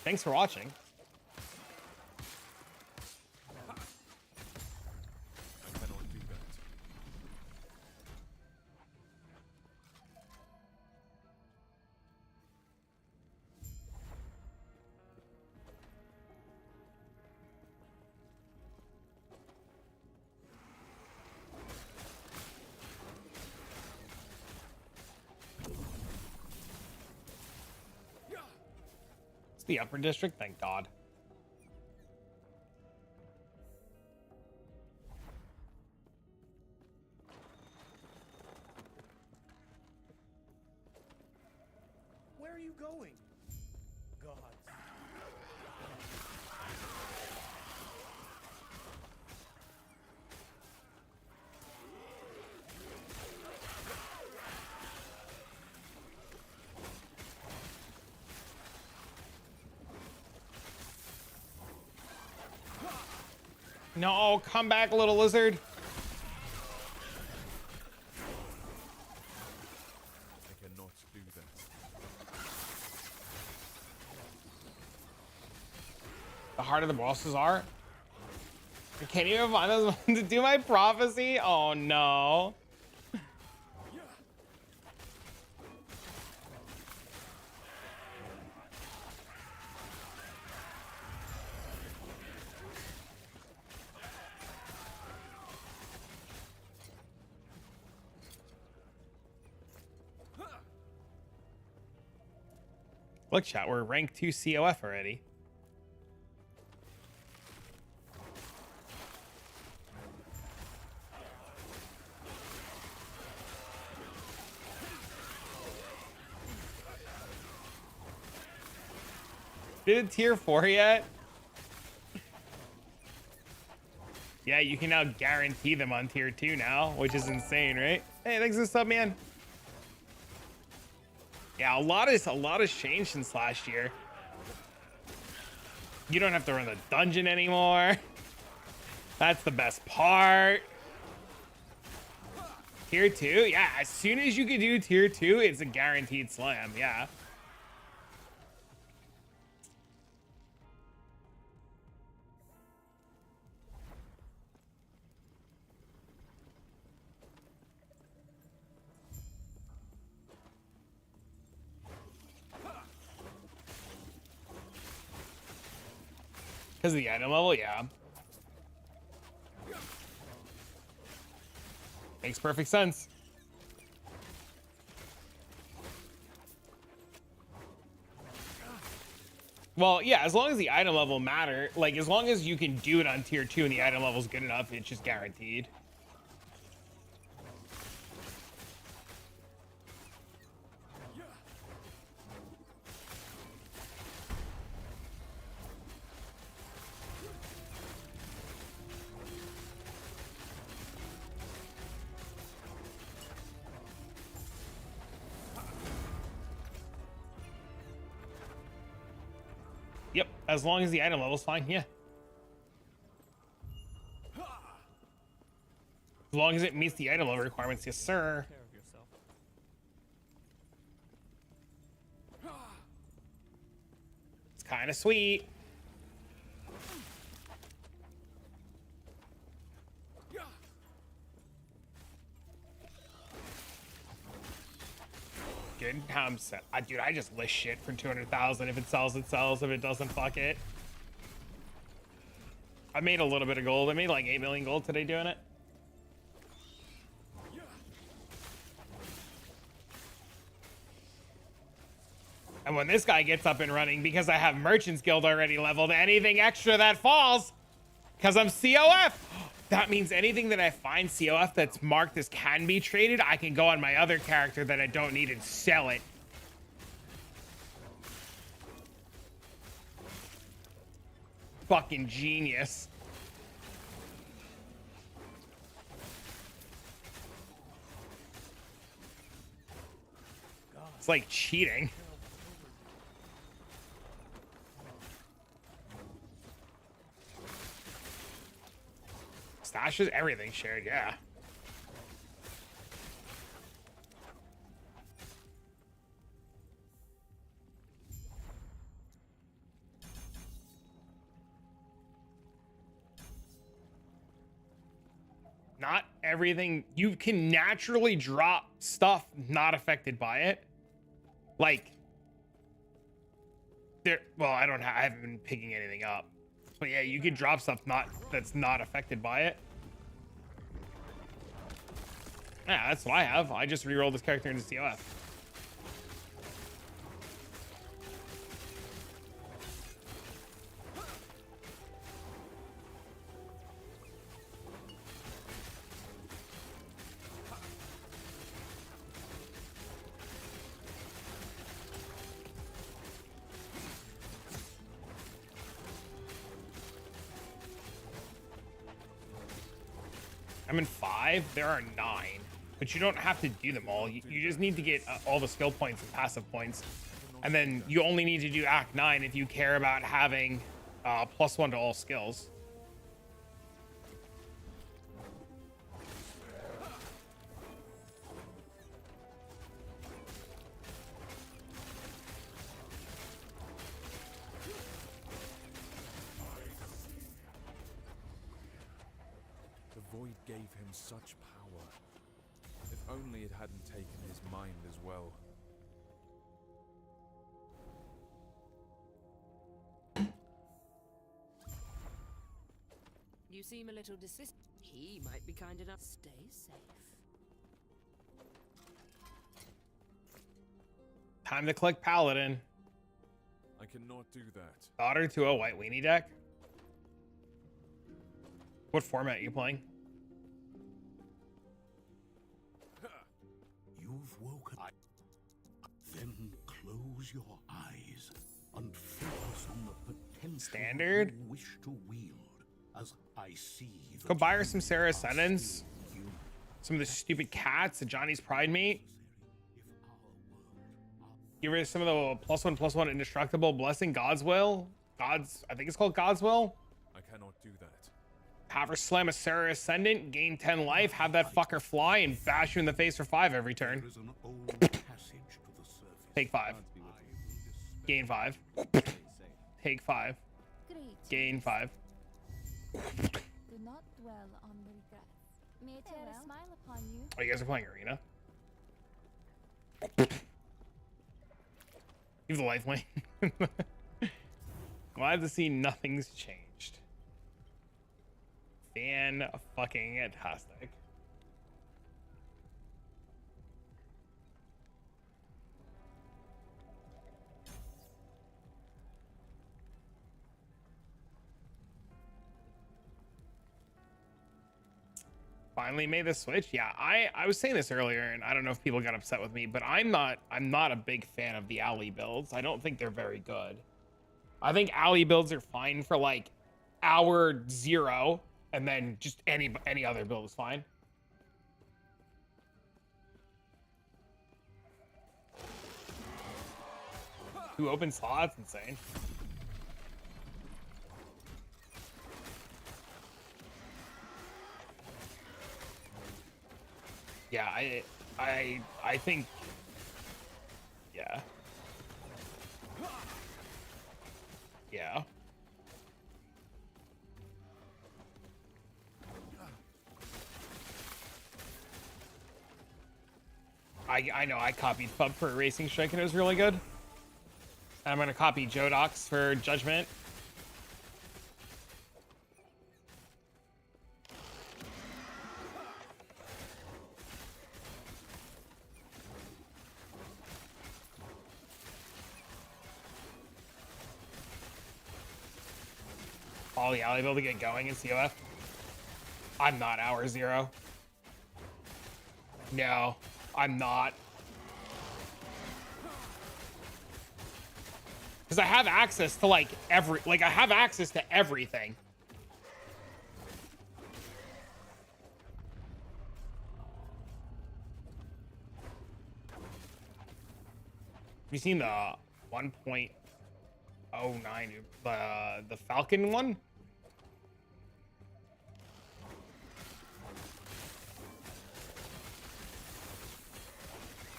Thanks for watching. I cannot do that. It's the upper district, thank God. Where are you going? Gods. No, come back, little lizard. I cannot do that. The heart of the bosses are. I can't even find those ones to do my prophecy. Oh no. Look, chat, we're rank 2 COF already. Did it tier 4 yet? Yeah, you can now guarantee them on tier 2 now, which is insane, right? Hey, thanks for the sub, man. Yeah, a lot has changed since last year. You don't have to run the dungeon anymore. That's the best part. Tier 2? Yeah, as soon as you can do tier 2, it's a guaranteed slam, yeah. Because of the item level, yeah. Makes perfect sense. Well, yeah, as long as the item level matter, like as long as you can do it on tier 2 and the item level is good enough, it's just guaranteed. Yep, as long as the item level's fine, yeah. As long as it meets the item level requirements, yes, sir. It's kind of sweet. Good. How I'm set. Dude, I just list shit for 200,000. If it sells, it sells. If it doesn't, fuck it. I made a little bit of gold. I made like 8 million gold today doing it. And when this guy gets up and running, because I have Merchant's Guild already leveled, anything extra that falls, because I'm COF, that means anything that I find COF that's marked as can be traded, I can go on my other character that I don't need and sell it. Fucking genius. It's like cheating. Stashes, everything shared, yeah. Not everything. You can naturally drop stuff not affected by it. Like, there. Well, I haven't been picking anything up. But yeah, you can drop stuff that's not affected by it. Yeah, that's what I have. I just rerolled this character into COF. I'm in 5. There are 9, but you don't have to do them all. You just need to get all the skill points and passive points, and then you only need to do Act 9 if you care about having +1 to all skills. Void gave him such power. If only it hadn't taken his mind as well. You seem a little desist. He might be kind enough. Stay safe. Time to click Paladin. I cannot do that. Daughter to a white weenie deck. What format are you playing? You've woken. Then close your eyes and focus on the potential Standard. you wish to wield. As I see. Go buy her some Sarah Ascendants. Some of the stupid cats, a Johnny's Pride Mate. Give her some of the +1/+1 indestructible blessing, God's Will. I think it's called God's Will. I cannot do that. Have her slam a Sarah Ascendant, gain 10 life, have that fucker fly, and bash you in the face for 5 every turn. There is an old passage to the surface. Take 5. Gain 5. Take 5. Gain 5. Do not dwell on the regrets. May it tear a smile upon you. Oh, you guys are playing Arena? Give the life lane. Glad to see nothing's changed. Fan-fucking-tastic. Finally made the switch. Yeah, I was saying this earlier, and I don't know if people got upset with me, but I'm not a big fan of the alley builds. I don't think they're very good. I think alley builds are fine for like hour 0, and then just any other build is fine. Two open slots, insane. Yeah, I think, yeah. Yeah. I know I copied Fub for Racing Strike and it was really good. I'm gonna copy Jodox for Judgment. All the alley build to get going in COF. I'm not hour 0. No, I'm not. Because I have access to like I have access to everything. Have you seen the 1.09, the Falcon one?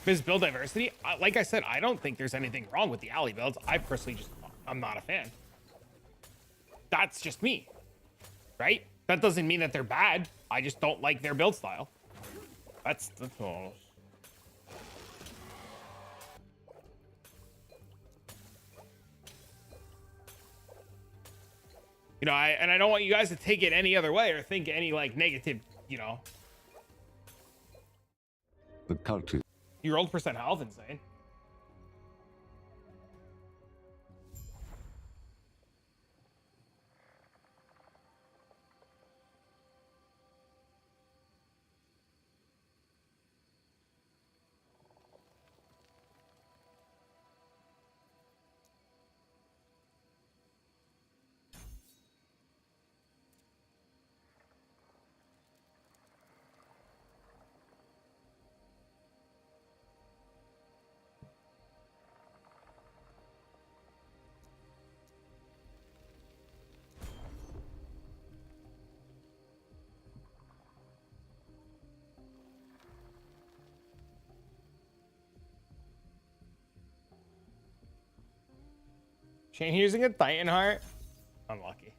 His build diversity, like I said, I don't think there's anything wrong with the alley builds. I personally I'm not a fan. That's just me, right? That doesn't mean that they're bad. I just don't like their build style. That's all. You know, I don't want you guys to take it any other way or think any like negative, you know. The culture. You rolled percent health, insane. Shane using a Titan Heart. Unlucky.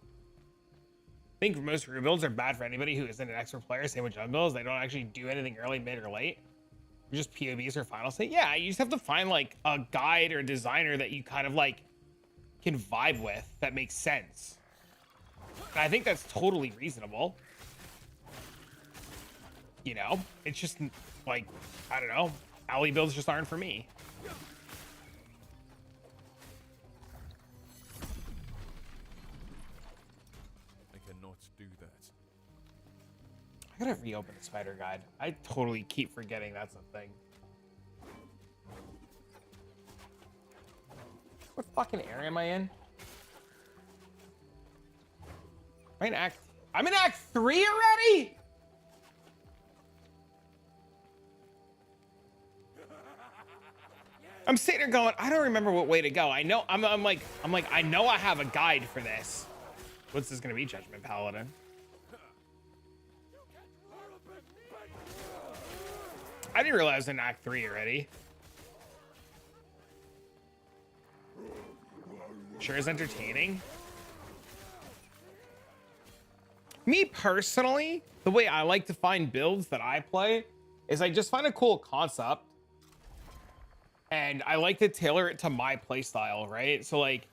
I think most rebuilds are bad for anybody who isn't an expert player. Same with jungles. They don't actually do anything early, mid, or late. You're just POBs or final state. Yeah, you just have to find like a guide or a designer that you kind of like can vibe with that makes sense. And I think that's totally reasonable. You know, it's just like, I don't know. Alley builds just aren't for me. Do that. I gotta reopen the spider guide. I totally keep forgetting that's a thing. What fucking area am I in? I'm in Act 3 already? I'm sitting there going, I don't remember what way to go. I know I'm like I know I have a guide for this. What's this gonna be, Judgment Paladin? I didn't realize it was in Act 3 already. Sure is entertaining. Me personally, the way I like to find builds that I play is I just find a cool concept and I like to tailor it to my play style, right? So like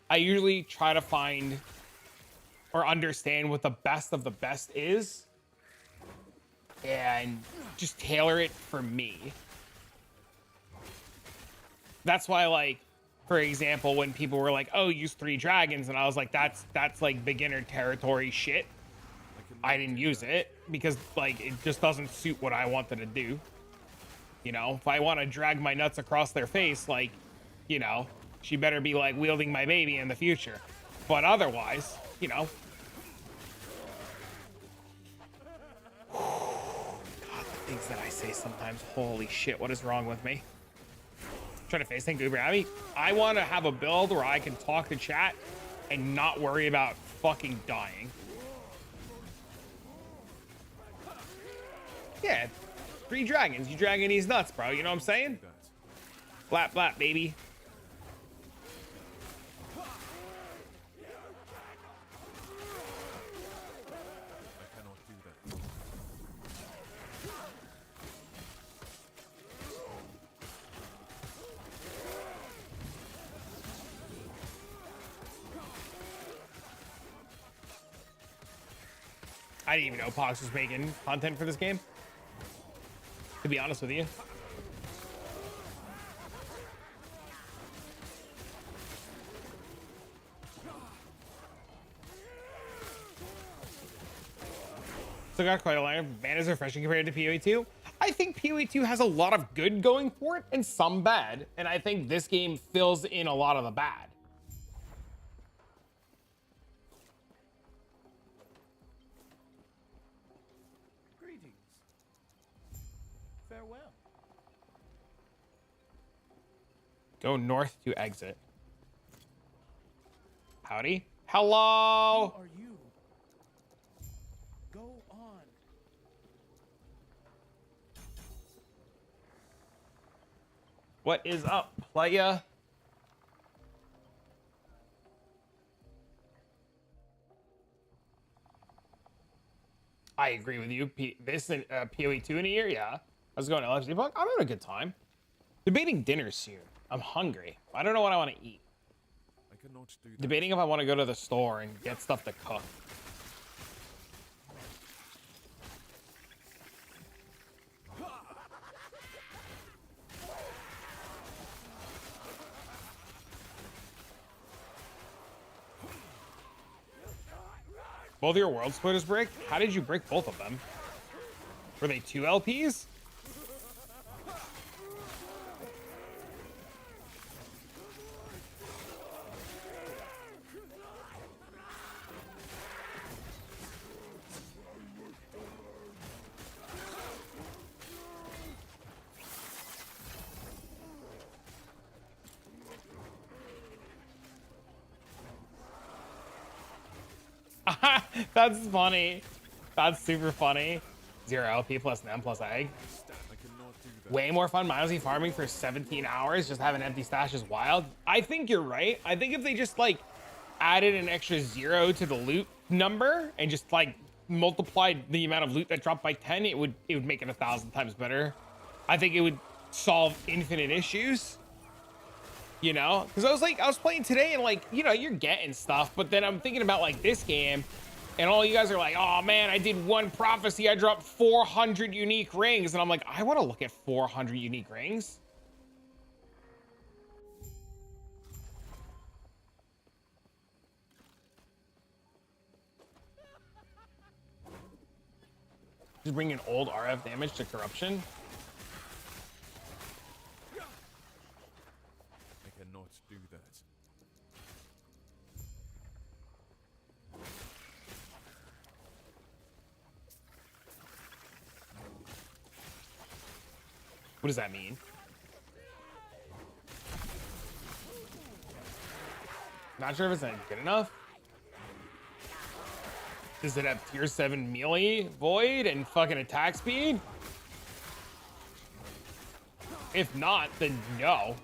I usually try to find or understand what the best of the best is and just tailor it for me. That's why, like, for example, when people were like, oh, use 3 dragons, and I was like, that's like beginner territory shit. I didn't use it because like it just doesn't suit what I wanted to do. You know, if I want to drag my nuts across their face, like, you know, she better be like wielding my baby in the future. But otherwise, you know. God, the things that I say sometimes, holy shit, what is wrong with me? Trying to face thing, Goober Abby. I want to have a build where I can talk to chat and not worry about fucking dying. Yeah, 3 dragons. You dragging these nuts, bro. You know what I'm saying? Blap, blap, baby. I didn't even know Pox was making content for this game, to be honest with you. So got quite a line of banners refreshing compared to PoE 2. I think PoE 2 has a lot of good going for it and some bad, and I think this game fills in a lot of the bad. Greetings. Farewell. Go north to exit. Howdy. Hello. Who are you? Go on. What is up, playa? I agree with you. This and PoE 2 in a year, yeah. How's it going, LFC Buck? I'm having a good time. Debating dinner soon. I'm hungry. I don't know what I want to eat. I cannot do that. Debating if I want to go to the store and get stuff to cook. Both your world splitters break? How did you break both of them? Were they 2 LPs? That's funny. That's super funny. 0 LP plus NEM plus egg. Way more fun mindlessly farming for 17 hours. Just having empty stash is wild. I think you're right. I think if they just like added an extra 0 to the loot number and just like multiplied the amount of loot that dropped by 10, it would make it 1,000 times better. I think it would solve infinite issues. You know, because I was playing today and like, you know, you're getting stuff, but then I'm thinking about like this game and all you guys are like, oh man, I did 1 prophecy. I dropped 400 unique rings. And I'm like, I want to look at 400 unique rings. Just bringing old RF damage to corruption. I cannot do that. What does that mean? Not sure if it's good enough. Does it have tier 7 melee, void, and fucking attack speed? If not, then no.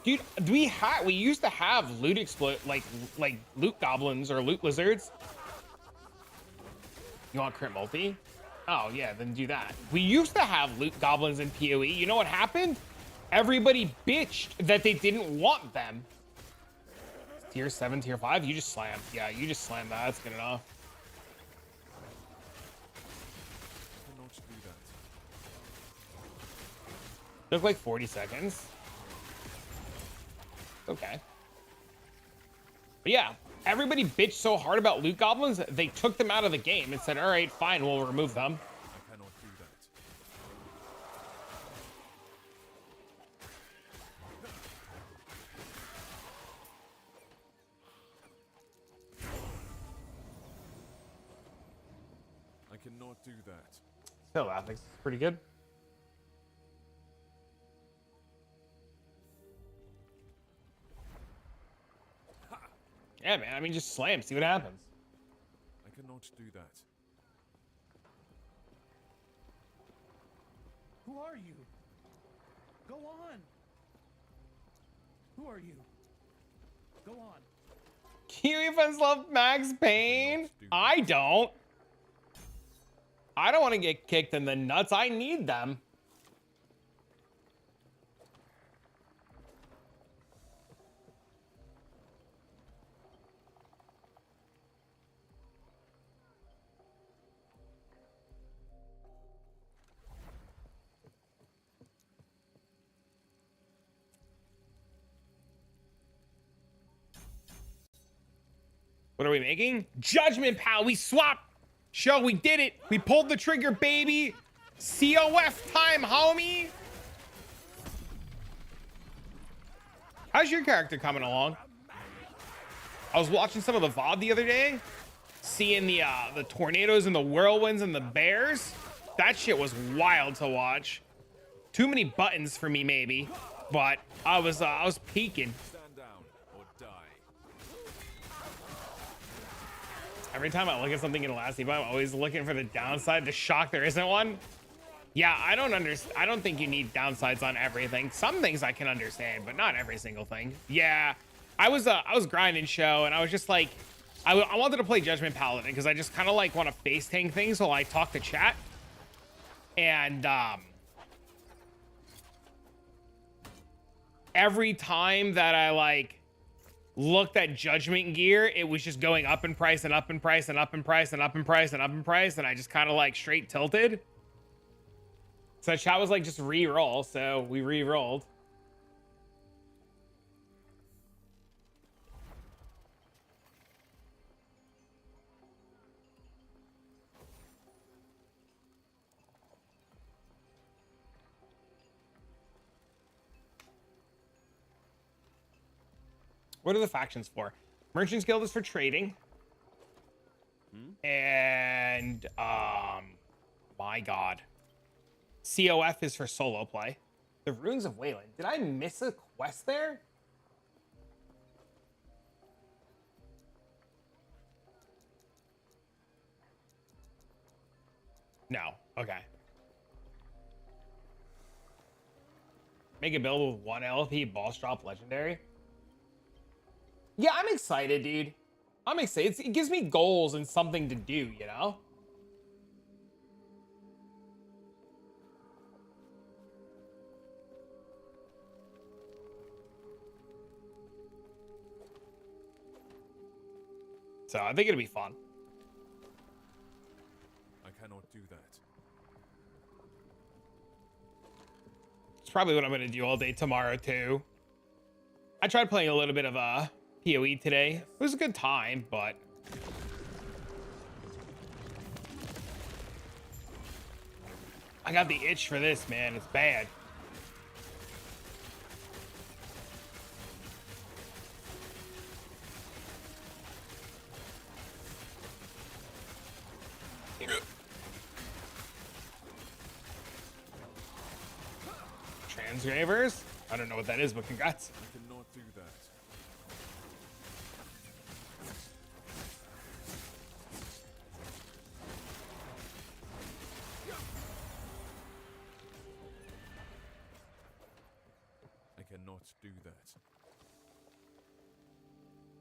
Dude, we used to have loot like loot goblins or loot lizards. You want crit multi? Oh yeah, then do that. We used to have loot goblins in PoE. You know what happened? Everybody bitched that they didn't want them. Tier 7, tier 5, you just slam. Yeah, you just slam that. That's good enough. Took like 40 seconds. Okay. But yeah, everybody bitched so hard about loot goblins, they took them out of the game and said, all right, fine, we'll remove them. I cannot do that. I cannot do that. Still, I think it's pretty good. Yeah, man. I mean, just slam. See what happens. I cannot do that. Who are you? Go on. Who are you? Go on. Kiwi fans love Max Payne. I don't. I don't want to get kicked in the nuts. I need them. What are we making? Judgment, pal. We swapped. Show, we did it. We pulled the trigger, baby. COF time, homie. How's your character coming along? I was watching some of the VOD the other day, seeing the tornadoes and the whirlwinds and the bears. That shit was wild to watch. Too many buttons for me, maybe, but I was peaking. Every time I look at something in Last Epoch, I'm always looking for the downside to shock there isn't one. Yeah, I don't think you need downsides on everything. Some things I can understand, but not every single thing. Yeah, I was grinding show and I was just like, I wanted to play Judgment Paladin because I just kind of like want to face tank things while I talk to chat. And every time that I like looked at judgment gear, it was just going up in price and up in price and up in price and up in price and up in price, and I just kind of like straight tilted. So chat was like, just re-roll, so we re-rolled. What are the factions for? Merchants Guild is for trading. And my god. COF is for solo play. The Ruins of Wayland. Did I miss a quest there? No. Okay. Make a build with 1 LP boss drop legendary. Yeah, I'm excited, dude. I'm excited. It gives me goals and something to do, you know? So I think it'll be fun. I cannot do that. It's probably what I'm going to do all day tomorrow, too. I tried playing a little bit of PoE today. It was a good time, but I got the itch for this, man. It's bad. Transgravers? I don't know what that is, but congrats. I cannot do that. cannot do that.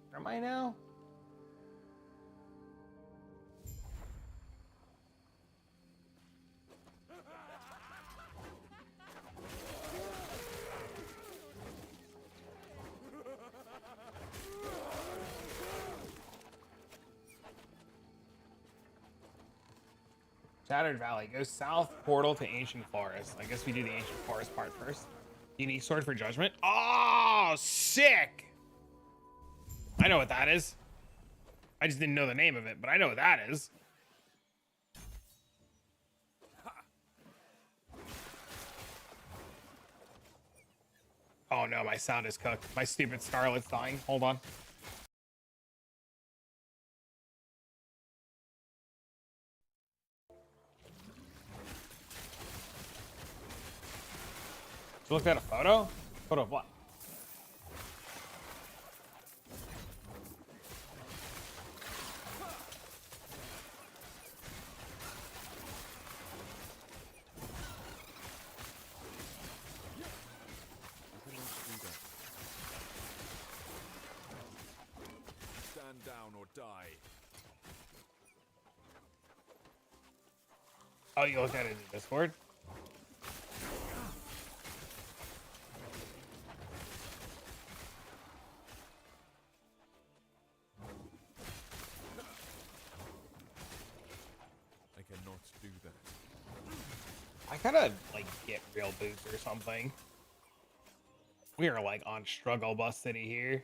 Where am I now? Shattered Valley. Go south, portal to Ancient Forest. I guess we do the Ancient Forest part first. Unique sword for judgment. Oh, sick! I know what that is. I just didn't know the name of it, but I know what that is. Oh no, my sound is cooked. My stupid Scarlet's dying. Hold on. So look at a photo? Photo of what? Stand down or die. Oh, you looked at it in Discord? I cannot do that. I gotta like get real boots or something. We are like on struggle bus city here.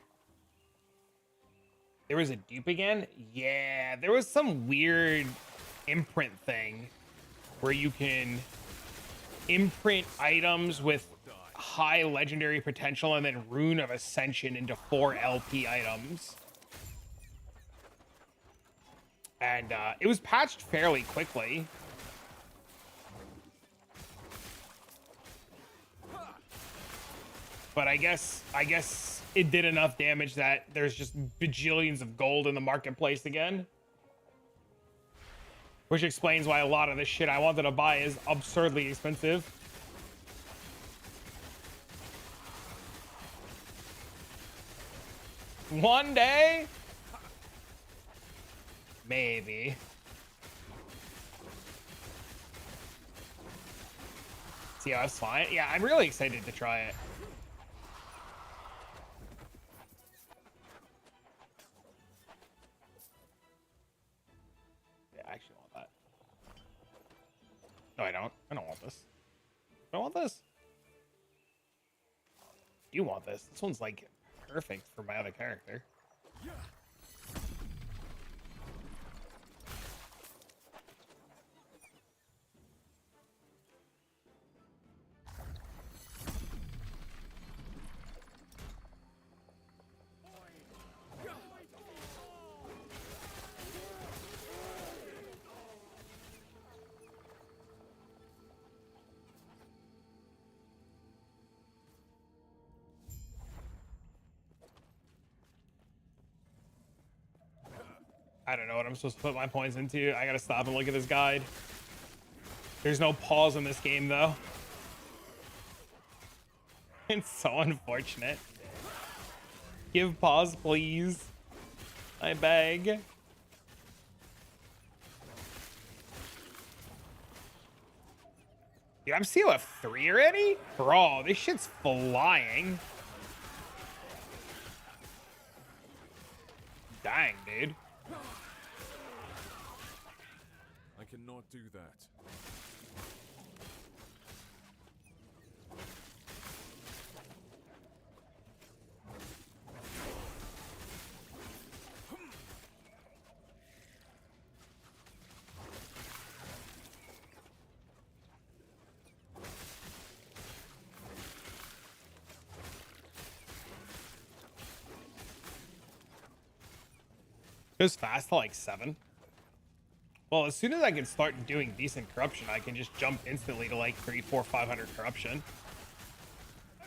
There was a dupe again? Yeah, there was some weird imprint thing where you can imprint items with high legendary potential and then Rune of Ascension into 4 LP items. And it was patched fairly quickly. But I guess it did enough damage that there's just bajillions of gold in the marketplace again. Which explains why a lot of the shit I wanted to buy is absurdly expensive. One day? Maybe. See how it's fine? Yeah, I'm really excited to try it. Yeah, I actually want that. No, I don't. I don't want this. I don't want this. You want this. This one's like perfect for my other character. I don't know what I'm supposed to put my points into. I gotta stop and look at this guide. There's no pause in this game, though. It's so unfortunate. Give pause, please. I beg. Dude, I'm COF 3 already? Bro, this shit's flying. Dang, dude. I cannot do that. Goes fast to like 7. Well, as soon as I can start doing decent corruption, I can just jump instantly to like 3, 4, 500 corruption.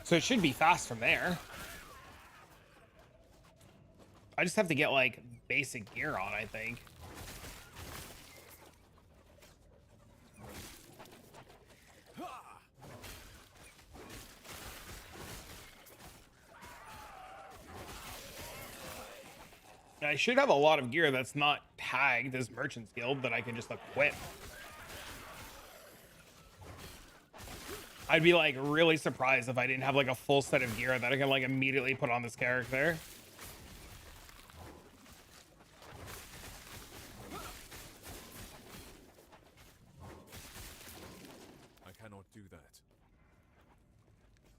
So it should be fast from there. I just have to get like basic gear on, I think. I should have a lot of gear that's not tagged as Merchant's Guild that I can just equip. I'd be like really surprised if I didn't have like a full set of gear that I can like immediately put on this character. I cannot do that.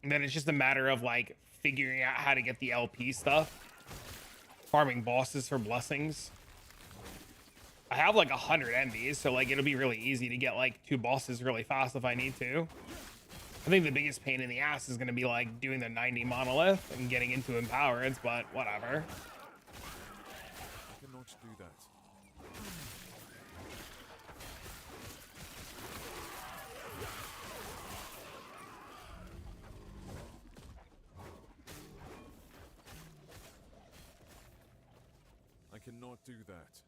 And then it's just a matter of like figuring out how to get the LP stuff. Farming bosses for blessings. I have like 100 envies, so like it'll be really easy to get like 2 bosses really fast if I need to. I think the biggest pain in the ass is going to be like doing the 90 monolith and getting into empowereds, but whatever. I cannot do that. I cannot do that.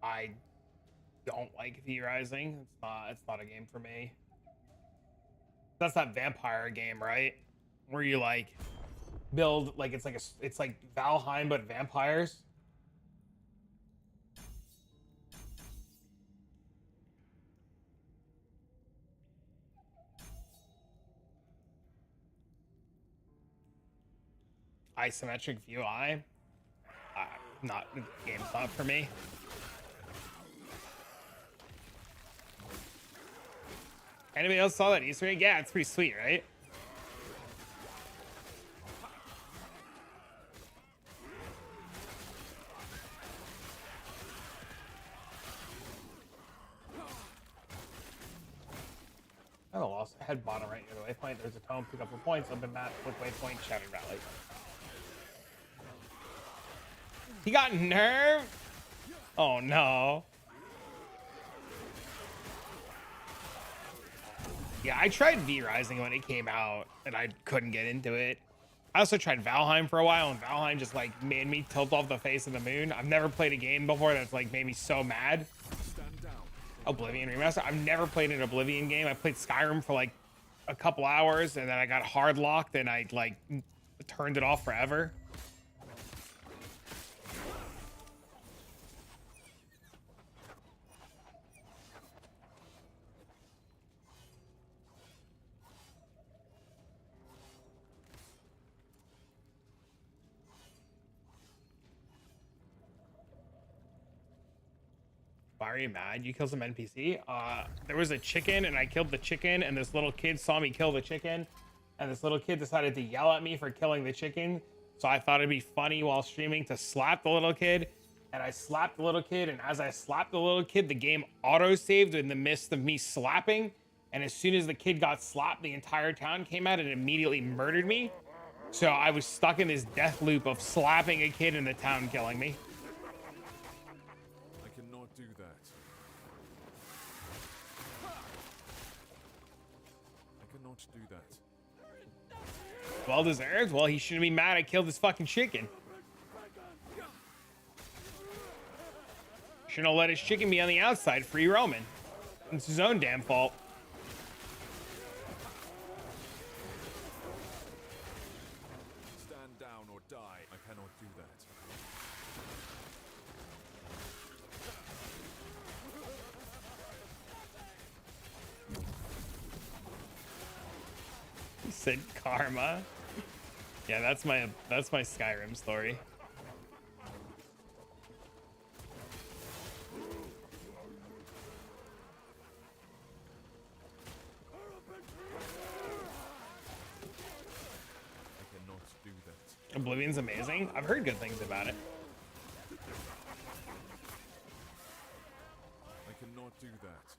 I don't like Theorizing. It's not a game for me. That's that vampire game, right? Where you like build like it's like Valheim but vampires. Isometric view eye. Not game's not for me. Anybody else saw that Easter egg? Yeah, it's pretty sweet, right? I lost. I had bottom right near the waypoint. There's a tome. Pick up for points. Open map. Click waypoint. Shattered Valley. He got nerfed. Oh no. Yeah, I tried V-Rising when it came out, and I couldn't get into it. I also tried Valheim for a while, and Valheim just like made me tilt off the face of the moon. I've never played a game before that's like made me so mad. Oblivion Remaster. I've never played an Oblivion game. I played Skyrim for like a couple hours, and then I got hard locked, and I like turned it off forever. Why are you mad? You killed some NPC? There was a chicken and I killed the chicken, and this little kid saw me kill the chicken, and this little kid decided to yell at me for killing the chicken. So I thought it'd be funny while streaming to slap the little kid, and I slapped the little kid, and as I slapped the little kid, the game auto-saved in the midst of me slapping, and as soon as the kid got slapped, the entire town came out and immediately murdered me. So I was stuck in this death loop of slapping a kid and the town killing me. I cannot do that. I cannot do that. Well deserved. Well, he shouldn't be mad I killed his fucking chicken. Shouldn't have let his chicken be on the outside free roaming. It's his own damn fault. Stand down or die. I cannot do that. He said karma. Yeah, that's my Skyrim story. I cannot do that. Oblivion's amazing. I've heard good things about it. I cannot do that.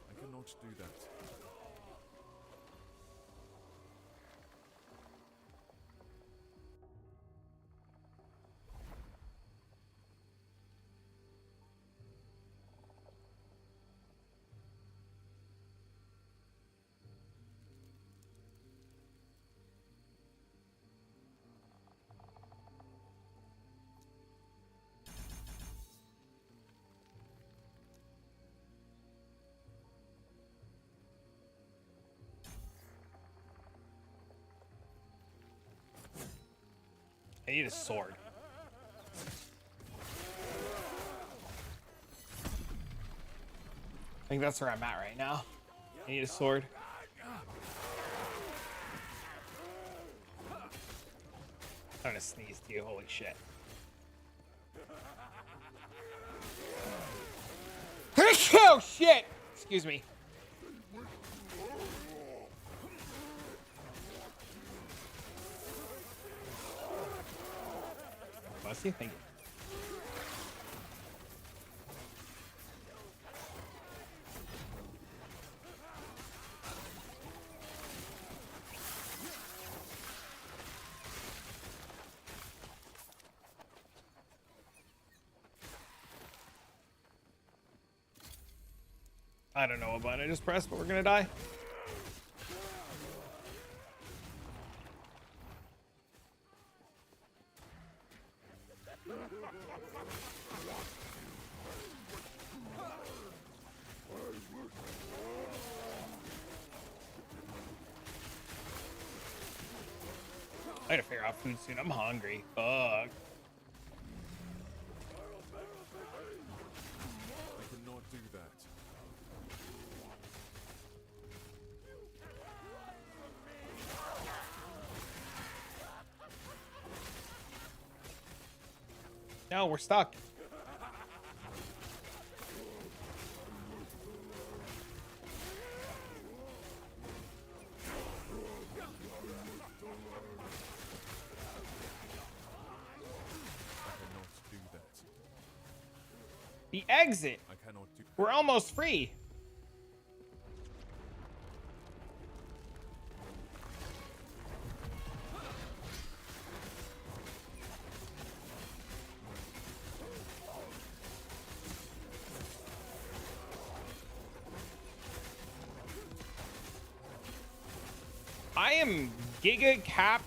I cannot do that. I need a sword. I think that's where I'm at right now. I need a sword. I'm gonna sneeze too. Holy shit. Oh shit! Excuse me. Bless you. Thank you. I don't know what button I just pressed, but we're gonna die. I gotta figure out food soon. I'm hungry. Fuck. I cannot do that. No, we're stuck. The exit. I cannot do. We're almost free. I am Giga Cap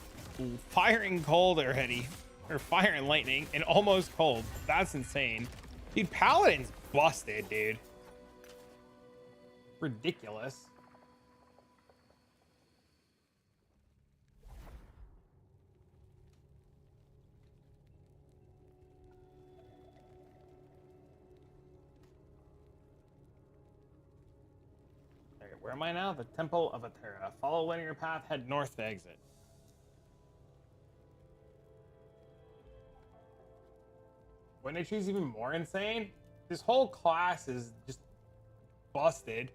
firing cold already. Or fire and lightning and almost cold. That's insane. Dude, Paladin's busted, dude. Ridiculous. Okay, where am I now? The Temple of Atura. Follow linear path, head north to exit. Wouldn't I choose even more insane? This whole class is just busted.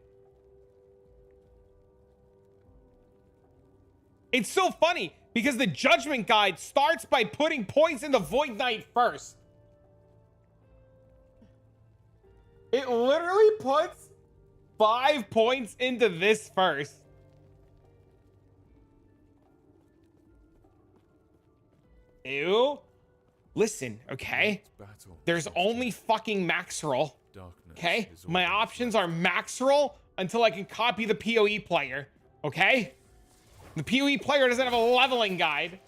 It's so funny because the judgment guide starts by putting points in the Void Knight first. It literally puts 5 points into this first. Ew. Listen, okay? There's only fucking max roll. Okay? My options are max roll until I can copy the PoE player. Okay? The PoE player doesn't have a leveling guide.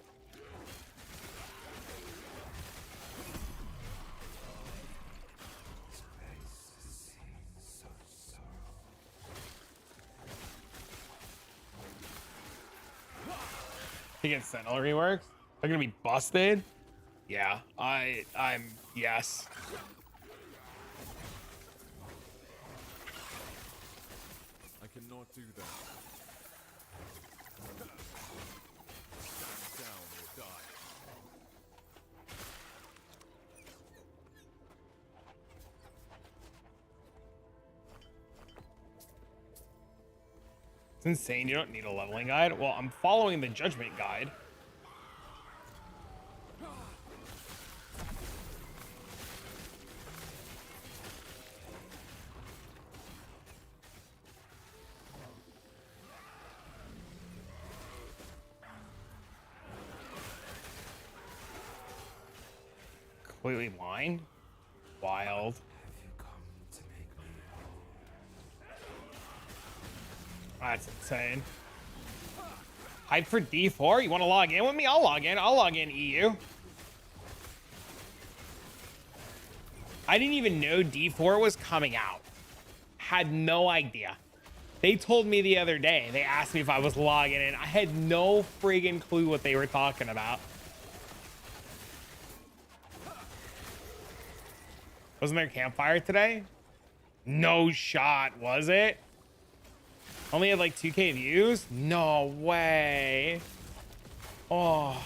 Against Sentinel reworks? They're gonna be busted? Yeah, I'm yes. I cannot do that. Stand down or die. It's insane. You don't need a leveling guide. Well, I'm following the judgment guide. Completely blind? Wild. That's insane. Hype for D4? You want to log in with me? I'll log in. I'll log in EU. I didn't even know D4 was coming out. Had no idea. They told me the other day. They asked me if I was logging in. I had no friggin' clue what they were talking about. Wasn't there a campfire today? No shot, was it? Only had like 2K views? No way. Oh,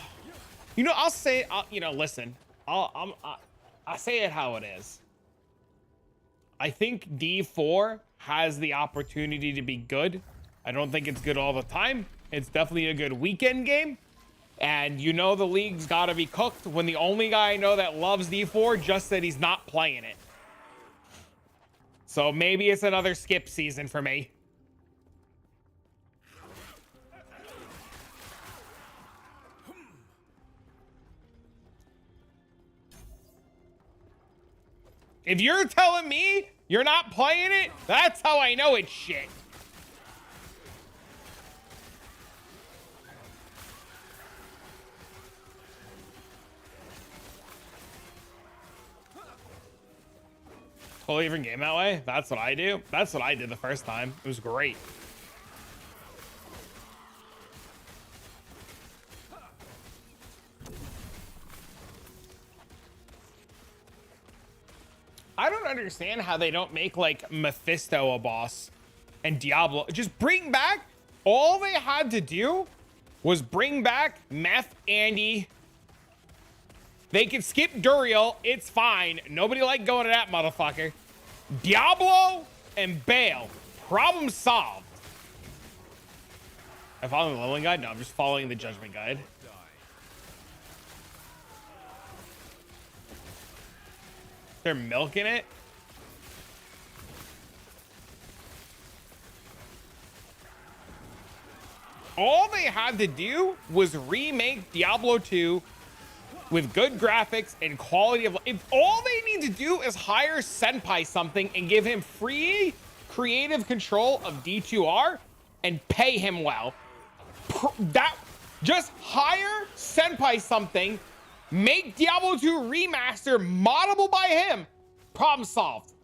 you know, I'll say, you know, listen, I'll say it how it is. I think D4 has the opportunity to be good. I don't think it's good all the time. It's definitely a good weekend game. And you know the league's got to be cooked when the only guy I know that loves D4 just said he's not playing it. So maybe it's another skip season for me. If you're telling me you're not playing it, that's how I know it's shit. Totally different game that way. That's what I do. That's what I did the first time. It was great. I don't understand how they don't make like Mephisto a boss and Diablo. Just bring back, all they had to do was bring back Meth Andy. They can skip Duriel. It's fine. Nobody liked going to that motherfucker. Diablo and Bale. Problem solved. I follow the leveling guide? No, I'm just following the judgment guide. They're milking it. All they had to do was remake Diablo 2 with good graphics and quality of life. If all they need to do is hire Senpai something and give him free creative control of D2R and pay him well. Just hire Senpai something, make Diablo 2 remaster moddable by him. Problem solved.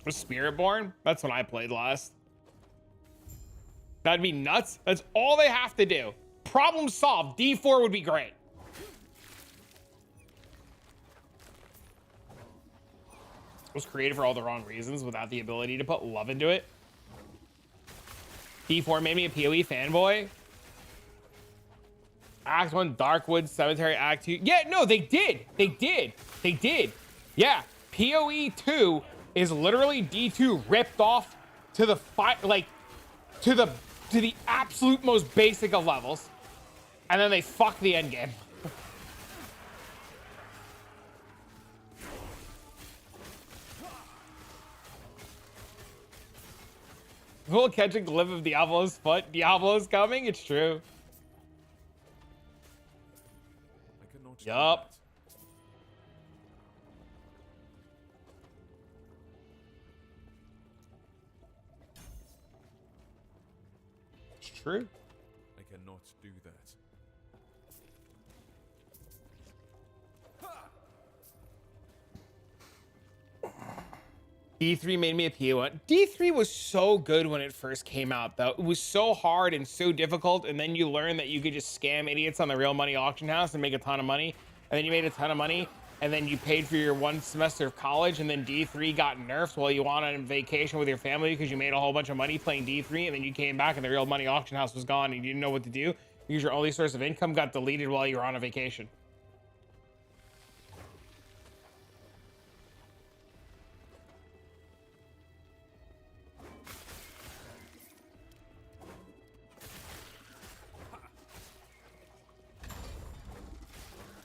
Was Spiritborn? That's when I played last. That'd be nuts. That's all they have to do. Problem solved. D4 would be great. Was created for all the wrong reasons without the ability to put love into it. D4 made me a PoE fanboy. Act 1, Darkwood, Cemetery, Act 2. Yeah, no, they did. They did. They did. Yeah, PoE 2 is literally D2 ripped off to the to the absolute most basic of levels. And then they fuck the end game. We'll catch a glimpse of Diablo's foot. Diablo's coming. It's true. Yup. It's true. I cannot do that. D3 made me a PO1. D3 was so good when it first came out, though. It was so hard and so difficult, and then you learn that you could just scam idiots on the real money auction house and make a ton of money. And then you made a ton of money, and then you paid for your one semester of college, and then D3 got nerfed while you went on vacation with your family because you made a whole bunch of money playing D3, and then you came back and the real money auction house was gone and you didn't know what to do because your only source of income got deleted while you were on a vacation.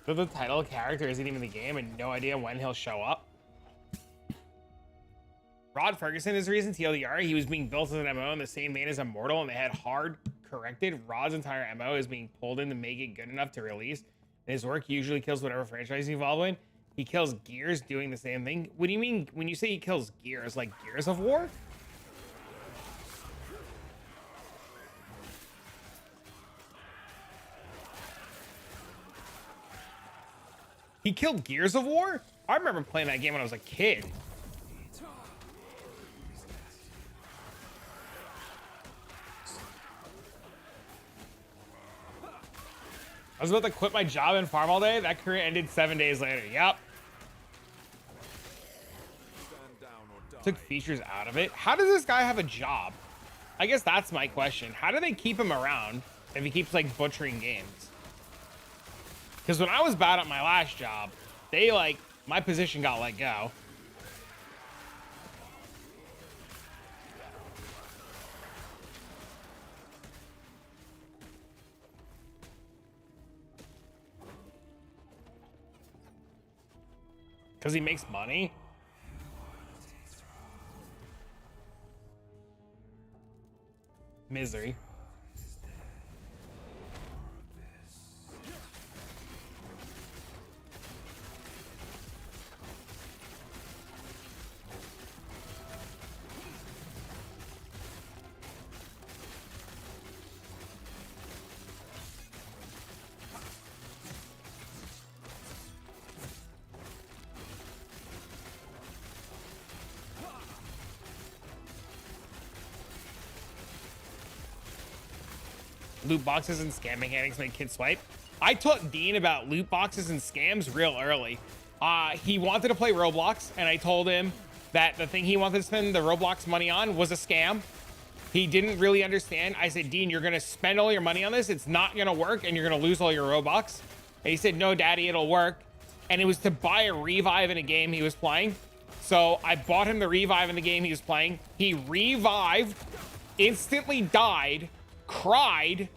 So the title character isn't even in the game and no idea when he'll show up. Rod Ferguson is the reason TLDR. He was being built as an MO in the same vein as Immortal, and they had hard corrected. Rod's entire MO is being pulled in to make it good enough to release. And his work usually kills whatever franchise he's involved in. He kills Gears doing the same thing. What do you mean when you say he kills Gears? Like Gears of War? He killed Gears of War? I remember playing that game when I was a kid. I was about to quit my job and farm all day. That career ended 7 days later. Yep. Took features out of it. How does this guy have a job? I guess that's my question. How do they keep him around if he keeps like butchering games? Because when I was bad at my last job, they like, my position got let go. Because he makes money? Misery. Loot boxes and scam mechanics make kids swipe. I taught Dean about loot boxes and scams real early. He wanted to play Roblox, and I told him that the thing he wanted to spend the Roblox money on was a scam. He didn't really understand. I said, Dean, you're gonna spend all your money on this. It's not gonna work, and you're gonna lose all your Robux. And he said, no, Daddy, it'll work. And it was to buy a revive in a game he was playing. So I bought him the revive in the game he was playing. He revived, instantly died, cried,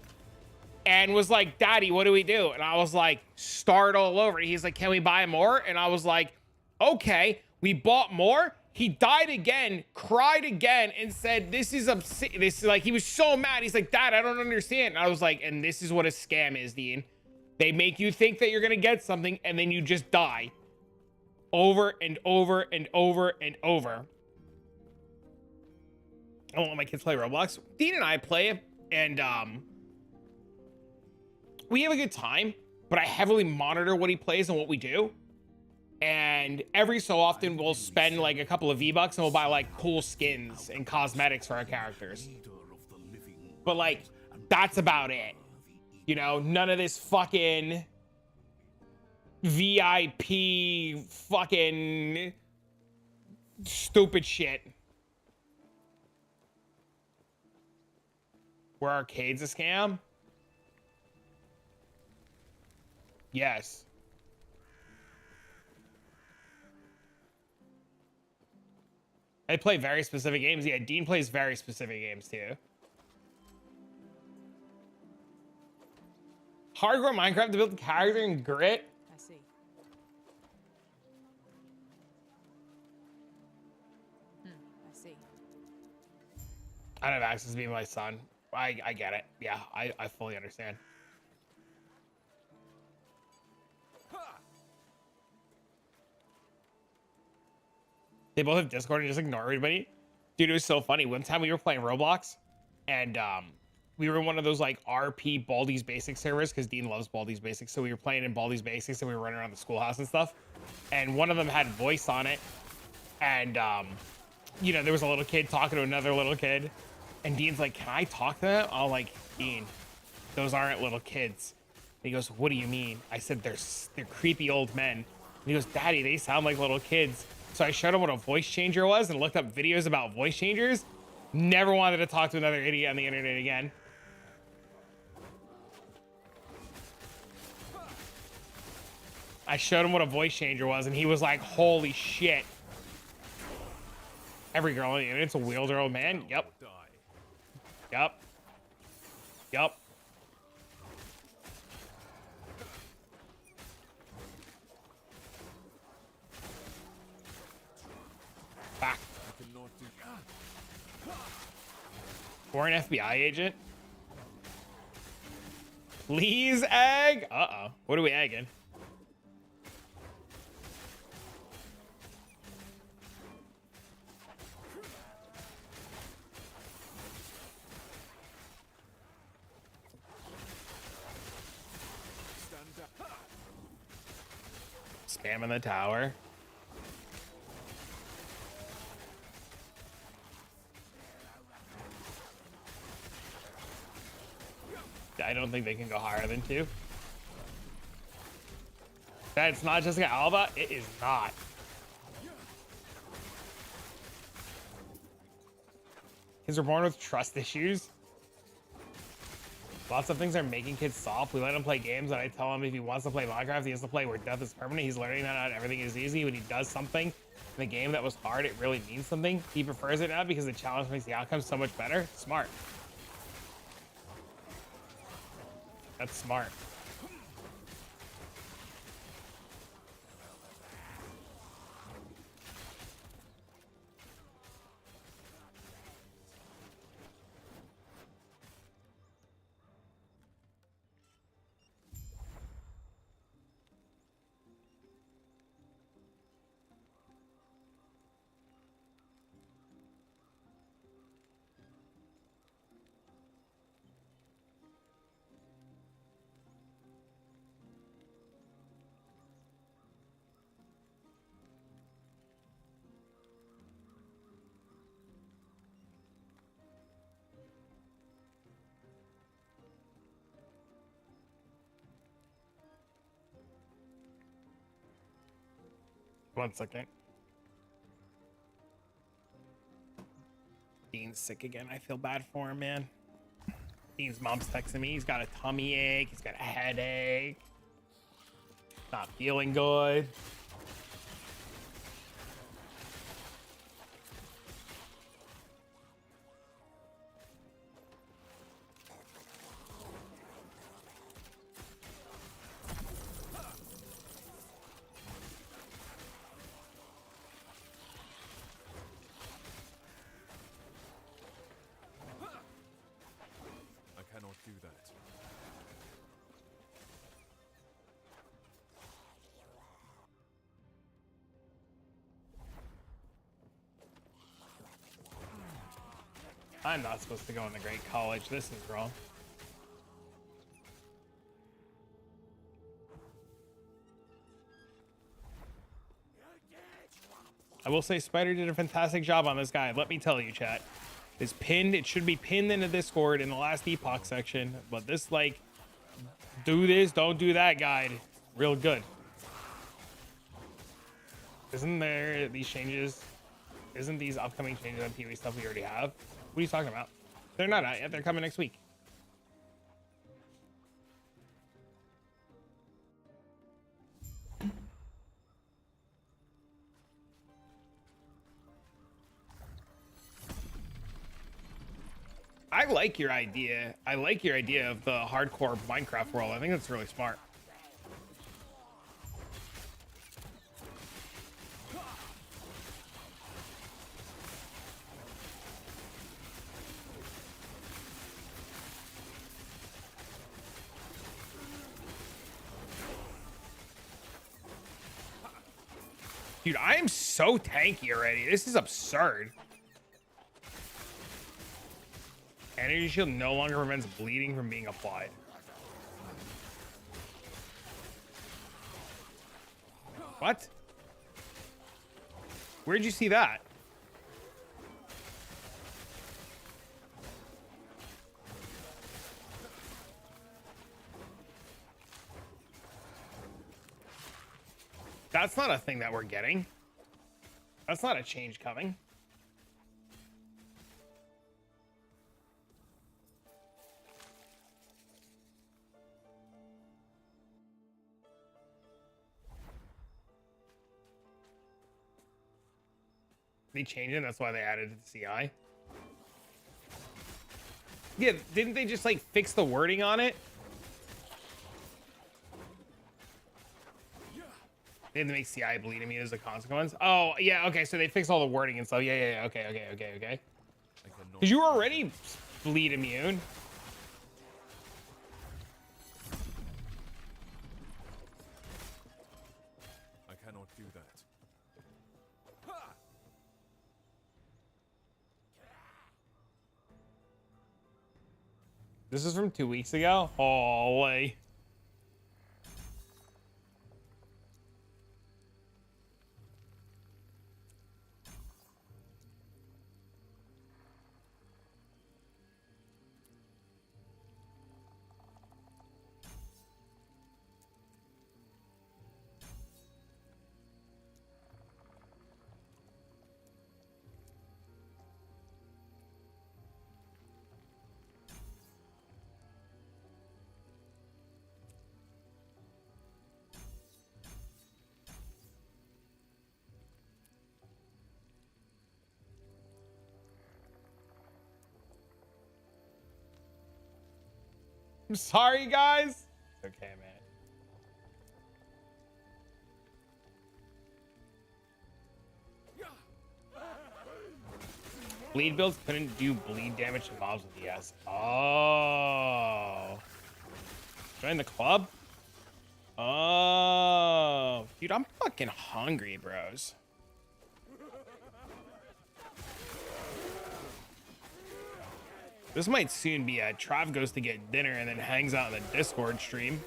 and was like, Daddy, what do we do? And I was like, start all over. He's like, can we buy more? And I was like, okay. We bought more. He died again, cried again, and said, this is like, he was so mad. He's like, Dad, I don't understand. And I was like, and this is what a scam is, Dean. They make you think that you're gonna get something, and then you just die over and over and over and over. I won't let my kids play Roblox. Dean and I play, and we have a good time, but I heavily monitor what he plays and what we do. And every so often we'll spend like a couple of V-Bucks and we'll buy like cool skins and cosmetics for our characters. But like, that's about it. You know, none of this fucking VIP fucking stupid shit. Were arcades a scam? Yes. I play very specific games. Yeah, Dean plays very specific games too. Hardcore Minecraft to build a character and grit. I see. I see. I don't have access to be my son. I get it. Yeah, I fully understand. They both have Discord and just ignore everybody. Dude, it was so funny. One time we were playing Roblox, and we were in one of those like RP Baldi's Basics servers because Dean loves Baldi's Basics. So we were playing in Baldi's Basics and we were running around the schoolhouse and stuff. And one of them had voice on it. And, you know, there was a little kid talking to another little kid. And Dean's like, can I talk to them? I'm like, Dean, those aren't little kids. And he goes, what do you mean? I said, they're creepy old men. And he goes, Daddy, they sound like little kids. So I showed him what a voice changer was and looked up videos about voice changers. Never wanted to talk to another idiot on the internet again. I showed him what a voice changer was and he was like, holy shit. Every girl on the internet's a wielder old man. Yep. Yep. Yep. Back. We're an FBI agent. Please egg. Uh-oh. What are we egging? Spamming the tower. I don't think they can go higher than 2. That it's not Jessica Alba? It is not. Kids are born with trust issues. Lots of things are making kids soft. We let him play games, and I tell him if he wants to play Minecraft, he has to play where death is permanent. He's learning that not everything is easy. When he does something in the game that was hard, it really means something. He prefers it now because the challenge makes the outcome so much better. Smart. That's smart. One second. Dean's sick again. I feel bad for him, man. Dean's mom's texting me. He's got a tummy ache. He's got a headache. Not feeling good. I cannot do that. I'm not supposed to go in the great college. This is wrong. I will say Spider did a fantastic job on this guy. Let me tell you, chat. It's pinned. It should be pinned in the Discord in the last Epoch section. But this, like, do this, don't do that guide. Real good. Isn't there these changes? Isn't these upcoming changes on TV stuff we already have? What are you talking about? They're not out yet. They're coming next week. I like your idea. I like your idea of the hardcore Minecraft world. I think that's really smart. Dude, I am so tanky already. This is absurd. Energy shield no longer prevents bleeding from being applied. What? Where'd you see that? That's not a thing that we're getting. That's not a change coming. They changed it, that's why they added it to CI. Yeah, didn't they just like fix the wording on it? They had to make CI bleed immune as a consequence. Oh, yeah, okay, so they fixed all the wording and stuff. Yeah, okay. Because you were already bleed immune. I cannot do that. This is from 2 weeks ago? Holy. I'm sorry, guys. It's okay, man. Bleed builds couldn't do bleed damage to mobs with ES. Oh. Join the club? Oh. Dude, I'm fucking hungry, bros. This might soon be a Trav goes to get dinner and then hangs out in the Discord stream.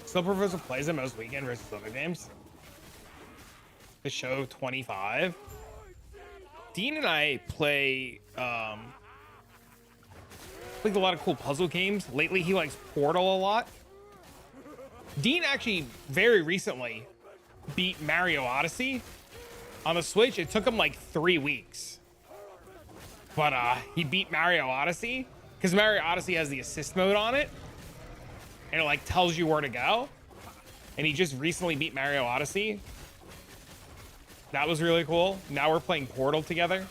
Still prefers to plays it most weekend versus other games. The show 25. Dean and I play like a lot of cool puzzle games. Lately he likes Portal a lot. Dean actually very recently beat Mario Odyssey on the Switch. It took him like 3 weeks. But he beat Mario Odyssey because Mario Odyssey has the assist mode on it. And it like tells you where to go. And he just recently beat Mario Odyssey. That was really cool. Now we're playing Portal together.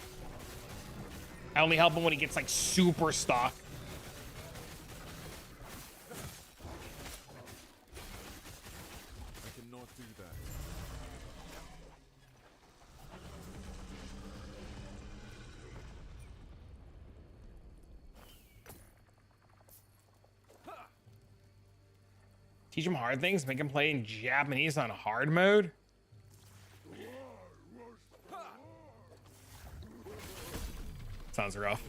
I only help him when he gets like super stuck. I cannot do that. Teach him hard things, make him play in Japanese on hard mode. Sounds rough.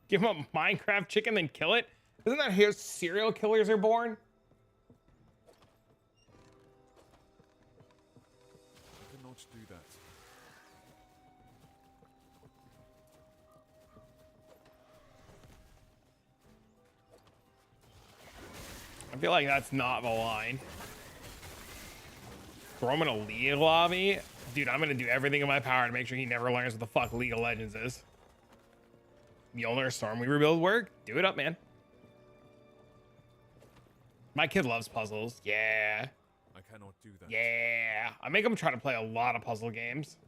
Give him a Minecraft chicken, then kill it? Isn't that how serial killers are born? I cannot do that. I feel like that's not the line. Throw him in a League lobby? Dude, I'm gonna do everything in my power to make sure he never learns what the fuck League of Legends is. Mjolnir Stormweaver build work? Do it up, man. My kid loves puzzles. Yeah. I cannot do that. Yeah. I make him try to play a lot of puzzle games.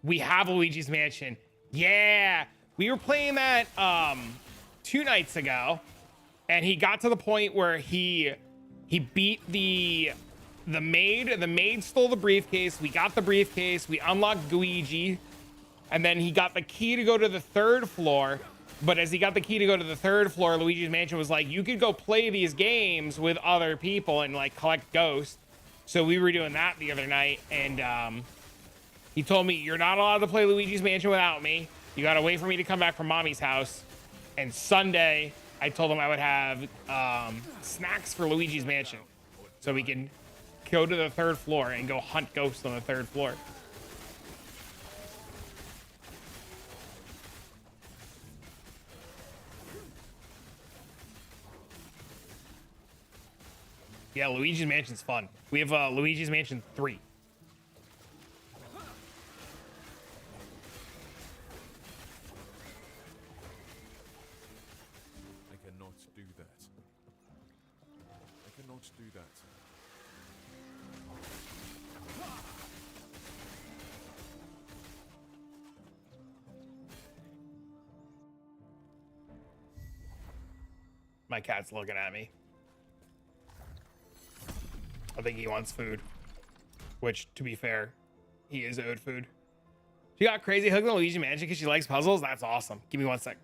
We have Luigi's Mansion. Yeah. We were playing that 2 nights ago, and he got to the point where he beat the maid. The maid stole the briefcase. We got the briefcase. We unlocked Luigi, and then he got the key to go to the 3rd floor. But as he got the key to go to the 3rd floor, Luigi's Mansion was like, you could go play these games with other people and like collect ghosts. So we were doing that the other night, and he told me, you're not allowed to play Luigi's Mansion without me. You gotta wait for me to come back from mommy's house. And Sunday, I told him I would have snacks for Luigi's Mansion, so we can go to the 3rd floor and go hunt ghosts on the 3rd floor. Yeah, Luigi's Mansion's fun. We have Luigi's Mansion 3. Do that. My cat's looking at me. I think he wants food, which, to be fair, he is owed food. She got crazy hooked on Luigi Mansion because she likes puzzles. That's awesome. Give me 1 sec.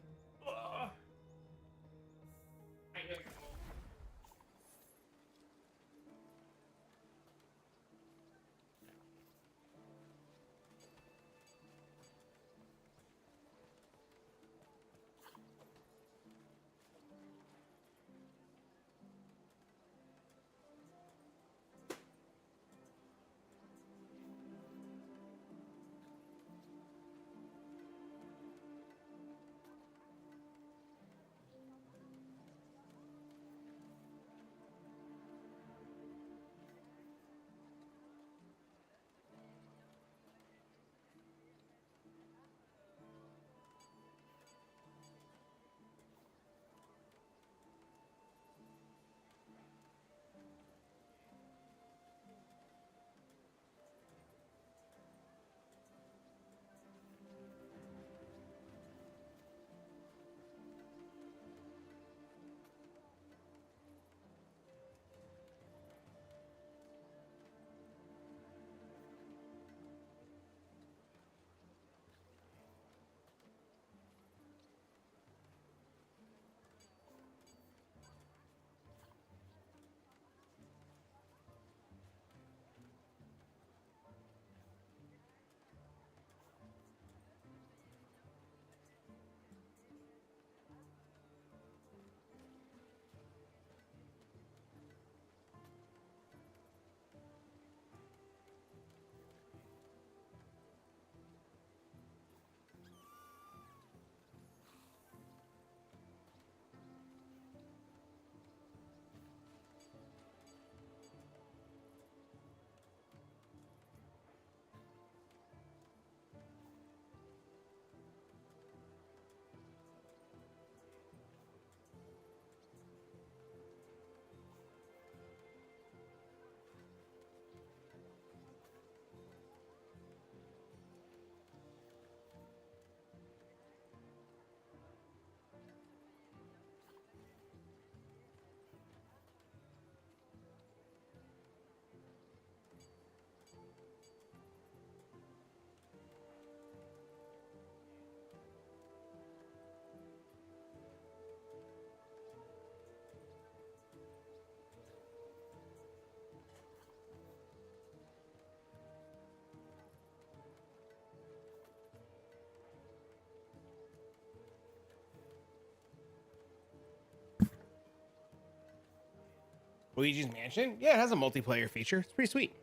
Luigi's Mansion? Yeah, it has a multiplayer feature. It's pretty sweet.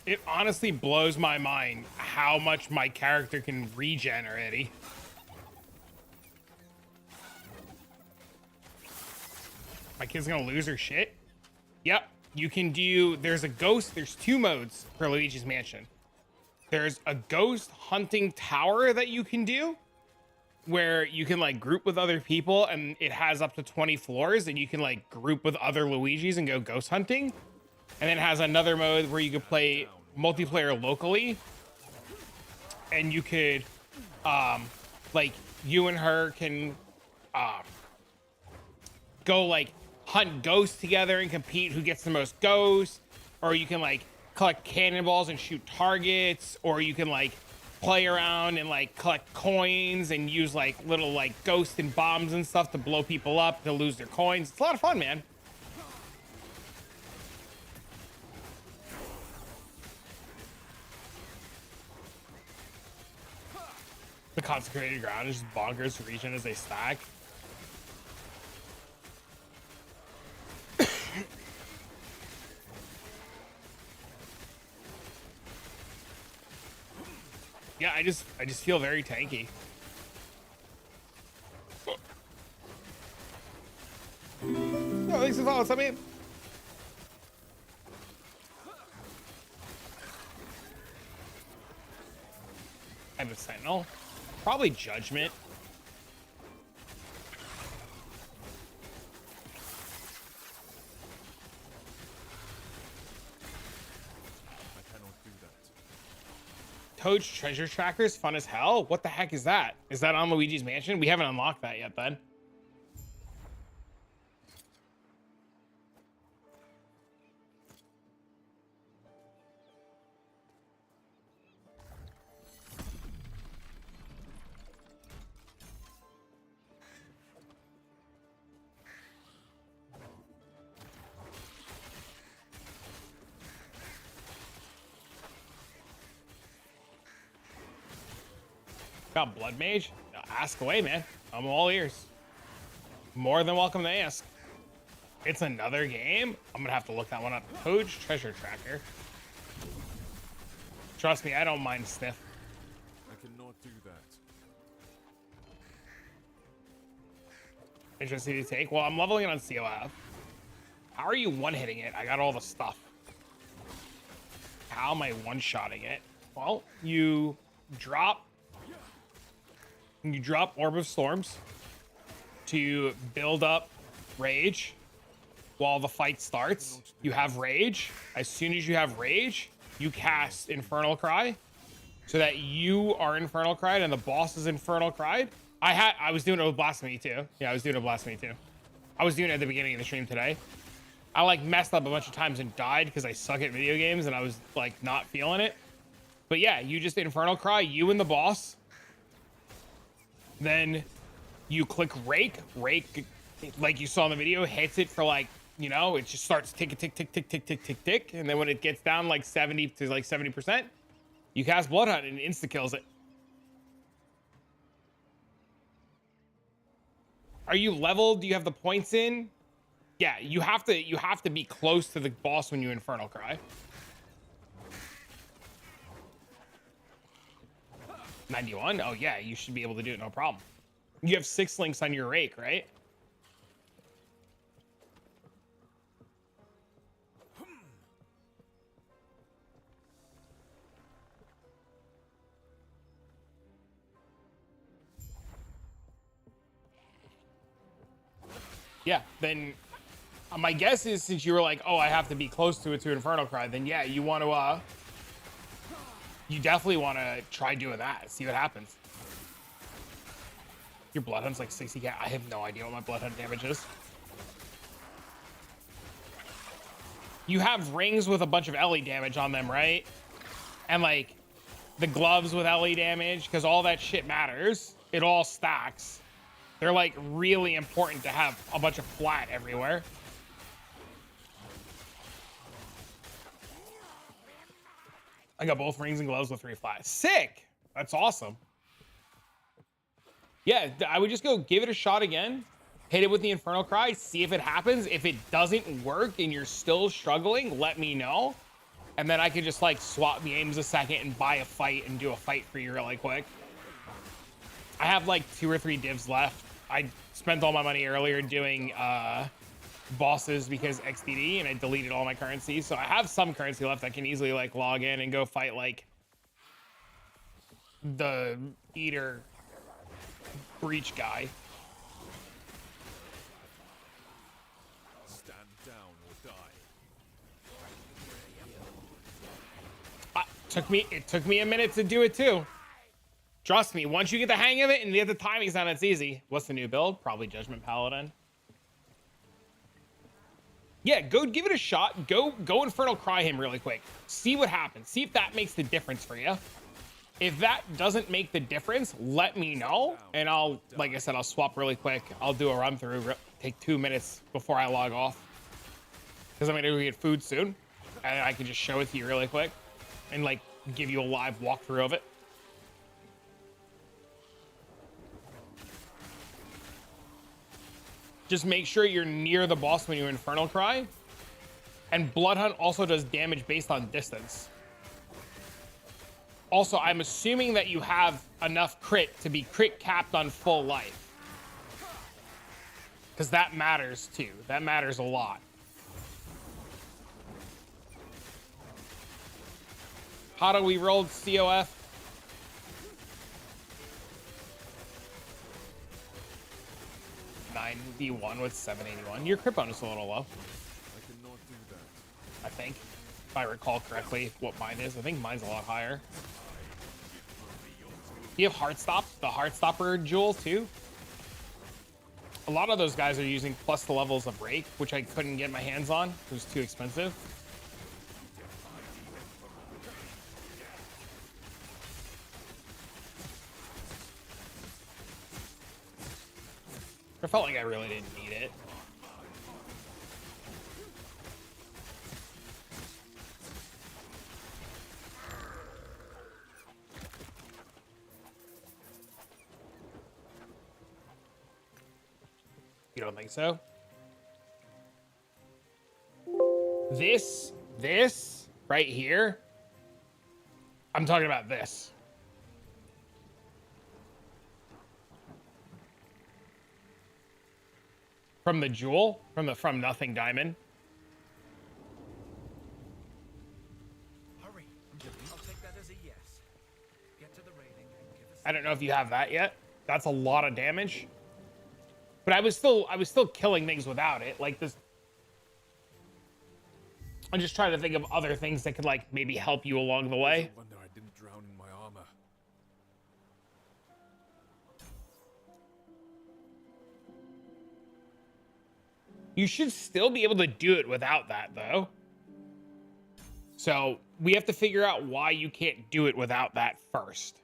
It honestly blows my mind how much my character can regen already. My kid's gonna lose her shit. Yep, you can do, there's a ghost, there's 2 modes for Luigi's Mansion. There's a ghost hunting tower that you can do, where you can like group with other people and it has up to 20 floors and you can like group with other Luigis and go ghost hunting. And then it has another mode where you can play multiplayer locally, and you could like you and her can go like hunt ghosts together and compete who gets the most ghosts, or you can like collect cannonballs and shoot targets, or you can like play around and like collect coins and use like little like ghosts and bombs and stuff to blow people up to lose their coins. It's a lot of fun, man. The consecrated ground is just bonkers region as they stack. Yeah, I just feel very tanky. No, thanks for following. What's up, man? I have a Sentinel. Probably Judgment. I cannot do that. Toad's Treasure Tracker is fun as hell. What the heck is that? Is that on Luigi's Mansion? We haven't unlocked that yet, then. Got Blood Mage? Ask away, man. I'm all ears. More than welcome to ask. It's another game? I'm gonna have to look that one up. Toad's Treasure Tracker. Trust me, I don't mind sniff. I cannot do that. Interesting to take. Well, I'm leveling it on COF. How are you one-hitting it? I got all the stuff. How am I one-shotting it? Well, you drop Orb of Storms to build up rage while the fight starts. You have rage. As soon as you have rage, you cast Infernal Cry so that you are Infernal Cried and the boss is Infernal Cried. I was doing it with Blasphemy too. Yeah, I was doing it with Blasphemy too. I was doing it at the beginning of the stream today. I like messed up a bunch of times and died because I suck at video games and I was like not feeling it. But yeah, you just Infernal Cry, you and the boss. Then you click Rake, like you saw in the video, hits it for like, you know, it just starts tick, tick, tick, tick, tick, tick, tick, tick. And then when it gets down like 70 to like 70%, you cast Bloodhunt and it insta kills it. Are you leveled? Do you have the points in? Yeah, you have to be close to the boss when you Infernal Cry. 91? Oh yeah, you should be able to do it, no problem. You have 6 links on your rake, right? Yeah, then my guess is since you were like, oh, I have to be close to it to Infernal Cry, then yeah, you want to you definitely want to try doing that. See what happens. Your Bloodhunt's like 60k. I have no idea what my Bloodhunt damage is. You have rings with a bunch of LE damage on them, right? And like the gloves with LE damage, because all that shit matters. It all stacks. They're like really important to have a bunch of flat everywhere. I got both rings and gloves with 3 flat. Sick. That's awesome. Yeah, I would just go give it a shot again. Hit it with the Infernal Cry. See if it happens. If it doesn't work and you're still struggling, let me know. And then I could just like swap games a second and buy a fight and do a fight for you really quick. I have like 2 or 3 divs left. I spent all my money earlier doing bosses because XDD, and I deleted all my currency. So I have some currency left. I can easily like log in and go fight like the Eater Breach guy. Stand down or die. It took me a minute to do it too. Trust me, once you get the hang of it and get the timings on, it's easy. What's the new build? Probably Judgment Paladin. Yeah, go give it a shot. Go Infernal Cry him really quick. See what happens. See if that makes the difference for you. If that doesn't make the difference, let me know. And I'll, like I said, I'll swap really quick. I'll do a run through, take 2 minutes before I log off. Because I'm gonna go get food soon. And I can just show it to you really quick. And like give you a live walkthrough of it. Just make sure you're near the boss when you Infernal Cry. And Bloodhunt also does damage based on distance. Also, I'm assuming that you have enough crit to be crit capped on full life. Because that matters too. That matters a lot. How do we roll COF? 9d1 with 781. Your crit bonus is a little low. I cannot do that. I think, if I recall correctly, what mine is. I think mine's a lot higher. You have Heartstop, the Heartstopper jewel too. A lot of those guys are using plus the levels of Rake, which I couldn't get my hands on. It was too expensive. I felt like I really didn't need it. You don't think so? This right here, I'm talking about this. From the jewel, from nothing diamond. Hurry. I'll take that as a yes. Get to the railing and give us I don't know if you have that yet. That's a lot of damage. But I was still killing things without it. Like this. I'm just trying to think of other things that could like maybe help you along the way. I wonder I didn't drown in my armor. You should still be able to do it without that though. So we have to figure out why you can't do it without that first.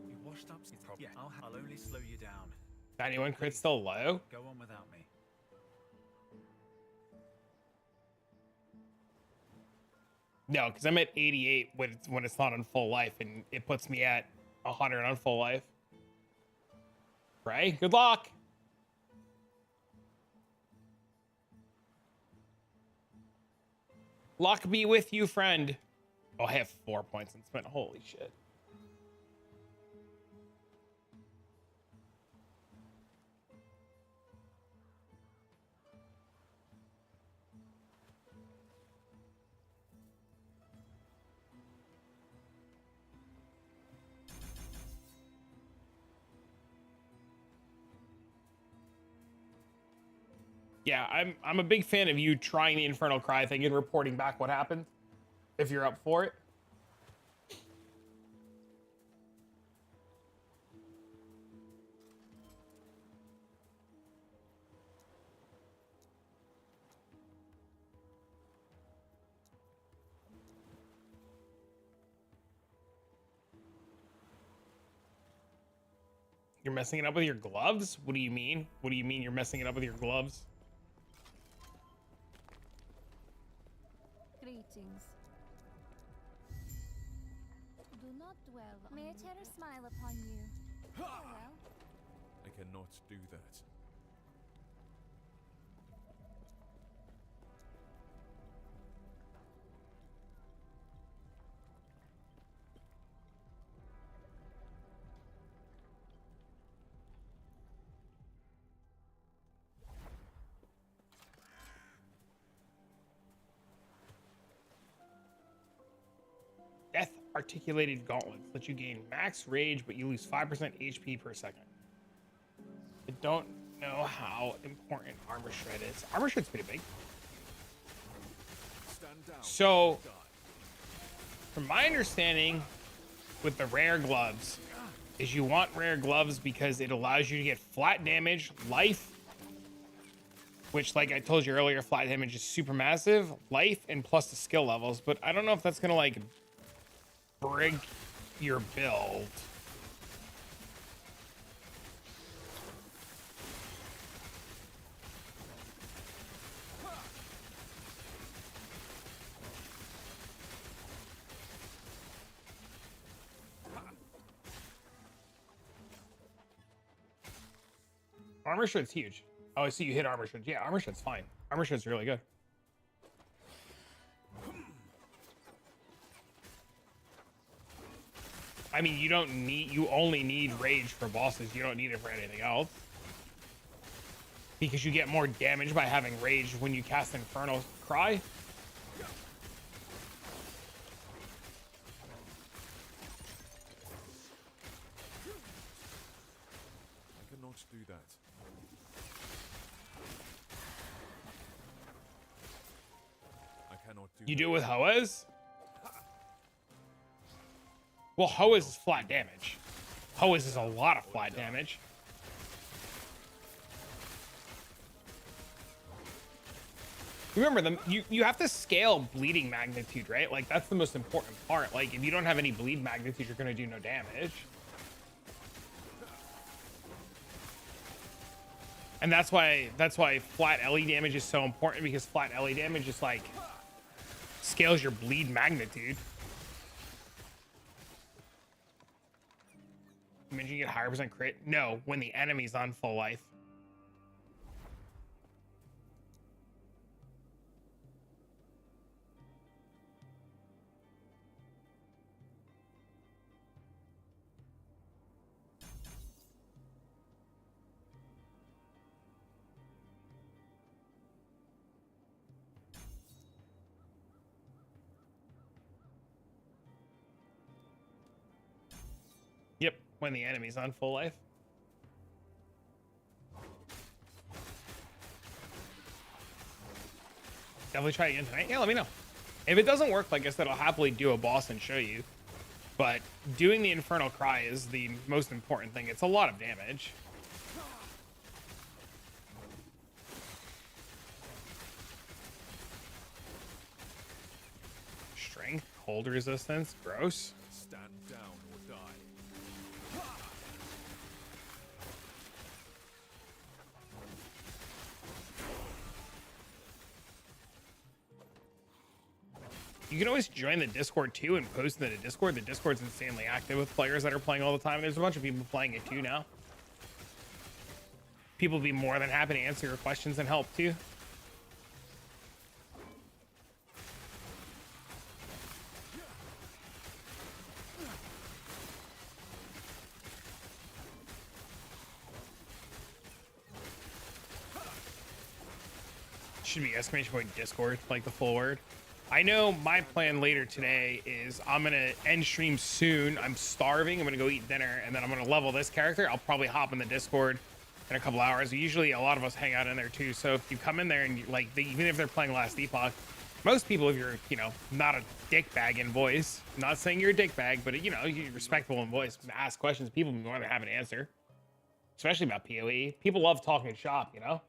You washed up. Yeah, I'll only slow you down. 91 crit still low. Go on without me. No, because I'm at 88 when it's not on full life, and it puts me at 100 on full life. Right? Good luck. Luck be with you, friend. Oh, I have 4 points and spent. Holy shit. Yeah, I'm a big fan of you trying the Infernal Cry thing and reporting back what happened, if you're up for it. You're messing it up with your gloves? What do you mean? What do you mean you're messing it up with your gloves? Greetings. Do not dwell. May a terror smile upon you. Farewell. I cannot do that. Death Articulated Gauntlets let you gain max rage, but you lose 5% HP per second. I don't know how important Armor Shred is. Armor Shred's pretty big. Stand down. So, from my understanding, with the rare gloves, is you want rare gloves because it allows you to get flat damage, life, which, like I told you earlier, flat damage is super massive, life, and plus the skill levels. But I don't know if that's gonna like break your build. Armor Shred's huge. Oh, I see you hit Armor Shred. Yeah, Armor Shred's fine. Armor Shred's really good. I mean, you only need rage for bosses. You don't need it for anything else. Because you get more damage by having rage when you cast Infernal Cry. I cannot do that. I cannot do You do it with Hoas? Well, Hoas is flat damage. Hoas is a lot of flat damage. Remember, you have to scale bleeding magnitude, right? Like, that's the most important part. Like, if you don't have any bleed magnitude, you're going to do no damage. And that's why flat LE damage is so important, because flat LE damage is like scales your bleed magnitude. You mentioned you get higher percent crit? No, when the enemy's on full life. Yep, when the enemy's on full life. Definitely try again tonight. Yeah, let me know. If it doesn't work, like I said, I'll happily do a boss and show you. But doing the Infernal Cry is the most important thing. It's a lot of damage. Strength, cold resistance, gross. Stand down or die. You can always join the Discord too and post in the Discord. The Discord's insanely active with players that are playing all the time. There's a bunch of people playing it too now. People will be more than happy to answer your questions and help too. Should be exclamation point Discord, like the full word. I know my plan later today is I'm gonna end stream soon. I'm starving. I'm gonna go eat dinner, and then I'm gonna level this character. I'll probably hop in the Discord in a couple hours. Usually, a lot of us hang out in there too. So if you come in there and you, like, even if they're playing Last Epoch, most people, if you're, you know, not a dickbag in voice, not saying you're a dickbag, but you know, you're respectful in voice, ask questions. People more than have an answer, especially about PoE. People love talking shop, you know.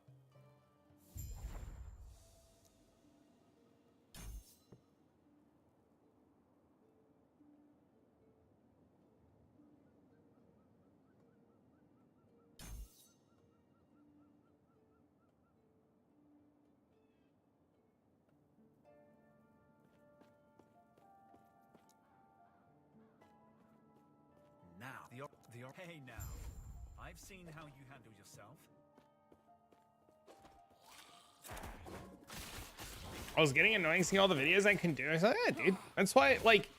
Hey now, I've seen how you handle yourself. I was getting annoying seeing all the videos I can do. I was like, yeah, dude. That's why, like,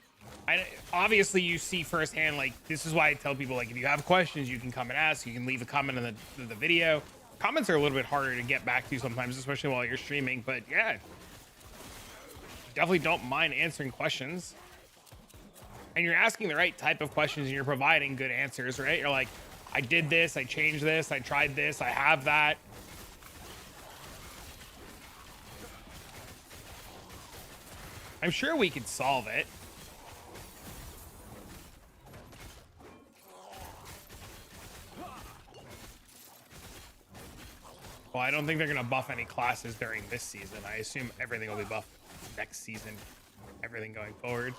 obviously you see firsthand, like, this is why I tell people, like, if you have questions, you can come and ask. You can leave a comment in the video. Comments are a little bit harder to get back to sometimes, especially while you're streaming. But yeah, definitely don't mind answering questions. And you're asking the right type of questions, and you're providing good answers, right? You're like, I did this, I changed this, I tried this, I have that. I'm sure we could solve it. Well, I don't think they're going to buff any classes during this season. I assume everything will be buffed next season, everything going forward.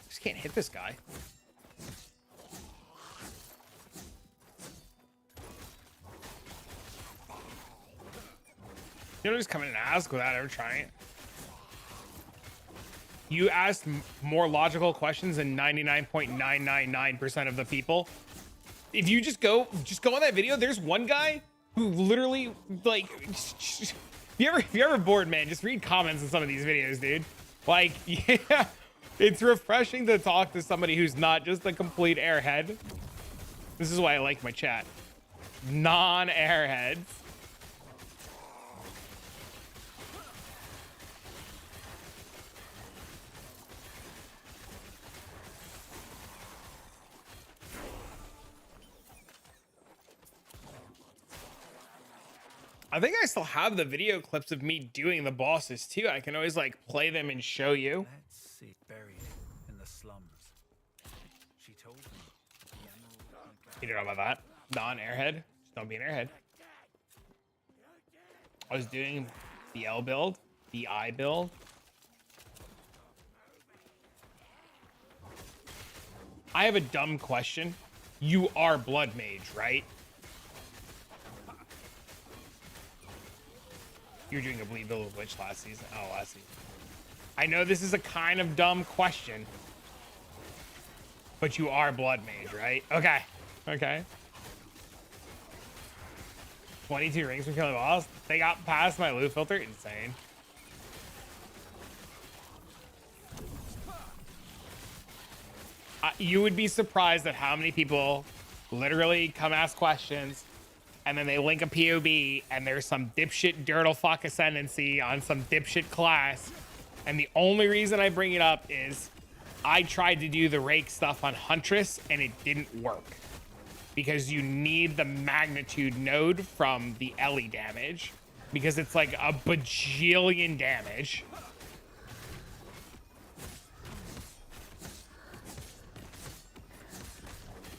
Just can't hit this guy. You know, just come in and ask without ever trying it. You asked more logical questions than 99.999% of the people. If you just go on that video, there's one guy who literally, like, if you're ever bored, man, just read comments in some of these videos, dude. Like, yeah. It's refreshing to talk to somebody who's not just a complete airhead. This is why I like my chat. Non-airheads. I think I still have the video clips of me doing the bosses too. I can always like play them and show you. Let's see. Buried in the slums. She told me. The emerald. You don't know about that? Non-airhead. Just don't be an airhead. I was doing the L build, the I build. I have a dumb question. You are Blood Mage, right? You were doing a bleed build with Witch last season. Oh, last season. I know this is a kind of dumb question, but you are Blood Mage, right? Okay. Okay. 22 rings from killing the boss. They got past my loot filter. Insane. You would be surprised at how many people literally come ask questions and then they link a POB and there's some dipshit dirtle fuck ascendancy on some dipshit class. And the only reason I bring it up is I tried to do the rake stuff on Huntress and it didn't work. Because you need the magnitude node from the Ellie damage. Because it's like a bajillion damage.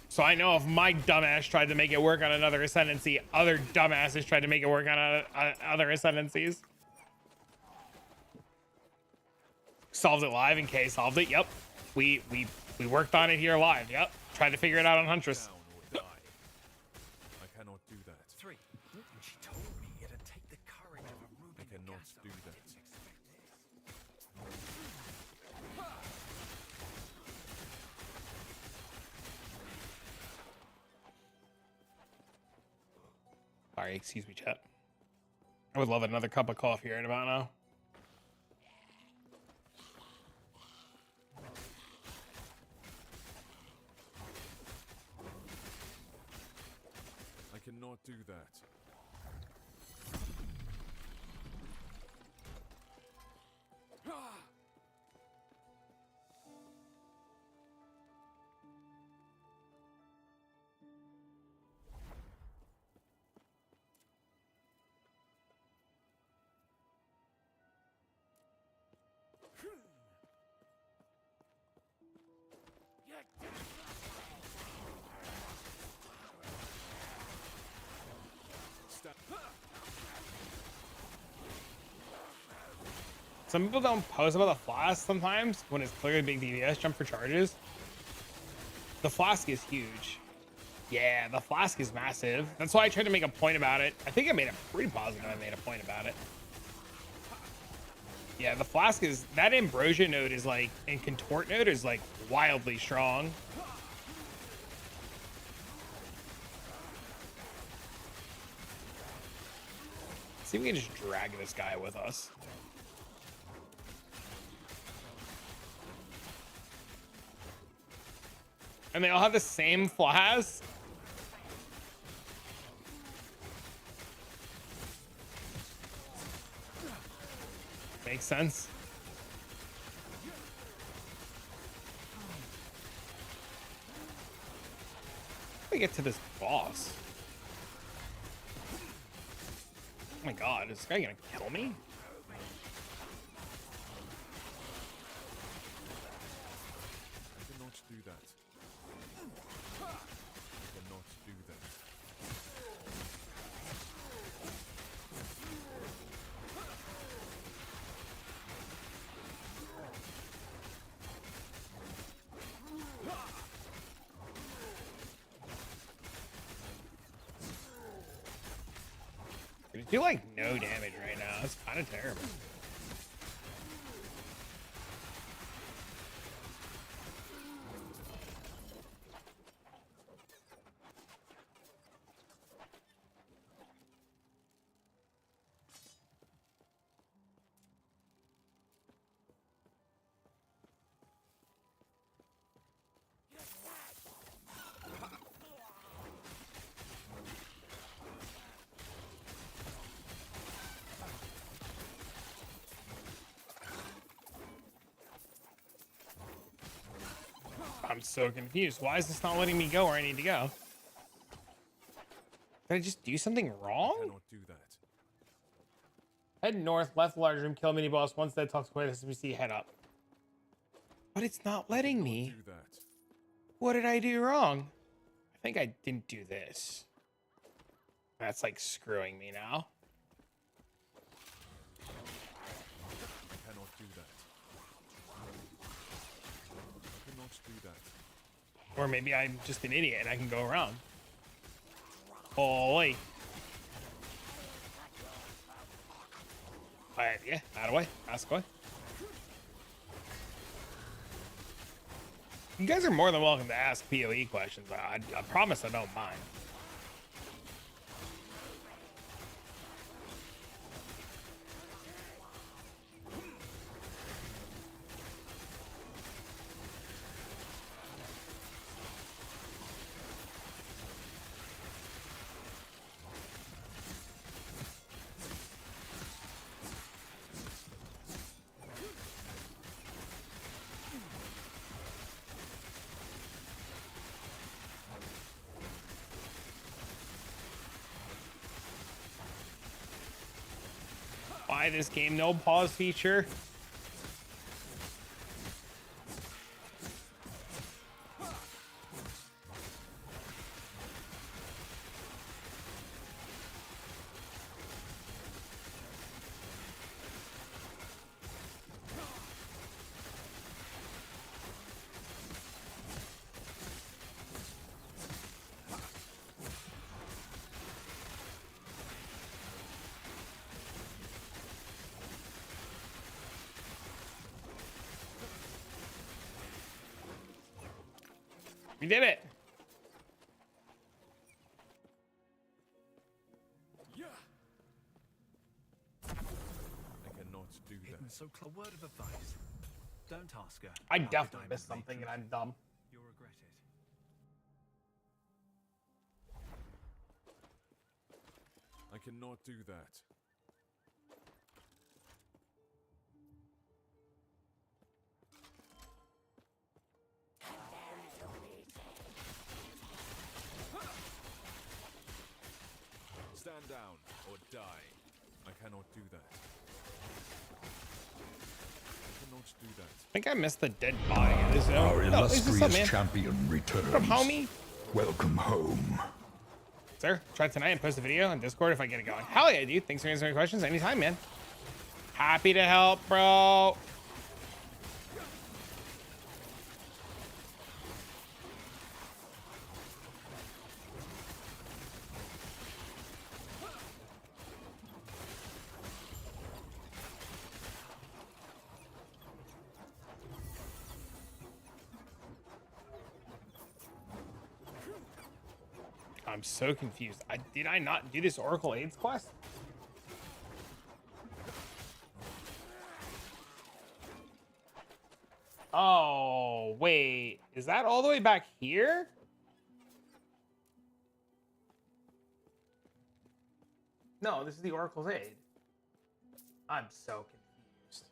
So I know if my dumbass tried to make it work on another ascendancy, other dumbasses tried to make it work on other ascendancies. Solved it live in K. Solved it. Yep. We worked on it here live. Yep. Tried to figure it out on Huntress. I cannot do that. 3. And she told me it'd take the courage of a ruby. I cannot do that. Sorry, excuse me, chat. I would love another cup of coffee right about now. I cannot do that. Some people don't post about the flask sometimes when it's clearly big DPS jump for charges. The flask is huge. Yeah, the flask is massive. That's why I tried to make a point about it. I think I made it pretty positive. I made a point about it. Yeah, the flask is, that ambrosia node is like, and contort node is like wildly strong. Let's see if we can just drag this guy with us. And they all have the same flask. Makes sense. How do we get to this boss? Oh my god, is this guy gonna kill me? I cannot do that. I cannot do that. I do like no damage right now. It's kind of terrible. I'm so confused. Why is this not letting me go where I need to go? Did I just do something wrong? Cannot do that. Head north, left large room, kill mini boss. Once dead, talks quick. SBC, head up. But it's not letting me. Do that. What did I do wrong? I think I didn't do this. That's like screwing me now. Cannot do that. I cannot do that. Or maybe I'm just an idiot and I can go around. Holy. Yeah, out of way. Ask away. You guys are more than welcome to ask PoE questions. I promise I don't mind. Why this game no pause feature? We did it. Yeah. I cannot do that. So a word of advice. Don't ask her. I about the definitely diamond missed something and matrix. I'm dumb. You'll regret it. I cannot do that. Stand down or die. I cannot do that. I cannot do that. I think I missed the dead body in this zone. Our Oh, is this up, illustrious man? champion returns. What up, homie? Welcome home. Sir, try tonight and post a video on Discord if I get it going. Hell yeah, dude. Thanks for answering my questions anytime, man. Happy to help, bro. I'm so confused. Did I not do this Oracle AIDS quest? Oh, wait. Is that all the way back here? No, this is the Oracle's Aid. I'm so confused.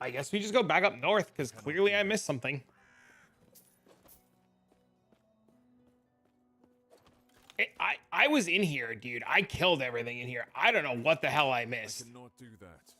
I guess we just go back up north because clearly I missed something. I was in here, dude. I killed everything in here. I don't know what the hell I missed. I cannot do that.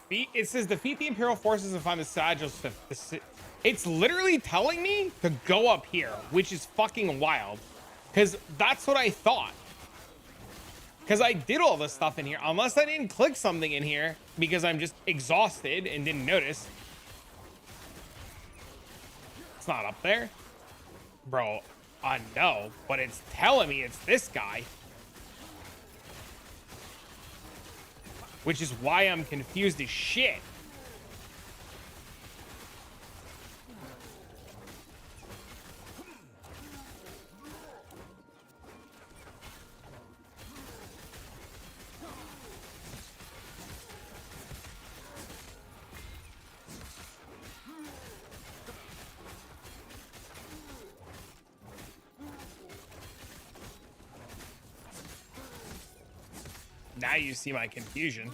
It says defeat the Imperial forces and find the Sagittals fifth. It's literally telling me to go up here, which is fucking wild. Because that's what I thought. Because I did all this stuff in here. Unless I didn't click something in here because I'm just exhausted and didn't notice. It's not up there. Bro, I know, but it's telling me it's this guy. which is why I'm confused as shit. Now you see my confusion.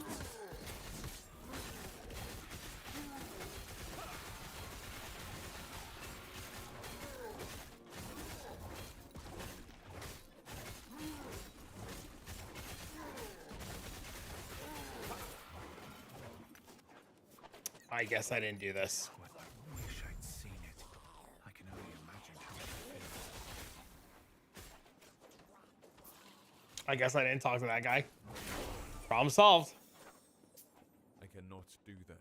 I guess I didn't do this. I wish I'd seen it. I can only imagine how it feels. I guess I didn't talk to that guy. Problem solved. I cannot do that.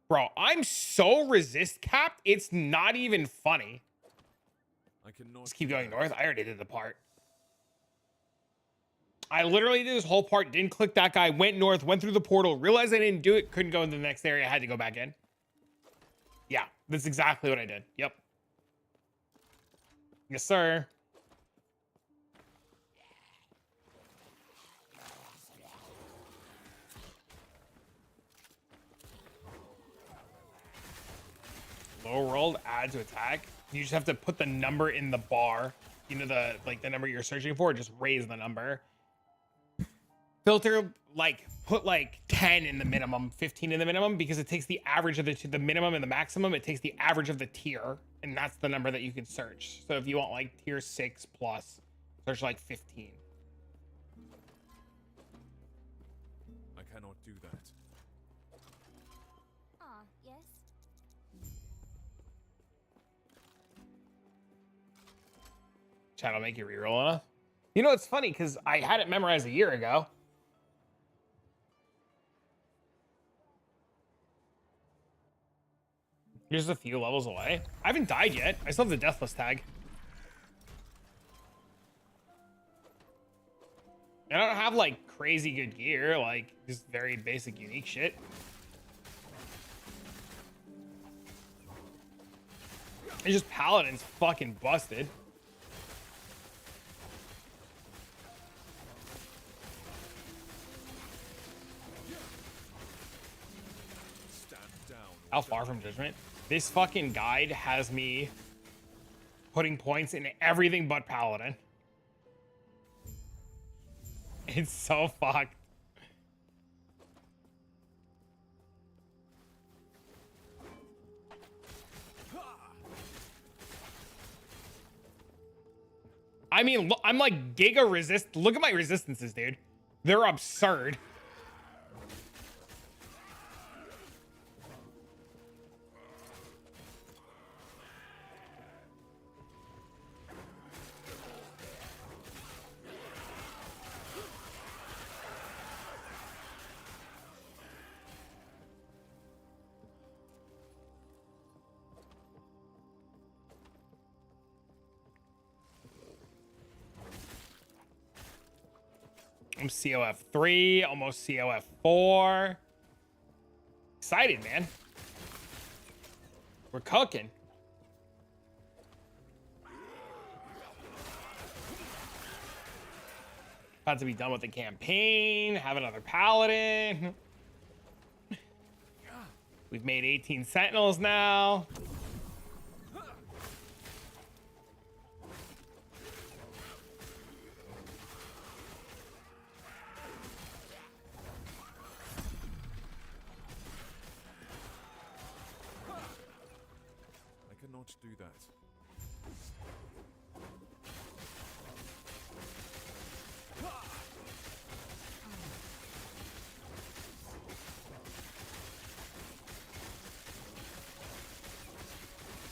Bro, I'm so resist capped, it's not even funny. I cannot Just keep going north. I already did the part. I literally did this whole part, didn't click that guy, went north, went through the portal, realized I didn't do it, couldn't go into the next area, had to go back in. Yeah, that's exactly what I did. Yep. Yes, sir. Low rolled, add to attack. You just have to put the number in the bar. You know, the number you're searching for, just raise the number. Filter, put 10 in the minimum, 15 in the minimum, because it takes the average of the minimum and the maximum. It takes the average of the tier, and that's the number that you can search. So if you want tier 6 plus, search 15. I cannot do that. Ah, yes. Chat will make you reroll enough. You know, it's funny because I had it memorized a year ago. You're just a few levels away. I haven't died yet. I still have the Deathless tag. I don't have crazy good gear, just very basic unique shit. It's just Paladin's fucking busted. How far from Judgment? This fucking guide has me putting points in everything but Paladin. It's so fucked. I mean, I'm giga resist. Look at my resistances, dude. They're absurd. I'm COF 3, almost COF 4. Excited, man. We're cooking. About to be done with the campaign, have another paladin. We've made 18 sentinels now. Do that.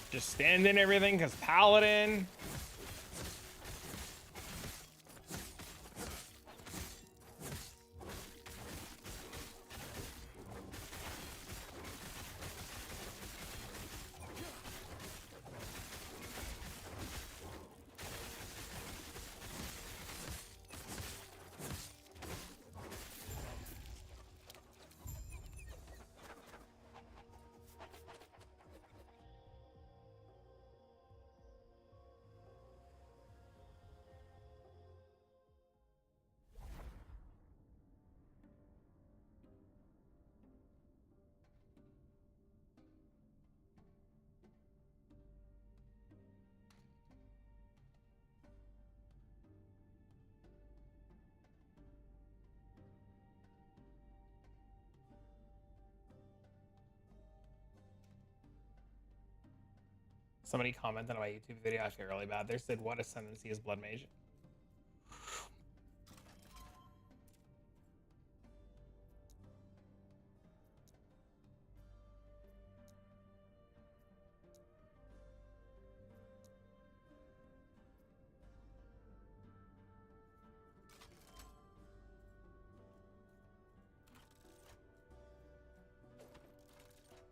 Just stand in everything because Paladin. Somebody commented on my YouTube video. I feel really bad. They said, "What ascendancy is Blood Mage?"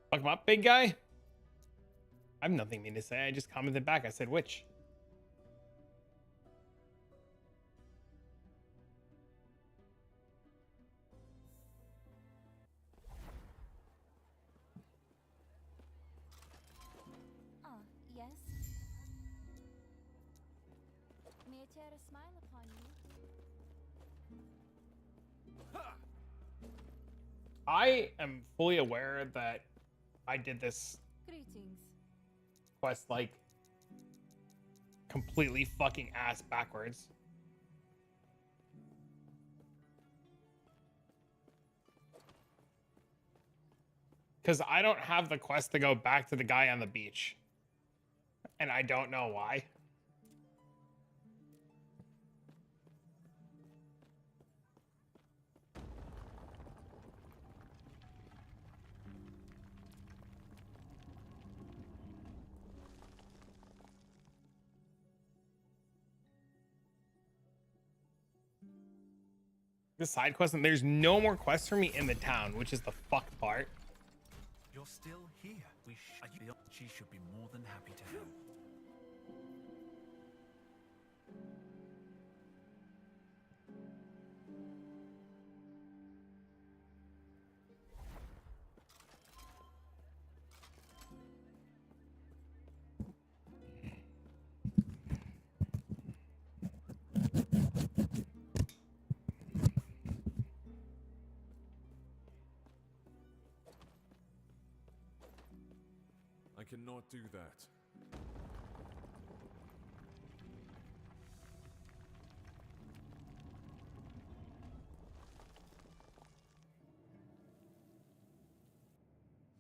Fuck him up, big guy. I have nothing mean to say. I just commented back. I said, which? Ah, yes. May I tear a smile upon you? I am fully aware that I did this Greetings. quest like completely fucking ass backwards. Because I don't have the quest to go back to the guy on the beach. And I don't know why. The side quest, and there's no more quests for me in the town, which is the fucked part. You're still here. She should be more than happy to help. I cannot do that.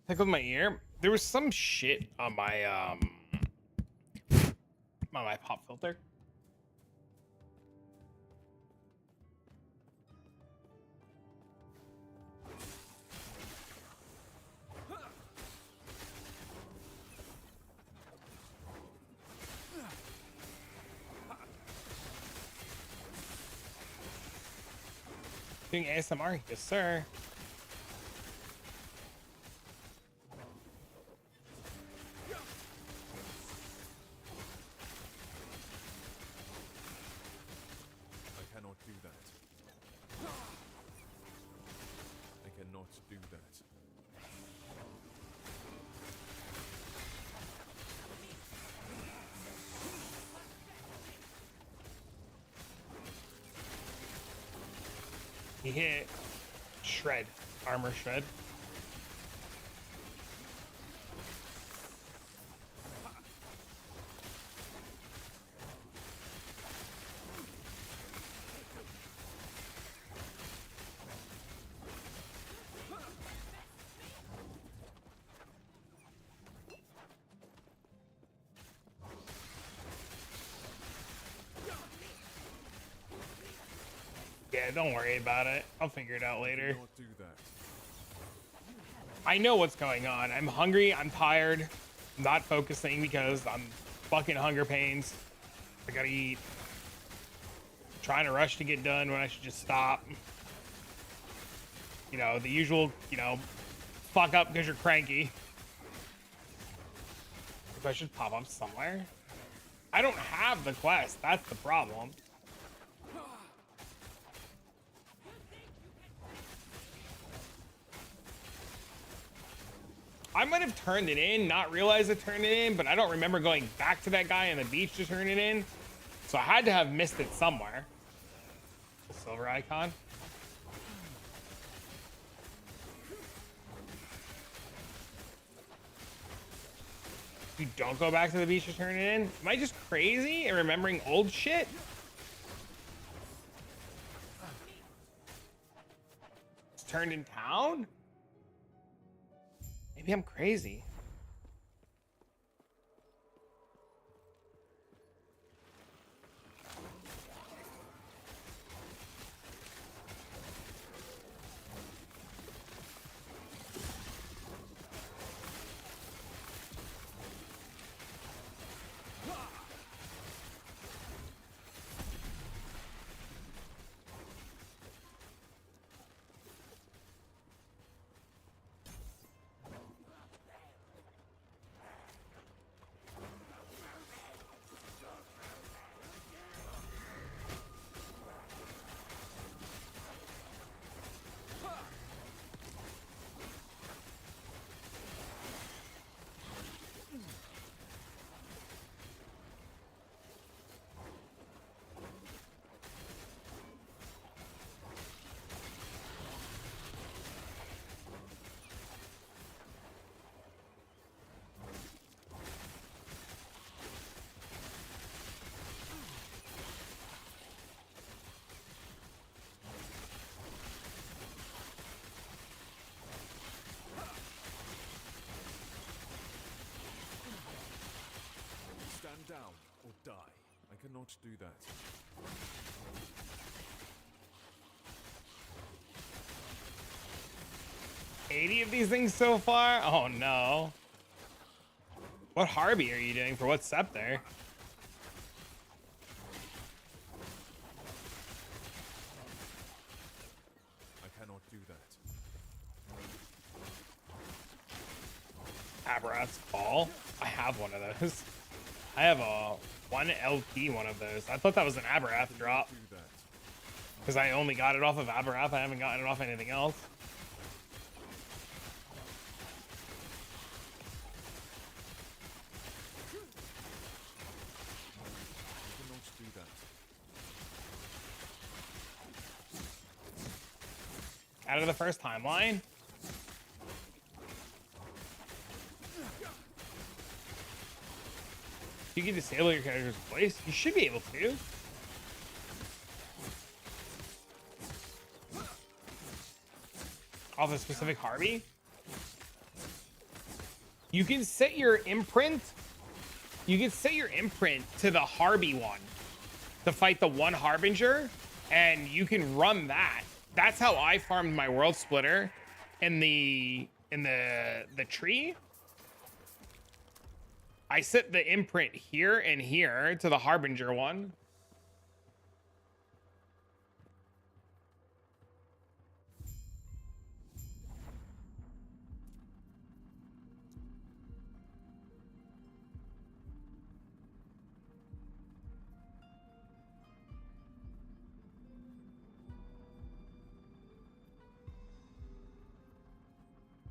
Tickled my ear. There was some shit on my pop filter. Doing ASMR? Yes, sir. I cannot do that. I cannot do that. He hit shred, armor shred. Yeah, don't worry about it. I'll figure it out later. Cannot do that. I know what's going on. I'm hungry. I'm tired. I'm not focusing because I'm fucking hunger pains. I gotta eat. Trying to rush to get done when I should just stop. You know, the usual, you know, fuck up because you're cranky. If I should pop up somewhere. I don't have the quest. That's the problem. I might have turned it in, not realized I turned it in, but I don't remember going back to that guy on the beach to turn it in. So I had to have missed it somewhere. Silver icon. You don't go back to the beach to turn it in? Am I just crazy and remembering old shit? It's turned in town? Maybe I'm crazy. cannot do that. 80 of these things so far? Oh no. What Harby are you doing for what scepter? I cannot do that. Aberrath's Ball? I have one of those. I have a 1 LP one of those. I thought that was an Aberrath drop. Do that. Because I only got it off of Aberrath. I haven't gotten it off anything else. I cannot do that. Out of the first timeline? You can disable your character's voice? You should be able to. Off a specific Harvey? You can set your imprint. You can set your imprint to the Harvey one to fight the one Harbinger, and you can run that. That's how I farmed my World Splitter in the tree. I set the imprint here and here to the Harbinger one.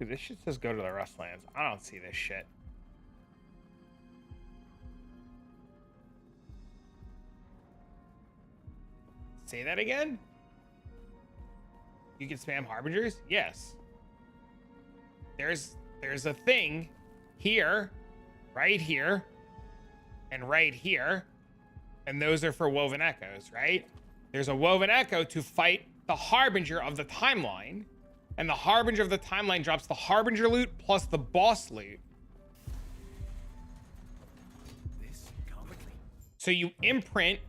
Dude, this shit says go to the Rustlands. I don't see this shit. Say that again? You can spam Harbingers? Yes. There's a thing here, right here, and right here. And those are for Woven Echoes, right? There's a Woven Echo to fight the Harbinger of the timeline. And the Harbinger of the timeline drops the Harbinger loot plus the boss loot. So you imprint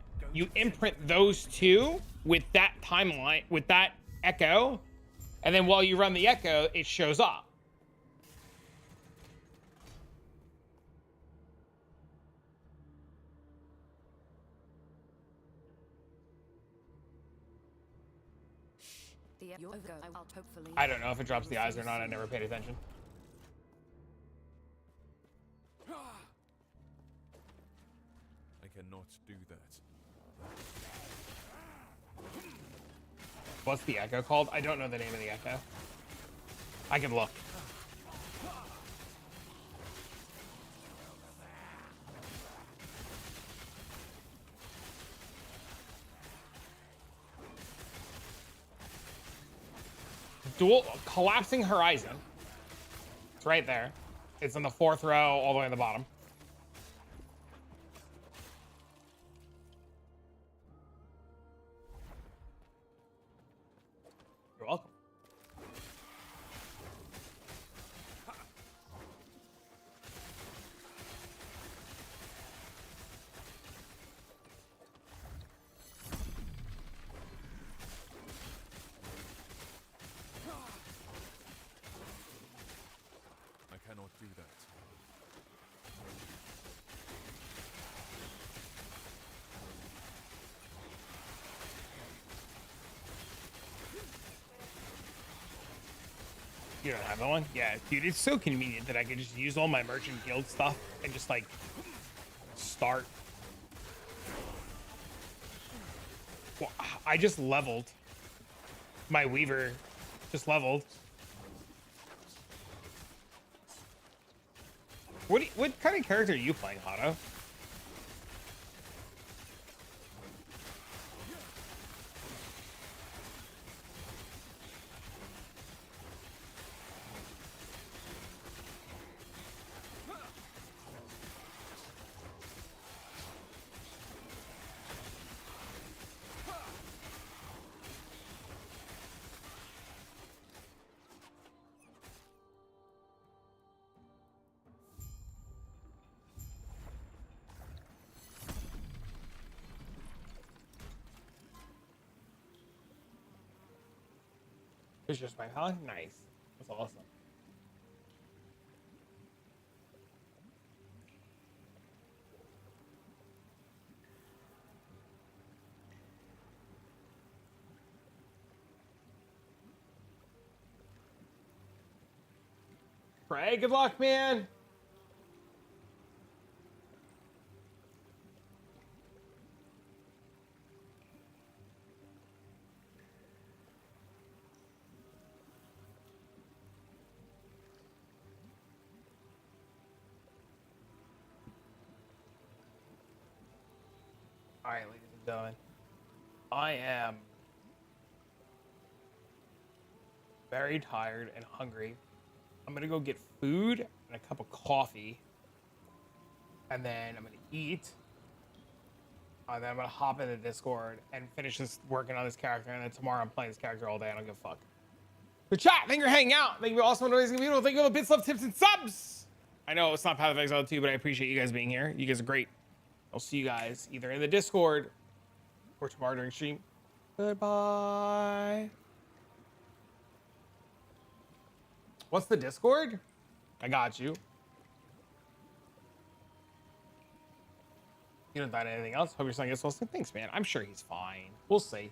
those two with that timeline, with that echo, and then while you run the echo, it shows up. I don't know if it drops the eyes or not. I never paid attention. I cannot do that. What's the echo called? I don't know the name of the echo. I can look. Dual collapsing horizon. It's right there. It's in the 4th row, all the way at the bottom. You're welcome. I cannot do that. You don't have that one? Yeah, dude, it's so convenient that I can just use all my merchant guild stuff and just like start. Well, I just leveled. My Weaver just leveled. What kind of character are you playing, Hato? It's just my palette? Nice. That's awesome. Trey, good luck, man. All right, ladies and gentlemen, I am very tired and hungry. I'm gonna go get food and a cup of coffee, and then I'm gonna eat. And then I'm gonna hop into Discord and finish this working on this character, and then tomorrow I'm playing this character all day. I don't give a fuck. The chat, thank you for hanging out. Thank you for awesome, amazing, beautiful. Thank you for the bits, love, tips, and subs. I know it's not Path of Exile 2, but I appreciate you guys being here. You guys are great. I'll see you guys either in the Discord or tomorrow during stream. Goodbye. What's the Discord? I got you. You don't find anything else? Hope your son gets well soon. Thanks, man. I'm sure he's fine. We'll see.